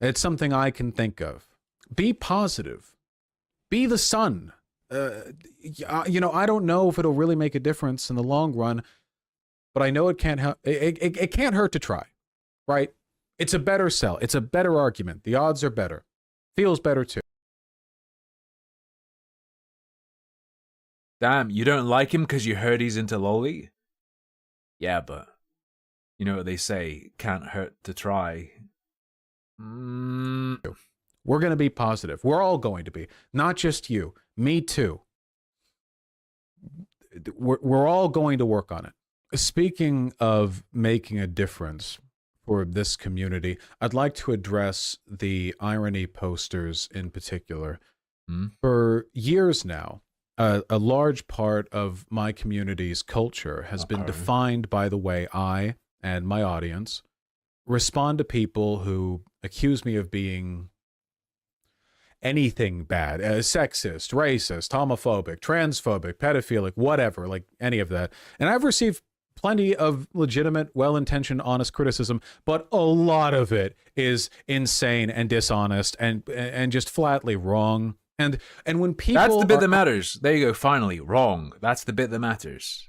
It's something I can think of. Be positive. Be the sun. You know, I don't know if it'll really make a difference in the long run, but I know it can't help. It can't hurt to try, right? It's a better sell. It's a better argument. The odds are better. Feels better too. Damn, you don't like him because you heard he's into loli? Yeah, but you know what they say, can't hurt to try. We're going to be positive. We're all going to be. Not just you. Me too. We're all going to work on it. Speaking of making a difference for this community, I'd like to address the irony posters in particular. For years now, a large part of my community's culture has been defined by the way I and my audience respond to people who accuse me of being anything bad, sexist, racist, homophobic, transphobic, pedophilic, whatever, like any of that. And I've received plenty of legitimate, well-intentioned, honest criticism, but a lot of it is insane and dishonest and just flatly wrong. And when people... That's the bit that matters. There you go, finally. Wrong. That's the bit that matters.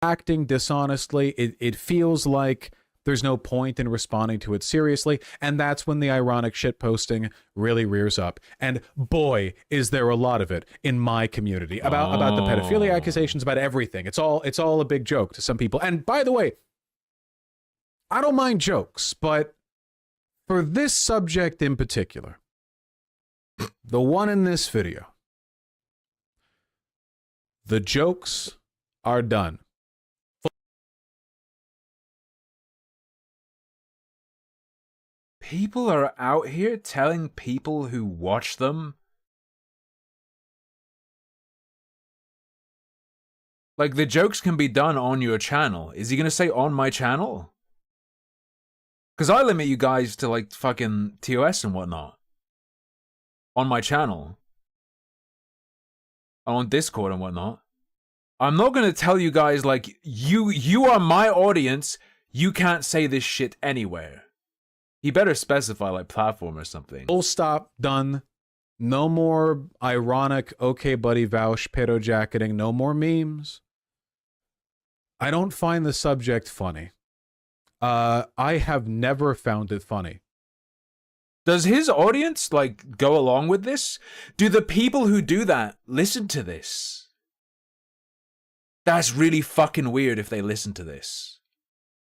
Acting dishonestly, it feels like there's no point in responding to it seriously, and that's when the ironic shitposting really rears up. And boy, is there a lot of it in my community about the pedophilia accusations, about everything. It's all a big joke to some people. And by the way, I don't mind jokes, but for this subject in particular, the one in this video, the jokes are done. People are out here telling people who watch them, like, the jokes can be done on your channel. Is he gonna say on my channel? Because I limit you guys to, like, fucking TOS and whatnot. On my channel. On Discord and whatnot. I'm not gonna tell you guys, like, you are my audience, you can't say this shit anywhere. He better specify, like, platform or something. Full stop, done. No more ironic, okay buddy Vouch pedo jacketing, no more memes. I don't find the subject funny. I have never found it funny. Does his audience, like, go along with this? Do the people who do that listen to this? That's really fucking weird if they listen to this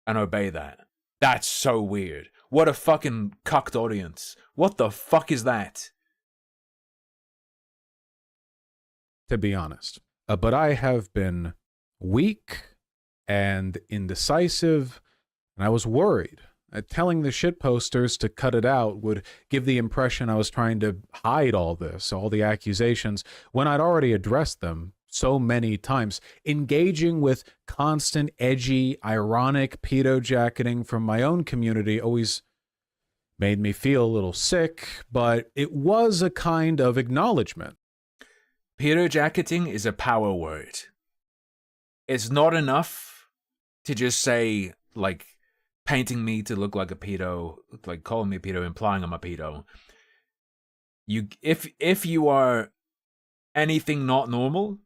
and obey that. That's so weird. What a fucking cucked audience. What the fuck is that? To be honest. But I have been weak and indecisive, and I was worried. Telling the shit posters to cut it out would give the impression I was trying to hide all this, all the accusations, when I'd already addressed them so many times. Engaging with constant, edgy, ironic pedo-jacketing from my own community always made me feel a little sick, but it was a kind of acknowledgement. Pedo-jacketing is a power word. It's not enough to just say, like, painting me to look like a pedo, like calling me a pedo, implying I'm a pedo. If you are anything not normal,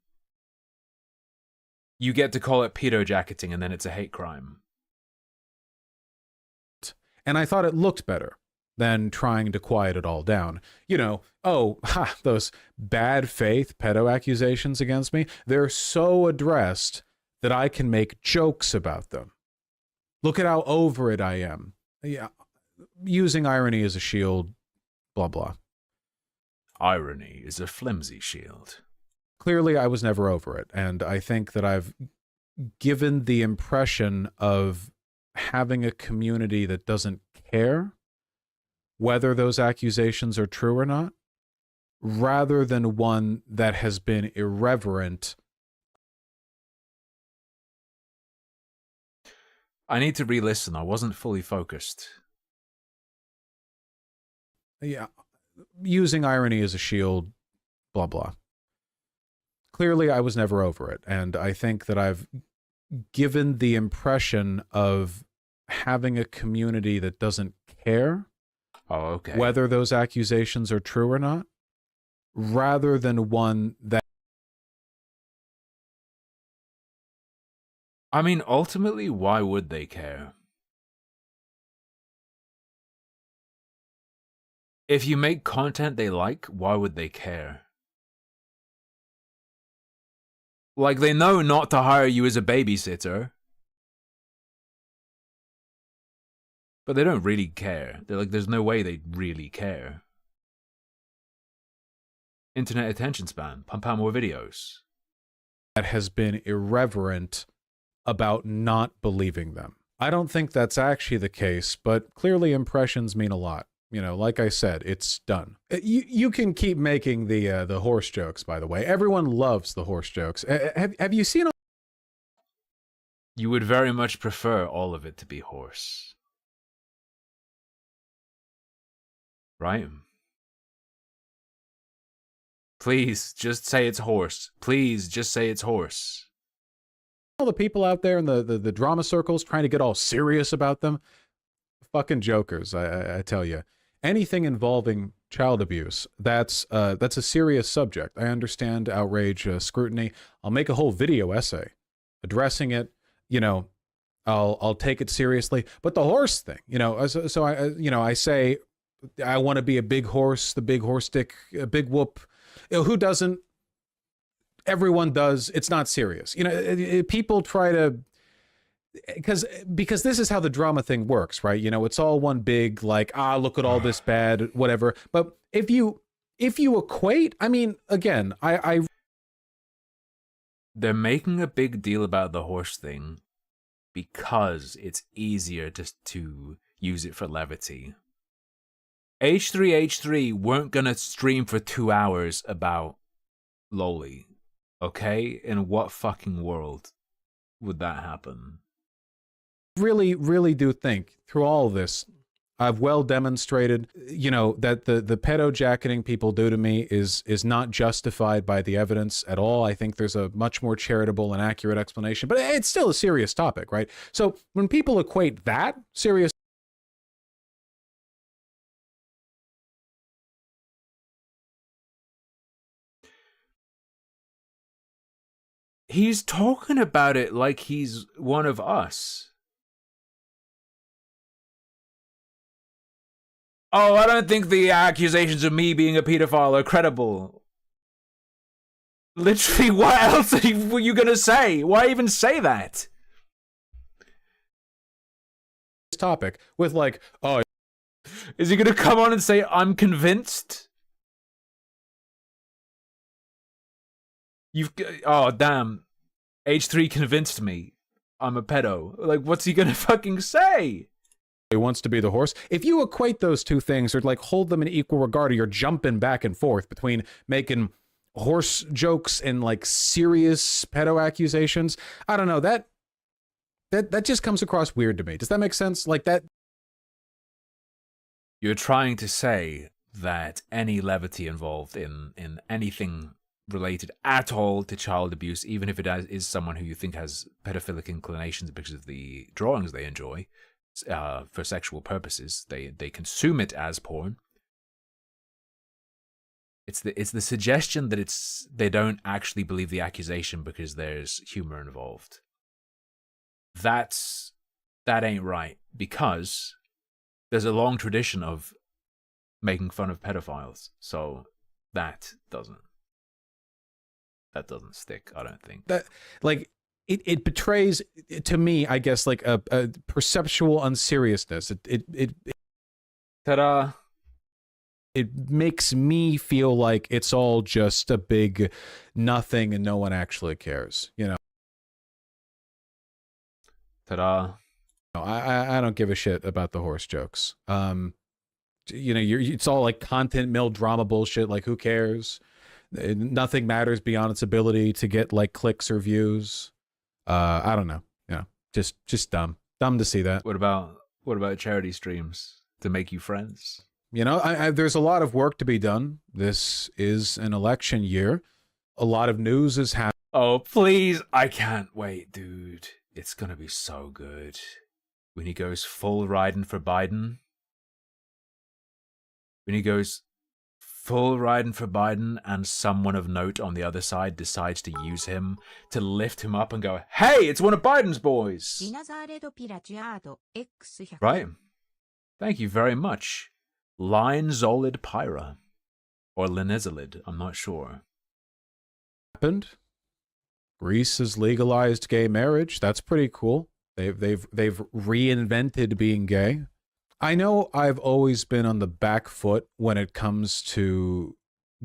you get to call it pedo-jacketing, and then it's a hate crime. And I thought it looked better than trying to quiet it all down. You know, those bad faith pedo accusations against me, they're so addressed that I can make jokes about them. Look at how over it I am. Yeah, using irony as a shield, blah, blah. Irony is a flimsy shield. Clearly, I was never over it. And I think that I've given the impression of having a community that doesn't care whether those accusations are true or not, rather than one that has been irreverent. I need to re-listen. I wasn't fully focused. Yeah, using irony as a shield, blah, blah. Clearly, I was never over it. And I think that I've given the impression of having a community that doesn't care whether those accusations are true or not, rather than one that... I mean, ultimately, why would they care? If you make content they like, why would they care? Like, they know not to hire you as a babysitter, but they don't really care. They're like, there's no way they really care. Internet attention span, pump out more videos. That has been irreverent about not believing them. I don't think that's actually the case, but clearly impressions mean a lot. You know, like I said, it's done. You can keep making the horse jokes, by the way. Everyone loves the horse jokes. Have you seen... You would very much prefer all of it to be horse. Right? Please, just say it's horse. Please, just say it's horse. All the people out there in the drama circles trying to get all serious about them, fucking jokers, I tell you. Anything involving child abuse, that's a serious subject. I understand outrage, scrutiny. I'll make a whole video essay addressing it. You know, I'll take it seriously. But the horse thing, you know, so I say I want to be a big horse, the big horse stick, a big whoop. You know, who doesn't? Everyone does. It's not serious. You know, people try to, because this is how the drama thing works, right? You know, it's all one big, like, look at all this bad, whatever. But if you equate, I mean, again, they're making a big deal about the horse thing because it's easier to use it for levity. H3H3 weren't gonna stream for 2 hours about Loli. Okay? In what fucking world would that happen? Really, really do think through all of this, I've well demonstrated, you know, that the pedo-jacketing people do to me is not justified by the evidence at all. I think there's a much more charitable and accurate explanation, but it's still a serious topic, right? So when people equate that serious... He's talking about it like he's one of us. Oh, I don't think the accusations of me being a pedophile are credible. Literally, what else were you gonna say? Why even say that? This topic with like, oh, is he gonna come on and say I'm convinced? Oh damn, H3 convinced me I'm a pedo. Like, what's he gonna fucking say? He wants to be the horse. If you equate those two things or like hold them in equal regard, or you're jumping back and forth between making horse jokes and like serious pedo accusations, I don't know, that just comes across weird to me. Does that make sense? Like that. You're trying to say that any levity involved in anything related at all to child abuse, even if it is someone who you think has pedophilic inclinations because of the drawings they enjoy for sexual purposes, they consume it as porn. It's the suggestion that they don't actually believe the accusation because there's humor involved. That ain't right, because there's a long tradition of making fun of pedophiles, so that doesn't stick, I don't think. That, like, it betrays, to me, I guess, like a perceptual unseriousness. Ta-da! It makes me feel like it's all just a big nothing and no one actually cares, you know? Ta-da! No, I don't give a shit about the horse jokes. You know, it's all like content mill drama bullshit. Like, who cares? Nothing matters beyond its ability to get like clicks or views. I don't know. Yeah, just dumb to see that. What about charity streams to make you friends? You know, there's a lot of work to be done. This is an election year. A lot of news is happening. Oh, please. I can't wait, dude. It's gonna be so good. When he goes full riding for Biden. When he goes full riding for Biden and someone of note on the other side decides to use him to lift him up and go, hey, it's one of Biden's boys. Right. Thank you very much. Linezolid Pyra. Or Linezolid, I'm not sure. Happened. Greece has legalized gay marriage. That's pretty cool. They've reinvented being gay. I know I've always been on the back foot when it comes to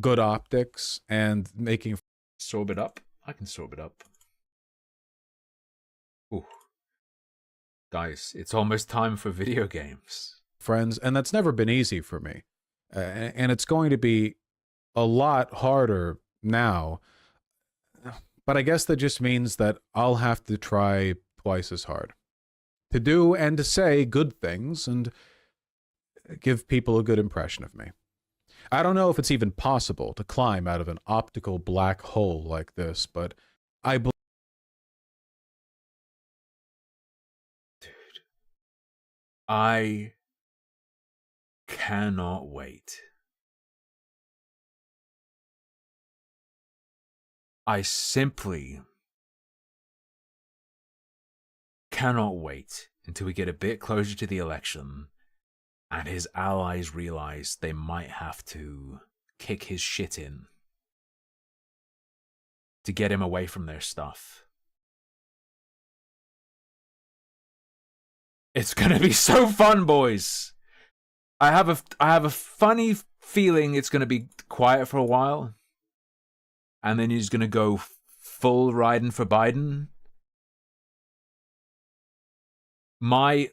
good optics and making... Sorb it up? I can sorb it up. Ooh. Guys, it's almost time for video games. Friends, and that's never been easy for me. And it's going to be a lot harder now. But I guess that just means that I'll have to try twice as hard to do and to say good things and give people a good impression of me. I don't know if it's even possible to climb out of an optical black hole like this, but I believe... Dude, I cannot wait. I simply cannot wait until we get a bit closer to the election and his allies realize they might have to kick his shit in to get him away from their stuff. It's gonna be so fun, boys. I have a funny feeling it's gonna be quiet for a while, and then he's gonna go full riding for Biden. My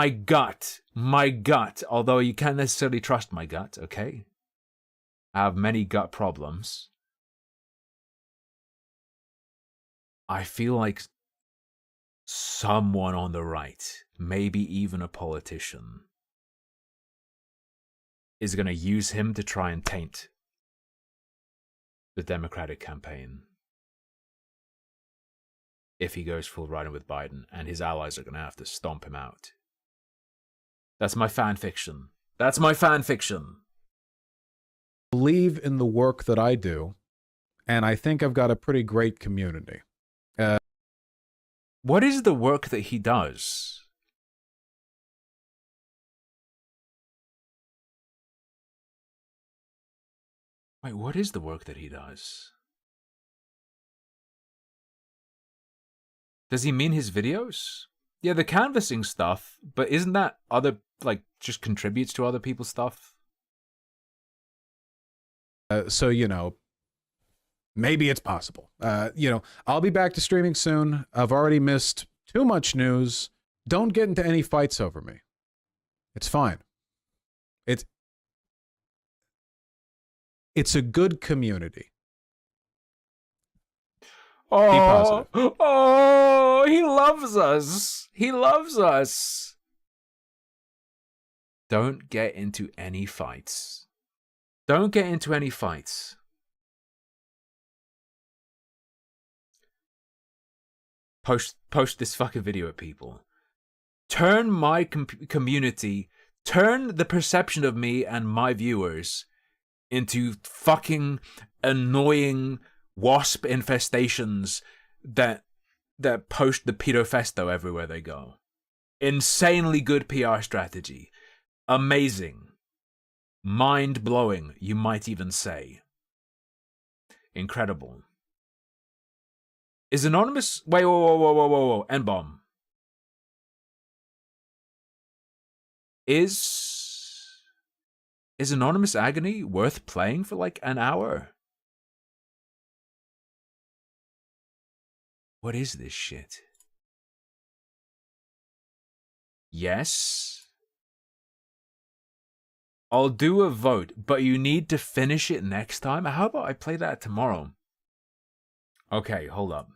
gut, although you can't necessarily trust my gut, okay? I have many gut problems. I feel like someone on the right, maybe even a politician, is going to use him to try and taint the Democratic campaign. If he goes full riding with Biden, and his allies are going to have to stomp him out. That's my fan fiction. That's my fan fiction. I believe in the work that I do, and I think I've got a pretty great community. What is the work that he does? Wait, what is the work that he does? Does he mean his videos? Yeah, the canvassing stuff, but isn't that other, like, just contributes to other people's stuff? So, you know, maybe it's possible. You know, I'll be back to streaming soon. I've already missed too much news. Don't get into any fights over me. It's fine. It's a good community. Oh, Be positive. oh, he loves us. He loves us. Don't get into any fights. Don't get into any fights. Post this fucking video at people. Turn my community, turn the perception of me and my viewers into fucking annoying wasp infestations that post the pedofesto everywhere they go. Insanely good PR strategy. Amazing. Mind-blowing, you might even say. Incredible. Is Anonymous... Wait, whoa. N-bomb. Is Anonymous Agony worth playing for like an hour? What is this shit? Yes. I'll do a vote, but you need to finish it next time. How about I play that tomorrow? Okay, hold up.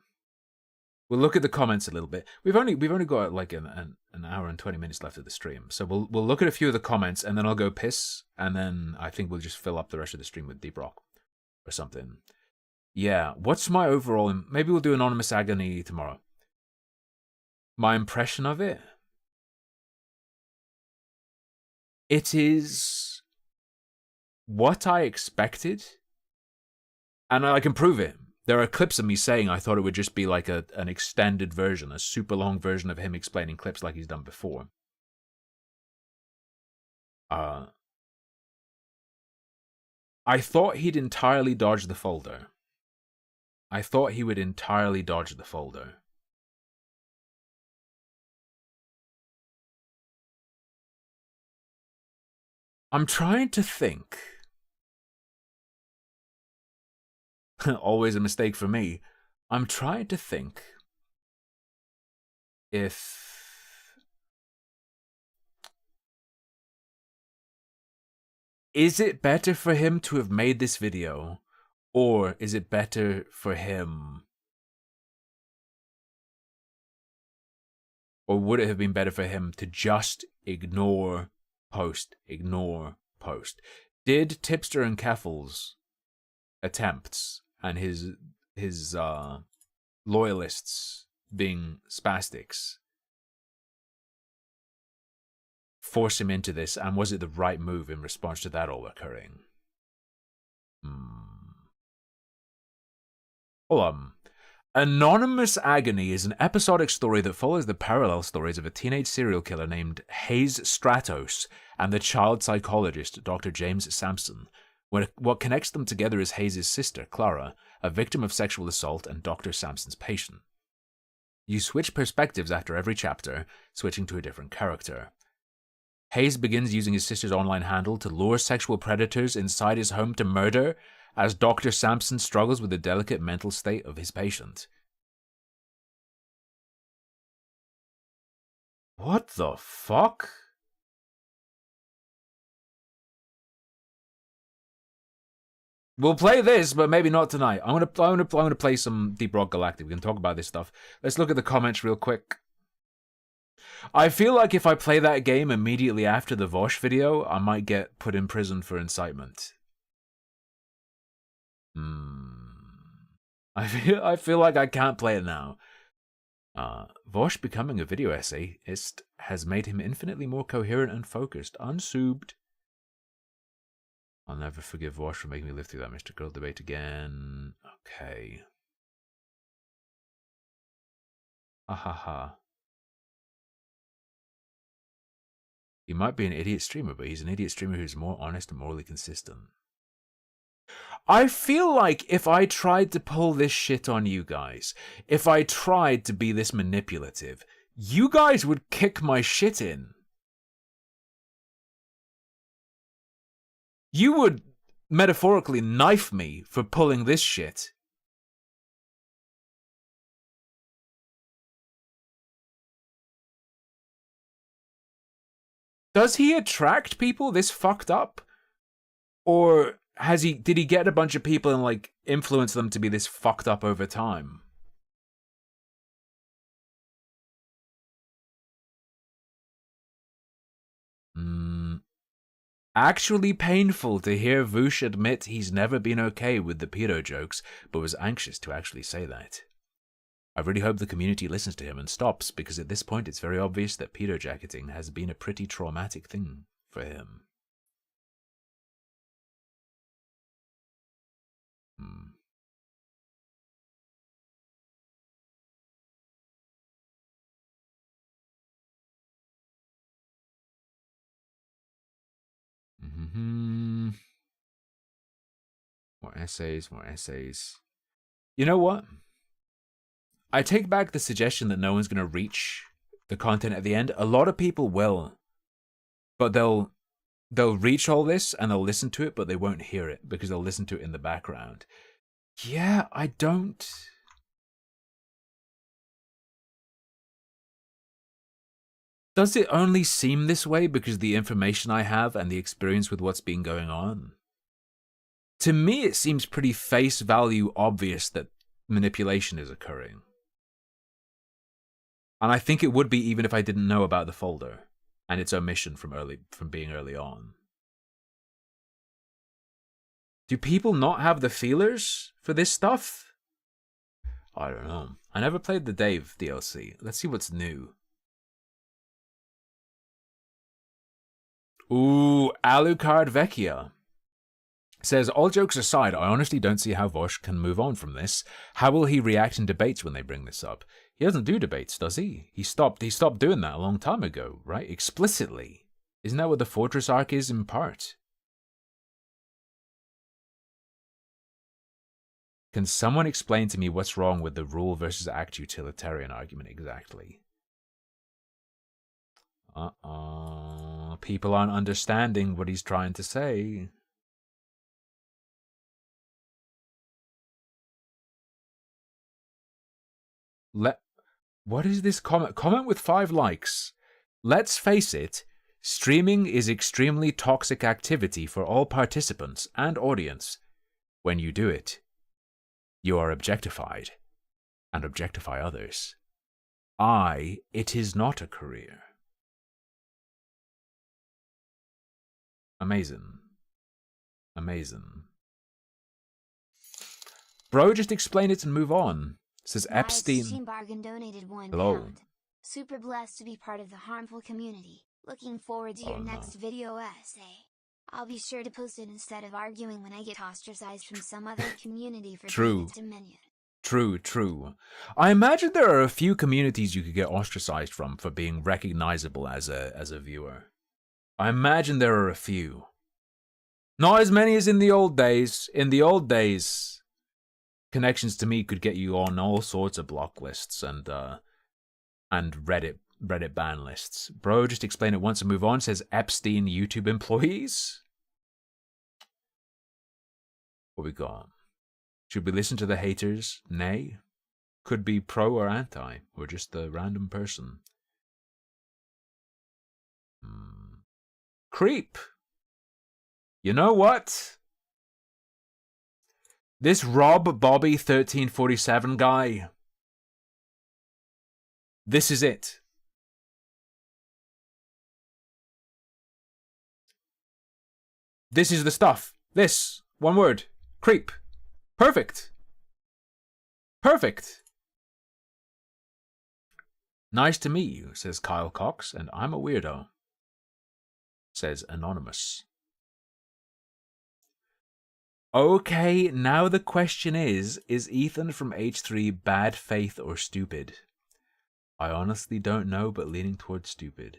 We'll look at the comments a little bit. We've only got like an hour and 20 minutes left of the stream, so we'll look at a few of the comments, and then I'll go piss, and then I think we'll just fill up the rest of the stream with Deep Rock or something. Yeah, what's my overall... Maybe we'll do Anonymous Agony tomorrow. My impression of it? It is what I expected, and I can prove it. There are clips of me saying I thought it would just be like an extended version, a super long version of him explaining clips like he's done before. I thought he'd entirely dodge the folder. I thought he would entirely dodge the folder. I'm trying to think. Always a mistake for me. I'm trying to think if... Is it better for him to have made this video, or is it better for him... Or would it have been better for him to just ignore post? Did Tipster and Keffels' attempts and his loyalists being spastics force him into this, and was it the right move in response to that all occurring? Hold on. Anonymous Agony is an episodic story that follows the parallel stories of a teenage serial killer named Hayes Stratos and the child psychologist Dr. James Sampson. What connects them together is Hayes' sister, Clara, a victim of sexual assault and Dr. Sampson's patient. You switch perspectives after every chapter, switching to a different character. Hayes begins using his sister's online handle to lure sexual predators inside his home to murder, as Dr. Sampson struggles with the delicate mental state of his patient. What the fuck? We'll play this, but maybe not tonight. I'm gonna play some Deep Rock Galactic. We can talk about this stuff. Let's look at the comments real quick. I feel like if I play that game immediately after the Vosh video, I might get put in prison for incitement. I feel like I can't play it now. Vosh becoming a video essayist has made him infinitely more coherent and focused. Unsubed. I'll never forgive Vosh for making me live through that Mr. Girl debate again. Okay. Ahaha. He might be an idiot streamer, but he's an idiot streamer who's more honest and morally consistent. I feel like if I tried to pull this shit on you guys, if I tried to be this manipulative, you guys would kick my shit in. You would metaphorically knife me for pulling this shit. Does he attract people this fucked up? Or did he get a bunch of people and like influence them to be this fucked up over time? Actually painful to hear Voosh admit he's never been okay with the pedo jokes, but was anxious to actually say that. I really hope the community listens to him and stops, because at this point it's very obvious that pedo jacketing has been a pretty traumatic thing for him. More essays, more essays. You know what? I take back the suggestion that no one's going to reach the content at the end. A lot of people will. But they'll reach all this and they'll listen to it, but they won't hear it because they'll listen to it in the background. Yeah, I don't... Does it only seem this way because of the information I have and the experience with what's been going on? To me, it seems pretty face value obvious that manipulation is occurring. And I think it would be even if I didn't know about the folder and its omission from being early on. Do people not have the feelers for this stuff? I don't know. I never played the Dave DLC. Let's see what's new. Ooh, Alucard Vecchia says, all jokes aside, I honestly don't see how Vosh can move on from this. How will he react in debates when they bring this up? He doesn't do debates, does he? He stopped doing that a long time ago, right? Explicitly. Isn't that what the Fortress arc is in part? Can someone explain to me what's wrong with the rule versus act utilitarian argument exactly? People aren't understanding what he's trying to say. What is this comment? Comment with 5 likes. Let's face it, streaming is extremely toxic activity for all participants and audience. When you do it, you are objectified and objectify others. It is not a career. Amazing. Amazing. Bro, just explain it and move on. Says Epstein. Bargain donated £1. Hello. Super blessed to be part of the harmful community. Looking forward to your next video essay. I'll be sure to post it instead of arguing when I get ostracized from some other community for True. Dominion. True. I imagine there are a few communities you could get ostracized from for being recognizable as a viewer. I imagine there are a few. Not as many as in the old days. In the old days, connections to me could get you on all sorts of block lists and Reddit ban lists. Bro, just explain it once and move on. Says Epstein YouTube employees. What we got? Should we listen to the haters? Nay. Could be pro or anti, or just a random person. Creep. You know what? This Rob Bobby 1347 guy. This is it. This is the stuff. This. One word. Creep. Perfect. Perfect. Nice to meet you, says Kyle Cox, and I'm a weirdo. Says Anonymous. Okay, now the question is Ethan from H3 bad faith or stupid? I honestly don't know, but leaning towards stupid.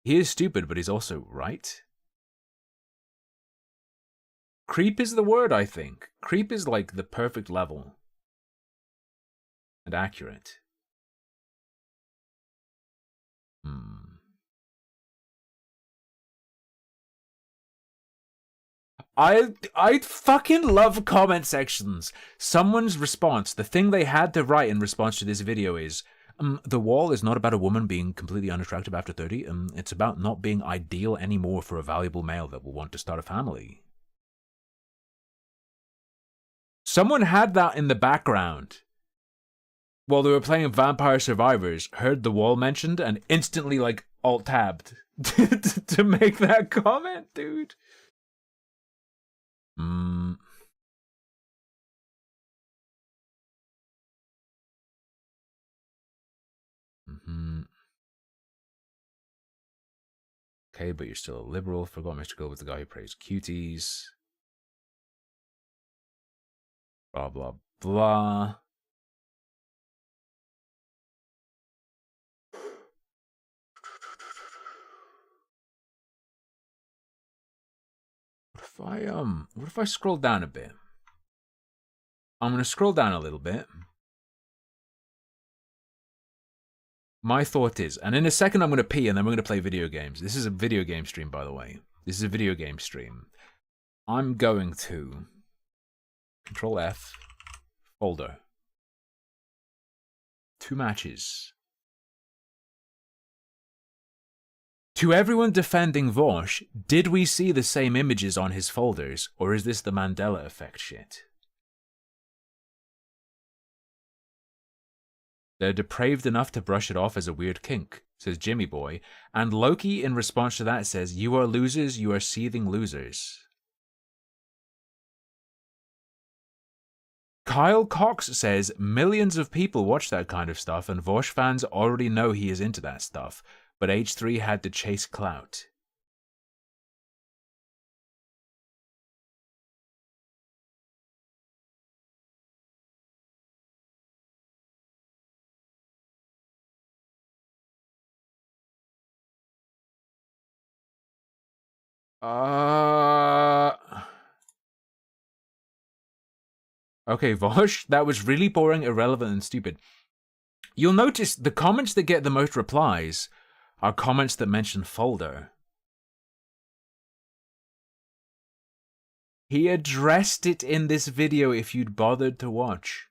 He is stupid, but he's also right. Creep is the word, I think. Creep is like the perfect level. And accurate. I fucking love comment sections. Someone's response, the thing they had to write in response to this video is, The Wall is not about a woman being completely unattractive after 30. It's about not being ideal anymore for a valuable male that will want to start a family. Someone had that in the background while they were playing Vampire Survivors, heard The Wall mentioned, and instantly, like, alt-tabbed to make that comment, dude. Okay, but you're still a liberal. Forgot Mr. Gold was the guy who praised cuties. Blah, blah, blah. What if I scroll down a bit? I'm going to scroll down a little bit. My thought is, and in a second I'm going to pee and then we're going to play video games. This is a video game stream, by the way. This is a video game stream. I'm going to Control F, folder. 2 matches. To everyone defending Vosh, did we see the same images on his folders, or is this the Mandela effect shit? They're depraved enough to brush it off as a weird kink, says Jimmy Boy, and Loki in response to that says, you are losers, you are seething losers. Kyle Cox says, millions of people watch that kind of stuff and Vosh fans already know he is into that stuff, but H3 had to chase clout. Okay, Vosh, that was really boring, irrelevant, and stupid. You'll notice the comments that get the most replies are comments that mention folder. He addressed it in this video if you'd bothered to watch.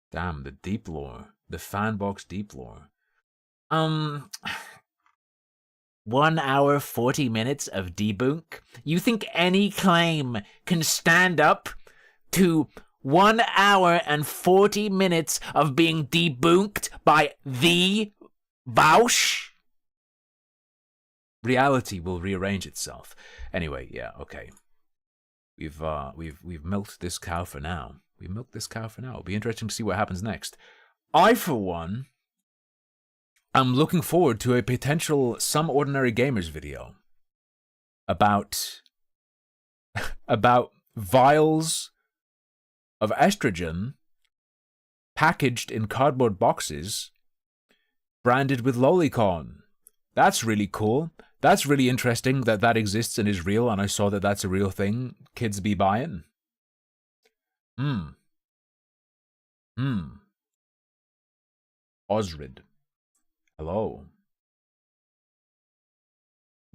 Damn, the deep lore. The Fanbox deep lore. 1 hour, 40 minutes of debunk? You think any claim can stand up to 1 hour and 40 minutes of being debunked by the Vaush? Reality will rearrange itself. Anyway, yeah, okay. We've milked this cow for now. We milked this cow for now. It'll be interesting to see what happens next. I, for one, am looking forward to a potential Some Ordinary Gamers video about vials of estrogen packaged in cardboard boxes branded with Lolicon. That's really cool. That's really interesting that that exists and is real, and I saw that that's a real thing kids be buying. Osrid. Hello.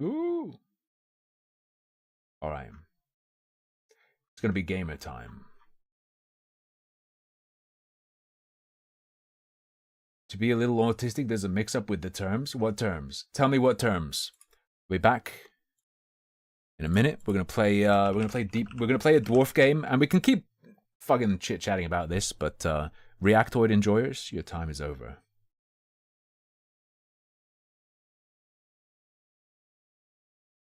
Ooh. Alright. It's gonna be gamer time. To be a little autistic, there's a mix-up with the terms. What terms? Tell me what terms. We're back in a minute. We're gonna play a dwarf game, and we can keep fucking chit-chatting about this, but Reactoid enjoyers, your time is over.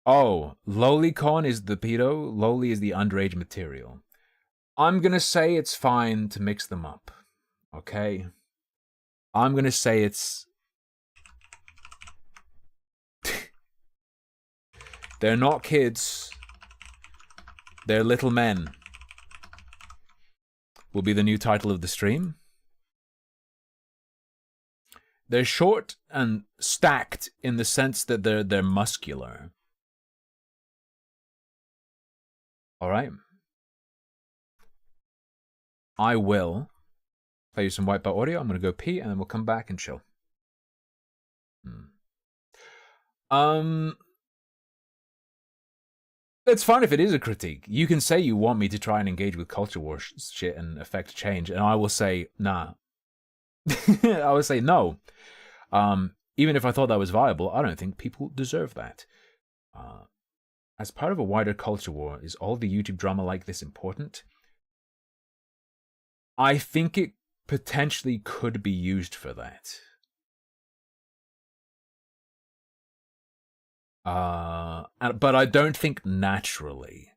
Oh, Lolicon is the pedo, Loli is the underage material. I'm gonna say it's fine to mix them up, okay? I'm gonna say it's... They're not kids. They're little men. will be the new title of the stream. They're short and stacked in the sense that they're muscular. All right. I will play you some white belt audio. I'm going to go pee, and then we'll come back and chill. It's fine if it is a critique. You can say you want me to try and engage with culture war shit and affect change, and I will say, nah. I would say no. Even if I thought that was viable, I don't think people deserve that. As part of a wider culture war, is all the YouTube drama like this important? I think it potentially could be used for that. But I don't think naturally.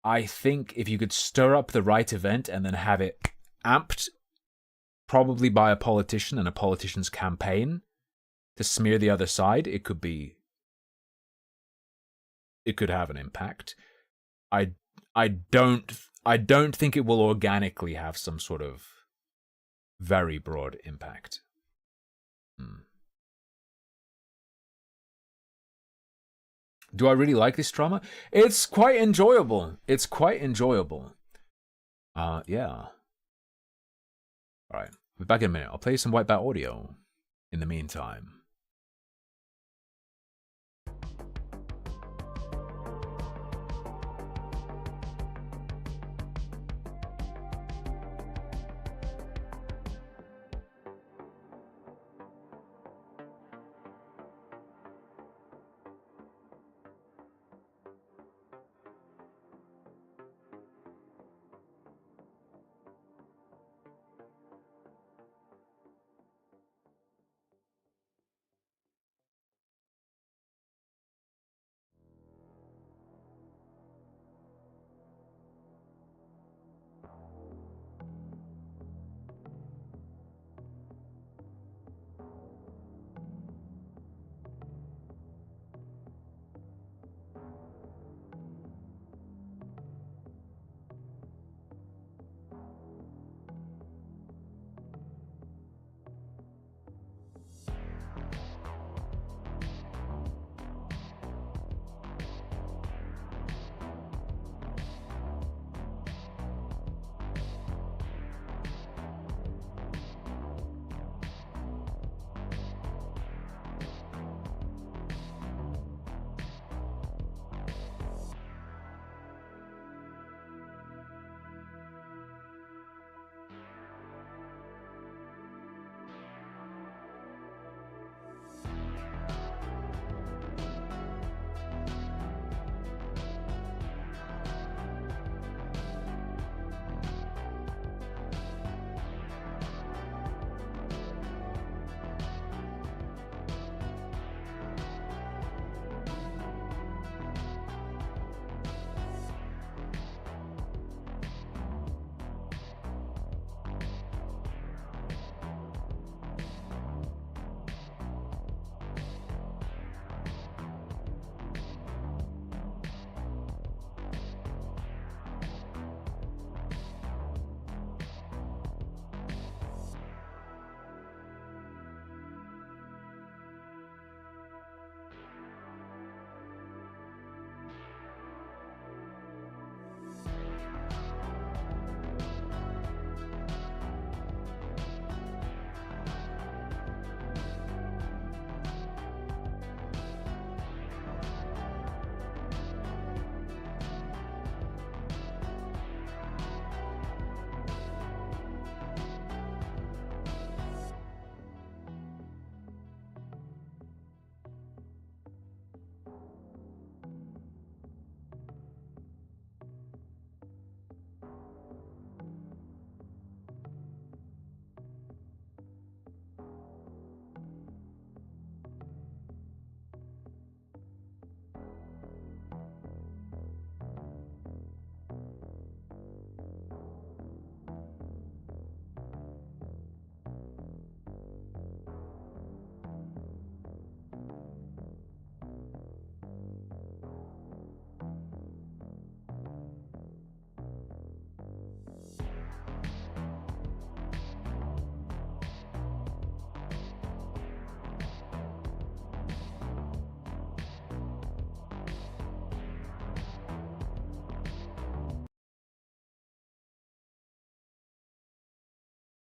I think if you could stir up the right event and then have it amped, probably by a politician and a politician's campaign, to smear the other side, it could have an impact. I don't think it will organically have some sort of very broad impact. Do I really like this drama? It's quite enjoyable. It's quite enjoyable. Yeah. Alright, we'll be back in a minute. I'll play some white bat audio in the meantime.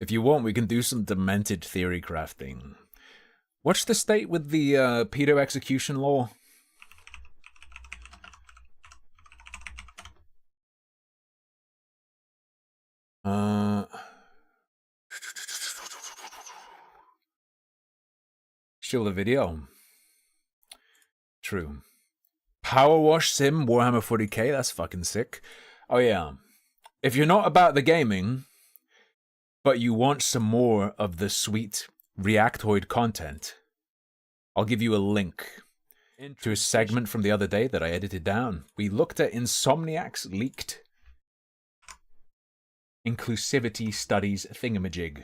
If you want, we can do some demented theory crafting. What's the state with the pedo execution law? Still the video. True. Power Wash Sim Warhammer 40k, that's fucking sick. Oh yeah. If you're not about the gaming, but you want some more of the sweet Reactoid content, I'll give you a link to a segment from the other day that I edited down. We looked at Insomniac's leaked inclusivity studies thingamajig.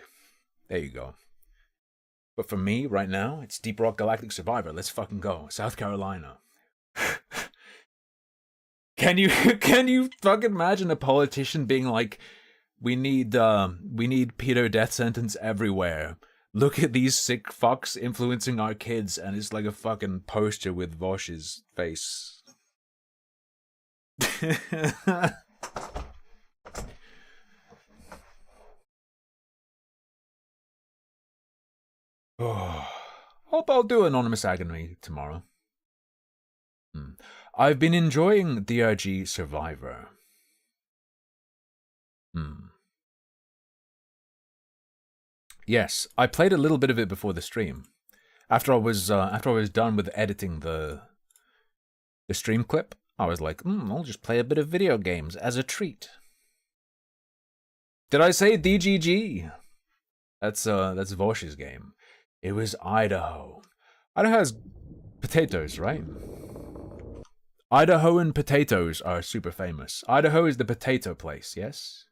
There you go. But for me, right now, it's Deep Rock Galactic Survivor. Let's fucking go. South Carolina. Can you fucking imagine a politician being like, we need pedo death sentence everywhere. Look at these sick fucks influencing our kids, and it's like a fucking poster with Vosh's face. Hope I'll do Anonymous Agony tomorrow. I've been enjoying DRG Survivor. Yes, I played a little bit of it before the stream. After I was done with editing the stream clip, I was like, I'll just play a bit of video games as a treat. Did I say DGG? That's Vosh's game. It was Idaho. Idaho has potatoes, right? Idahoan potatoes are super famous. Idaho is the potato place, yes?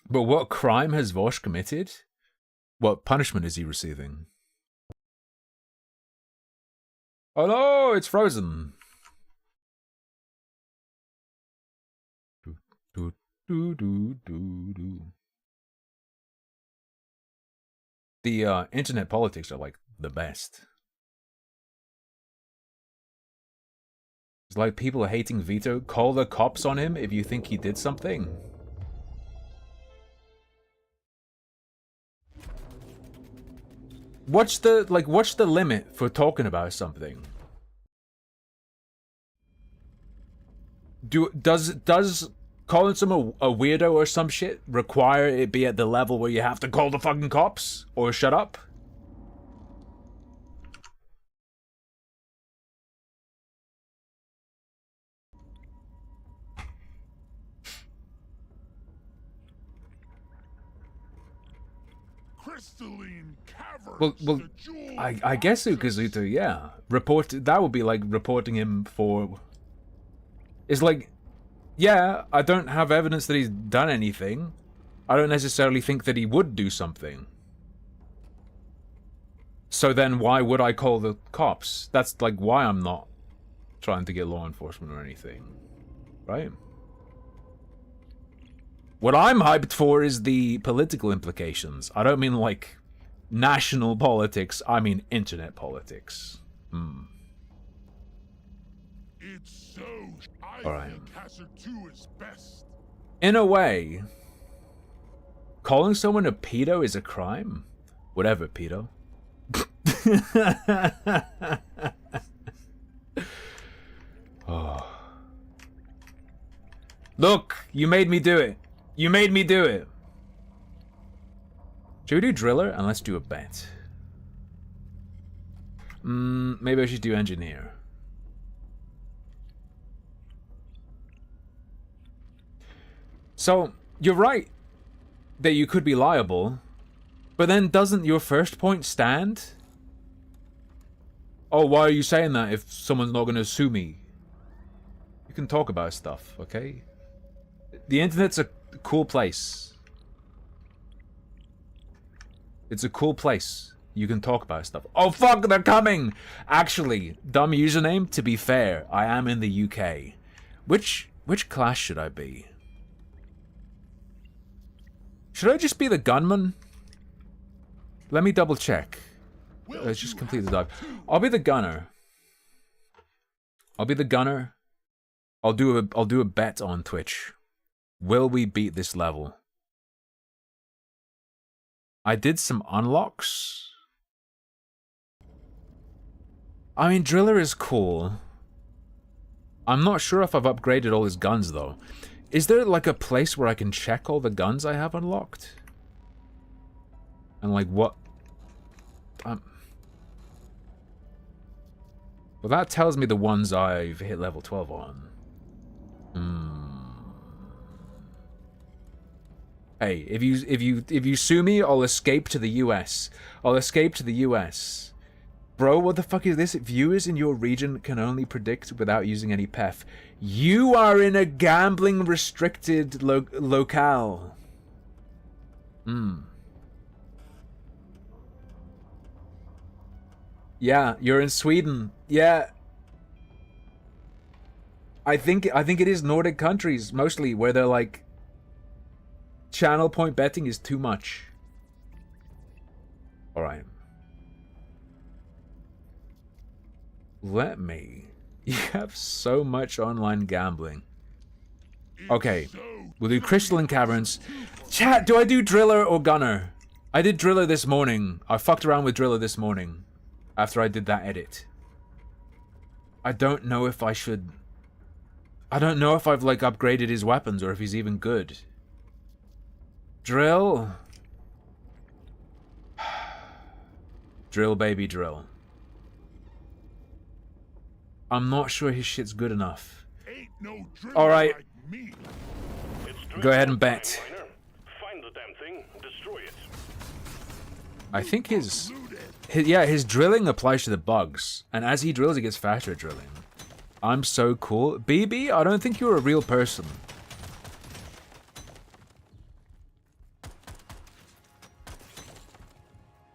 But what crime has Vosh committed? What punishment is he receiving? Oh no, it's frozen. The internet politics are like the best. It's like people hating Vito. Call the cops on him if you think he did something. What's the limit for talking about something? Does calling someone a weirdo or some shit require it be at the level where you have to call the fucking cops or shut up? Well, I guess Ukazuto, yeah. That would be like reporting him for... It's like, yeah, I don't have evidence that he's done anything. I don't necessarily think that he would do something. So then why would I call the cops? That's like why I'm not trying to get law enforcement or anything. Right? What I'm hyped for is the political implications. I don't mean like national politics, I mean internet politics. It's so Alright. Hazard 2 is best. In a way, calling someone a pedo is a crime? Whatever, pedo. Oh. Look, you made me do it. You made me do it. Should we do driller? And let's do a bet. Maybe I should do engineer. So, you're right that you could be liable, but then doesn't your first point stand? Oh, why are you saying that if someone's not going to sue me? You can talk about stuff, okay? The internet's a cool place. It's a cool place. You can talk about stuff. Oh fuck, they're coming! Actually, dumb username, to be fair, I am in the UK. Which class should I be? Should I just be the gunman? Let me double check. Let's just complete the dive. I'll be the gunner. I'll be the gunner. I'll do a bet on Twitch. Will we beat this level? I did some unlocks. I mean, Driller is cool. I'm not sure if I've upgraded all his guns, though. Is there, like, a place where I can check all the guns I have unlocked? And, like, what... Well, that tells me the ones I've hit level 12 on. Hey, if you sue me, I'll escape to the US. I'll escape to the US. Bro, what the fuck is this? Viewers in your region can only predict without using any PEF. You are in a gambling restricted locale. Yeah, you're in Sweden. Yeah. I think it is Nordic countries mostly where they're like channel point betting is too much. All right. Let me. You have so much online gambling. Okay, we'll do Crystalline Caverns. Chat, do I do Driller or Gunner? I did Driller this morning. I fucked around with Driller this morning after I did that edit. I don't know if I should... I don't know if I've, like, upgraded his weapons or if he's even good. Drill? Drill, baby, drill. I'm not sure his shit's good enough. Alright. Go ahead and bet. Find the damn thing, destroy it. I think his drilling applies to the bugs. And as he drills, he gets faster at drilling. I'm so cool. BB, I don't think you're a real person.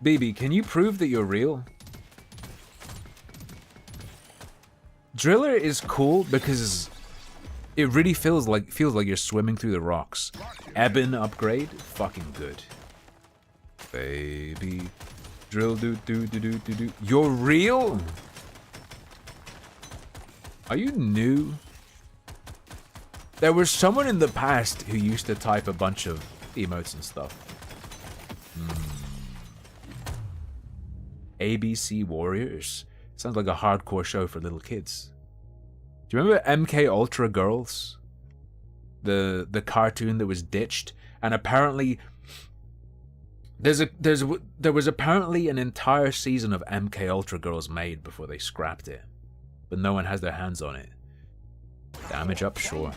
BB, can you prove that you're real? Driller is cool because it really feels like you're swimming through the rocks. Eben upgrade, fucking good. Baby, drill do. You're real? Are you new? There was someone in the past who used to type a bunch of emotes and stuff. ABC Warriors. Sounds like a hardcore show for little kids. Do you remember MK Ultra Girls? The cartoon that was ditched, and apparently there was apparently an entire season of MK Ultra Girls made before they scrapped it, but no one has their hands on it. Damage up, sure.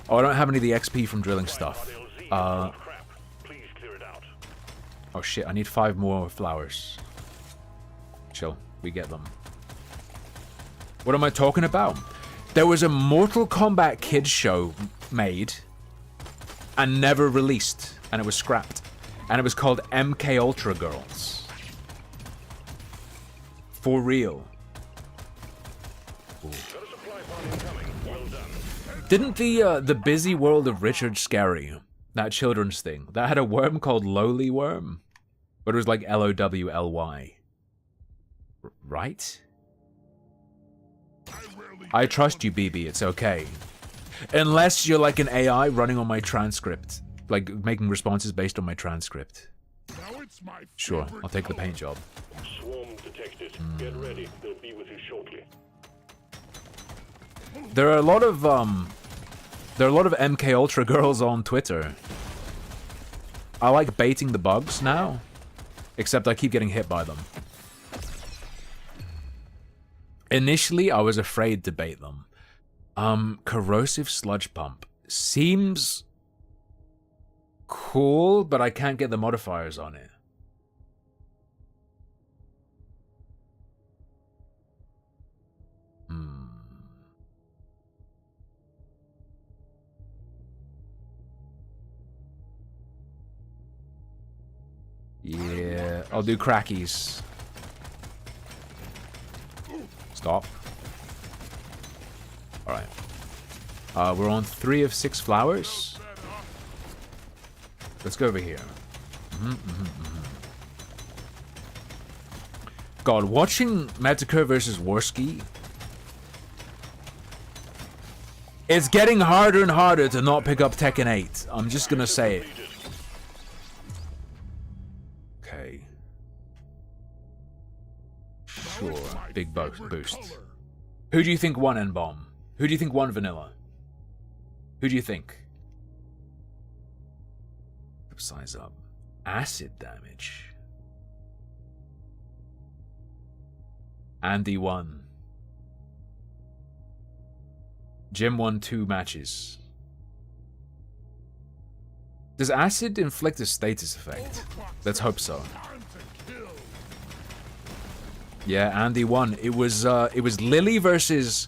Oh, I don't have any of the XP from drilling stuff. Oh shit! I need 5 more flowers. Chill. We get them. What am I talking about? There was a Mortal Kombat kids show made and never released, and it was scrapped, and it was called MK Ultra Girls. For real. Ooh. Didn't the Busy World of Richard Scarry, that children's thing, that had a worm called Lowly Worm, but it was like LOWLY. Right? I trust you, BB, it's okay. Unless you're like an AI running on my transcript. Like, making responses based on my transcript. Sure, I'll take the paint job. Swarm detected. Get ready. They'll be with you shortly. There are a lot of MK Ultra girls on Twitter. I like baiting the bugs now. Except I keep getting hit by them. Initially, I was afraid to bait them. Corrosive Sludge Pump. Seems cool, but I can't get the modifiers on it. Yeah, I'll do crackies. Stop. Alright. We're on 3 of 6 flowers. Let's go over here. God, watching Medicare versus Worski It's getting harder and harder to not pick up Tekken 8. I'm just gonna say it. Okay. Sure, big boost. Who do you think won N-Bomb? Who do you think won Vanilla? Who do you think? Size up. Acid damage. Andy won. Jim won 2 matches. Does acid inflict a status effect? Let's hope so. Yeah, Andy won. It was Lily versus,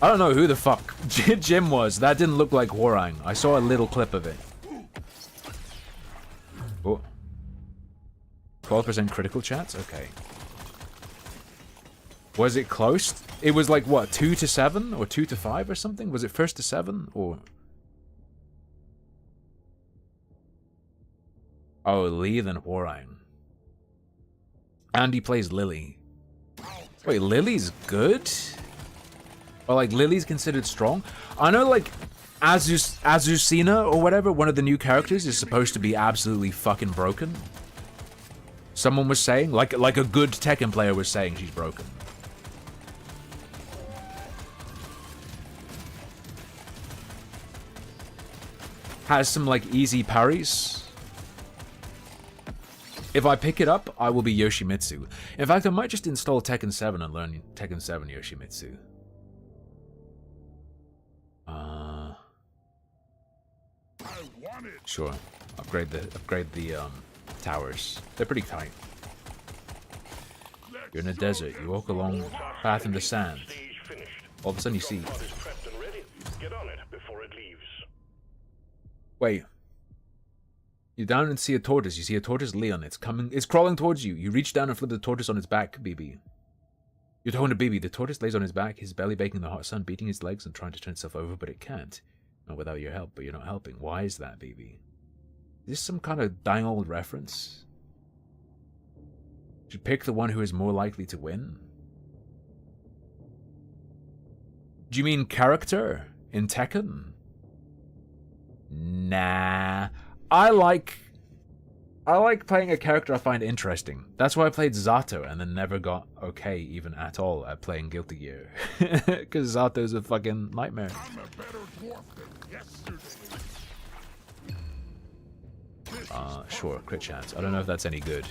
I don't know who the fuck Jim was. That didn't look like Hwoarang. I saw a little clip of it. Oh. 12% critical chance? Okay. Was it close? It was like what, 2 to 7 or 2 to 5 or something? Was it first to 7 or? Oh, Lee then Hwoarang. Andy plays Lily. Wait, Lily's good? Or like Lily's considered strong? I know like Azucena or whatever, one of the new characters, is supposed to be absolutely fucking broken. Someone was saying, like a good Tekken player was saying she's broken. Has some like easy parries. If I pick it up, I will be Yoshimitsu. In fact, I might just install Tekken 7 and learn Tekken 7 Yoshimitsu. Sure. Upgrade the towers. They're pretty tight. You're in a desert. You walk along a path in the sand. All of a sudden you see. Wait. You're down and see a tortoise. You see a tortoise Leon. It's crawling towards you. You reach down and flip the tortoise on its back, BB. You're talking to BB. The tortoise lays on his back, his belly baking the hot sun, beating his legs and trying to turn itself over, but it can't. Not without your help, but you're not helping. Why is that, BB? Is this some kind of dang old reference? Should pick the one who is more likely to win? Do you mean character in Tekken? Nah. I like playing a character I find interesting. That's why I played Zato and then never got okay even at all at playing Guilty Gear. Because Zato's a fucking nightmare. Sure, crit chance. I don't know if that's any good.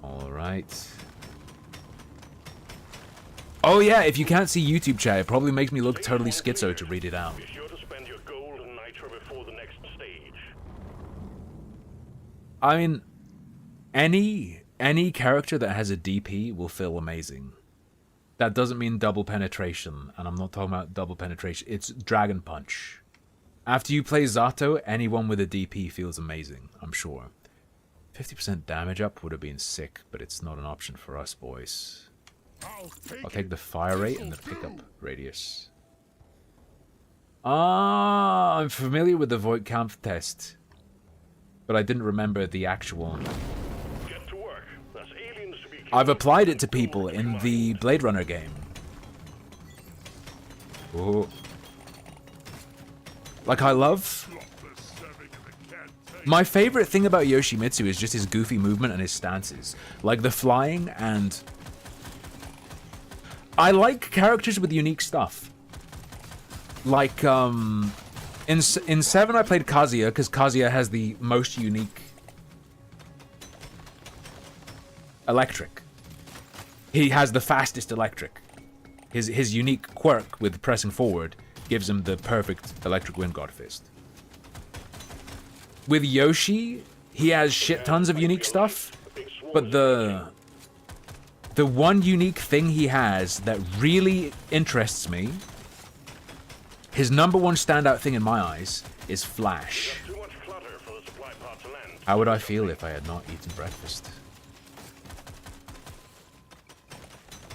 Alright. Oh yeah, if you can't see YouTube chat, it probably makes me look totally schizo to read it out. Be sure to spend your gold and nitro before the next stage. I mean, any character that has a DP will feel amazing. That doesn't mean double penetration, and I'm not talking about double penetration, it's Dragon Punch. After you play Zato, anyone with a DP feels amazing, I'm sure. 50% damage up would have been sick, but it's not an option for us, boys. I'll take the fire rate and the pickup radius. I'm familiar with the Voigtkampf test, but I didn't remember the actual. Get to work. There's aliens to be I've applied it to people in the Blade Runner game. Ooh. Like I love. My favorite thing about Yoshimitsu is just his goofy movement and his stances, like the flying and. I like characters with unique stuff. Like, in 7 I played Kazuya, because Kazuya has the most unique electric. He has the fastest electric. His unique quirk with pressing forward gives him the perfect electric wind god fist. With Yoshi, he has shit tons of unique stuff, but the one unique thing he has that really interests me, his number one standout thing in my eyes, is Flash. How would I feel if I had not eaten breakfast?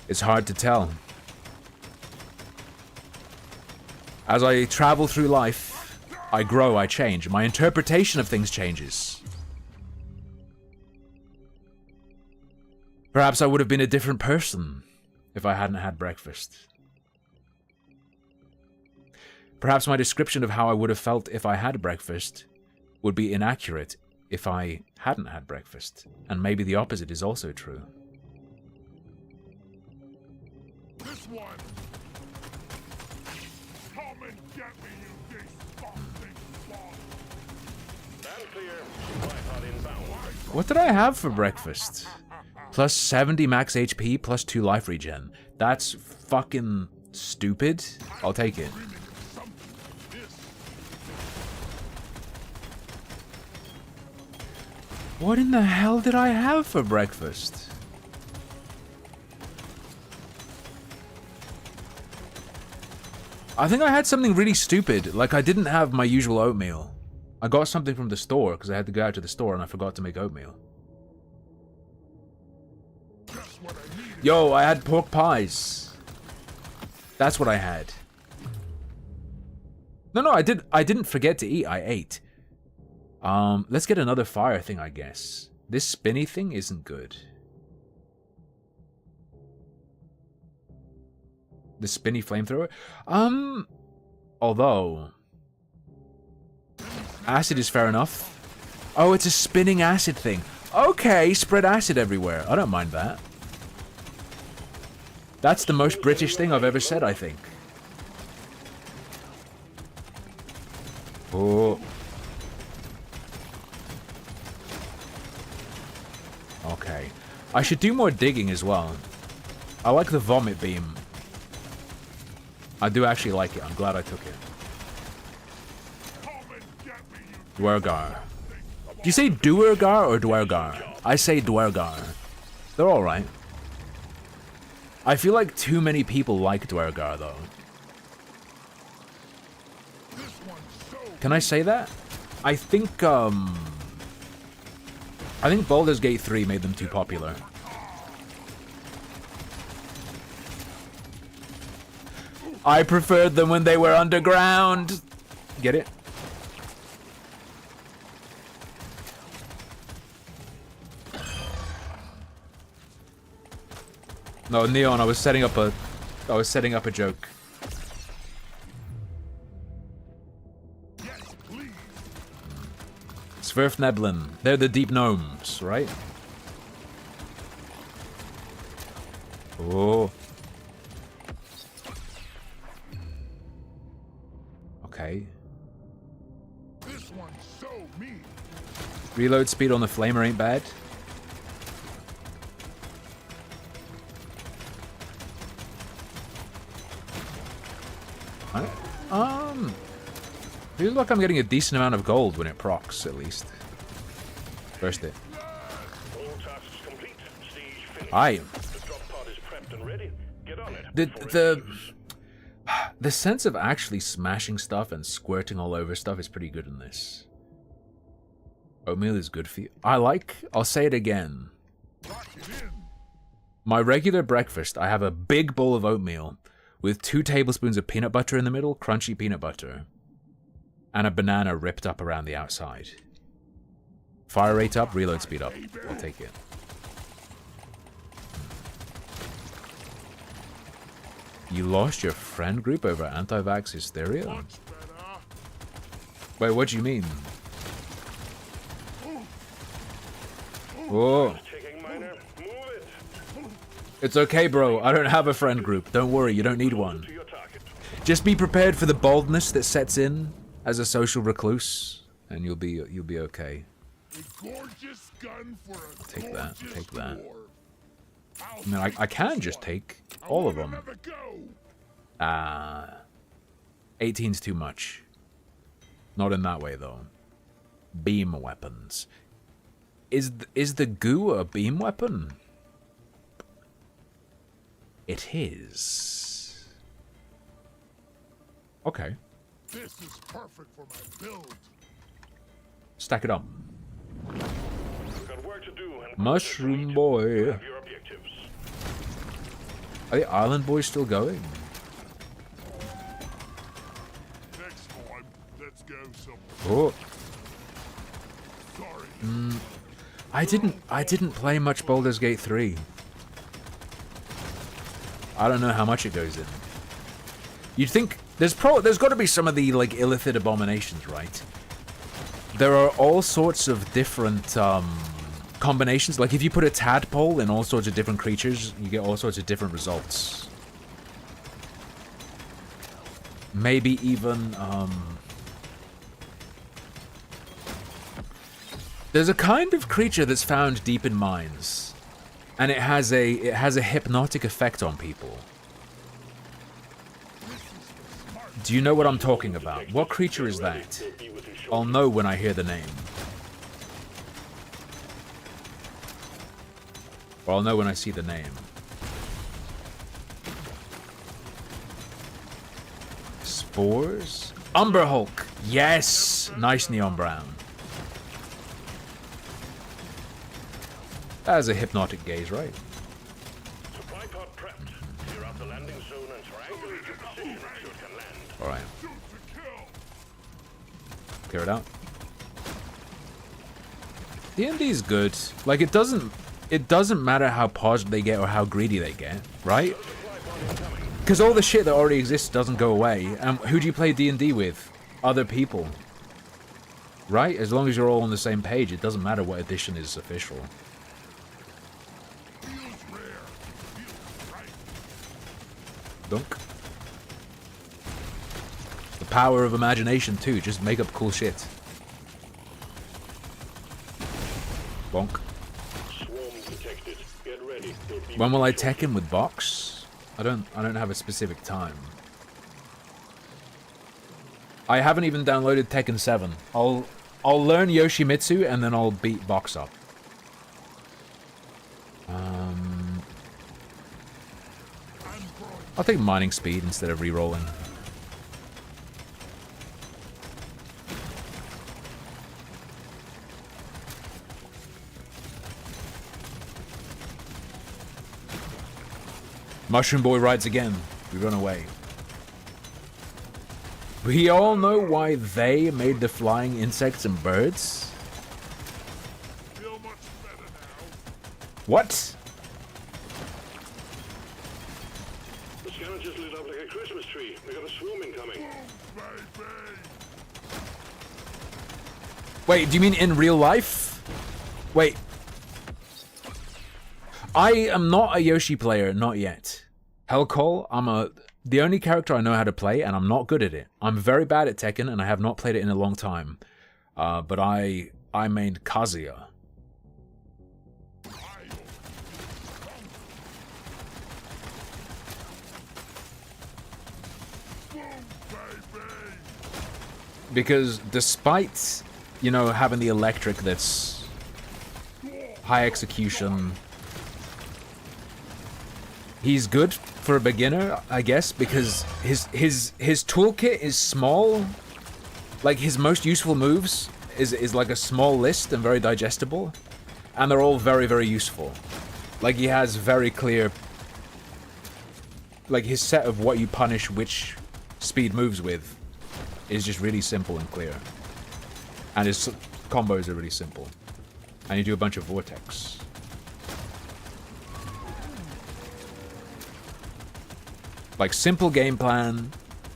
It's hard to tell. As I travel through life, I grow, I change. My interpretation of things changes. Perhaps I would have been a different person if I hadn't had breakfast. Perhaps my description of how I would have felt if I had breakfast would be inaccurate if I hadn't had breakfast, and maybe the opposite is also true. This one. Come and get me, you disgusting swine. Stand clear. Supply pod inbound. What did I have for breakfast? Plus 70 max HP, plus 2 life regen. That's fucking stupid. I'll take it. What in the hell did I have for breakfast? I think I had something really stupid. Like, I didn't have my usual oatmeal. I got something from the store because I had to go out to the store and I forgot to make oatmeal. Yo, I had pork pies. That's what I had. No, I didn't forget to eat. I ate. Let's get another fire thing, I guess. This spinny thing isn't good. The spinny flamethrower? Although... acid is fair enough. Oh, it's a spinning acid thing. Okay, spread acid everywhere. I don't mind that. That's the most British thing I've ever said, I think. Oh. Okay. I should do more digging as well. I like the vomit beam. I do actually like it. I'm glad I took it. Dwergar. Do you say Duergar or Dwergar? I say Dwergar. They're alright. I feel like too many people like Dwergar, though. Can I say that? I think Baldur's Gate 3 made them too popular. I preferred them when they were underground. Get it? No, Neon, I was setting up a joke. Sverfneblin. They're the deep gnomes, right? Oh. Okay. This one's so mean. Reload speed on the flamer ain't bad. Feels like I'm getting a decent amount of gold when it procs, at least. Burst it. Aye. The sense of actually smashing stuff and squirting all over stuff is pretty good in this. Oatmeal is good for you. I'll say it again. My regular breakfast, I have a big bowl of oatmeal with 2 tablespoons of peanut butter in the middle, crunchy peanut butter, and a banana ripped up around the outside. Fire rate up, reload speed up. I'll take it. You lost your friend group over anti-vax hysteria? Wait, what do you mean? Whoa. It's okay, bro. I don't have a friend group. Don't worry, you don't need one. Just be prepared for the baldness that sets in as a social recluse, and you'll be okay. Take that. Take that. I mean, I can just take all of them. 18's too much. Not in that way, though. Beam weapons. Is the goo a beam weapon? It is. Okay. This is perfect for my build. Stack it up. Got work to do and Mushroom boy. have your objectives. Are the Island Boys still going? Next time, let's go somewhere. Oh. Sorry. I didn't play much Baldur's Gate 3. I don't know how much it goes in. You'd think there's got to be some of the like illithid abominations, right? There are all sorts of different combinations. Like if you put a tadpole in all sorts of different creatures, you get all sorts of different results. Maybe even there's a kind of creature that's found deep in mines, and it has a hypnotic effect on people. Do you know what I'm talking about? What creature is that? I'll know when I hear the name. Or I'll know when I see the name. Spores? Umber Hulk! Yes! Nice neon brown. That is a hypnotic gaze, right? Supply pod prepped. Clear out the landing zone and triangulate your position so it can land. Alright. Clear it out. D&D is good. Like, it doesn't matter how paused they get or how greedy they get, right? Because all the shit that already exists doesn't go away. And who do you play D&D with? Other people. Right? As long as you're all on the same page, it doesn't matter what edition is official. Dunk. The power of imagination too, just make up cool shit. Bonk. When will I Tekken with box? I don't have a specific time. I haven't even downloaded Tekken 7. I'll learn Yoshimitsu and then I'll beat box up. I'll take mining speed instead of re-rolling. Mushroom Boy rides again. We run away. We all know why they made the flying insects and birds. What? The scanner just lit up like a Christmas tree. We got a swarm incoming. Wait, do you mean in real life? Wait. I am not a Yoshi player, not yet. Hellcall, the only character I know how to play, and I'm not good at it. I'm very bad at Tekken, and I have not played it in a long time. But I mained Kazuya. Because despite, you know, having the electric that's high execution, he's good for a beginner, I guess, because his toolkit is small. Like, his most useful moves is like a small list and very digestible. And they're all very, very useful. Like, he has very clear... Like, his set of what you punish which speed moves with is just really simple and clear. And his combos are really simple. And you do a bunch of vortex. Like, simple game plan,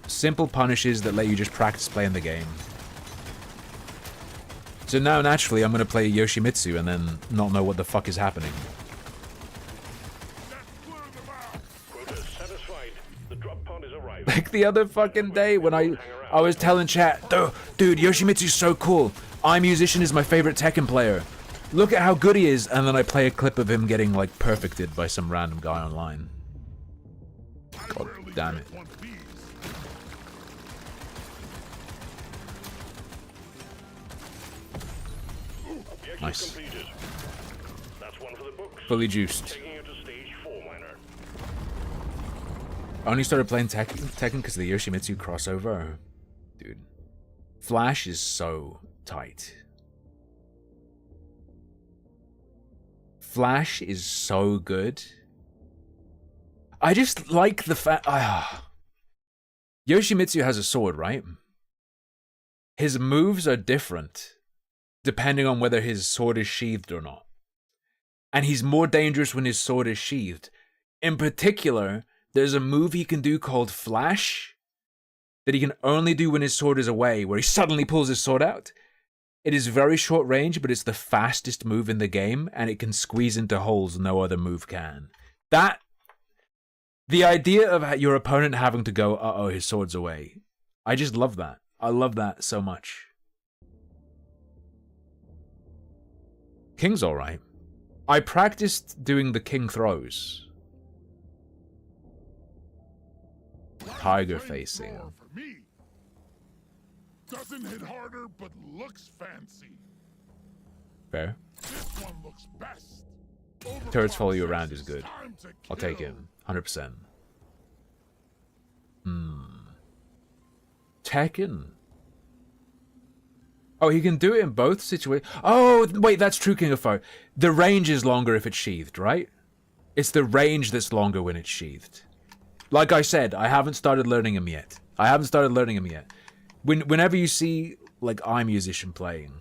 simple punishes that let you just practice playing the game. So now, naturally, I'm going to play Yoshimitsu and then not know what the fuck is happening. Like the other fucking day when I was telling chat, dude, Yoshimitsu's so cool. iMusician is my favorite Tekken player. Look at how good he is, and then I play a clip of him getting, like, perfected by some random guy online. God damn it. Nice. Fully juiced. I only started playing Tekken because of the Yoshimitsu crossover. Dude. Flash is so tight. Flash is so good. I just like the fact... Yoshimitsu has a sword, right? His moves are different, depending on whether his sword is sheathed or not. And he's more dangerous when his sword is sheathed. In particular, there's a move he can do called Flash that he can only do when his sword is away, where he suddenly pulls his sword out. It is very short range, but it's the fastest move in the game, and it can squeeze into holes no other move can. The idea of your opponent having to go, uh-oh, his sword's away. I just love that. I love that so much. King's alright. I practiced doing the king throws. Tiger facing. Doesn't hit harder, but looks fancy. Fair. This one looks best. Turrets follow you around is good. I'll take it. 100%. Tekken. Oh, he can do it in both situations. Oh, wait, that's true, King of Fire. The range is longer if it's sheathed, right? It's the range that's longer when it's sheathed. Like I said, I haven't started learning him yet. Whenever you see, like, iMusician playing,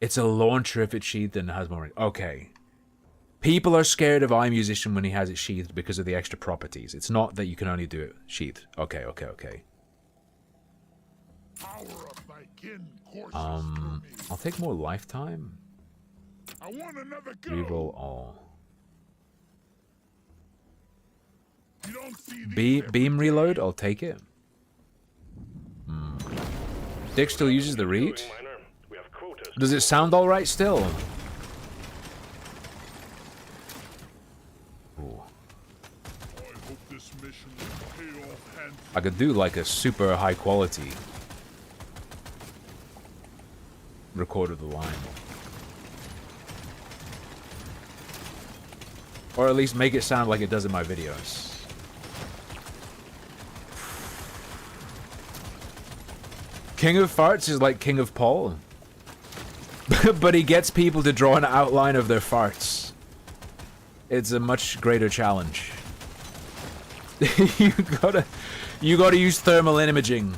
it's a launcher if it's sheathed and it has more range. Okay. People are scared of iMusician when he has it sheathed because of the extra properties. It's not that you can only do it sheathed. Okay. I'll take more lifetime. I want another go. Reroll all. You don't see Beam reload, I'll take it. Dick still uses the read. Does it sound alright still? Ooh. I could do like a super high quality record of the line. Or at least make it sound like it does in my videos. King of Farts is like King of Paul. But he gets people to draw an outline of their farts. It's a much greater challenge. you gotta use thermal imaging.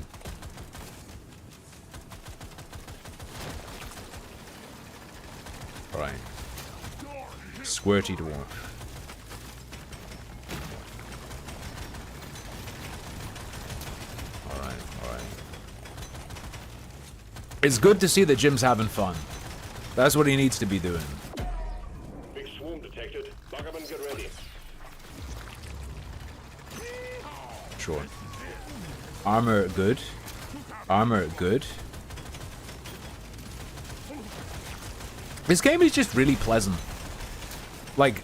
Alright. Squirty dwarf. Alright. It's good to see that Jim's having fun. That's what he needs to be doing. Big swarm detected. Buggerman, get ready. Sure. Armor good. This game is just really pleasant. Like,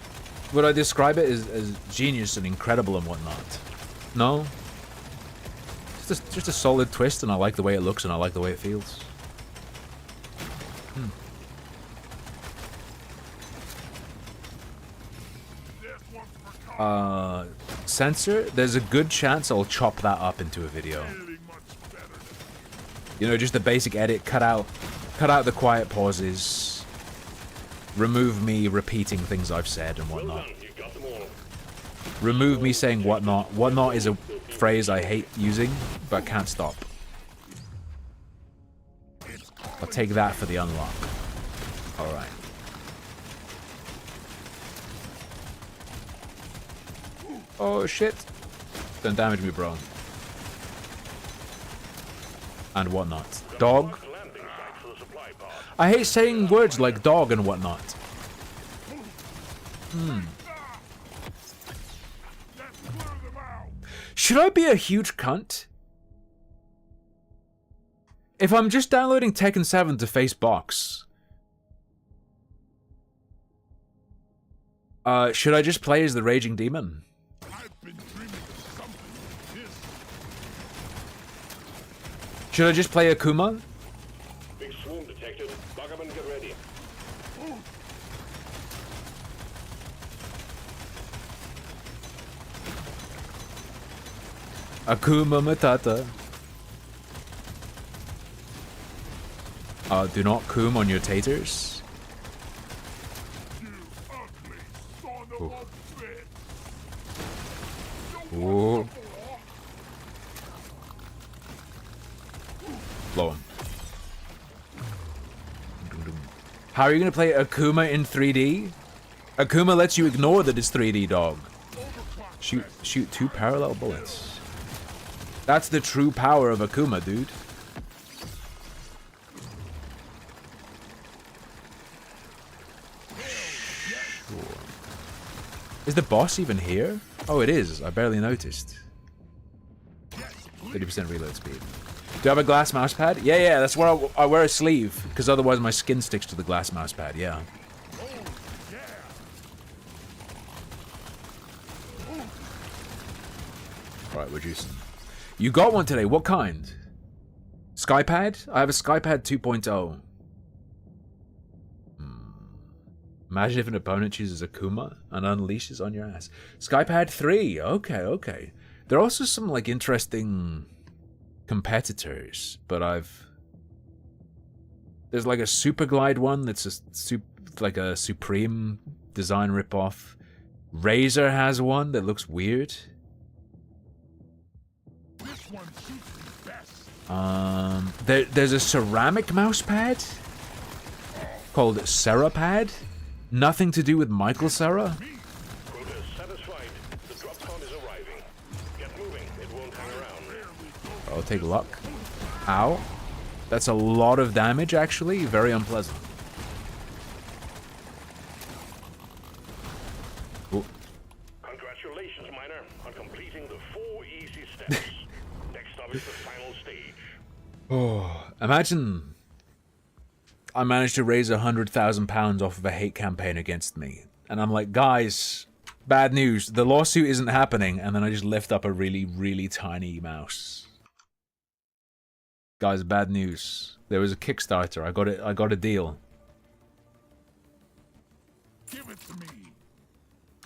would I describe it as genius and incredible and whatnot? No. Just a solid twist, and I like the way it looks and I like the way it feels. Censor, there's a good chance I'll chop that up into a video. You know, just the basic edit, cut out the quiet pauses, remove me repeating things I've said and whatnot. Remove me saying whatnot. Whatnot is a phrase I hate using, but can't stop. I'll take that for the unlock. Alright. Oh shit. Don't damage me, bro. And whatnot. Dog. I hate saying words like dog and whatnot. Should I be a huge cunt? If I'm just downloading Tekken 7 to face box, should I just play as the Raging Demon? Should I just play Akuma? Big swarm detected. Buggerman, get ready. Akuma Matata. Do not coom on your taters. Ooh. Blow him. How are you gonna play Akuma in 3D? Akuma lets you ignore that it's 3D, dog. Shoot 2 parallel bullets. That's the true power of Akuma, dude. Sure. Is the boss even here? Oh, it is. I barely noticed. 30% reload speed. Do I have a glass mouse pad? Yeah, that's where I wear a sleeve, because otherwise my skin sticks to the glass mouse pad, yeah. Alright, we're juicing. You got one today, what kind? Skypad? I have a Skypad 2.0. Imagine if an opponent chooses Akuma and unleashes on your ass. Skypad 3, okay. There are also some, like, interesting competitors, but there's like a Super Glide one that's like a Supreme design ripoff. Razer has one that looks weird. There's a ceramic mouse pad called Serapad. Nothing to do with Michael Serra. I'll take luck. Ow. That's a lot of damage, actually. Very unpleasant. Ooh. Congratulations, Miner, on completing the 4 easy steps. Next up is the final stage. Oh, imagine I managed to raise £100,000 off of a hate campaign against me. And I'm like, guys, bad news. The lawsuit isn't happening. And then I just lift up a really, really tiny mouse. Guys, bad news. There was a Kickstarter. I got a deal. Give it to me.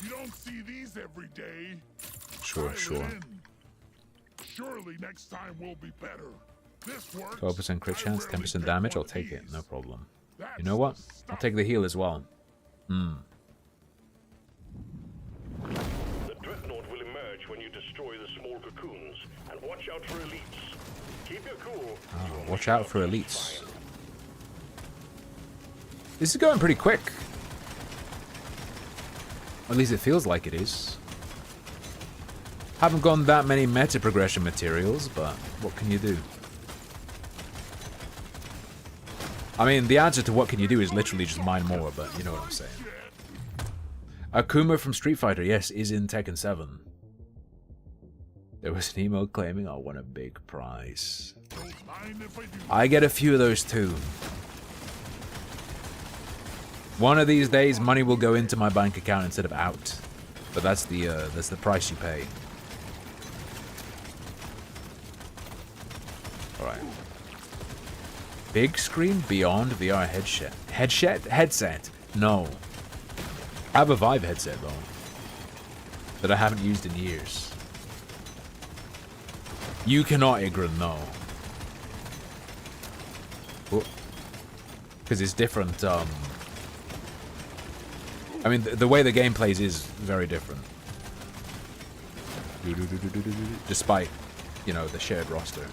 You don't see these every day. Sure. Surely next time will be better. This works. 12% crit chance, 10% damage. I'll take it. No problem. You know what? I'll take the heal as well. The Dreadnought will emerge when you destroy the small cocoons, and watch out for elites. Keep your cool. Oh, watch out for elites. This is going pretty quick. At least it feels like it is. Haven't gotten that many meta progression materials, but what can you do? I mean, the answer to what can you do is literally just mine more, but you know what I'm saying. Akuma from Street Fighter, yes, is in Tekken 7. There was an emo claiming I won a big prize. I get a few of those too. One of these days, money will go into my bank account instead of out. But that's the price you pay. All right. Big screen beyond VR headset. Headset? No. I have a Vive headset though, that I haven't used in years. You cannot Igran, no. Because it's different, I mean, the way the game plays is very different. Despite, you know, the shared roster.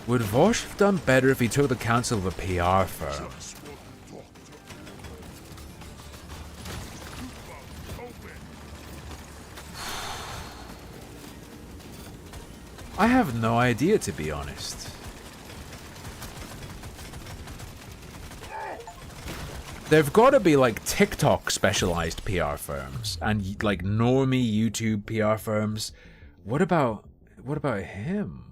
Would Vosh have done better if he took the counsel of a PR firm? I have no idea, to be honest. There've got to be like TikTok specialized PR firms and like normie YouTube PR firms. What about him?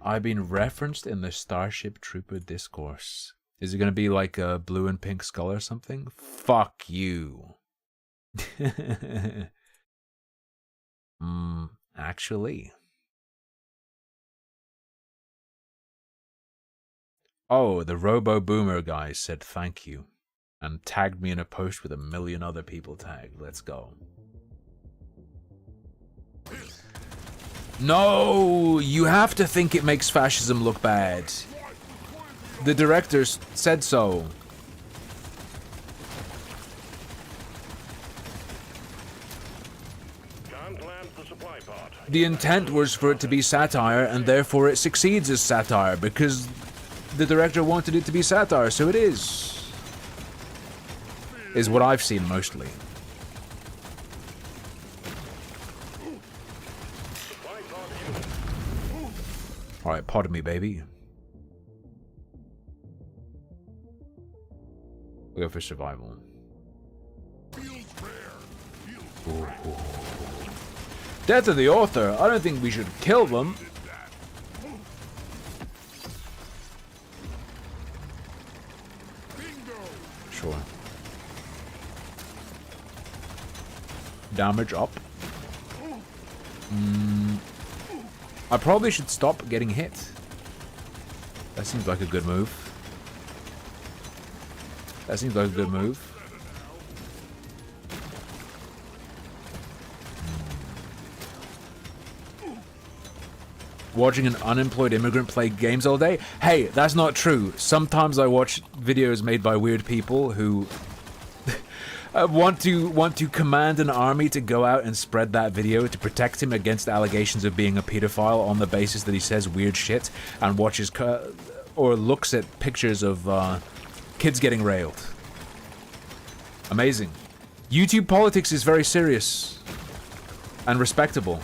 I've been referenced in the Starship Trooper discourse. Is it going to be like a blue and pink skull or something? Fuck you. Actually. Oh, the Robo Boomer guy said thank you and tagged me in a post with 1 million other people tagged. Let's go. No, you have to think it makes fascism look bad. The directors said so. The intent was for it to be satire, and therefore it succeeds as satire, because the director wanted it to be satire, so it is. is what I've seen mostly. Alright, pardon me, baby. We go for survival. Ooh. Death of the author. I don't think we should kill them. Sure. Damage up. I probably should stop getting hit. That seems like a good move. That seems like a good move. Watching an unemployed immigrant play games all day? Hey, that's not true. Sometimes I watch videos made by weird people who want to command an army to go out and spread that video to protect him against allegations of being a pedophile on the basis that he says weird shit and watches or looks at pictures of kids getting railed. Amazing. YouTube politics is very serious and respectable.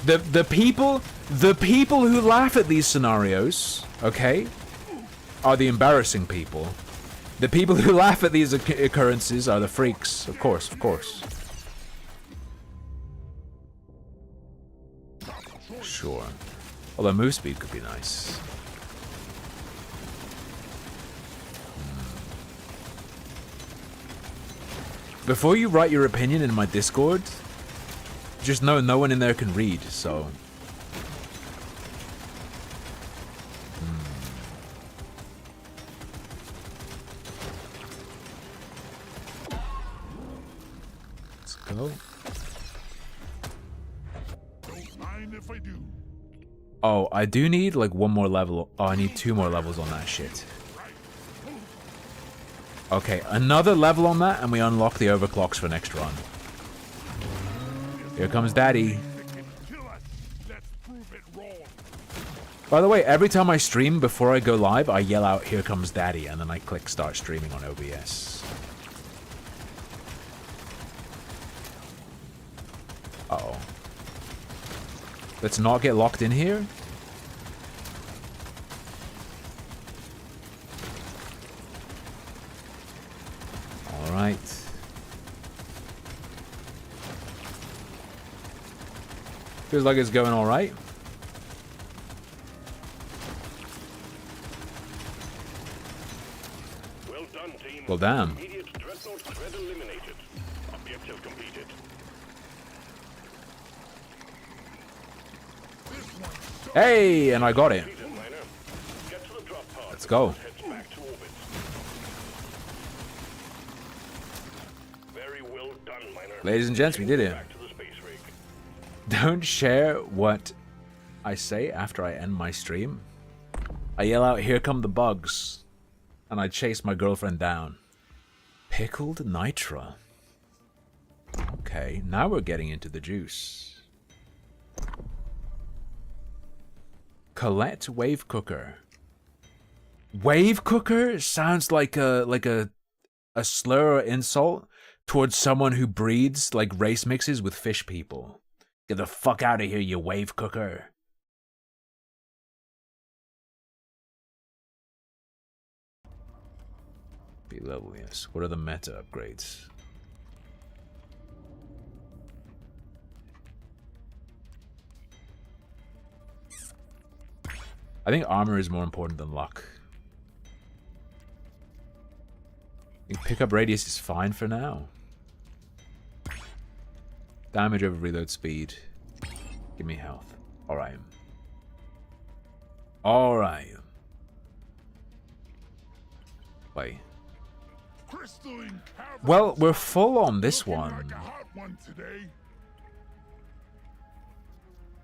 The people who laugh at these scenarios, okay, are the embarrassing people. The people who laugh at these occurrences are the freaks, of course, of course. Sure. Although move speed could be nice. Before you write your opinion in my Discord, just know no one in there can read, so... Let's go. Don't mind if I do. Oh, I do need like one more level. Oh, I need 2 more levels on that shit. Okay, another level on that and we unlock the overclocks for next run. Here comes Daddy. By the way, every time I stream before I go live, I yell out, "Here comes Daddy," and then I click start streaming on OBS. Uh-oh. Let's not get locked in here. Alright. Feels like it's going alright. Well done, team. Well, damn. Immediate dreadnought threat eliminated. Objective completed. Hey, and I got it. Get to the drop pod. Let's go. Heads back to orbit. Very well done, Miner. Ladies and gents, we did it. Back to the space rig. Don't share what I say after I end my stream. I yell out, "Here come the bugs," and I chase my girlfriend down. Pickled Nitra. Okay, now we're getting into the juice. Colette Wave Cooker. Wave Cooker sounds like a slur or insult towards someone who breeds like race mixes with fish people. Get the fuck out of here, you Wave Cooker. Be level, yes. What are the meta upgrades? I think armor is more important than luck. I think pickup radius is fine for now. Damage over reload speed. Give me health. Alright. Alright. Wait. Well, we're full on this one.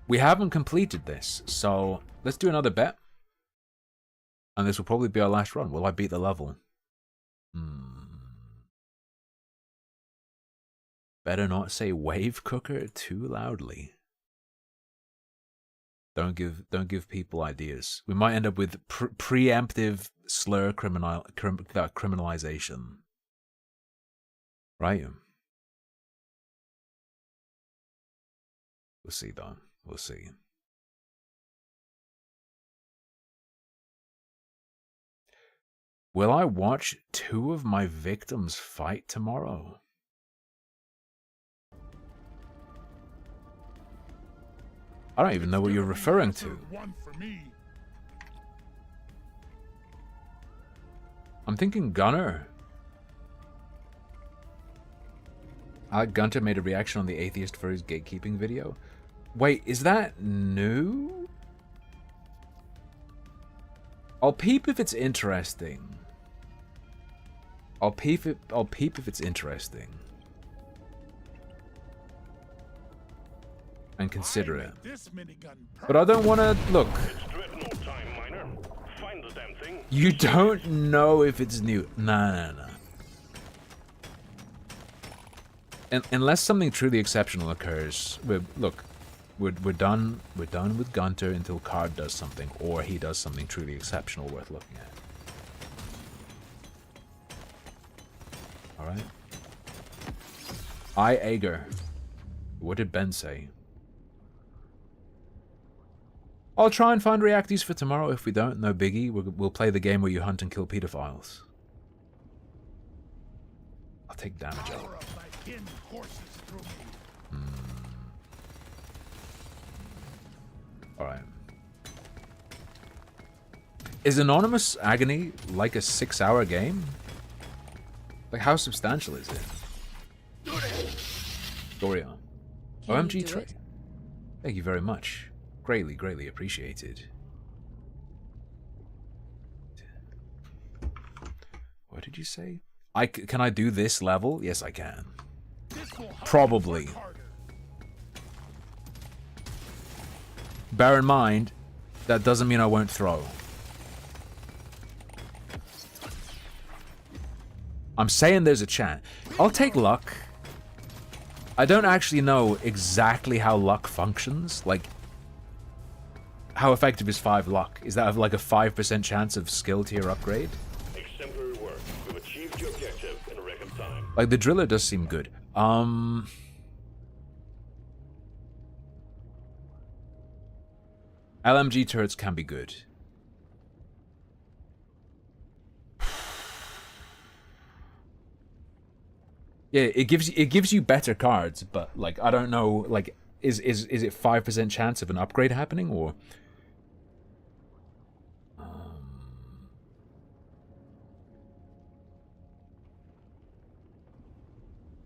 We haven't completed this, so let's do another bet. And this will probably be our last run. Will I beat the level? Better not say Wave Cooker too loudly. Don't give people ideas. We might end up with preemptive slur criminalization. Right? We'll see, though. We'll see. Will I watch 2 of my victims fight tomorrow? I don't even know what you're referring to. One for me. I'm thinking Gunner. Alec Gunter made a reaction on the Atheist for his gatekeeping video. Wait, is that new? I'll peep if it's interesting. I'll peep if it's interesting. And consider it. But I don't want to look. You don't know if it's new. No. Unless something truly exceptional occurs, we're done with Gunter until Card does something, or he does something truly exceptional worth looking at. All right. Ager. What did Ben say? I'll try and find reacties for tomorrow. If we don't, no biggie. We'll play the game where you hunt and kill pedophiles. I'll take damage out. Alright. Is Anonymous Agony like a 6-hour game? Like, how substantial is it? Doria. OMG Trey. Thank you very much. Greatly appreciated. What did you say? Can I do this level? Yes, I can. Probably. Bear in mind, that doesn't mean I won't throw. I'm saying there's a chance. I'll take luck. I don't actually know exactly how luck functions. Like, how effective is 5 luck? Is that like a 5% chance of skill tier upgrade? Exemplary work. You've achieved your objective in a record time. Like, the driller does seem good. LMG turrets can be good. Yeah, it gives you better cards, but like I don't know, like is it 5% chance of an upgrade happening, or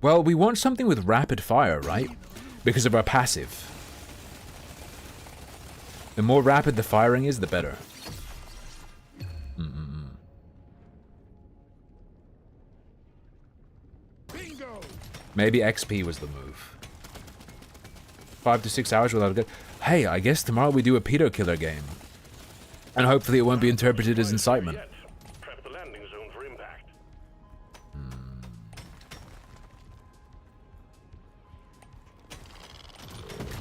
well, we want something with rapid fire, right? Because of our passive. The more rapid the firing is, the better. Maybe XP was the move. 5 to 6 hours without a good. Hey, I guess tomorrow we do a pedo killer game. And hopefully it won't be interpreted as incitement. Prep the landing zone for impact.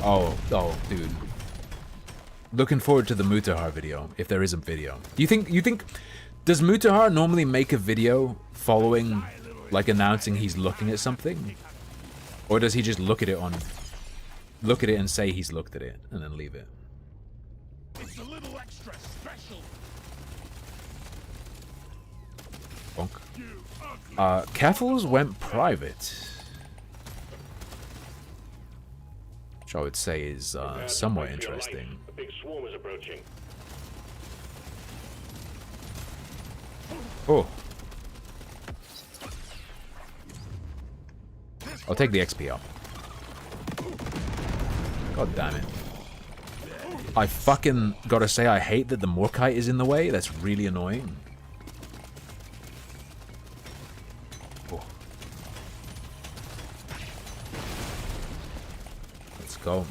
Oh, dude. Looking forward to the Mutahar video, if there is a video. You think does Mutahar normally make a video following, like, announcing he's looking at something? Or does he just look at it and say he's looked at it and then leave it? It's a little extra special. Bonk. Keffels went private. Which I would say is somewhat interesting. A big swarm is approaching. Oh. I'll take the XP up. God damn it. I fucking gotta say I hate that the Morkite is in the way. That's really annoying. Oh. Let's go.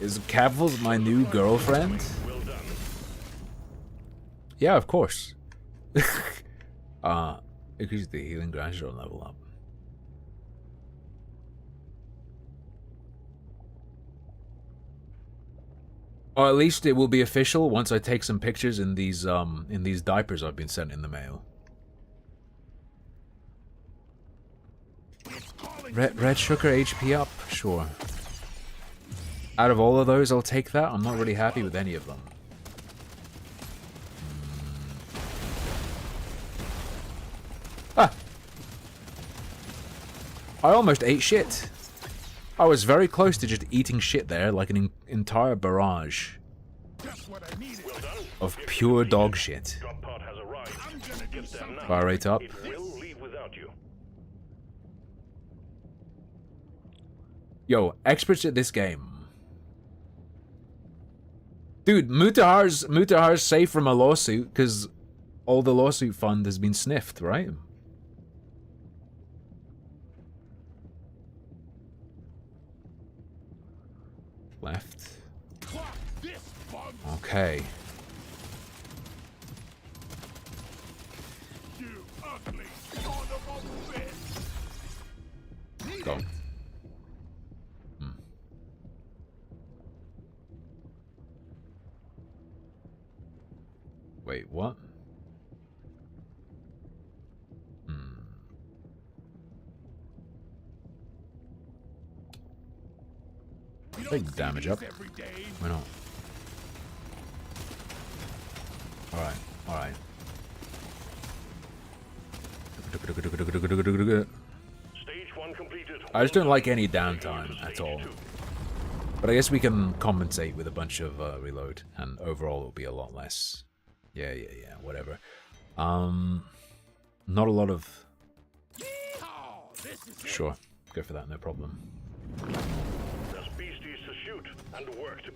Is Keffels my new girlfriend? Yeah, of course. Increase the healing gradual level up. Or at least it will be official once I take some pictures in these diapers I've been sent in the mail. Red sugar HP up, sure. Out of all of those, I'll take that. I'm not really happy with any of them. Ah! I almost ate shit. I was very close to just eating shit there, like an entire barrage of pure dog shit. Fire rate up. Yo, experts at this game. Dude, Mutahar's safe from a lawsuit because all the lawsuit fund has been sniffed, right? Left. Okay. Go. Wait, what? Take damage up. Why not? Alright, alright. I just don't like any downtime at all. But I guess we can compensate with a bunch of reload, and overall it'll be a lot less. Yeah, whatever. Not a lot of... Sure, go for that, no problem.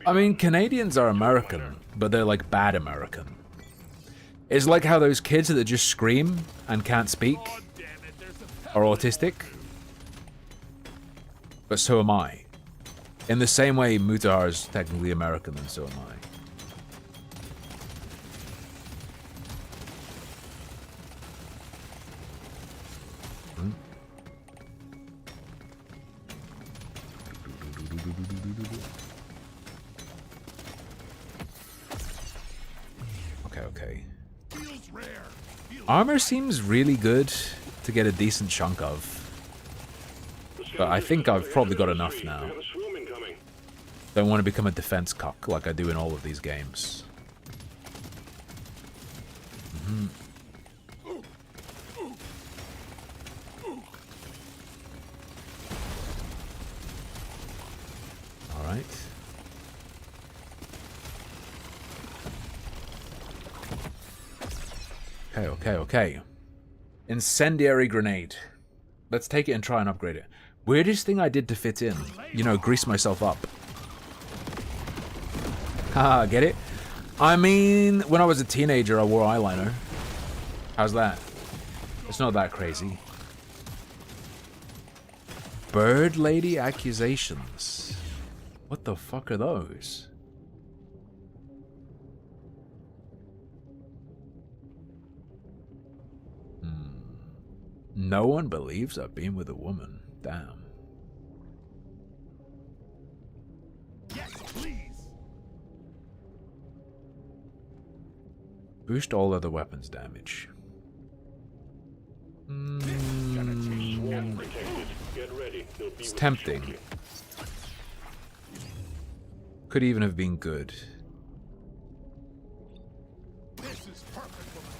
I mean, Canadians are American, but they're like bad American. It's like how those kids that just scream and can't speak are autistic. But so am I. In the same way Mutahar is technically American, and so am I. Okay. Armor seems really good to get a decent chunk of. But I think I've probably got enough now. Don't want to become a defense cock like I do in all of these games. Alright. Okay. Incendiary grenade. Let's take it and try and upgrade it. Weirdest thing I did to fit in. You know, grease myself up. Haha, get it? I mean, when I was a teenager, I wore eyeliner. How's that? It's not that crazy. Bird lady accusations. What the fuck are those? No one believes I've been with a woman. Damn. Yes, please. Boost all other weapons damage. It's tempting. Could even have been good.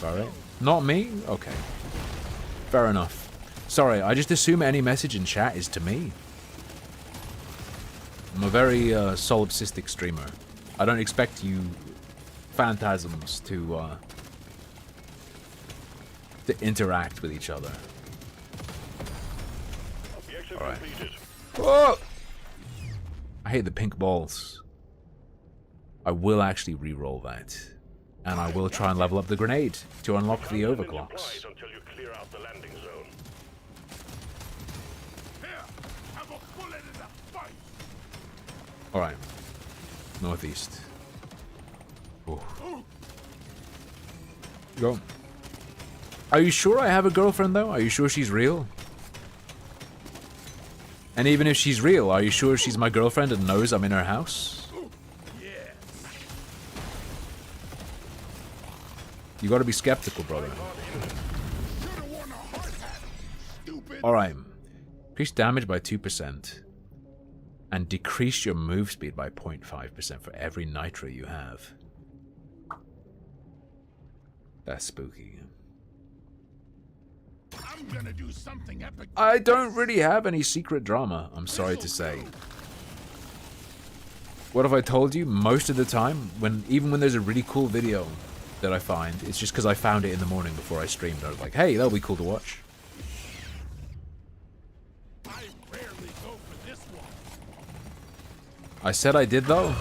Alright. Not me? Okay. Fair enough. Sorry, I just assume any message in chat is to me. I'm a very solipsistic streamer. I don't expect you phantasms to interact with each other. Alright. Whoa! I hate the pink balls. I will actually re-roll that. And I will try and level up the grenade to unlock the overclocks. Alright. Northeast. Ooh. Go. Are you sure I have a girlfriend, though? Are you sure she's real? And even if she's real, are you sure she's my girlfriend and knows I'm in her house? You gotta be skeptical, brother. Alright. Increase damage by 2%. And decrease your move speed by 0.5% for every nitro you have. That's spooky. I'm gonna do something epic. I don't really have any secret drama, I'm sorry to say. What have I told you? Most of the time, even when there's a really cool video that I find, it's just because I found it in the morning before I streamed. I was like, hey, that'll be cool to watch. I rarely go for this one. I said I did, though.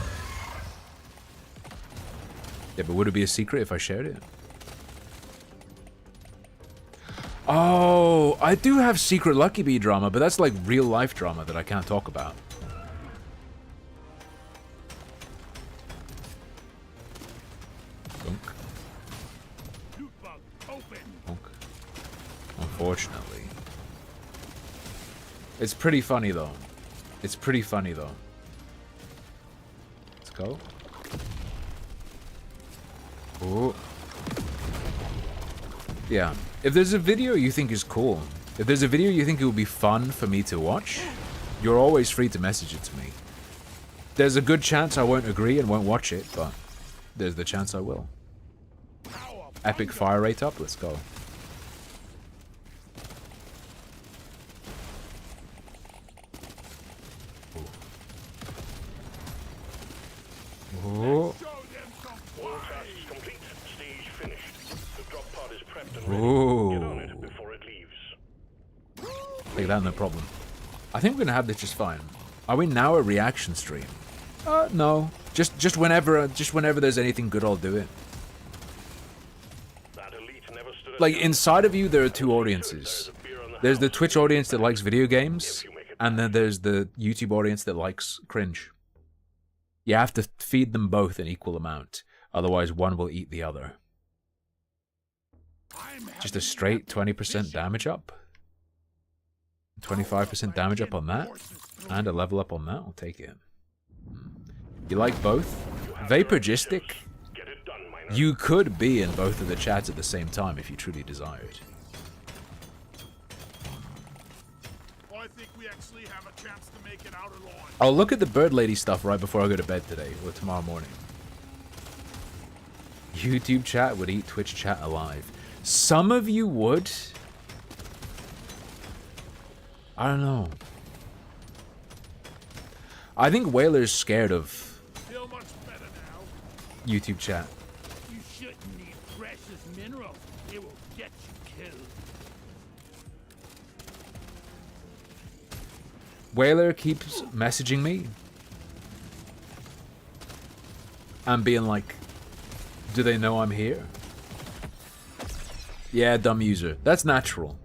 Yeah, but would it be a secret if I shared it? Oh, I do have secret Lucky Bee drama, but that's like real life drama that I can't talk about. Dunk. Dunk. Unfortunately. It's pretty funny though. It's pretty funny though. Let's go. Oh. Yeah. If there's a video you think is cool, if there's a video you think it would be fun for me to watch, you're always free to message it to me. There's a good chance I won't agree and won't watch it, but there's the chance I will. Epic fire rate up, let's go. Oh. Ooh. Take that, no problem. I think we're gonna have this just fine. Are we now a reaction stream? No. Just whenever there's anything good, I'll do it. Like, inside of you, there are two audiences. There's the Twitch audience that likes video games, and then there's the YouTube audience that likes cringe. You have to feed them both an equal amount, otherwise one will eat the other. Just a straight 20% damage up. 25% damage up on that. And a level up on that. I'll take it. You like both? Vaporgistic? You could be in both of the chats at the same time if you truly desired. I think we actually have a chance to make it out alive. I'll look at the Bird Lady stuff right before I go to bed today or tomorrow morning. YouTube chat would eat Twitch chat alive. Some of you would. I don't know. I think Whaler's scared of Feel much better now. YouTube chat. You shouldn't need precious minerals. It will get you killed. Whaler keeps messaging me and being like, do they know I'm here? Yeah, dumb user. That's natural.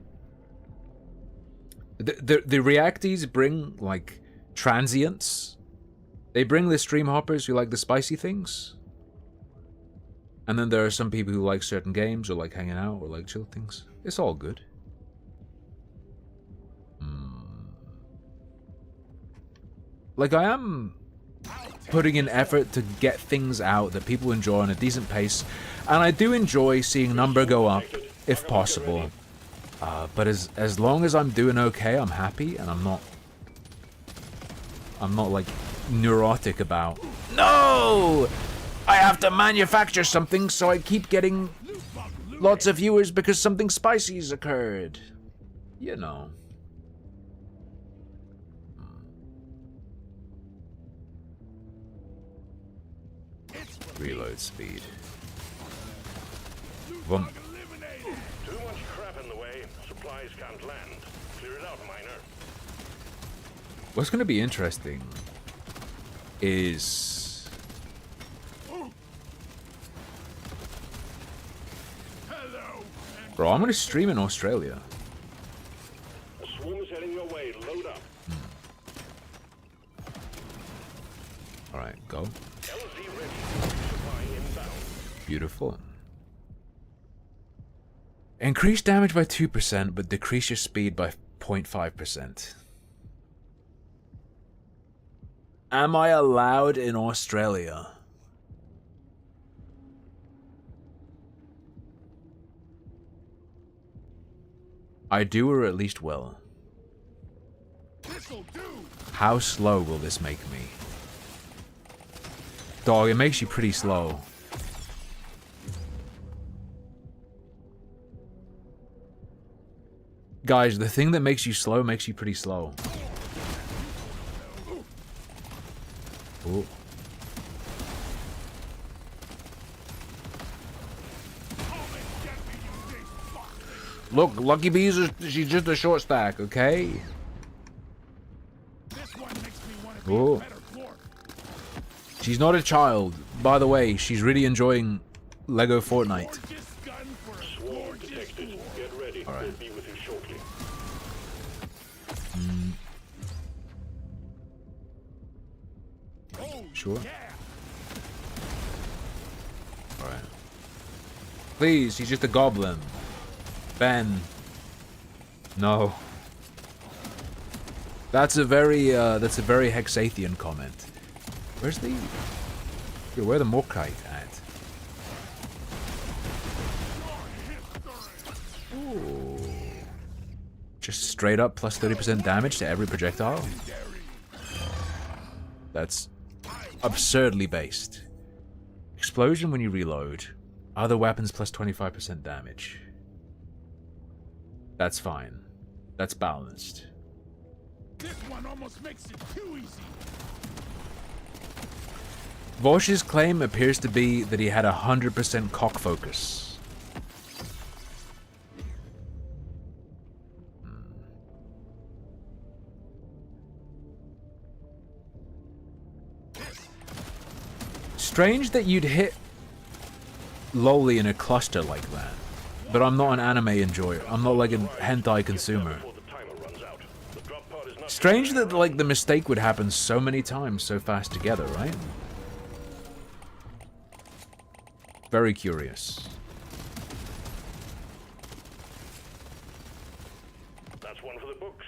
The reactees bring, like, transients. They bring the stream hoppers who like the spicy things. And then there are some people who like certain games or like hanging out or like chill things. It's all good. Like, I am putting in effort to get things out that people enjoy on a decent pace. And I do enjoy seeing number go up, if possible. But as long as I'm doing okay, I'm happy, and I'm not like neurotic about, no, I have to manufacture something so I keep getting lots of viewers because something spicy's occurred. You know. Reload speed. Boom. Too much crap in the way. Supplies can't land. Clear it out, miner. What's going to be interesting is bro, I'm going to stream in Australia. A swarm is heading your way. Load up. All right, go. LZ ready. Supply inbound. Beautiful. Increase damage by 2%, but decrease your speed by 0.5%. Am I allowed in Australia? I do or at least will. How slow will this make me? Dog, it makes you pretty slow. Guys, the thing that makes you slow makes you pretty slow. Ooh. Look, Lucky Bees, she's just a short stack, okay? Ooh. She's not a child. By the way, she's really enjoying Lego Fortnite. Alright. Sure. Alright. Please, he's just a goblin. Ben. No. That's a very Hexathian comment. Where's the... Yo, where the Morkite at? Ooh. Just straight up plus 30% damage to every projectile? That's absurdly based. Explosion when you reload. Other weapons plus 25% damage. That's fine. That's balanced. This one almost makes it too easy. Vosh's claim appears to be that he had 100% cock focus. Strange that you'd hit Loli in a cluster like that. But I'm not an anime enjoyer. I'm not like a hentai consumer. Strange that like the mistake would happen so many times so fast together, right? Very curious. That's one for the books.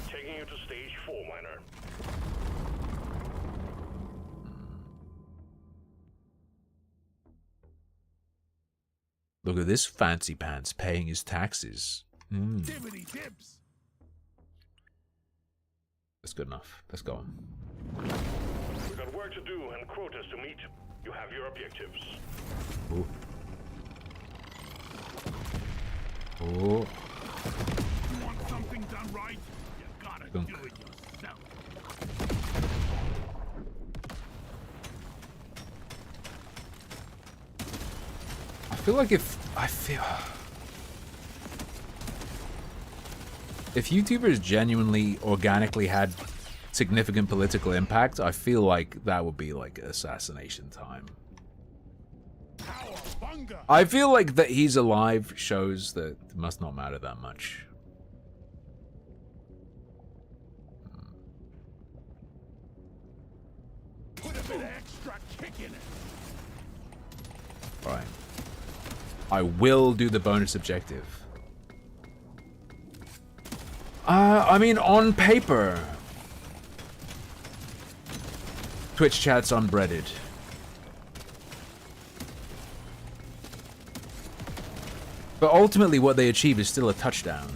Taking you to stage 4, Miner. Look at this fancy pants paying his taxes. That's good enough. Let's go. We've got work to do and quotas to meet. You have your objectives. Ooh. Ooh. You want something done right? You gotta Gunk. do it yourself. I feel like if YouTubers genuinely, organically had significant political impact, I feel like that would be like assassination time. I feel like that he's alive shows that it must not matter that much. Put a bit of extra kick in it. Alright. I will do the bonus objective. I mean, on paper. Twitch chat's unbreaded. But ultimately what they achieve is still a touchdown.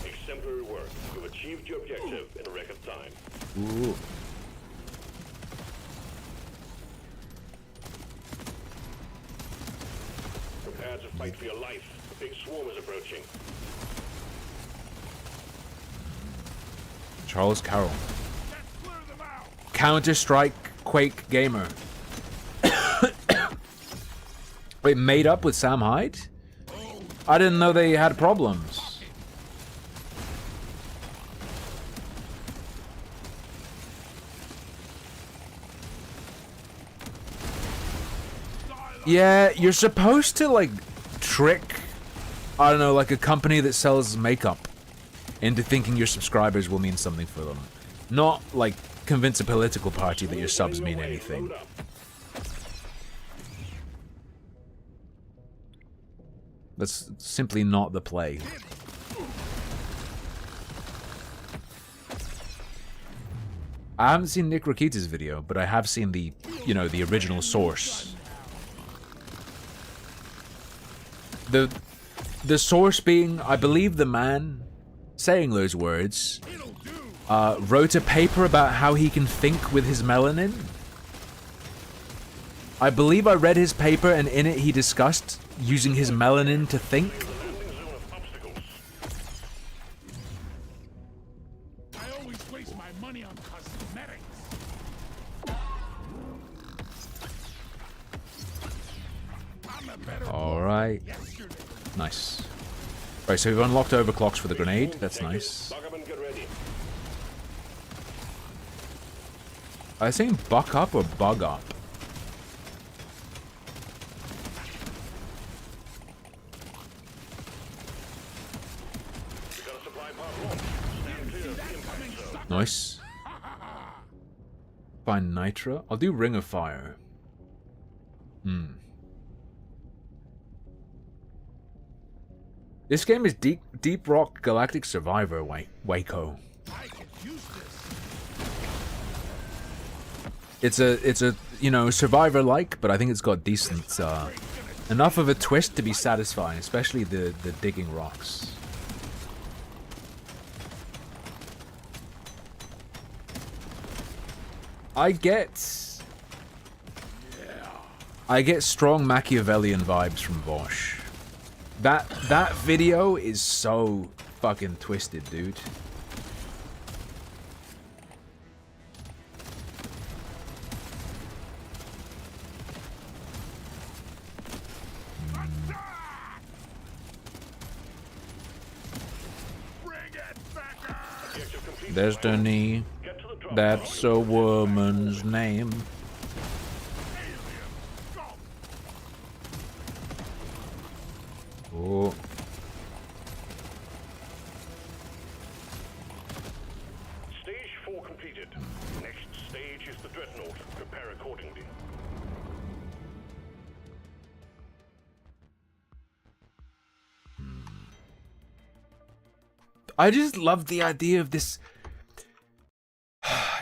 Exemplary work. You've achieved your objective in a record time. Ooh. Prepare to fight for your life. A big swarm is approaching. Charles Carroll. Counter-Strike Quake Gamer. Wait, made up with Sam Hyde? I didn't know they had problems. Yeah, you're supposed to, like, trick, I don't know, like a company that sells makeup into thinking your subscribers will mean something for them. Not, like, convince a political party that your subs mean anything. That's simply not the play. I haven't seen Nick Rakita's video, but I have seen the, you know, the original source. The source being, I believe the man saying those words wrote a paper about how he can think with his melanin. I believe I read his paper, and in it he discussed using his melanin to think. I always waste my money on cosmetics. I'm a better Alright. Nice. Right, so we've unlocked overclocks for the grenade. That's nice. Are they saying buck up or bug up? Nice. Find Nitra. I'll do Ring of Fire. This game is Deep Rock Galactic Survivor, Waco. It's a you know, Survivor-like, but I think it's got decent enough of a twist to be satisfying, especially the digging rocks. I get strong Machiavellian vibes from Bosch. That video is so fucking twisted, dude. Destiny, that's a woman's name. Oh. Stage 4 completed. Next stage is the Dreadnought. Prepare accordingly. I just love the idea of this.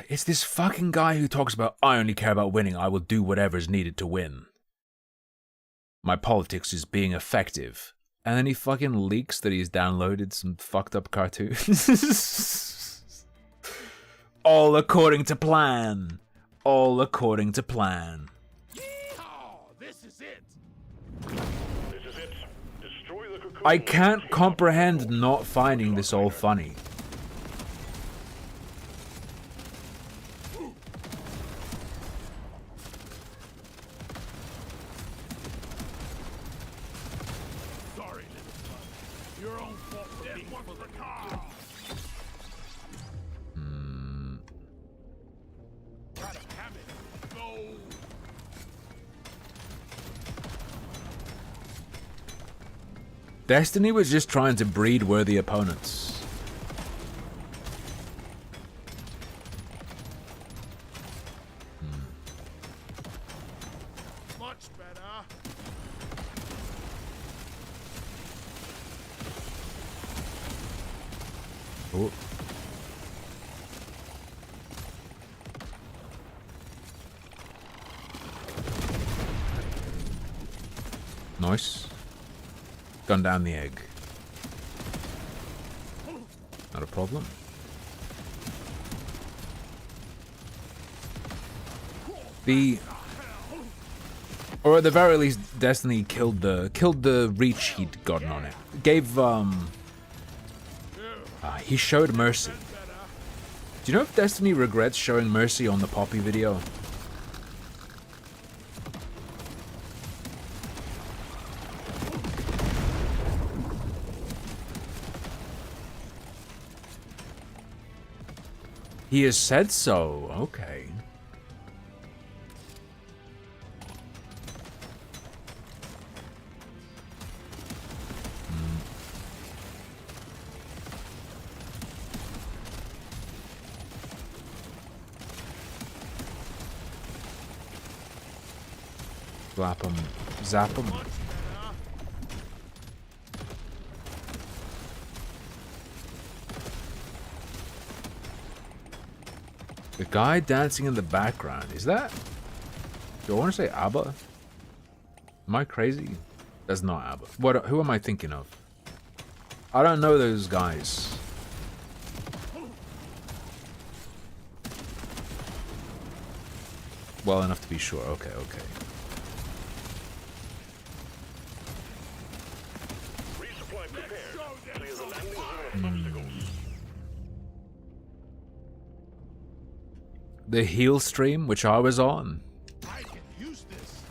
It's this fucking guy who talks about, I only care about winning, I will do whatever is needed to win. My politics is being effective. And then he fucking leaks that he's downloaded some fucked up cartoons. All according to plan. All according to plan. This is it. Destroy the cocoon. I can't comprehend not finding this all funny. Sorry, little son. Your own fault for being for the car. Gotta have it. Go. Destiny was just trying to breed worthy opponents. Much better. Oh. Nice. Gun down the egg. Not a problem. Or at the very least, Destiny killed the reach he'd gotten on it. Gave he showed mercy. Do you know if Destiny regrets showing mercy on the Poppy video? He has said so. Okay. Slap him. Zap him. The guy dancing in the background, is that? Do I want to say ABBA? Am I crazy? That's not ABBA. Who am I thinking of? I don't know those guys. Well enough to be sure. Okay, okay. Resupply prepared. Clear the landing zone of obstacles. The heal stream, which I was on. I can use this.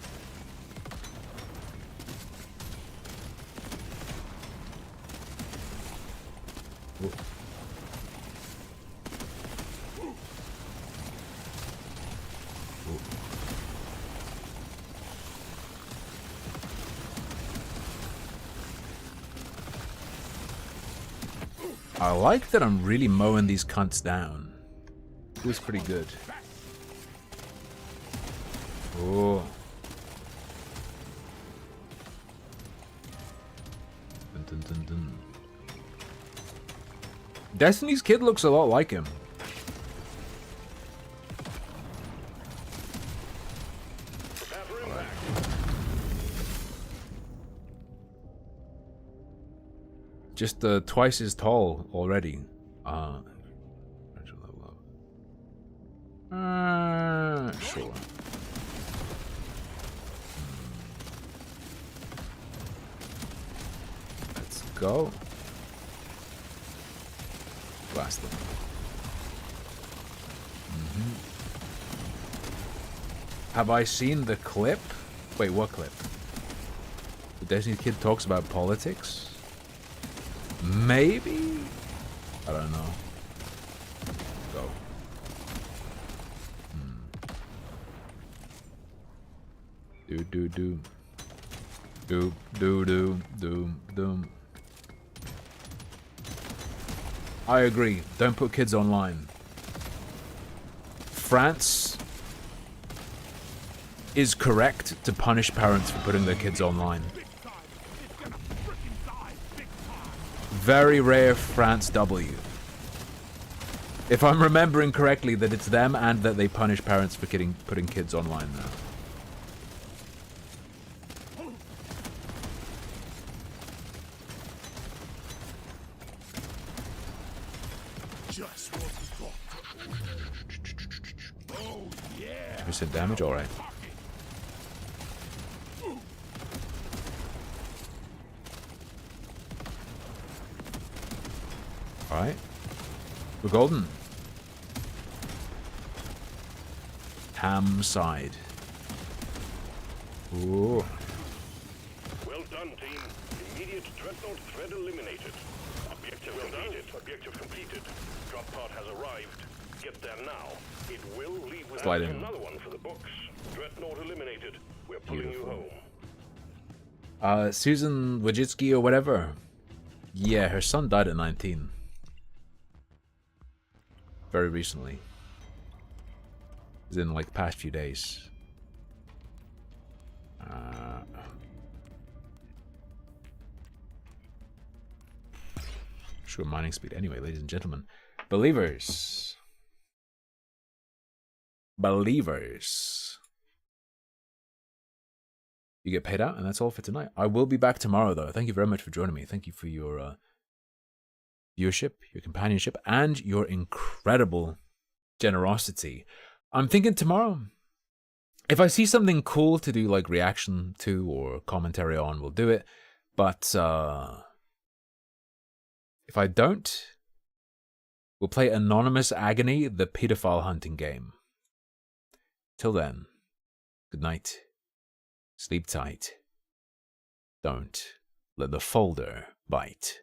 I like that I'm really mowing these cunts down. Feels pretty good. Oh. Dun, dun, dun, dun. Destiny's kid looks a lot like him. Right. Just twice as tall already. Sure. Let's go. Blast them. Have I seen the clip? Wait, what clip? The Destiny kid talks about politics? Maybe? I don't know. Go. Do do do. Do do do do do. I agree. Don't put kids online. France is correct to punish parents for putting their kids online. Very rare France W. If I'm remembering correctly, that it's them and that they punish parents for putting kids online now. Just what we thought. Oh yeah. 2% damage, alright. Alright. We're golden. Ham side. Ooh. Well done, team. Immediate dreadnought threat eliminated. Objective completed. Objective completed. Drop pod has arrived. Get there now. It will leave with Slide in. another one for the books. Dreadnought eliminated. We're pulling you Beautiful. home. Susan Wojcicki or whatever. Yeah, her son died at 19. Very recently. It's in like the past few days. Sure, mining speed. Anyway, ladies and gentlemen, believers. Believers. You get paid out, and that's all for tonight. I will be back tomorrow, though. Thank you very much for joining me. Thank you for your viewership, your companionship, and your incredible generosity. I'm thinking tomorrow, if I see something cool to do like reaction to or commentary on, we'll do it. But if I don't, we'll play Anonymous Agony, the pedophile hunting game. Till then, good night. Sleep tight. Don't let the folder bite.